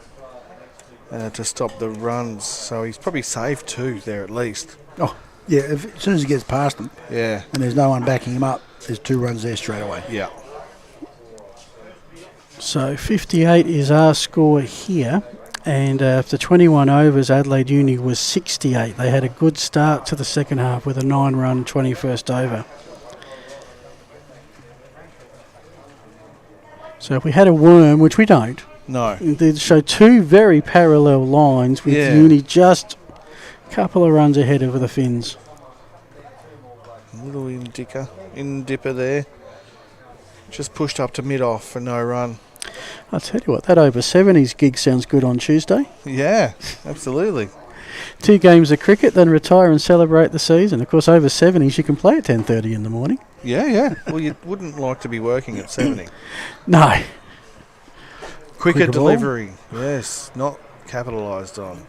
to stop the runs. So he's probably safe 2 there at least. Oh, yeah. As soon as he gets past them, and there's no one backing him up, there's 2 runs there straight away. Yeah. So 58 is our score here. And after 21 overs, Adelaide Uni was 68. They had a good start to the second half with a 9-run 21st over. So if we had a worm, which we don't, they'd show 2 very parallel lines with Uni just a couple of runs ahead of the Finns. A little in-dipper there. Just pushed up to mid-off for no run. I'll tell you what, that over 70s gig sounds good on Tuesday. Yeah, absolutely. 2 games of cricket, then retire and celebrate the season. Of course, over 70s you can play at 10:30 in the morning. Yeah. Well, you wouldn't like to be working at 70. No. Quicker delivery, yes, not capitalised on.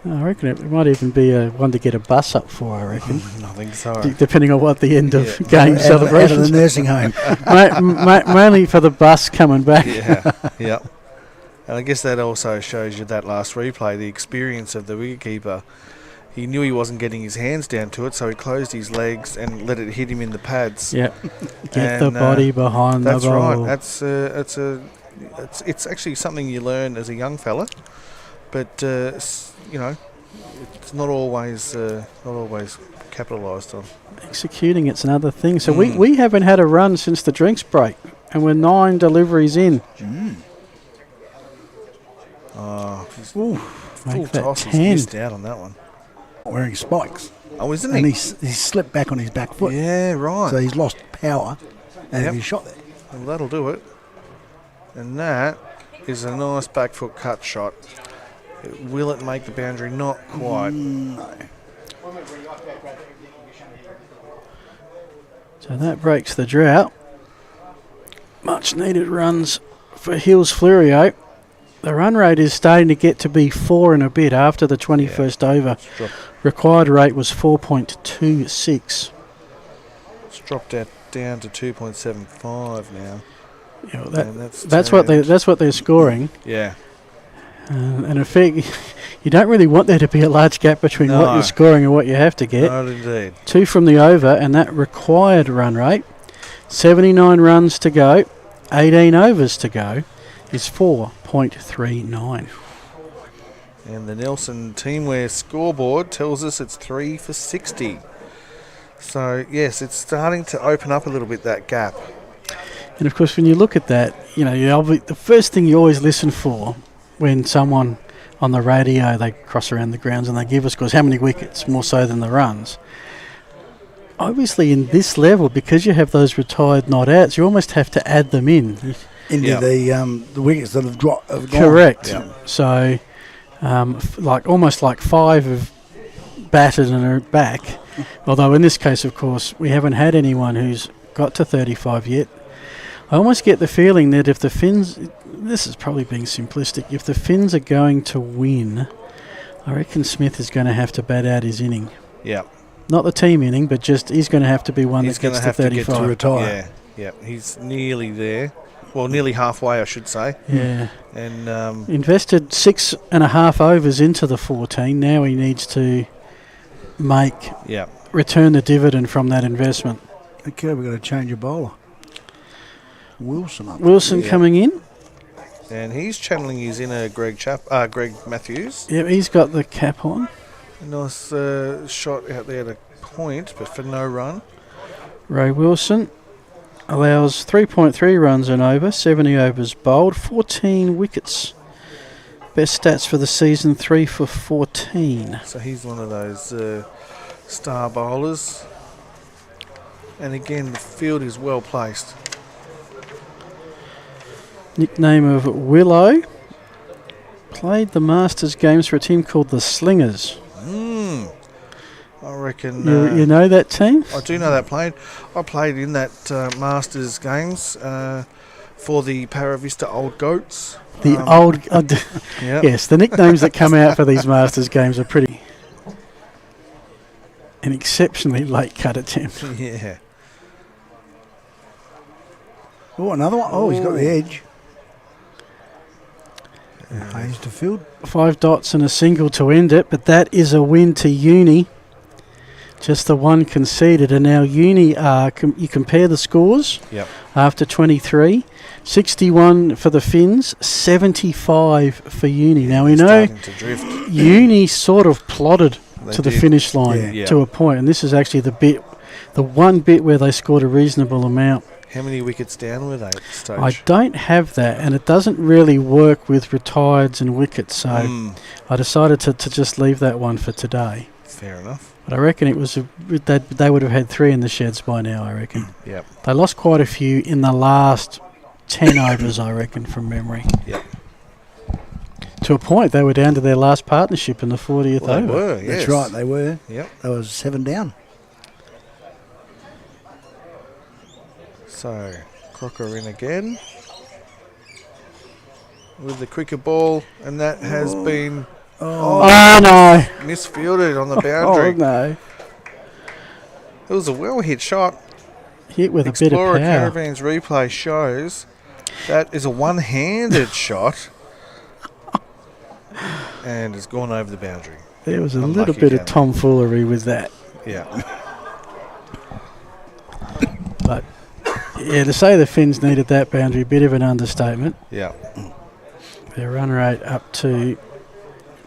I reckon it might even be one to get a bus up for, I reckon. I think so. Depending on what the end of game celebrations. Out of the nursing home. Mainly for the bus coming back. Yeah. And I guess that also shows you that last replay, the experience of the wicketkeeper. He knew he wasn't getting his hands down to it, so he closed his legs and let it hit him in the pads. Yep. Get the body behind the ball. That's right. It's actually something you learn as a young fella, but it's not always capitalised on. Executing it's another thing. So we haven't had a run since the drinks break, and we're 9 deliveries in. He's make that toss. 10. He's missed out on that one. Wearing spikes. Oh, isn't he? And he's slipped back on his back foot. Yeah, right. So he's lost power and he's shot there. Well, that'll do it. And that is a nice back foot cut shot. Will it make the boundary? Not quite. No. So that breaks the drought. Much needed runs for Hills Fleurieu. The run rate is starting to get to be 4 and a bit after the 21st over. Required rate was 4.26. It's dropped down to 2.75 now. Yeah, that's what they're scoring. Yeah. And in fact, you don't really want there to be a large gap between what you're scoring and what you have to get. No, indeed. 2 from the over, and that required run rate. 79 runs to go, 18 overs to go, is 4.39. And the Nelson Teamwear scoreboard tells us it's 3 for 60. So, yes, it's starting to open up a little bit, that gap. And, of course, when you look at that, the first thing you always listen for when someone on the radio, they cross around the grounds and they give us, because how many wickets, more so than the runs. Obviously, in this level, because you have those retired not outs, you almost have to add them in. Into the wickets that have gone. Correct. Yep. So, almost like 5 have batted and are back. Although in this case, of course, we haven't had anyone who's got to 35 yet. I almost get the feeling that if the Finns, this is probably being simplistic, if the Finns are going to win, I reckon Smith is going to have to bat out his inning. Yeah. Not the team inning, but just he's going to have to be one that gets to 35. To retire. Yeah, he's nearly there. Well, nearly halfway, I should say. Yeah. And invested 6.5 overs into the 14. Now he needs to return the dividend from that investment. Okay, we've got to change a bowler. Wilson up. Wilson coming in. And he's channeling his inner Greg Matthews. Yep, he's got the cap on. A nice shot out there to point, but for no run. Ray Wilson allows 3.3 runs an over, 70 overs bowled, 14 wickets. Best stats for the season, 3 for 14. So he's one of those star bowlers. And again, the field is well placed. Nickname of Willow. Played the Masters games for a team called the Slingers. I reckon... you know that team? I do know that played. I played in that Masters games for the Paravista Old Goats. Yes, the nicknames that come out for these Masters games are pretty... An exceptionally late cut attempt. Yeah. Oh, another one. Oh, he's got the edge. Hayes to field. 5 dots and a single to end it, but that is a win to Uni. Just the one conceded, and now Uni you compare the scores. Yep. After 23, 61 for the Finns, 75 for Uni. Now we know Uni sort of plodded to the finish line to a point, and this is actually the one bit where they scored a reasonable amount. How many wickets down were they at this stage? I don't have that, and it doesn't really work with retireds and wickets, so I decided to just leave that one for today. Fair enough. But I reckon it was they would have had 3 in the sheds by now, I reckon. Yep. They lost quite a few in the last 10 overs, I reckon, from memory. Yep. To a point, they were down to their last partnership in the 40th over. They were, yes. That's right, they were. Yep. They was 7 down. So, Crocker in again with the cricket ball, and that has been no misfielded on the boundary. Oh no! It was a well hit shot. Hit with Explorer a bit of power. Caravan's replay shows that is a one-handed shot, and it's gone over the boundary. There was a little bit of tomfoolery with that. Yeah. But yeah, to say the Finns needed that boundary, a bit of an understatement. Yeah. Their run rate up to,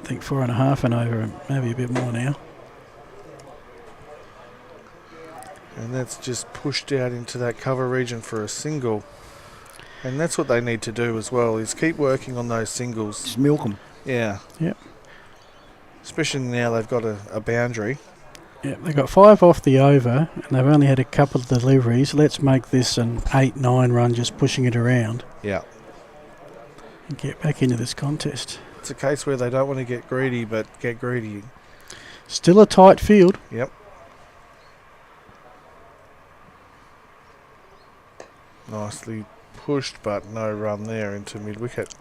I think, 4.5 and over, and maybe a bit more now. And that's just pushed out into that cover region for a single. And that's what they need to do as well, is keep working on those singles. Just milk them. Yeah. Yep. Especially now they've got a boundary. Yeah, they got 5 off the over, and they've only had a couple of deliveries. Let's make this an 8-9 run, just pushing it around. Yeah. And get back into this contest. It's a case where they don't want to get greedy, but get greedy. Still a tight field. Yep. Nicely pushed, but no run there into mid-wicket.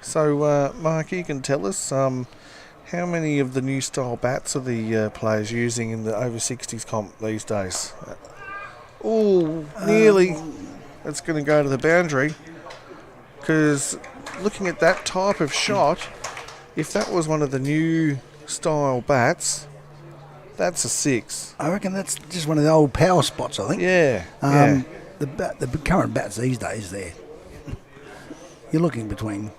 So, Mark, you can tell us how many of the new style bats are the players using in the over-60s comp these days? Nearly. It's going to go to the boundary. Because looking at that type of shot, if that was one of the new style bats, that's a 6. I reckon that's just one of the old power spots, I think. Yeah. The current bats these days, you're looking between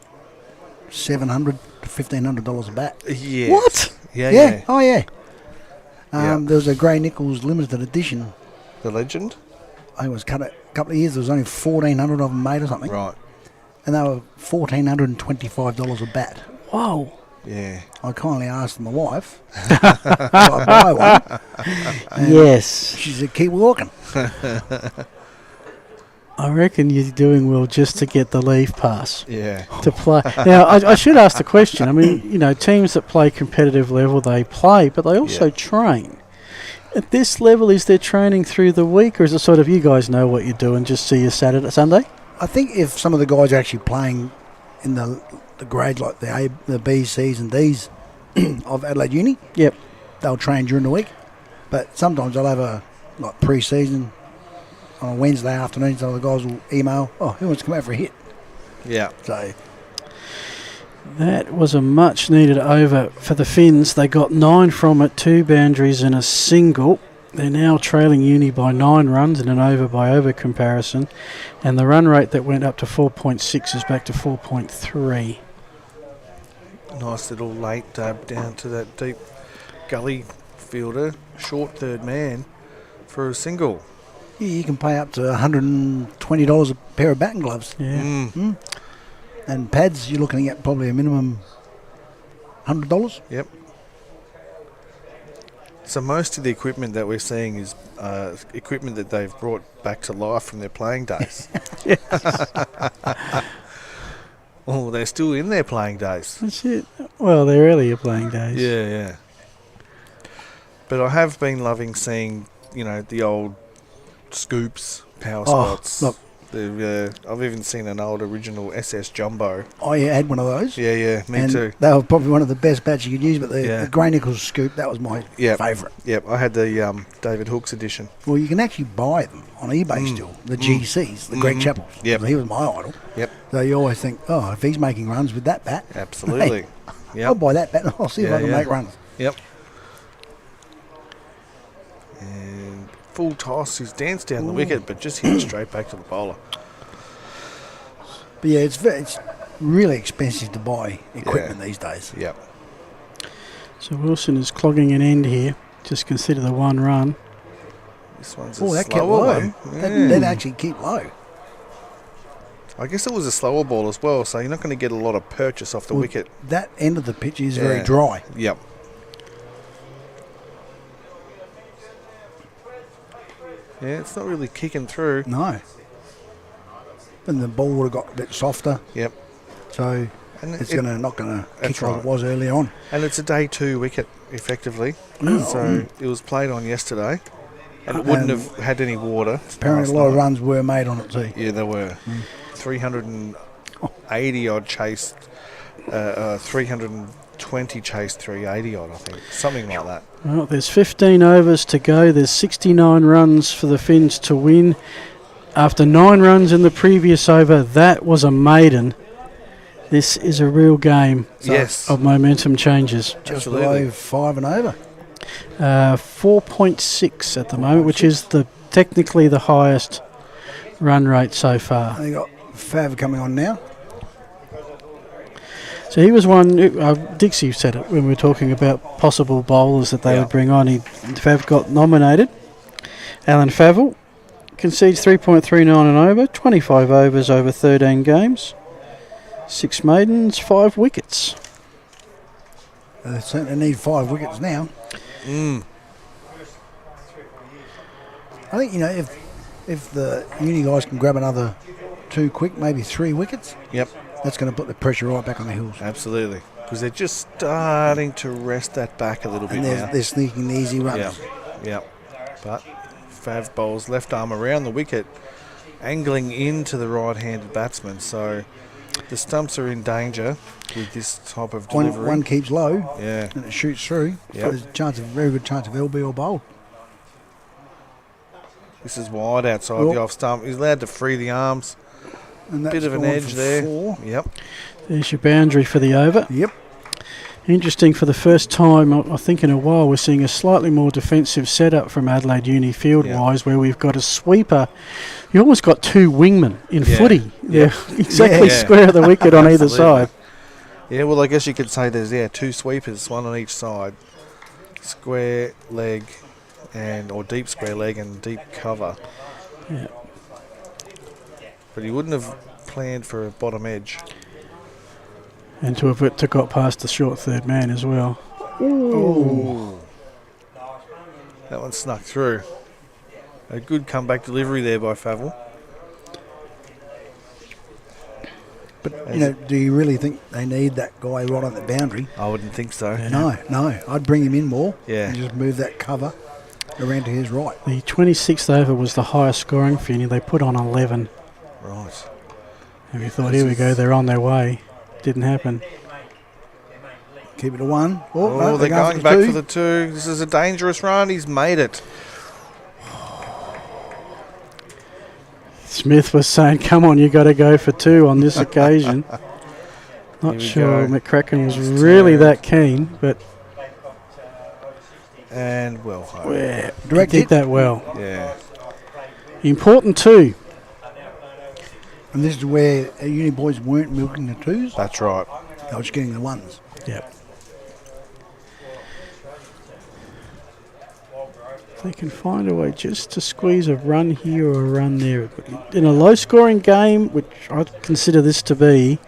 $700 to $1,500 a bat. Yes. What? Yeah. Oh, yeah. There was a Grey Nichols limited edition. The Legend? I think it was cut a couple of years. There was only 1,400 of them made or something. Right. And they were $1,425 a bat. Whoa. Yeah. I kindly asked my wife if I buy one. Yes. She said, keep walking. I reckon you're doing well just to get the leave pass. Yeah. To play. Now, I should ask the question. I mean, teams that play competitive level, they play, but they also train. At this level, is there training through the week, or is it sort of you guys know what you're doing, just see you Sunday? I think if some of the guys are actually playing in the grade like the A, the B, C's and D's of Adelaide Uni, yep, they'll train during the week. But sometimes I'll have a pre-season on a Wednesday afternoon, so the guys will email, who wants to come out for a hit? Yeah. So that was a much needed over for the Finns. They got 9 from it, 2 boundaries and a single. They're now trailing Uni by 9 runs in an over-by-over comparison, and the run rate that went up to 4.6 is back to 4.3. Nice little late dab down to that deep gully fielder, short third man for a single. Yeah, you can pay up to $120 a pair of batting gloves. Yeah. And pads, you're looking at probably a minimum $100. Yep. So most of the equipment that we're seeing is equipment that they've brought back to life from their playing days. Oh, they're still in their playing days. That's it. Well, they're earlier playing days. Yeah. But I have been loving seeing, the old scoops, power spots. Look. I've even seen an old original SS Jumbo. I had one of those. Yeah, me too. They were probably one of the best bats you could use, but the Grey Nichols scoop, that was my favourite. Yep, I had the David Hooks edition. Well, you can actually buy them on eBay still, the GCs, the Greg Chappells. Yep. He was my idol. Yep. So you always think, if he's making runs with that bat. Absolutely. Hey, I'll buy that bat and I'll see if I can make runs. Yep. And full toss, he's danced down the wicket, but just hit it straight back to the bowler. But yeah, it's really expensive to buy equipment these days. Yep. So Wilson is clogging an end here. Just consider the 1 run. This one's that kept slower low. one. That actually kept low. I guess it was a slower ball as well, so you're not going to get a lot of purchase off the wicket. That end of the pitch is very dry. Yep. Yeah, it's not really kicking through. No. And the ball would have got a bit softer. Yep. So it's not going to kick like it was early on. And it's a day 2 wicket, effectively. So it was played on yesterday. And it wouldn't have had any water. Apparently a lot of runs were made on it too. Yeah, there were. 380 odd chased, 320 chased 380 odd, I think. Something like that. Well, there's 15 overs to go. There's 69 runs for the Finns to win. After 9 runs in the previous over, that was a maiden. This is a real game of momentum changes. Just below 5 and over. 4.6 at the moment, which is technically the highest run rate so far. They got Fav coming on now. So he was one, Dixie said it when we were talking about possible bowlers that they would bring on. Fav got nominated. Alan Favell concedes 3.39 and over, 25 overs over 13 games, 6 maidens, 5 wickets. They certainly need 5 wickets now. I think, if the Uni guys can grab another 2 quick, maybe 3 wickets. Yep. That's going to put the pressure right back on the hills. Absolutely. Because they're just starting to rest that back a little bit now. They're sneaking the easy runs. Yep. But Fav bowls left arm around the wicket, angling into the right-handed batsman. So the stumps are in danger with this type of delivery. One keeps low, and it shoots through. Yep. There's a very good chance of LB or bowl. This is wide outside the off stump. He's allowed to free the arms. And bit of an edge there. 4. Yep. There's your boundary for the over. Yep. Interesting, for the first time, I think in a while, we're seeing a slightly more defensive setup from Adelaide Uni field-wise, where we've got a sweeper. You almost got 2 wingmen in footy. They're exactly square of the wicket on either side. Yeah, well, I guess you could say there's 2 sweepers, one on each side. Square leg or deep square leg and deep cover. Yeah. But he wouldn't have planned for a bottom edge. And to have got past the short third man as well. Ooh. That one snuck through. A good comeback delivery there by Favell. But, do you really think they need that guy right on the boundary? I wouldn't think so. No. I'd bring him in more and just move that cover around to his right. The 26th over was the highest scoring for Uni. They put on 11. Right. And we thought, here we go, they're on their way. Didn't happen. Keep it to 1. Oh, No, they're going back 2. for the 2. This is a dangerous run. He's made it. Smith was saying, come on, you got to go for 2 on this occasion. Not sure McCracken was really that keen, but... And well home. Yeah, he did that well. Yeah. Important 2. And this is where uni boys weren't milking the 2s. That's right. They were just getting the 1s. Yep. They can find a way just to squeeze a run here or a run there. In a low-scoring game, which I consider this to be,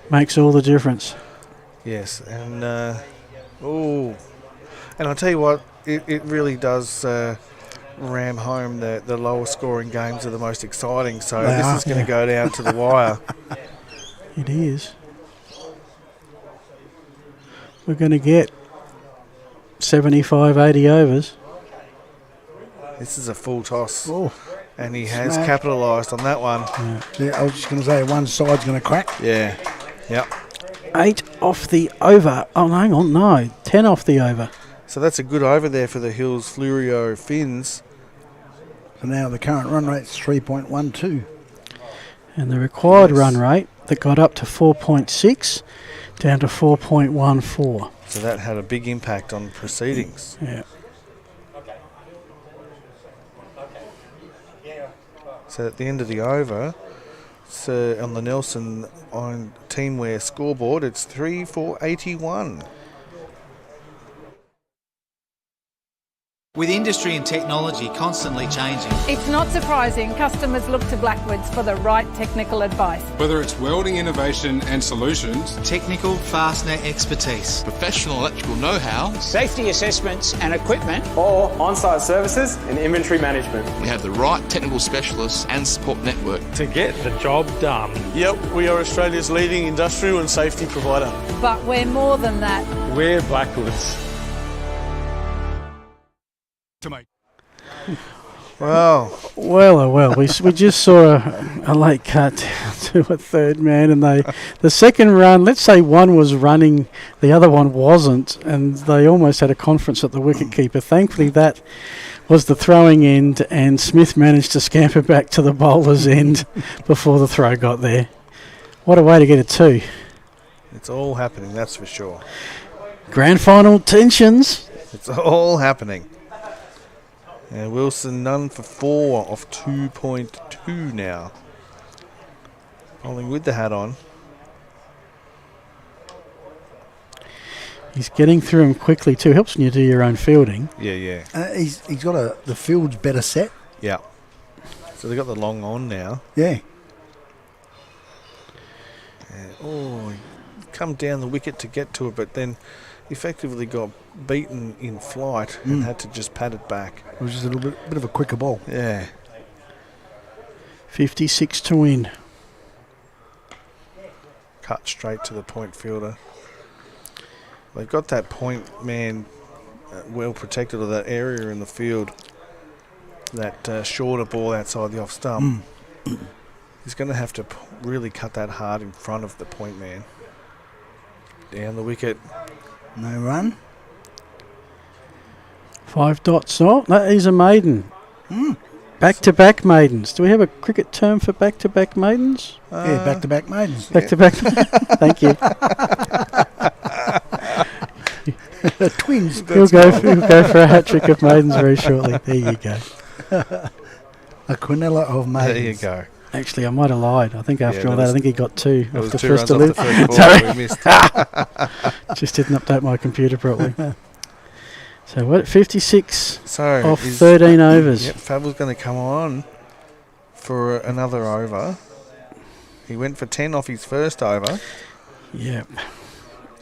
makes all the difference. Yes, and and I'll tell you what, it really does ram home the lower scoring games are the most exciting. So this is going to go down to the wire. It is. We're going to get 75, 80 overs. This is a full toss. Oh. And he has capitalised on that one. Yeah, I was just going to say one side's going to crack. Yeah. Yep. 8 off the over. Oh, hang on, no. 10 off the over. So that's a good over there for the Hills Fleurieu Finns. So now the current run rate's 3.12. And the required run rate that got up to 4.6 down to 4.14. So that had a big impact on proceedings. Yeah. So at the end of the over, so on the Nelson on Teamwear scoreboard, it's 3-4-81. With industry and technology constantly changing, It's not surprising customers look to Blackwoods for the right technical advice. Whether it's welding innovation and solutions, technical fastener expertise, professional electrical know-how, safety assessments and equipment, or on-site services and inventory management we have the right technical specialists and support network. to get the job done. Yep, we are Australia's leading industrial and safety provider. But we're more than that. We're Blackwoods. Wow. Well. We just saw a late cut down to a third man, and the second run, let's say one was running, the other one wasn't, and they almost had a conference at the wicketkeeper. Thankfully, that was the throwing end, and Smith managed to scamper back to the bowler's end before the throw got there. What a way to get a 2. It's all happening, that's for sure. Grand final tensions. It's all happening. And Wilson none for 4 off 2.2 now. Bowling with the hat on. He's getting through him quickly too. Helps when you do your own fielding. Yeah. He's got the field's better set. Yeah. So they've got the long on now. Yeah. And, come down the wicket to get to it, but then effectively got beaten in flight and had to just pat it back. It was just a little bit of a quicker ball. Yeah. 56 to win. Cut straight to the point fielder. They've got that point man well protected, of that area in the field. That shorter ball outside the off stump. He's going to have to really cut that hard in front of the point man. Down the wicket. No run. 5 dots. Oh, that is a maiden. Back-to-back maidens. Do we have a cricket term for back-to-back maidens? Yeah, back-to-back maidens. Back-to-back. Thank you. Twins. He'll go for a hat-trick of maidens very shortly. There you go. A quinella of maidens. There you go. Actually, I might have lied. I think after all that, I think he got 2 There off the was 2 first runs off the delivery. first ball we missed. Just didn't update my computer properly. So what? 56 So off 13 overs. Yep, Fable's going to come on for another over. He went for 10 off his first over. Yep.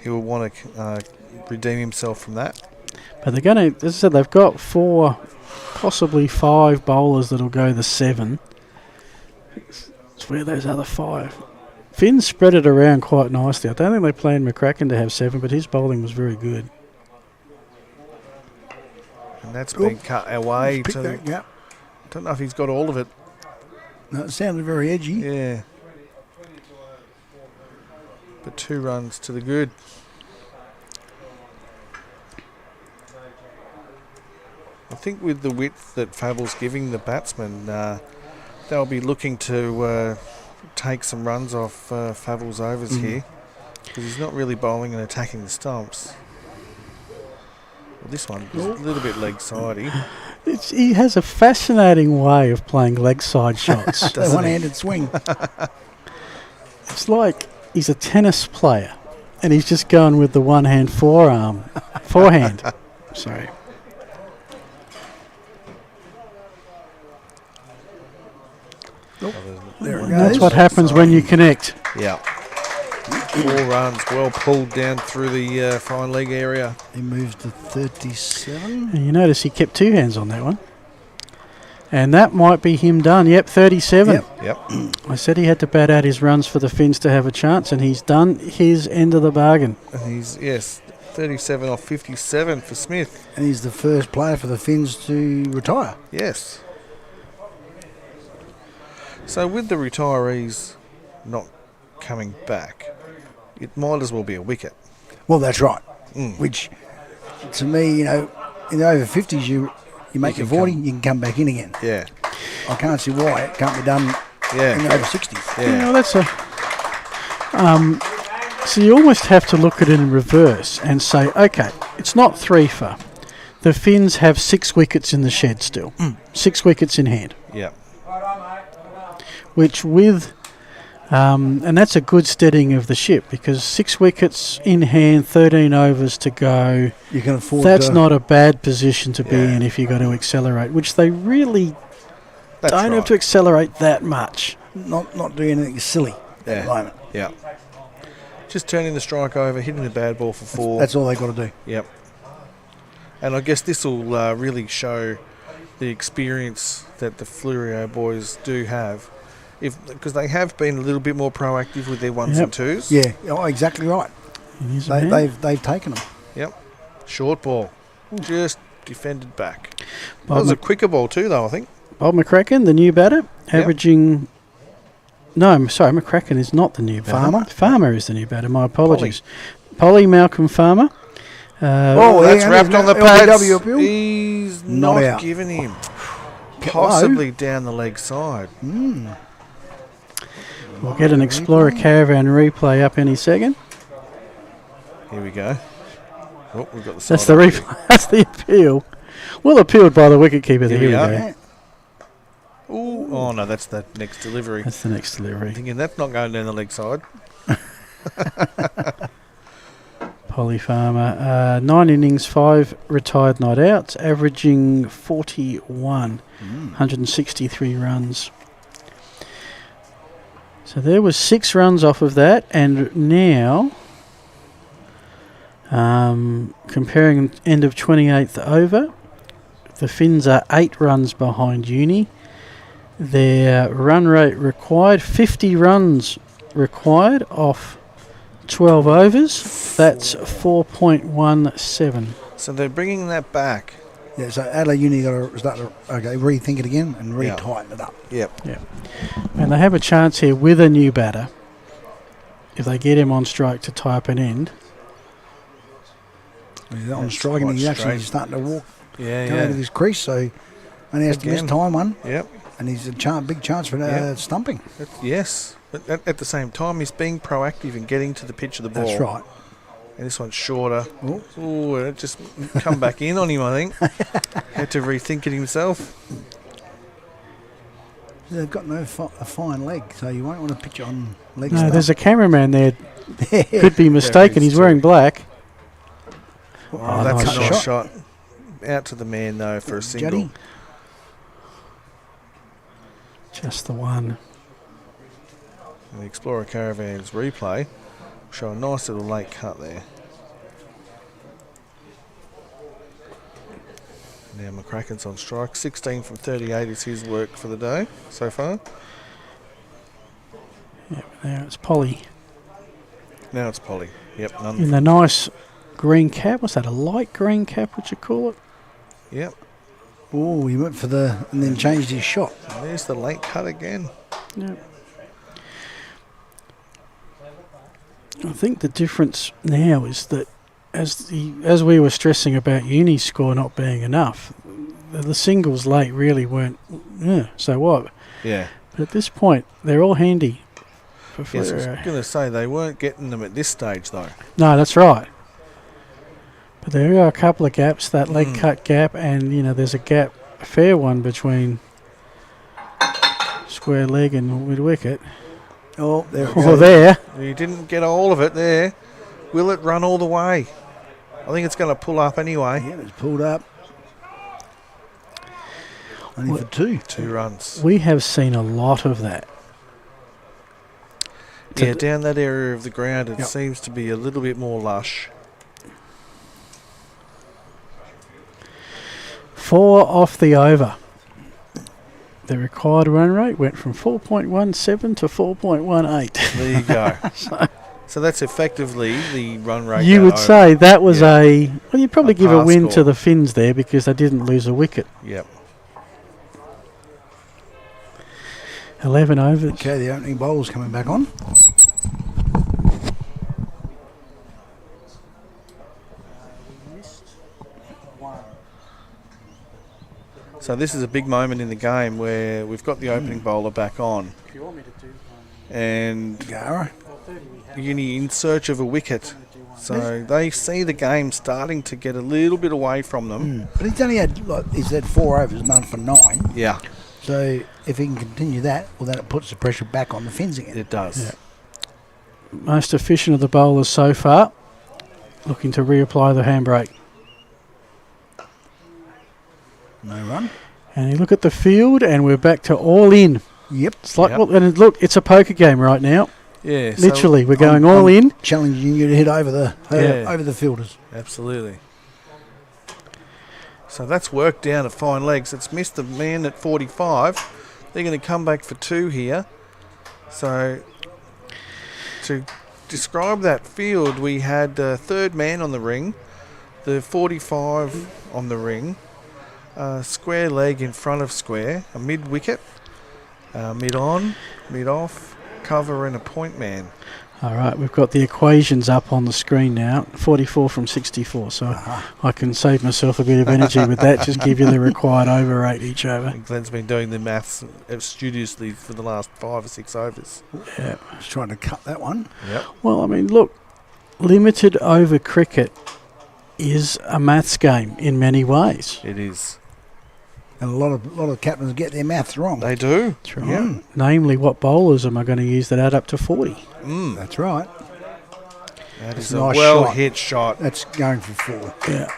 He will want to redeem himself from that. But they're going to, as I said, they've got 4, possibly 5 bowlers that'll go the 7. It's where those other 5. Finn spread it around quite nicely. I don't think they planned McCracken to have 7, but his bowling was very good. And that's been cut away. Yeah. Don't know if he's got all of it. No, it sounded very edgy. Yeah. But 2 runs to the good. I think with the width that Fable's giving the batsman, they'll be looking to take some runs off Fable's overs here, because he's not really bowling and attacking the stumps. Well, this one is a little bit leg-sidey. He has a fascinating way of playing leg side shots. The one-handed swing. It's like he's a tennis player and he's just going with the one-hand forehand. Sorry. There it goes. That's what happens when you connect. Yeah. 4 runs, well pulled down through the fine leg area. He moves to 37. And you notice he kept 2 hands on that one. And that might be him done. Yep, 37. Yep. I said he had to bat out his runs for the Finns to have a chance, and he's done his end of the bargain. And he's, 37 off 57 for Smith. And he's the first player for the Finns to retire. Yes. So with the retirees not coming back, it might as well be a wicket. Well, that's right. Which, to me, in the over 50s, you make your 40, you can come back in again. Yeah. I can't see why it can't be done in the over 60s. Yeah. That's so you almost have to look at it in reverse and say, okay, it's not 3 for. The Finns have 6 wickets in the shed still. 6 wickets in hand. Yeah. Which with... and that's a good steadying of the ship, because 6 wickets in hand, 13 overs to go. You can afford that's not a bad position to be in if you've got to accelerate, which they really don't have to accelerate that much. Not doing anything silly at the moment. Yeah. Just turning the strike over, hitting the bad ball for 4. That's all they've got to do. Yep. And I guess this will really show the experience that the Fleurieu boys do have. Because they have been a little bit more proactive with their 1s and 2s. Yeah, exactly right. They've taken them. Yep. Short ball. Just defended back. That was a quicker ball too, though, I think. Bob McCracken, the new batter, averaging... No, I'm sorry, McCracken is not the new batter. Farmer? Farmer is the new batter, my apologies. Polly Malcolm Farmer. That's wrapped on the pads. appeal. He's not giving him. Possibly down the leg side. We'll get an Explorer Caravan replay up any second. Here we go. Oh, we've got the That's the replay. That's the appeal. Well appealed by the wicketkeeper. Here we go. Ooh. Oh, no, that's the next delivery. That's the next delivery. I'm thinking that's not going down the leg side. Polly Farmer. 9 innings, 5 retired not outs, averaging 41. 163 runs. So there was 6 runs off of that, and now comparing end of 28th over, the Finns are 8 runs behind Uni. Their run rate required, 50 runs required off 12 overs. That's 4.17. So they're bringing that back. Yeah, so Adelaide Uni got to start to rethink it again and re-tighten it up. Yep. Yeah. And they have a chance here with a new batter, if they get him on strike, to tie up an end. He's on strike and he's actually starting to walk out of his crease, so only has to miss time one. Yep. And he's a big chance for stumping. Yes. But at the same time, he's being proactive in getting to the pitch of the ball. That's right. And this one's shorter. Oh, it just come back in on him, I think. Had to rethink it himself. They've got a fine leg, so you won't want to pitch it on leg. No, there's a cameraman there. Could be mistaken. He's wearing black. Oh, that's a nice shot. Out to the man, though, for a single. Juddy. Just the one. And the Explorer Caravan's replay show a nice little late cut there. Now McCracken's on strike. 16 from 38 is his work for the day so far. Yep, now it's Polly. Now it's Polly. Yep. In the nice green cap. What's that, a light green cap, would you call it? Yep. Oh, he went for and then changed his shot. And there's the late cut again. Yep. I think the difference now is that as we were stressing about Uni's score not being enough, the singles late really weren't. Yeah, so what? Yeah. But at this point, they're all handy. For Yes, I was Fleurieu. going to say they weren't getting them at this stage though. No, that's right. But there are a couple of gaps, that leg cut gap, and there's a gap, a fair one between square leg and mid wicket. Oh, there. You didn't get all of it there. Will it run all the way? I think it's going to pull up anyway. Yeah, it's pulled up. Only for two. 2 runs. We have seen a lot of that. Yeah, down that area of the ground, it seems to be a little bit more lush. 4 off the over. The required run rate went from 4.17 to 4.18. There you go. So that's effectively the run rate. You would say that was well, you'd probably give a win score to the Finns there because they didn't lose a wicket. Yep. 11 overs. Okay, the opening bowler's coming back on. So this is a big moment in the game where we've got the opening bowler back on. And Uni in search of a wicket. So they see the game starting to get a little bit away from them. But he's only had, he's had 4 overs, none for 9. Yeah. So if he can continue that, well, then it puts the pressure back on the Finns again. It does. Yeah. Most efficient of the bowlers so far. Looking to reapply the handbrake. No run. And you look at the field, and we're back to all in. Yep. It's like, and look, it's a poker game right now. Yeah. Literally, so we're going all in. Challenging you to hit over the fielders. Absolutely. So that's worked down at fine legs. It's missed the man at 45. They're going to come back for 2 here. So to describe that field, we had third man on the ring, the 45 on the ring, square leg in front of square, a mid wicket, mid on, mid off, cover and a point man. All right, we've got the equations up on the screen now, 44 from 64, so I can save myself a bit of energy with that, just give you the required over rate each over. Glenn's been doing the maths studiously for the last 5 or 6 overs. Yeah. Just trying to cut that one. Yep. Well, I mean, look, limited over cricket is a maths game in many ways. It is. And a lot of captains get their maths wrong. They do. That's right. Yeah. Namely, what bowlers am I going to use that add up to 40? That's right. That is a nice well-hit shot. That's going for 4. Yeah.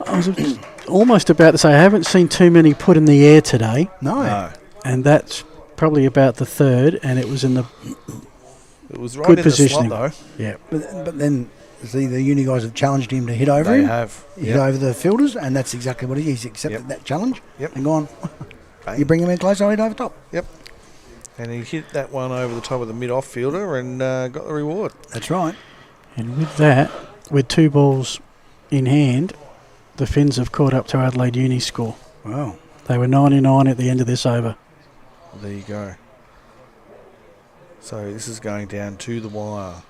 I was almost about to say, I haven't seen too many put in the air today. No. And that's probably about the third, and it was in the it was right good in positioning. The slot, though. Yeah. But then the uni guys have challenged him to hit over They him. have. Hit over the fielders, and that's exactly what he's accepted that challenge. Yep. And gone, you bring him in close, I'll hit over top. Yep. And he hit that one over the top of the mid-off fielder and got the reward. That's right. And with that, with 2 balls in hand, the Finns have caught up to Adelaide Uni's score. Wow. They were 99 at the end of this over. There you go. So this is going down to the wire.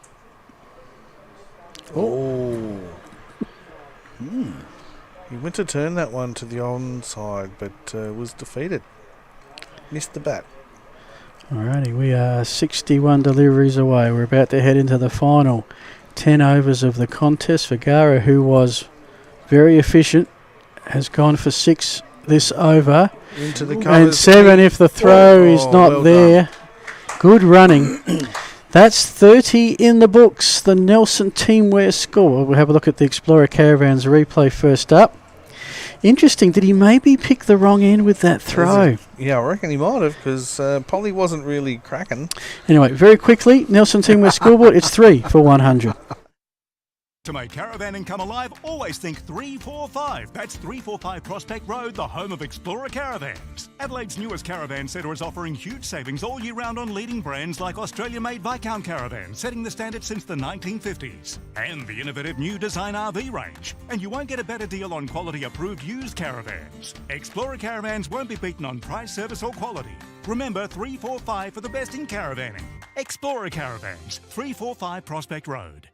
Oh. He went to turn that one to the onside, but was defeated. Missed the bat. Alrighty, we are 61 deliveries away. We're about to head into the final 10 overs of the contest. Fleurieu, who was very efficient, has gone for 6 this over. Into the and 7 if the throw is not well there. Good running. That's 30 in the books, the Nelson teamwear score. We'll have a look at the Explorer Caravans replay first up. Interesting, did he maybe pick the wrong end with that throw? Yeah, I reckon he might have, because Polly wasn't really cracking. Anyway, very quickly, Nelson teamwear scoreboard, it's 3 for 100. To make caravanning come alive, always think 345. That's 345 Prospect Road, the home of Explorer Caravans. Adelaide's newest caravan centre is offering huge savings all year round on leading brands like Australia-made Viscount caravans, setting the standard since the 1950s. And the innovative new design RV range. And you won't get a better deal on quality-approved used caravans. Explorer Caravans won't be beaten on price, service or quality. Remember 345 for the best in caravanning. Explorer Caravans, 345 Prospect Road.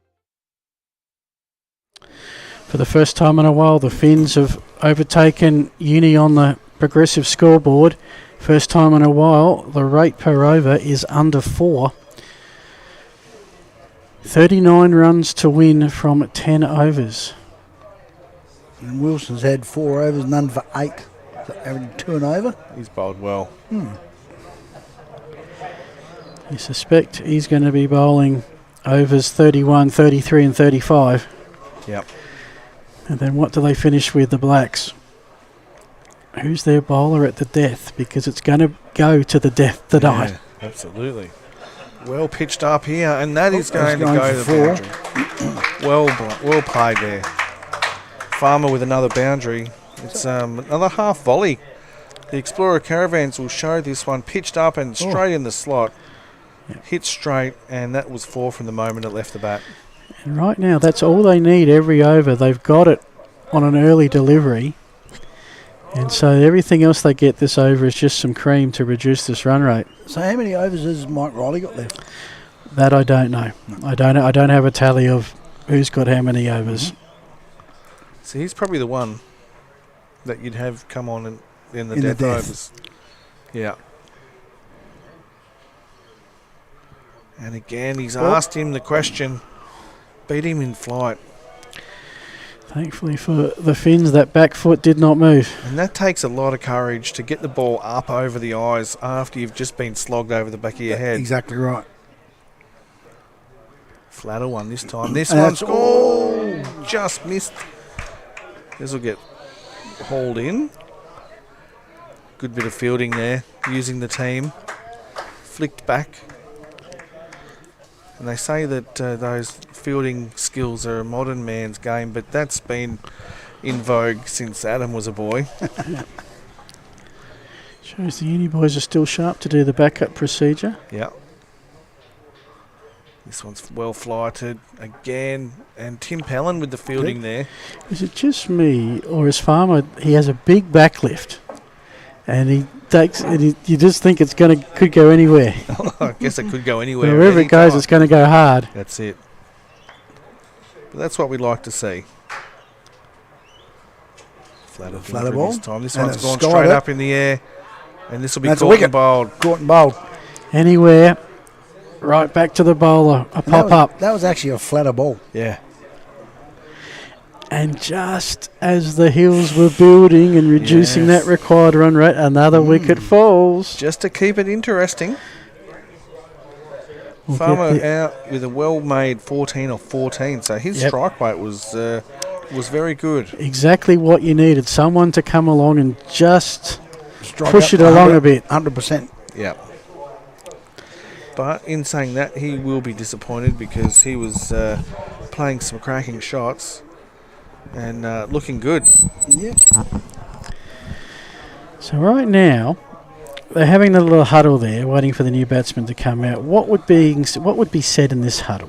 For the first time in a while, the Finns have overtaken Uni on the progressive scoreboard. First time in a while. The rate per over is under 4. 39 runs to win from 10 overs. And Wilson's had 4 overs, none for 8. So averaging 2 and over. He's bowled well. You suspect he's going to be bowling overs 31, 33 and 35. Yep. And then what do they finish with, the Blacks? Who's their bowler at the death? Because it's going to go to the death tonight. Yeah, absolutely. Well pitched up here, and that is going to go to the boundary. Well played there. Farmer with another boundary. It's another half volley. The Explorer Caravans will show this one. Pitched up and straight in the slot. Hit straight, and that was 4 from the moment it left the bat. And right now, that's all they need every over. They've got it on an early delivery. And so everything else they get this over is just some cream to reduce this run rate. So how many overs has Mike Riley got left? That I don't know. I don't have a tally of who's got how many overs. So he's probably the one that you'd have come on in the death overs. Yeah. And again, he's asked him the question. Beat him in flight. Thankfully for the Finns, that back foot did not move. And that takes a lot of courage to get the ball up over the eyes after you've just been slogged over the back of your head. Exactly right. Flatter one this time. This one's just missed. This will get hauled in. Good bit of fielding there, using the team. Flicked back. And they say that those fielding skills are a modern man's game, but that's been in vogue since Adam was a boy. Shows the Uni boys are still sharp to do the backup procedure. Yeah. This one's well flighted again, and Tim Pellin with the fielding there. Is it just me, or is Farmer? He has a big backlift, and he takes. And you just think it's could go anywhere. I guess it could go anywhere. Wherever it goes, it's going to go hard. That's it. But that's what we'd like to see. Flatter ball. This time. This one's gone straight up in the air, and this will be caught and bowled. Caught and bowled. Anywhere. Right back to the bowler. A pop-up. That was actually a flatter ball. Yeah. And just as the hills were building and reducing that required run rate, another wicket falls. Just to keep it interesting. Farmer out with a well-made 14 off 14, so his strike rate was very good. Exactly what you needed. Someone to come along and just push it along a bit. 100%. Yeah. But in saying that, he will be disappointed because he was playing some cracking shots and looking good. Yeah. So right now, they're having a little huddle there, waiting for the new batsman to come out. What would be said in this huddle?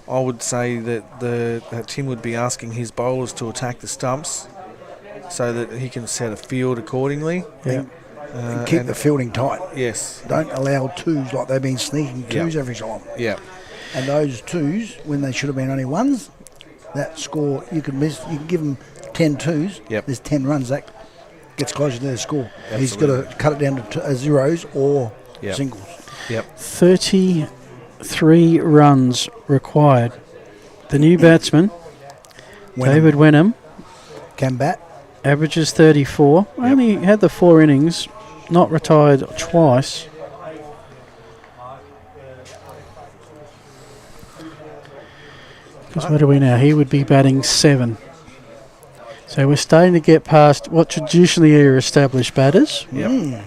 I would say that Tim would be asking his bowlers to attack the stumps so that he can set a field accordingly. Yeah. And keep the fielding tight. Yes. Don't allow twos like they've been sneaking twos every time. Yeah. And those twos, when they should have been only ones, that score, you can give them 10 twos. Yep. There's 10 runs. That gets closer to their score. Absolutely. He's got to cut it down to zeros or singles. Yep. 33 runs required. The new batsman, David Wenham, can bat. Averages 34. Only had the 4 innings, not retired twice. Because what are we now? He would be batting 7. So we're starting to get past what traditionally are established batters. Yep.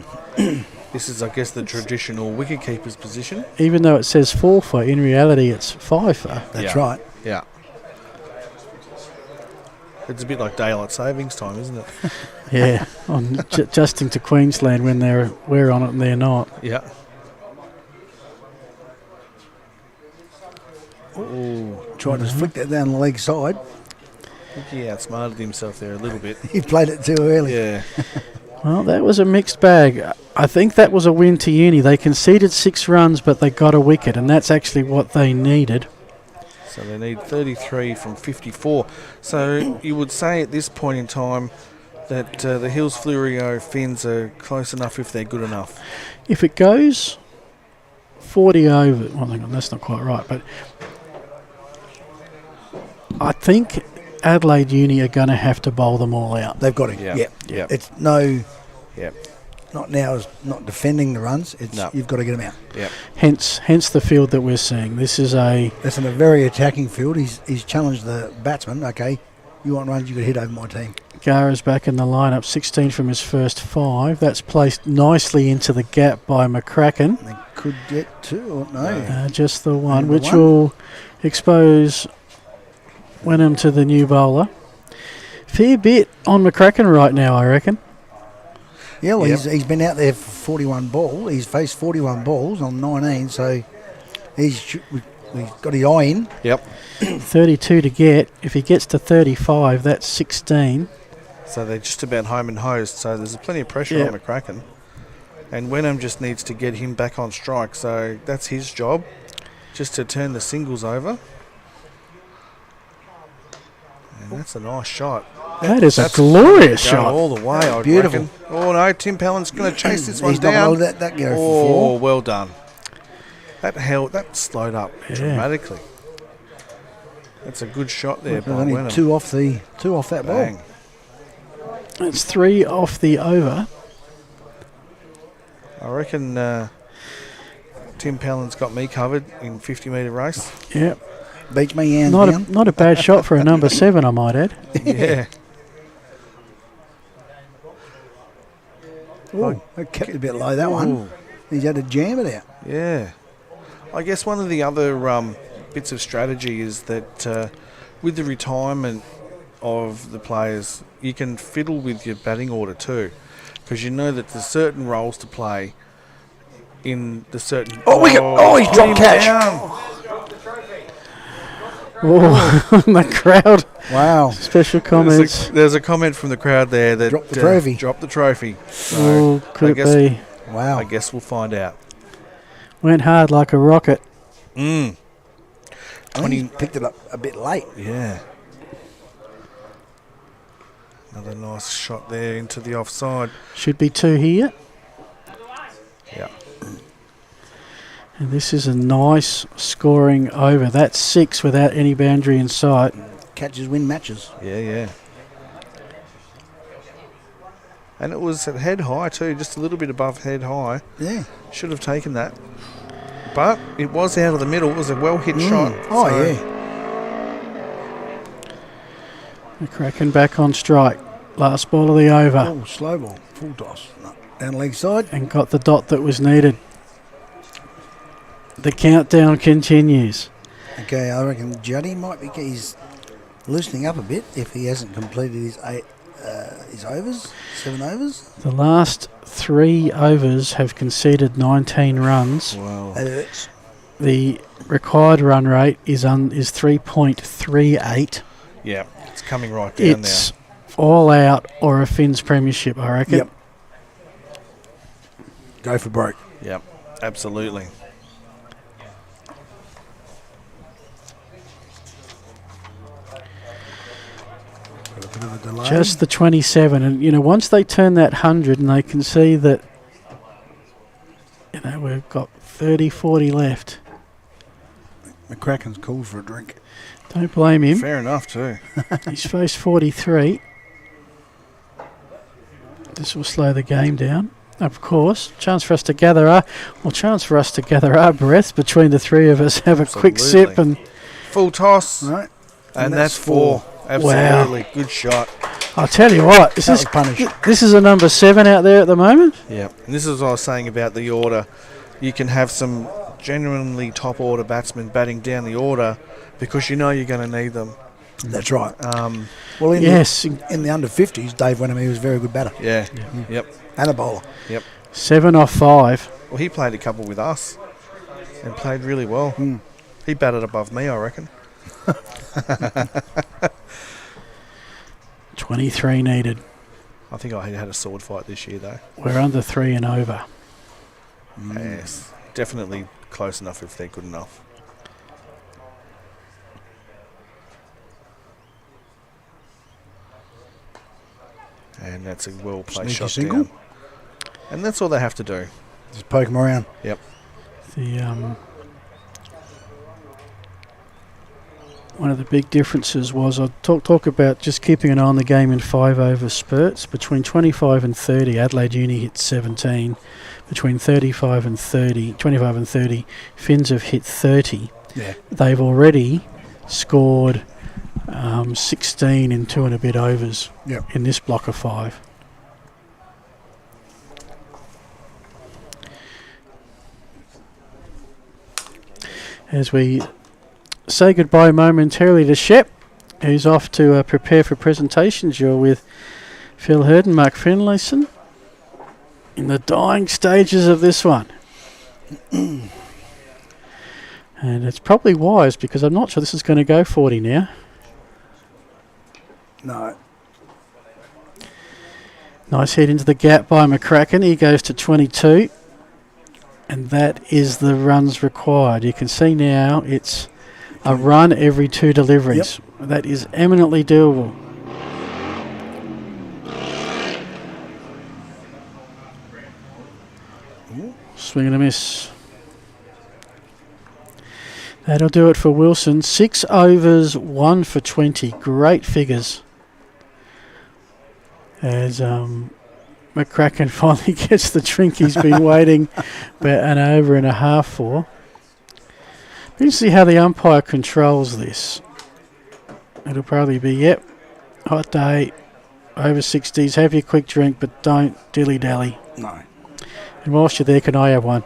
This is, I guess, the traditional wicketkeeper's position. Even though it says 4 for, in reality it's 5 for. That's right. Yeah. It's a bit like daylight savings time, isn't it? Yeah, on adjusting to Queensland when we're on it and they're not. Yeah. Oh, tried to flick that down the leg side. I think he outsmarted himself there a little bit. He played it too early. Yeah. Well, that was a mixed bag. I think that was a win to Uni. They conceded 6 runs, but they got a wicket, and that's actually what they needed. So they need 33 from 54. So you would say at this point in time, that the Hills Fleurieu fins are close enough if they're good enough. If it goes 40 over, well, hang on, that's not quite right, but I think Adelaide Uni are going to have to bowl them all out. They've got to. Yeah. Yeah. Yeah. It's no. Yeah. Not now. It's not defending the runs. It's you've got to get them out. Yeah. Hence the field that we're seeing. This is a. It's in a very attacking field. He's challenged the batsman. Okay, you want runs? You got to hit over my team. Gara's back in the lineup, 16 from his first 5. That's placed nicely into the gap by McCracken. They could get 2 or no. Just the one, which will expose Wenham to the new bowler. Fair bit on McCracken right now, I reckon. Yeah, well, he's been out there for 41 balls. He's faced 41 balls on 19, so he's got his eye in. Yep. 32 to get. If he gets to 35, that's 16. So they're just about home and hosed, so there's plenty of pressure on McCracken. And Wenham just needs to get him back on strike, so that's his job, just to turn the singles over. And that's a nice shot. That's a glorious shot. All the way, I Beautiful. reckon. Oh no, Tim Pellin's going to chase this one He's not down. gonna let that go for 4. Well done. That slowed up dramatically. That's a good shot there by only Wenham. 2 off that Bang. ball. It's 3 off the over. I reckon Tim Pellin's got me covered in 50-metre race. Yep. Beats me hands down. Not a bad shot for a number 7, I might add. Yeah. Oh, it kept it a bit low, that one. He's had to jam it out. Yeah. I guess one of the other bits of strategy is that with the retirement of the players, you can fiddle with your batting order too, because you know that there's certain roles to play in the certain... He's dropped catch. Oh, the crowd. Wow. Special comments. There's a comment from the crowd there that... Drop the trophy. Drop the trophy. So Oh, could it be? Wow. I guess we'll find out. Went hard like a rocket. I think he picked it up a bit late. Yeah. Another nice shot there into the offside. Should be 2 here. Yeah. And this is a nice scoring over. That's 6 without any boundary in sight. Catches win matches. Yeah. And it was at head high too, just a little bit above head high. Yeah. Should have taken that. But it was out of the middle. It was a well-hit shot. Oh, so yeah. McCracken back on strike. Last ball of the over. Oh, slow ball. Full toss. No. Down leg side. And got the dot that was needed. The countdown continues. Okay, I reckon Juddy might be... He's loosening up a bit if he hasn't completed his overs, 7 overs. The last 3 overs have conceded 19 runs. Wow. That hurts. The required run rate is 3.38. Yeah, it's coming right down It's all out or a Finns premiership, I reckon. Yep. Go for broke. Yep, absolutely. Just the 27. And, once they turn that 100 and they can see that, we've got 30, 40 left. McCracken's called for a drink. Don't blame him. Fair enough too. He's faced 43. This will slow the game down. Of course, chance for us to gather our breath between the 3 of us, have a quick sip and... Full toss. Right. And that's 4. Absolutely. Wow. Good shot. I'll tell you what, this is a number 7 out there at the moment. Yeah. And this is what I was saying about the order. You can have some genuinely top order batsmen batting down the order because you know you're going to need them. That's right. Well, in the under 50s, Dave Wenham, he was a very good batter. Yeah. Yep. And a bowler. Yep. 7 off 5. Well, he played a couple with us and played really well. He batted above me, I reckon. 23 needed. I think I had a sword fight this year, though. We're under 3 and over. Yes, definitely close enough if they're good enough. And that's a well-placed Sneaky shot single. down. And that's all they have to do. Just poke them around. Yep. One of the big differences was I talk about just keeping an eye on the game in 5-over spurts. Between 25 and 30, Adelaide Uni hit 17. Between 25 and 30, Finns have hit 30. Yeah. They've already scored 16 in 2 and a bit overs in this block of 5. As we say goodbye momentarily to Shep, who's off to prepare for presentations. You're with Phil Hurd and Mark Finlayson in the dying stages of this one. And it's probably wise because I'm not sure this is going to go 40 now. No. Nice hit into the gap by McCracken. He goes to 22. And that is the runs required. You can see now it's a run every 2 deliveries. Yep. That is eminently doable. Swing and a miss. That'll do it for Wilson. 6 overs, 1 for 20. Great figures. As McCracken finally gets the drink he's been waiting about an over and a half for. Let's see how the umpire controls this. It'll probably be, hot day, over 60s, have your quick drink, but don't dilly-dally. No. And whilst you're there, can I have one?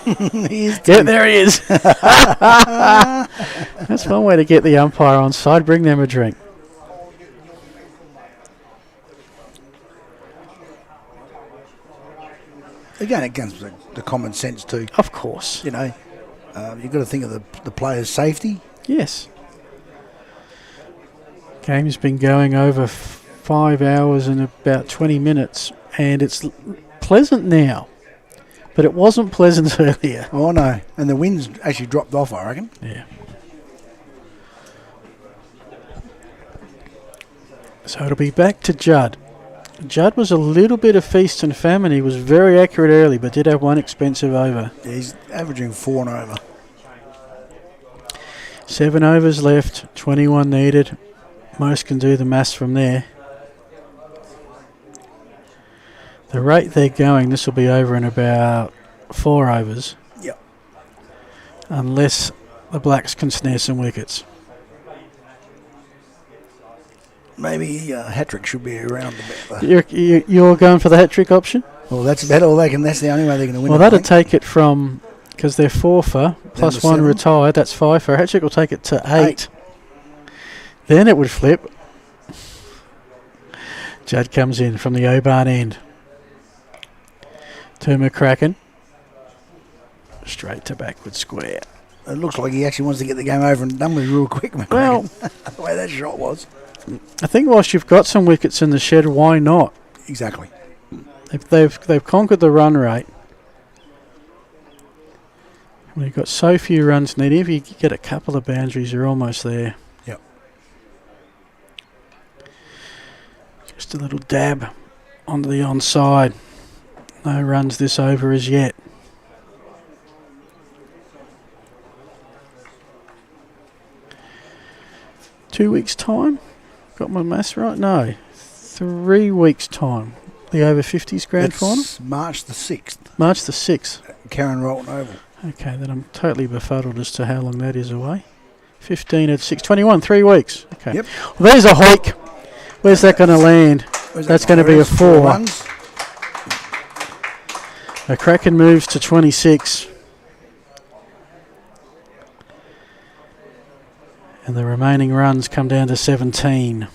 There he is. That's one way to get the umpire on side. Bring them a drink. Again, against the common sense too. Of course. You've got to think of the player's safety. Yes. Game's been going over 5 hours and about 20 minutes, and it's pleasant now. But it wasn't pleasant earlier. Oh, no. And the wind's actually dropped off, I reckon. Yeah. So it'll be back to Judd. Judd was a little bit of feast and famine. He was very accurate early, but did have one expensive over. Yeah, he's averaging 4 and over. 7 overs left, 21 needed. Most can do the maths from there. The rate they're going, this will be over in about 4 overs. Yep. Unless the Blacks can snare some wickets. Maybe a hat-trick should be around a bit. You're going for the hat-trick option? Well, that's about all they can. That's the only way they're going to win. Well, that'll take it from, because they're 4 for, plus 1 retired, that's 5 for. Hat-trick will take it to 8. Then it would flip. Judd comes in from the O-Barn end. To McCracken. Straight to backward square. It looks like he actually wants to get the game over and done with real quick, McCracken. Well, the way that shot was. I think whilst you've got some wickets in the shed, why not? Exactly. They've conquered the run rate. We've got so few runs needed. If you get a couple of boundaries, you're almost there. Yep. Just a little dab onto the onside. No runs this over as yet. Two weeks' time? Got my maths right? No. 3 weeks' time. The over 50s grand final? March the 6th. March the 6th. Karen Rolton Oval. Okay, then I'm totally befuddled as to how long that is away. 15 at 6, 21, 3 weeks. Okay. Yep. Well, there's a hoik. Where's that going to land? That's going to be a 4. McCracken moves to 26. And the remaining runs come down to 17.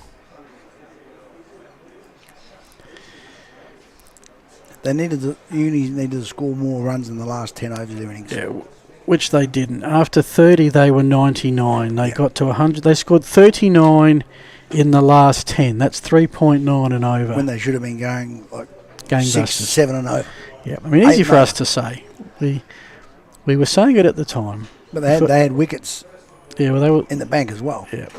Uni needed to score more runs in the last 10 overs of their innings. Yeah, which they didn't. After 30, they were 99. They got to 100. They scored 39 in the last 10. That's 3.9 and over. When they should have been going like gangbusters. 6, 7 and over. Yeah, I mean, easy for us to say. We were saying it at the time. But they had wickets. Yeah, well, they were in the bank as well. Yeah.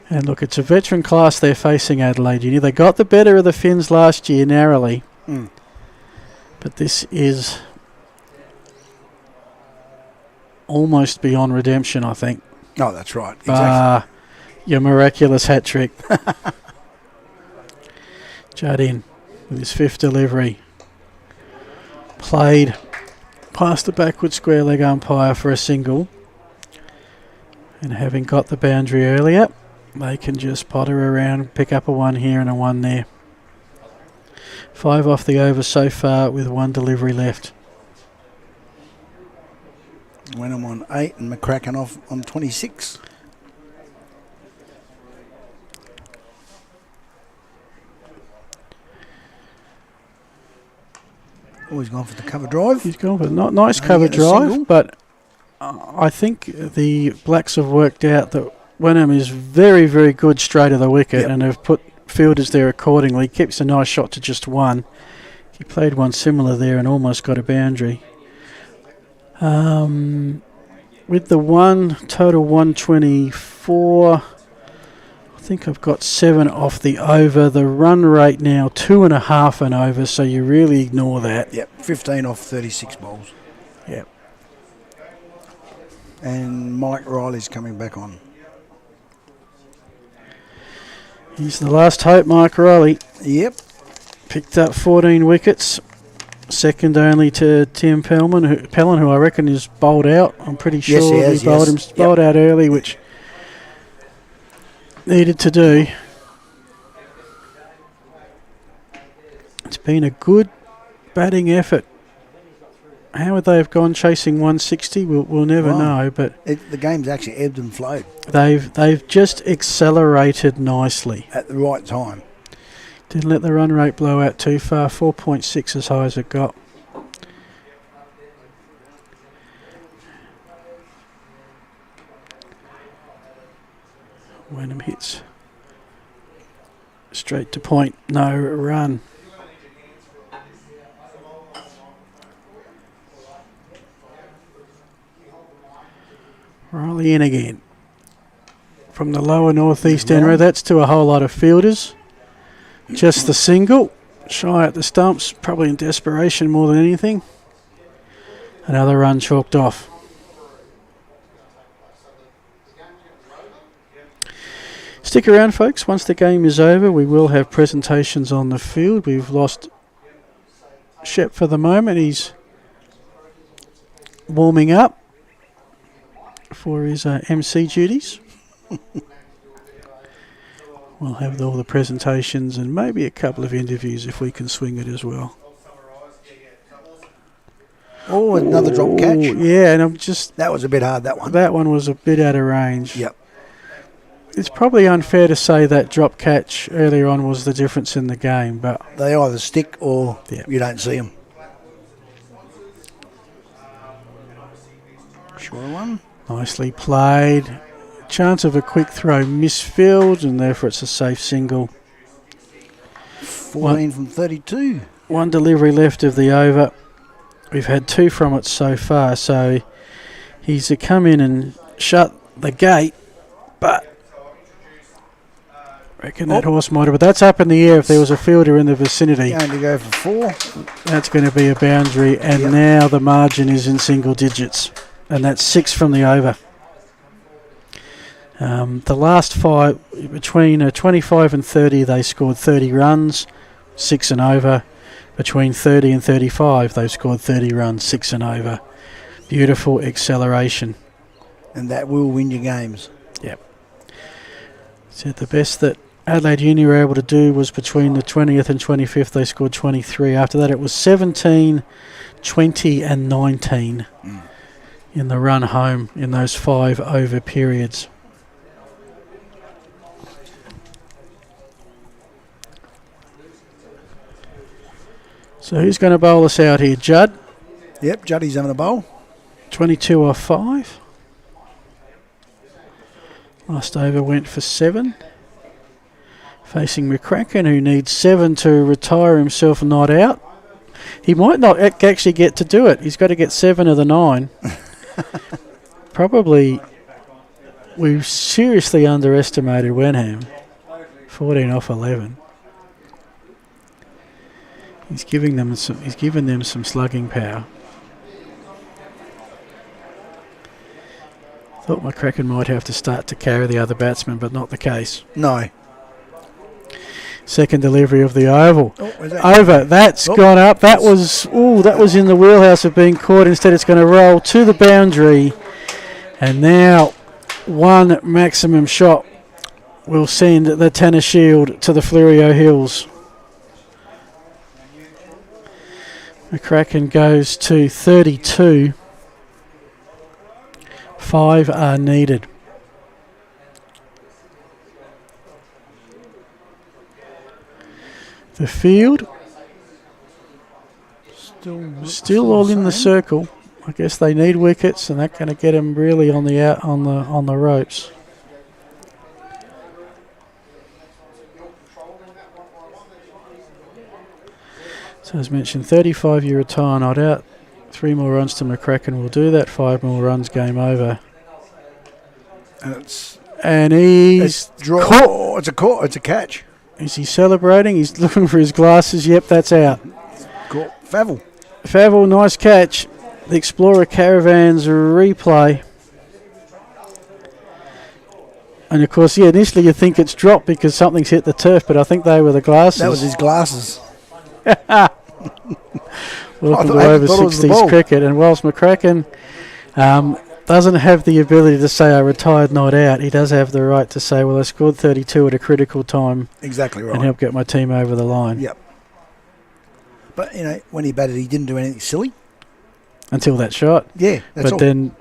And look, it's a veteran class they're facing, Adelaide Uni. They got the better of the Finns last year narrowly. But this is almost beyond redemption, I think. Oh, that's right. Exactly. Your miraculous hat trick. Judd in with his 5th delivery. Played past the backward square leg umpire for a single. And having got the boundary earlier, they can just potter around, pick up a 1 here and a 1 there. 5 off the over so far with 1 delivery left. Wenham on 8 and McCracken off on 26. Oh, he's gone for the cover drive. He's gone for a nice cover drive, but I think the Blacks have worked out that Wenham is very, very good straight of the wicket and have put fielders there accordingly. Keeps a nice shot to just 1. He played one similar there and almost got a boundary. With the 1, total 124. I think I've got 7 off the over. The run rate now 2.5 and over, so you really ignore that. Yep, 15 off 36 balls. Yep. And Mike Riley's coming back on. He's the last hope, Mike Riley. Yep. Picked up 14 wickets. Second only to Tim Pellin, who I reckon is bowled out. I'm pretty sure yes, he has, bowled out early, which needed to do. It's been a good batting effort. How would they have gone chasing 160? We'll never know. But the game's actually ebbed and flowed. They've just accelerated nicely at the right time. Didn't let the run rate blow out too far. 4.6 as high as it got. Wenham hits straight to point. No run. Riley in again. From the lower northeast end row. That's to a whole lot of fielders. Just the single. Shy at the stumps. Probably in desperation more than anything. Another run chalked off. Stick around, folks. Once the game is over, we will have presentations on the field. We've lost Shep for the moment. He's warming up for his MC duties. We'll have all the presentations and maybe a couple of interviews if we can swing it as well. Oh, another drop catch. Yeah, and I'm just... That was a bit hard, that one. That one was a bit out of range. Yep. It's probably unfair to say that drop catch earlier on was the difference in the game, but... They either stick or you don't see them. Sure one. Nicely played. Chance of a quick throw misfield, and therefore it's a safe single. 14 from 32. 1 delivery left of the over. We've had 2 from it so far, so he's come in and shut the gate, but I reckon that horse might have, but that's up in the air if there was a fielder in the vicinity. Going to go for 4. That's going to be a boundary, and now the margin is in single digits, and that's 6 from the over. The last 5, between 25 and 30, they scored 30 runs, 6 and over. Between 30 and 35, they've scored 30 runs, 6 and over. Beautiful acceleration. And that will win your games. Yep. So the best that Adelaide Uni were able to do was between the 20th and 25th, they scored 23. After that, it was 17, 20 and 19 in the run home in those 5 over periods. So who's going to bowl us out here? Judd? Yep, Juddy's having a bowl. 22 off 5. Last over went for 7. Facing McCracken, who needs 7 to retire himself not out. He might not actually get to do it. He's got to get 7 of the 9. Probably we seriously underestimated Wenham. 14 off 11. He's given them some slugging power. Thought McCracken might have to start to carry the other batsmen, but not the case. No. Second delivery of the oval. That? Over. That's gone up. That was in the wheelhouse of being caught. Instead, it's going to roll to the boundary. And now one maximum shot will send the Tanner Shield to the Fleurieu Hills. McCracken goes to 32. 5 are needed. The field still all in the circle. I guess they need wickets, and that's going to get them really on the ropes. So as mentioned, 35 you retire not out. 3 more runs to McCracken will do that. 5 more runs, game over. And he's caught. It's a catch. Is he celebrating? He's looking for his glasses. Yep, that's out. Caught. Favell, nice catch. The Explorer Caravans replay. And of course, initially you think it's dropped because something's hit the turf, but I think they were the glasses. That was his glasses. Welcome to Over 60's cricket. And whilst McCracken doesn't have the ability to say I retired not out, he does have the right to say, well, I scored 32 at a critical time. Exactly right. And helped get my team over the line. Yep. But, when he batted, he didn't do anything silly. Until that shot. Yeah, that's all. But then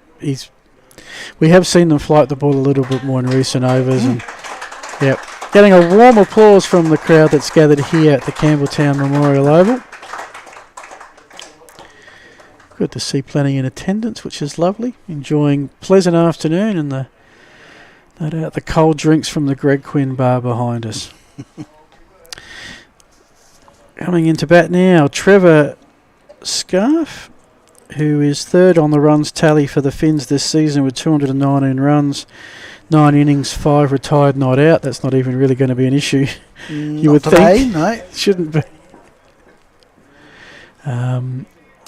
we have seen them flight the ball a little bit more in recent overs. And getting a warm applause from the crowd that's gathered here at the Campbelltown Memorial Oval. Good to see plenty in attendance, which is lovely. Enjoying pleasant afternoon and no doubt the cold drinks from the Greg Quinn bar behind us. Coming into bat now, Trevor Scarf, who is third on the runs tally for the Finns this season with 219 runs, 9 innings, 5 retired, not out. That's not even really going to be an issue. You would think. No. Shouldn't be.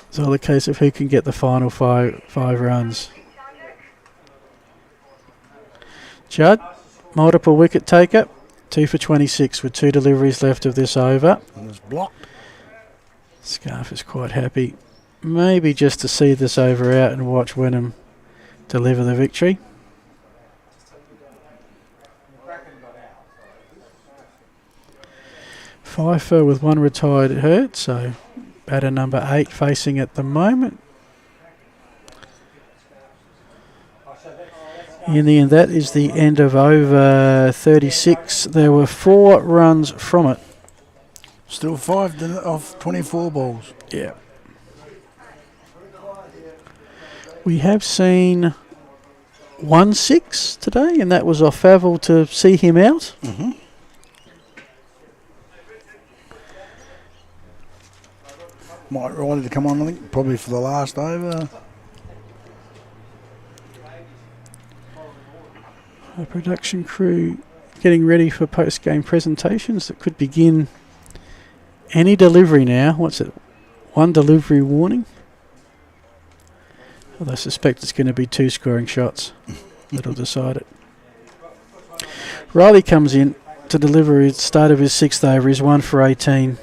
It's all a case of who can get the final five runs. Judd, multiple wicket taker, 2 for 26 with 2 deliveries left of this over. And it's blocked. Scarf is quite happy. Maybe just to see this over out and watch Wenham deliver the victory. Pfeiffer with 1 retired hurt, so batter number 8 facing at the moment. In the end, that is the end of over 36. There were 4 runs from it. Still 5 off 24 balls. Yeah. We have seen 1 6 today, and that was off Favell to see him out. Mm-hmm. Might ready to come on, I think, probably for the last over. The production crew getting ready for post-game presentations that could begin any delivery now. What's it? 1 delivery warning. Well, I suspect it's going to be 2 scoring shots that'll decide it. Riley comes in to deliver his start of his 6th over. He's 1 for 18.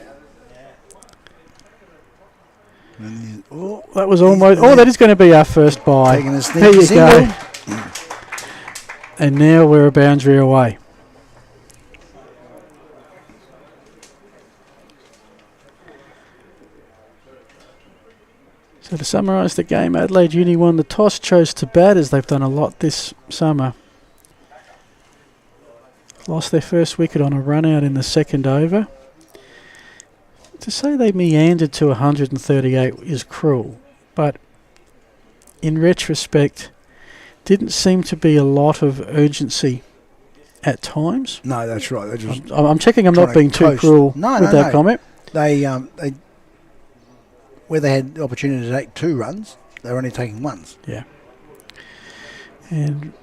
That was almost. Oh, that is going to be our first bye. Taking a there you single. go. And now we're a boundary away. So to summarise the game, Adelaide Uni won the toss, chose to bat as they've done a lot this summer. Lost their first wicket on a run out in the 2nd over. To say they meandered to 138 is cruel, but in retrospect, didn't seem to be a lot of urgency at times. No, that's right. They're just I'm checking I'm not being too cruel with that comment. They where they had the opportunity to take 2 runs, they were only taking 1s. Yeah. And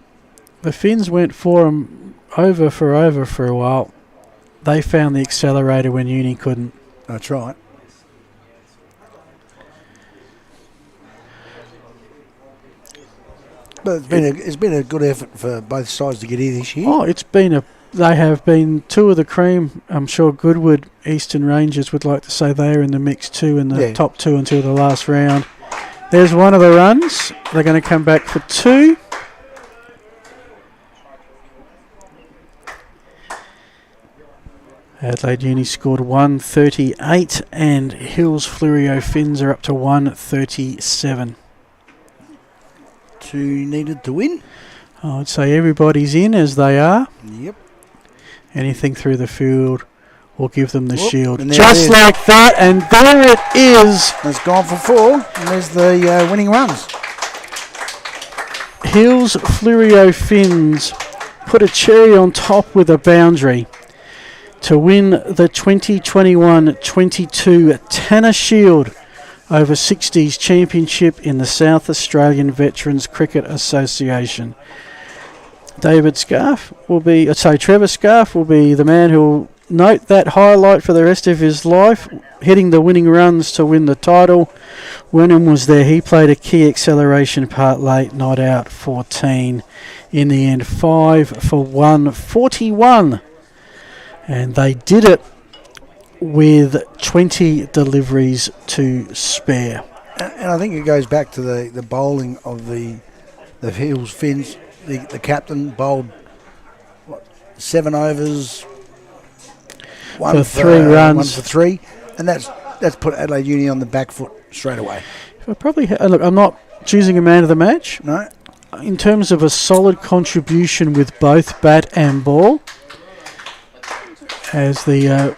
the Finns went for them over for a while. They found the accelerator when Uni couldn't. That's right. But it's been a good effort for both sides to get here this year. Oh, they have been two of the cream. I'm sure Goodwood, Eastern Rangers would like to say they're in the mix too, in the top two until the last round. There's one of the runs. They're going to come back for two. Adelaide Uni scored 138 and Hills Fleurieu Finns are up to 137. Two needed to win. I'd say everybody's in as they are. Yep. Anything through the field will give them the shield. Just like that, and there it is. It's gone for four, and there's the winning runs. Hills Fleurieu Finns put a cherry on top with a boundary to win the 2021-22 Tanner Shield over 60s Championship in the South Australian Veterans Cricket Association. Trevor Scarf will be the man who will note that highlight for the rest of his life, hitting the winning runs to win the title. Wenham was there. He played a key acceleration part late, not out 14. In the end, 5 for 141. And they did it with 20 deliveries to spare. And I think it goes back to the bowling of the Hills Finns. The captain bowled 7 overs, one for 3 runs, 1 for 3, and that's put Adelaide Uni on the back foot straight away. Look, I'm not choosing a man of the match. No. In terms of a solid contribution with both bat and ball, as the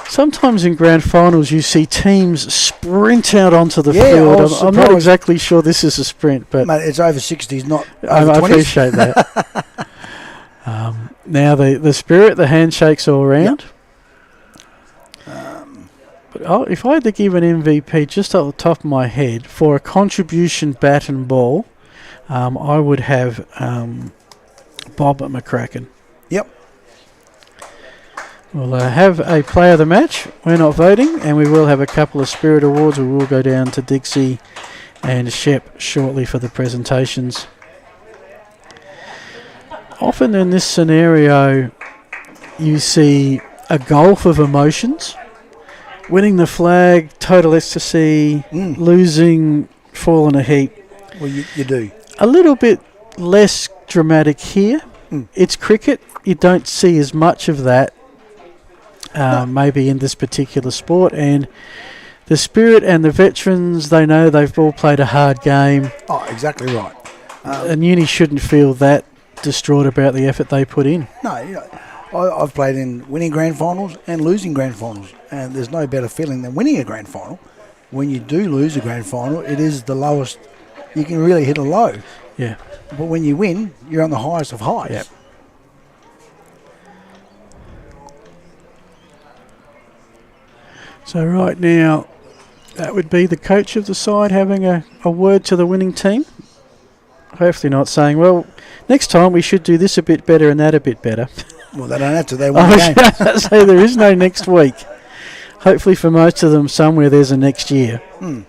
sometimes in grand finals you see teams sprint out onto the field. I'm not exactly sure this is a sprint, but mate, it's over 60s, not over 20s. I appreciate that. Now the spirit, the handshakes all around. But if I had to give an MVP just off the top of my head for a contribution bat and ball, I would have Bob McCracken. Yep. We'll have a player of the match. We're not voting, and we will have a couple of Spirit Awards. We will go down to Dixie and Shep shortly for the presentations. Often in this scenario, you see a gulf of emotions. Winning the flag, total ecstasy, losing, fall in a heap. Well, you do. A little bit less dramatic here. It's cricket. You don't see as much of that. Maybe in this particular sport, and the spirit and the veterans, they know they've all played a hard game. Oh, exactly right. And Uni shouldn't feel that distraught about the effort they put in. No, I've played in winning grand finals and losing grand finals, and there's no better feeling than winning a grand final. When you do lose a grand final, it is the lowest. You can really hit a low. Yeah. But when you win, you're on the highest of highs. Yep. So right now, that would be the coach of the side having a word to the winning team. Hopefully not saying, well, next time we should do this a bit better and that a bit better. Well, they don't have to. They win the game. So there is no next week. Hopefully for most of them, somewhere there's a next year. And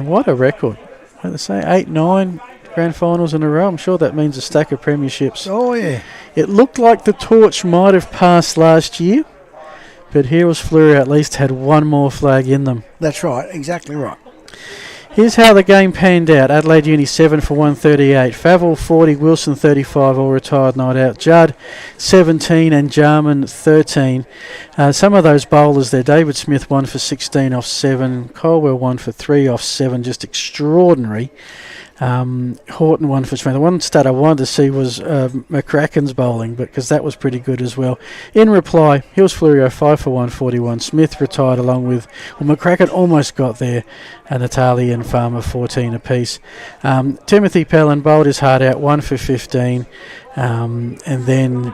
what a record. What they say, 8-9 grand finals in a row. I'm sure that means a stack of premierships. Oh, yeah. It looked like the torch might have passed last year. But here was Fleurieu at least had one more flag in them. That's right, exactly right. Here's how the game panned out. Adelaide Uni 7 for 138. Favell 40, Wilson 35, all retired, not out. Judd 17 and Jarman 13. Some of those bowlers there. David Smith 1 for 16 off 7. Colwell 1 for 3 off 7. Just extraordinary. Horton 1 for 20. The one stat I wanted to see was McCracken's bowling, because that was pretty good as well. In reply, Hills Fleurieu 5 for 141. Smith retired along with, McCracken almost got there, and Natali and Farmer 14 apiece. Timothy Pellin bowled his heart out 1 for 15, and then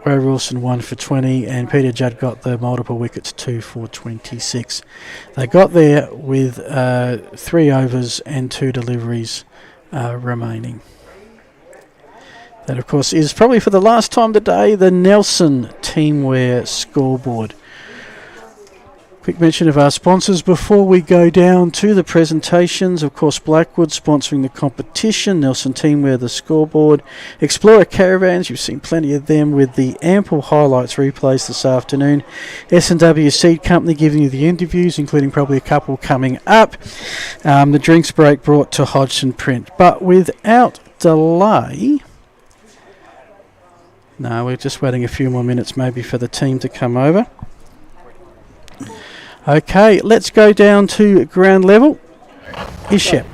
Ray Wilson 1 for 20, and Peter Judd got the multiple wickets 2 for 26. They got there with 3 overs and 2 deliveries remaining. That, of course, is probably for the last time today the Nelson Teamwear scoreboard. Quick mention of our sponsors before we go down to the presentations. Of course, Blackwood sponsoring the competition, Nelson Teamwear the scoreboard, Explorer Caravans, you've seen plenty of them with the ample highlights replays this afternoon, S&W Seed Company giving you the interviews, including probably a couple coming up, the drinks break brought to Hodgson Print. But without delay, no, we're just waiting a few more minutes maybe for the team to come over. Okay, let's go down to ground level. Here's Shep.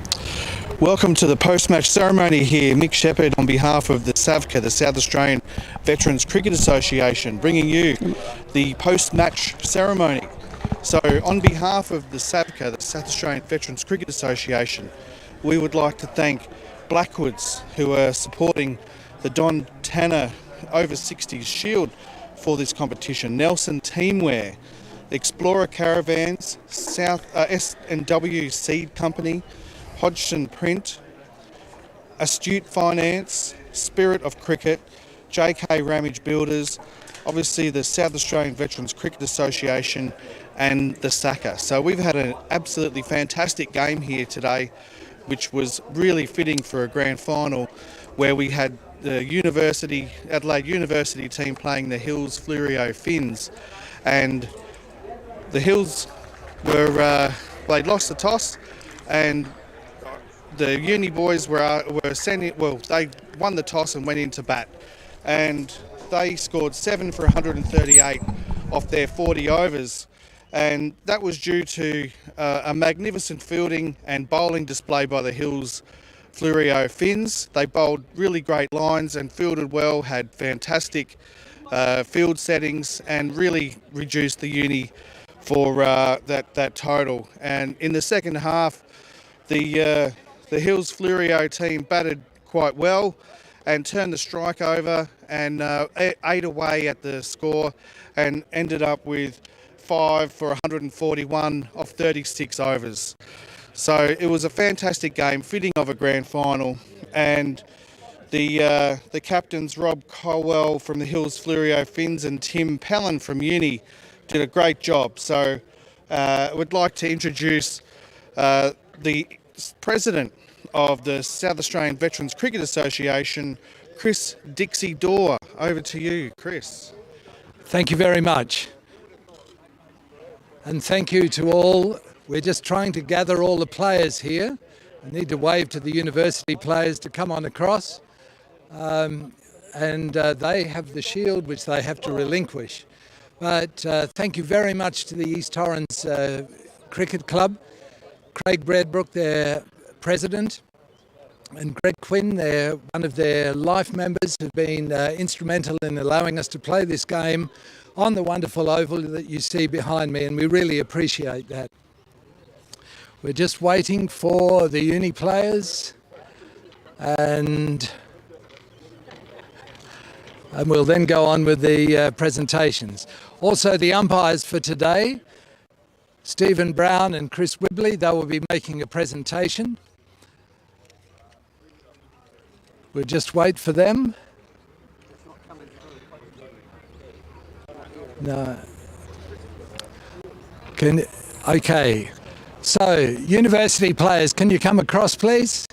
Welcome to the post-match ceremony here. Mick Shepherd on behalf of the SAVCA, the South Australian Veterans Cricket Association, bringing you the post-match ceremony. So on behalf of the SAVCA, the South Australian Veterans Cricket Association, we would like to thank Blackwoods, who are supporting the Don Tanner Over-60s Shield for this competition, Nelson Teamwear, Explorer Caravans, S&W Seed Company, Hodgson Print, Astute Finance, Spirit of Cricket, JK Ramage Builders, obviously the South Australian Veterans Cricket Association and the SAVCA. So we've had an absolutely fantastic game here today, which was really fitting for a grand final where we had the Adelaide University team playing the Hills Fleurieu Finns, and the Hills they'd lost the toss, and the Uni boys were sending. Well, they won the toss and went into bat, and they scored 7 for 138 off their 40 overs, and that was due to a magnificent fielding and bowling display by the Hills Fleurieu Finns. They bowled really great lines and fielded well, had fantastic field settings, and really reduced the Uni for that total. And in the second half, the Hills Fleurieu team batted quite well and turned the strike over and ate away at the score and ended up with 5 for 141 off 36 overs. So it was a fantastic game, fitting of a grand final, and the captains Rob Colwell from the Hills Fleurieu Finns and Tim Pellin from Uni did a great job. So I would like to introduce the president of the South Australian Veterans Cricket Association, Chris Dixie Dorr. Over to you, Chris. Thank you very much. And thank you to all. We're just trying to gather all the players here. I need to wave to the university players to come on across. And they have the shield which they have to relinquish. But thank you very much to the East Torrens Cricket Club, Craig Bradbrook, their president, and Greg Quinn, one of their life members, have been instrumental in allowing us to play this game on the wonderful oval that you see behind me, and we really appreciate that. We're just waiting for the Uni players, and we'll then go on with the presentations. Also, the umpires for today, Stephen Brown and Chris Wibley, they will be making a presentation. We'll just wait for them. No. Okay. So, university players, can you come across, please?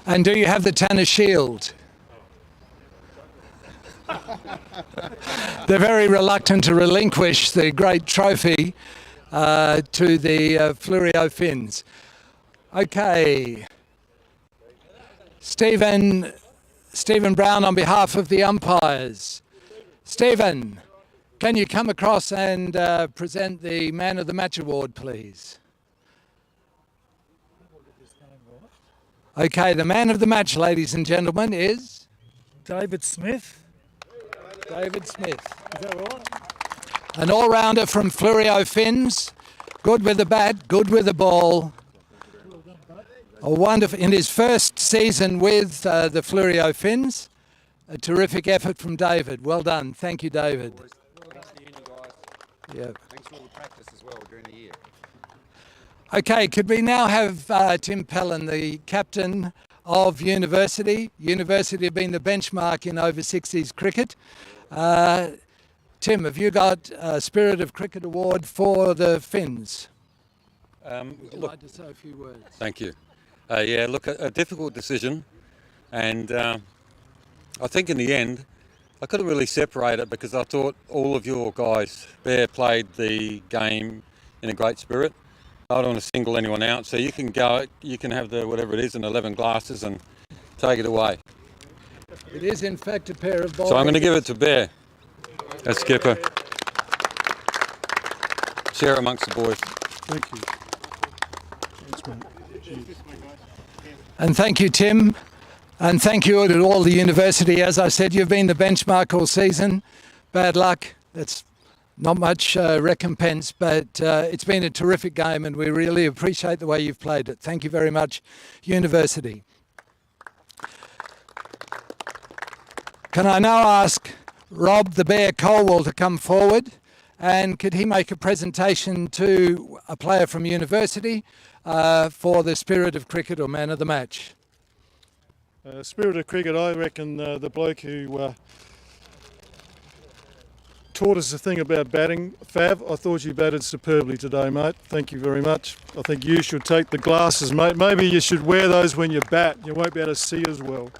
And do you have the Tanner Shield? They're very reluctant to relinquish the great trophy to the Fleurieu Finns. Okay. Stephen Brown on behalf of the umpires. Stephen, can you come across and present the Man of the Match award, please? Okay, the Man of the Match, ladies and gentlemen, is? David Smith. David Smith. Is that right? An all-rounder from Fleurieu Finns. Good with the bat, good with the ball. A wonderful, in his first season with the Fleurieu Finns. A terrific effort from David. Well done. Thank you, David. Yeah. Thanks for all the practice as well during the year. Okay, could we now have Tim Pellin, the captain of University? University have been the benchmark in over 60s cricket. Tim, have you got a Spirit of Cricket Award for the Finns? Would you like to say a few words? Thank you. Yeah, look, a difficult decision, and I think in the end, I couldn't really separate it because I thought all of your guys there played the game in a great spirit. I don't want to single anyone out, so you can go, you can have the whatever it is in 11 glasses and take it away. It is in fact a pair of balls. So I'm going to give it to Bear, as skipper. Share it amongst the boys. Thank you. Thanks, mate. And thank you, Tim. And thank you to all the university. As I said, you've been the benchmark all season. Bad luck. That's not much recompense, but it's been a terrific game and we really appreciate the way you've played it. Thank you very much, University. Can I now ask Rob the Bear Colwell to come forward, and could he make a presentation to a player from University for the Spirit of Cricket or Man of the Match? Spirit of Cricket, I reckon the bloke who taught us the thing about batting. Fav, I thought you batted superbly today, mate. Thank you very much. I think you should take the glasses, mate. Maybe you should wear those when you bat. You won't be able to see as well.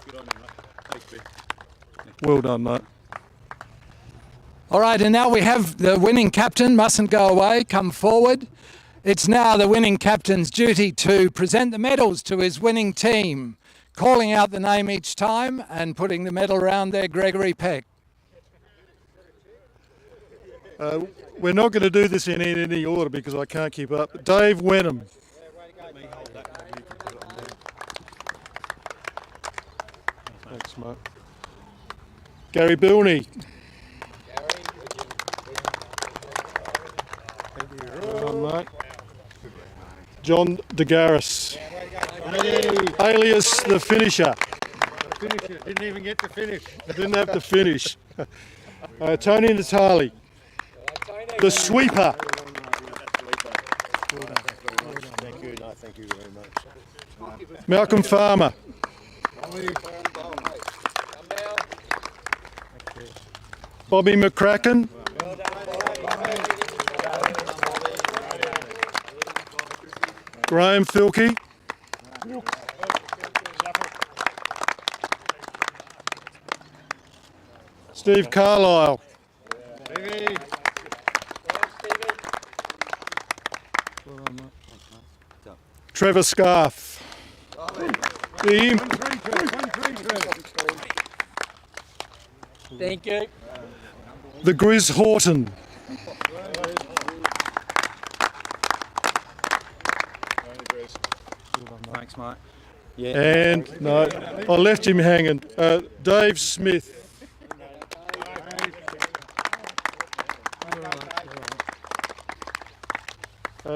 Good on you, mate. Thanks, Ben. Well done, mate. All right, and now we have the winning captain, mustn't go away, come forward. It's now the winning captain's duty to present the medals to his winning team, calling out the name each time and putting the medal around there, Gregory Peck. We're not going to do this in any order because I can't keep up. Dave Wenham. Thanks, mate. Gary Bilney. Mate. John DeGarris. Alias the finisher. Didn't even get to finish. Didn't have to finish. Tony Natali. The sweeper. Thank you. No, thank you very much. Malcolm Farmer. Bobby McCracken. Graham Filkey. Steve Carlisle. Trevor Scarf. The imp. Thank you. The Grizz Horton. Thanks, mate. Yeah. And no, I left him hanging. Dave Smith.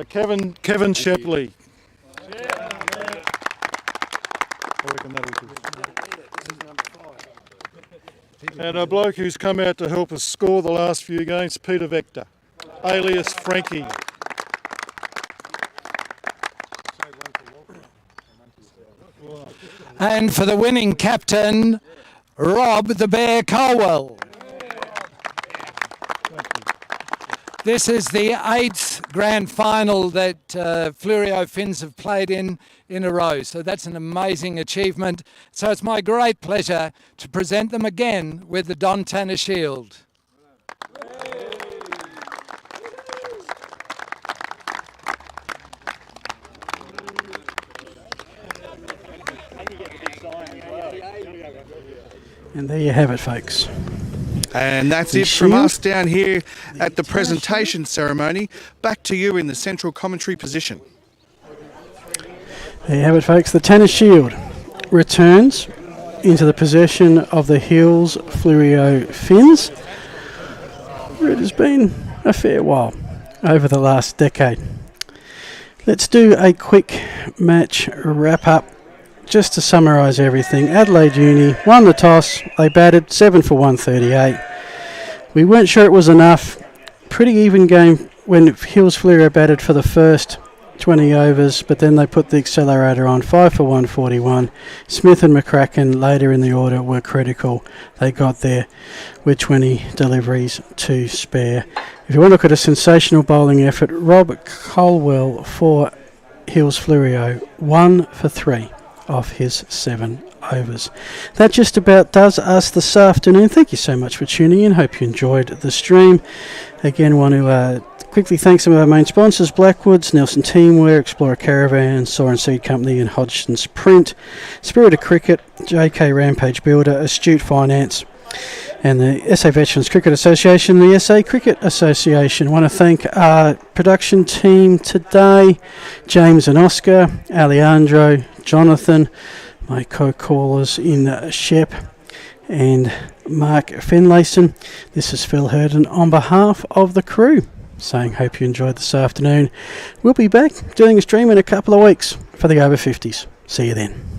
Kevin Shepley. And a bloke who's come out to help us score the last few games, Peter Vector, alias Frankie. And for the winning captain, Rob the Bear Colwell. This is the 8th grand final that Fleurieu Finns have played in a row. So that's an amazing achievement. So it's my great pleasure to present them again with the Don Tanner Shield. And there you have it, folks. And that's it from us down here at the presentation ceremony. Back to you in the central commentary position. There you have it, folks. The Tanner Shield returns into the possession of the Hills Fleurieu Finns. It has been a fair while over the last decade. Let's do a quick match wrap-up just to summarise everything, Adelaide Uni won the toss. They batted 7 for 138. We weren't sure it was enough. Pretty even game when Hills Fleurieu batted for the first 20 overs, but then they put the accelerator on, 5 for 141. Smith and McCracken later in the order were critical. They got there with 20 deliveries to spare. If you want to look at a sensational bowling effort, Rob Colwell for Hills Fleurieu, 1 for 3 off his 7 overs. That just about does us this afternoon. Thank you so much for tuning in. Hope you enjoyed the stream. Again, want to quickly thank some of our main sponsors: Blackwoods, Nelson Teamwear, Explorer Caravan, Soren Seed Company and Hodgson's Print, Spirit of Cricket, JK Rampage Builder, Astute Finance, and the SA Veterans Cricket Association, the SA Cricket Association. I want to thank our production team today, James and Oscar, Alejandro, Jonathan, my co-callers in Shep and Mark Finlayson. This is Phil Herden on behalf of the crew saying hope you enjoyed this afternoon. We'll be back doing a stream in a couple of weeks for the over 50s. See you then.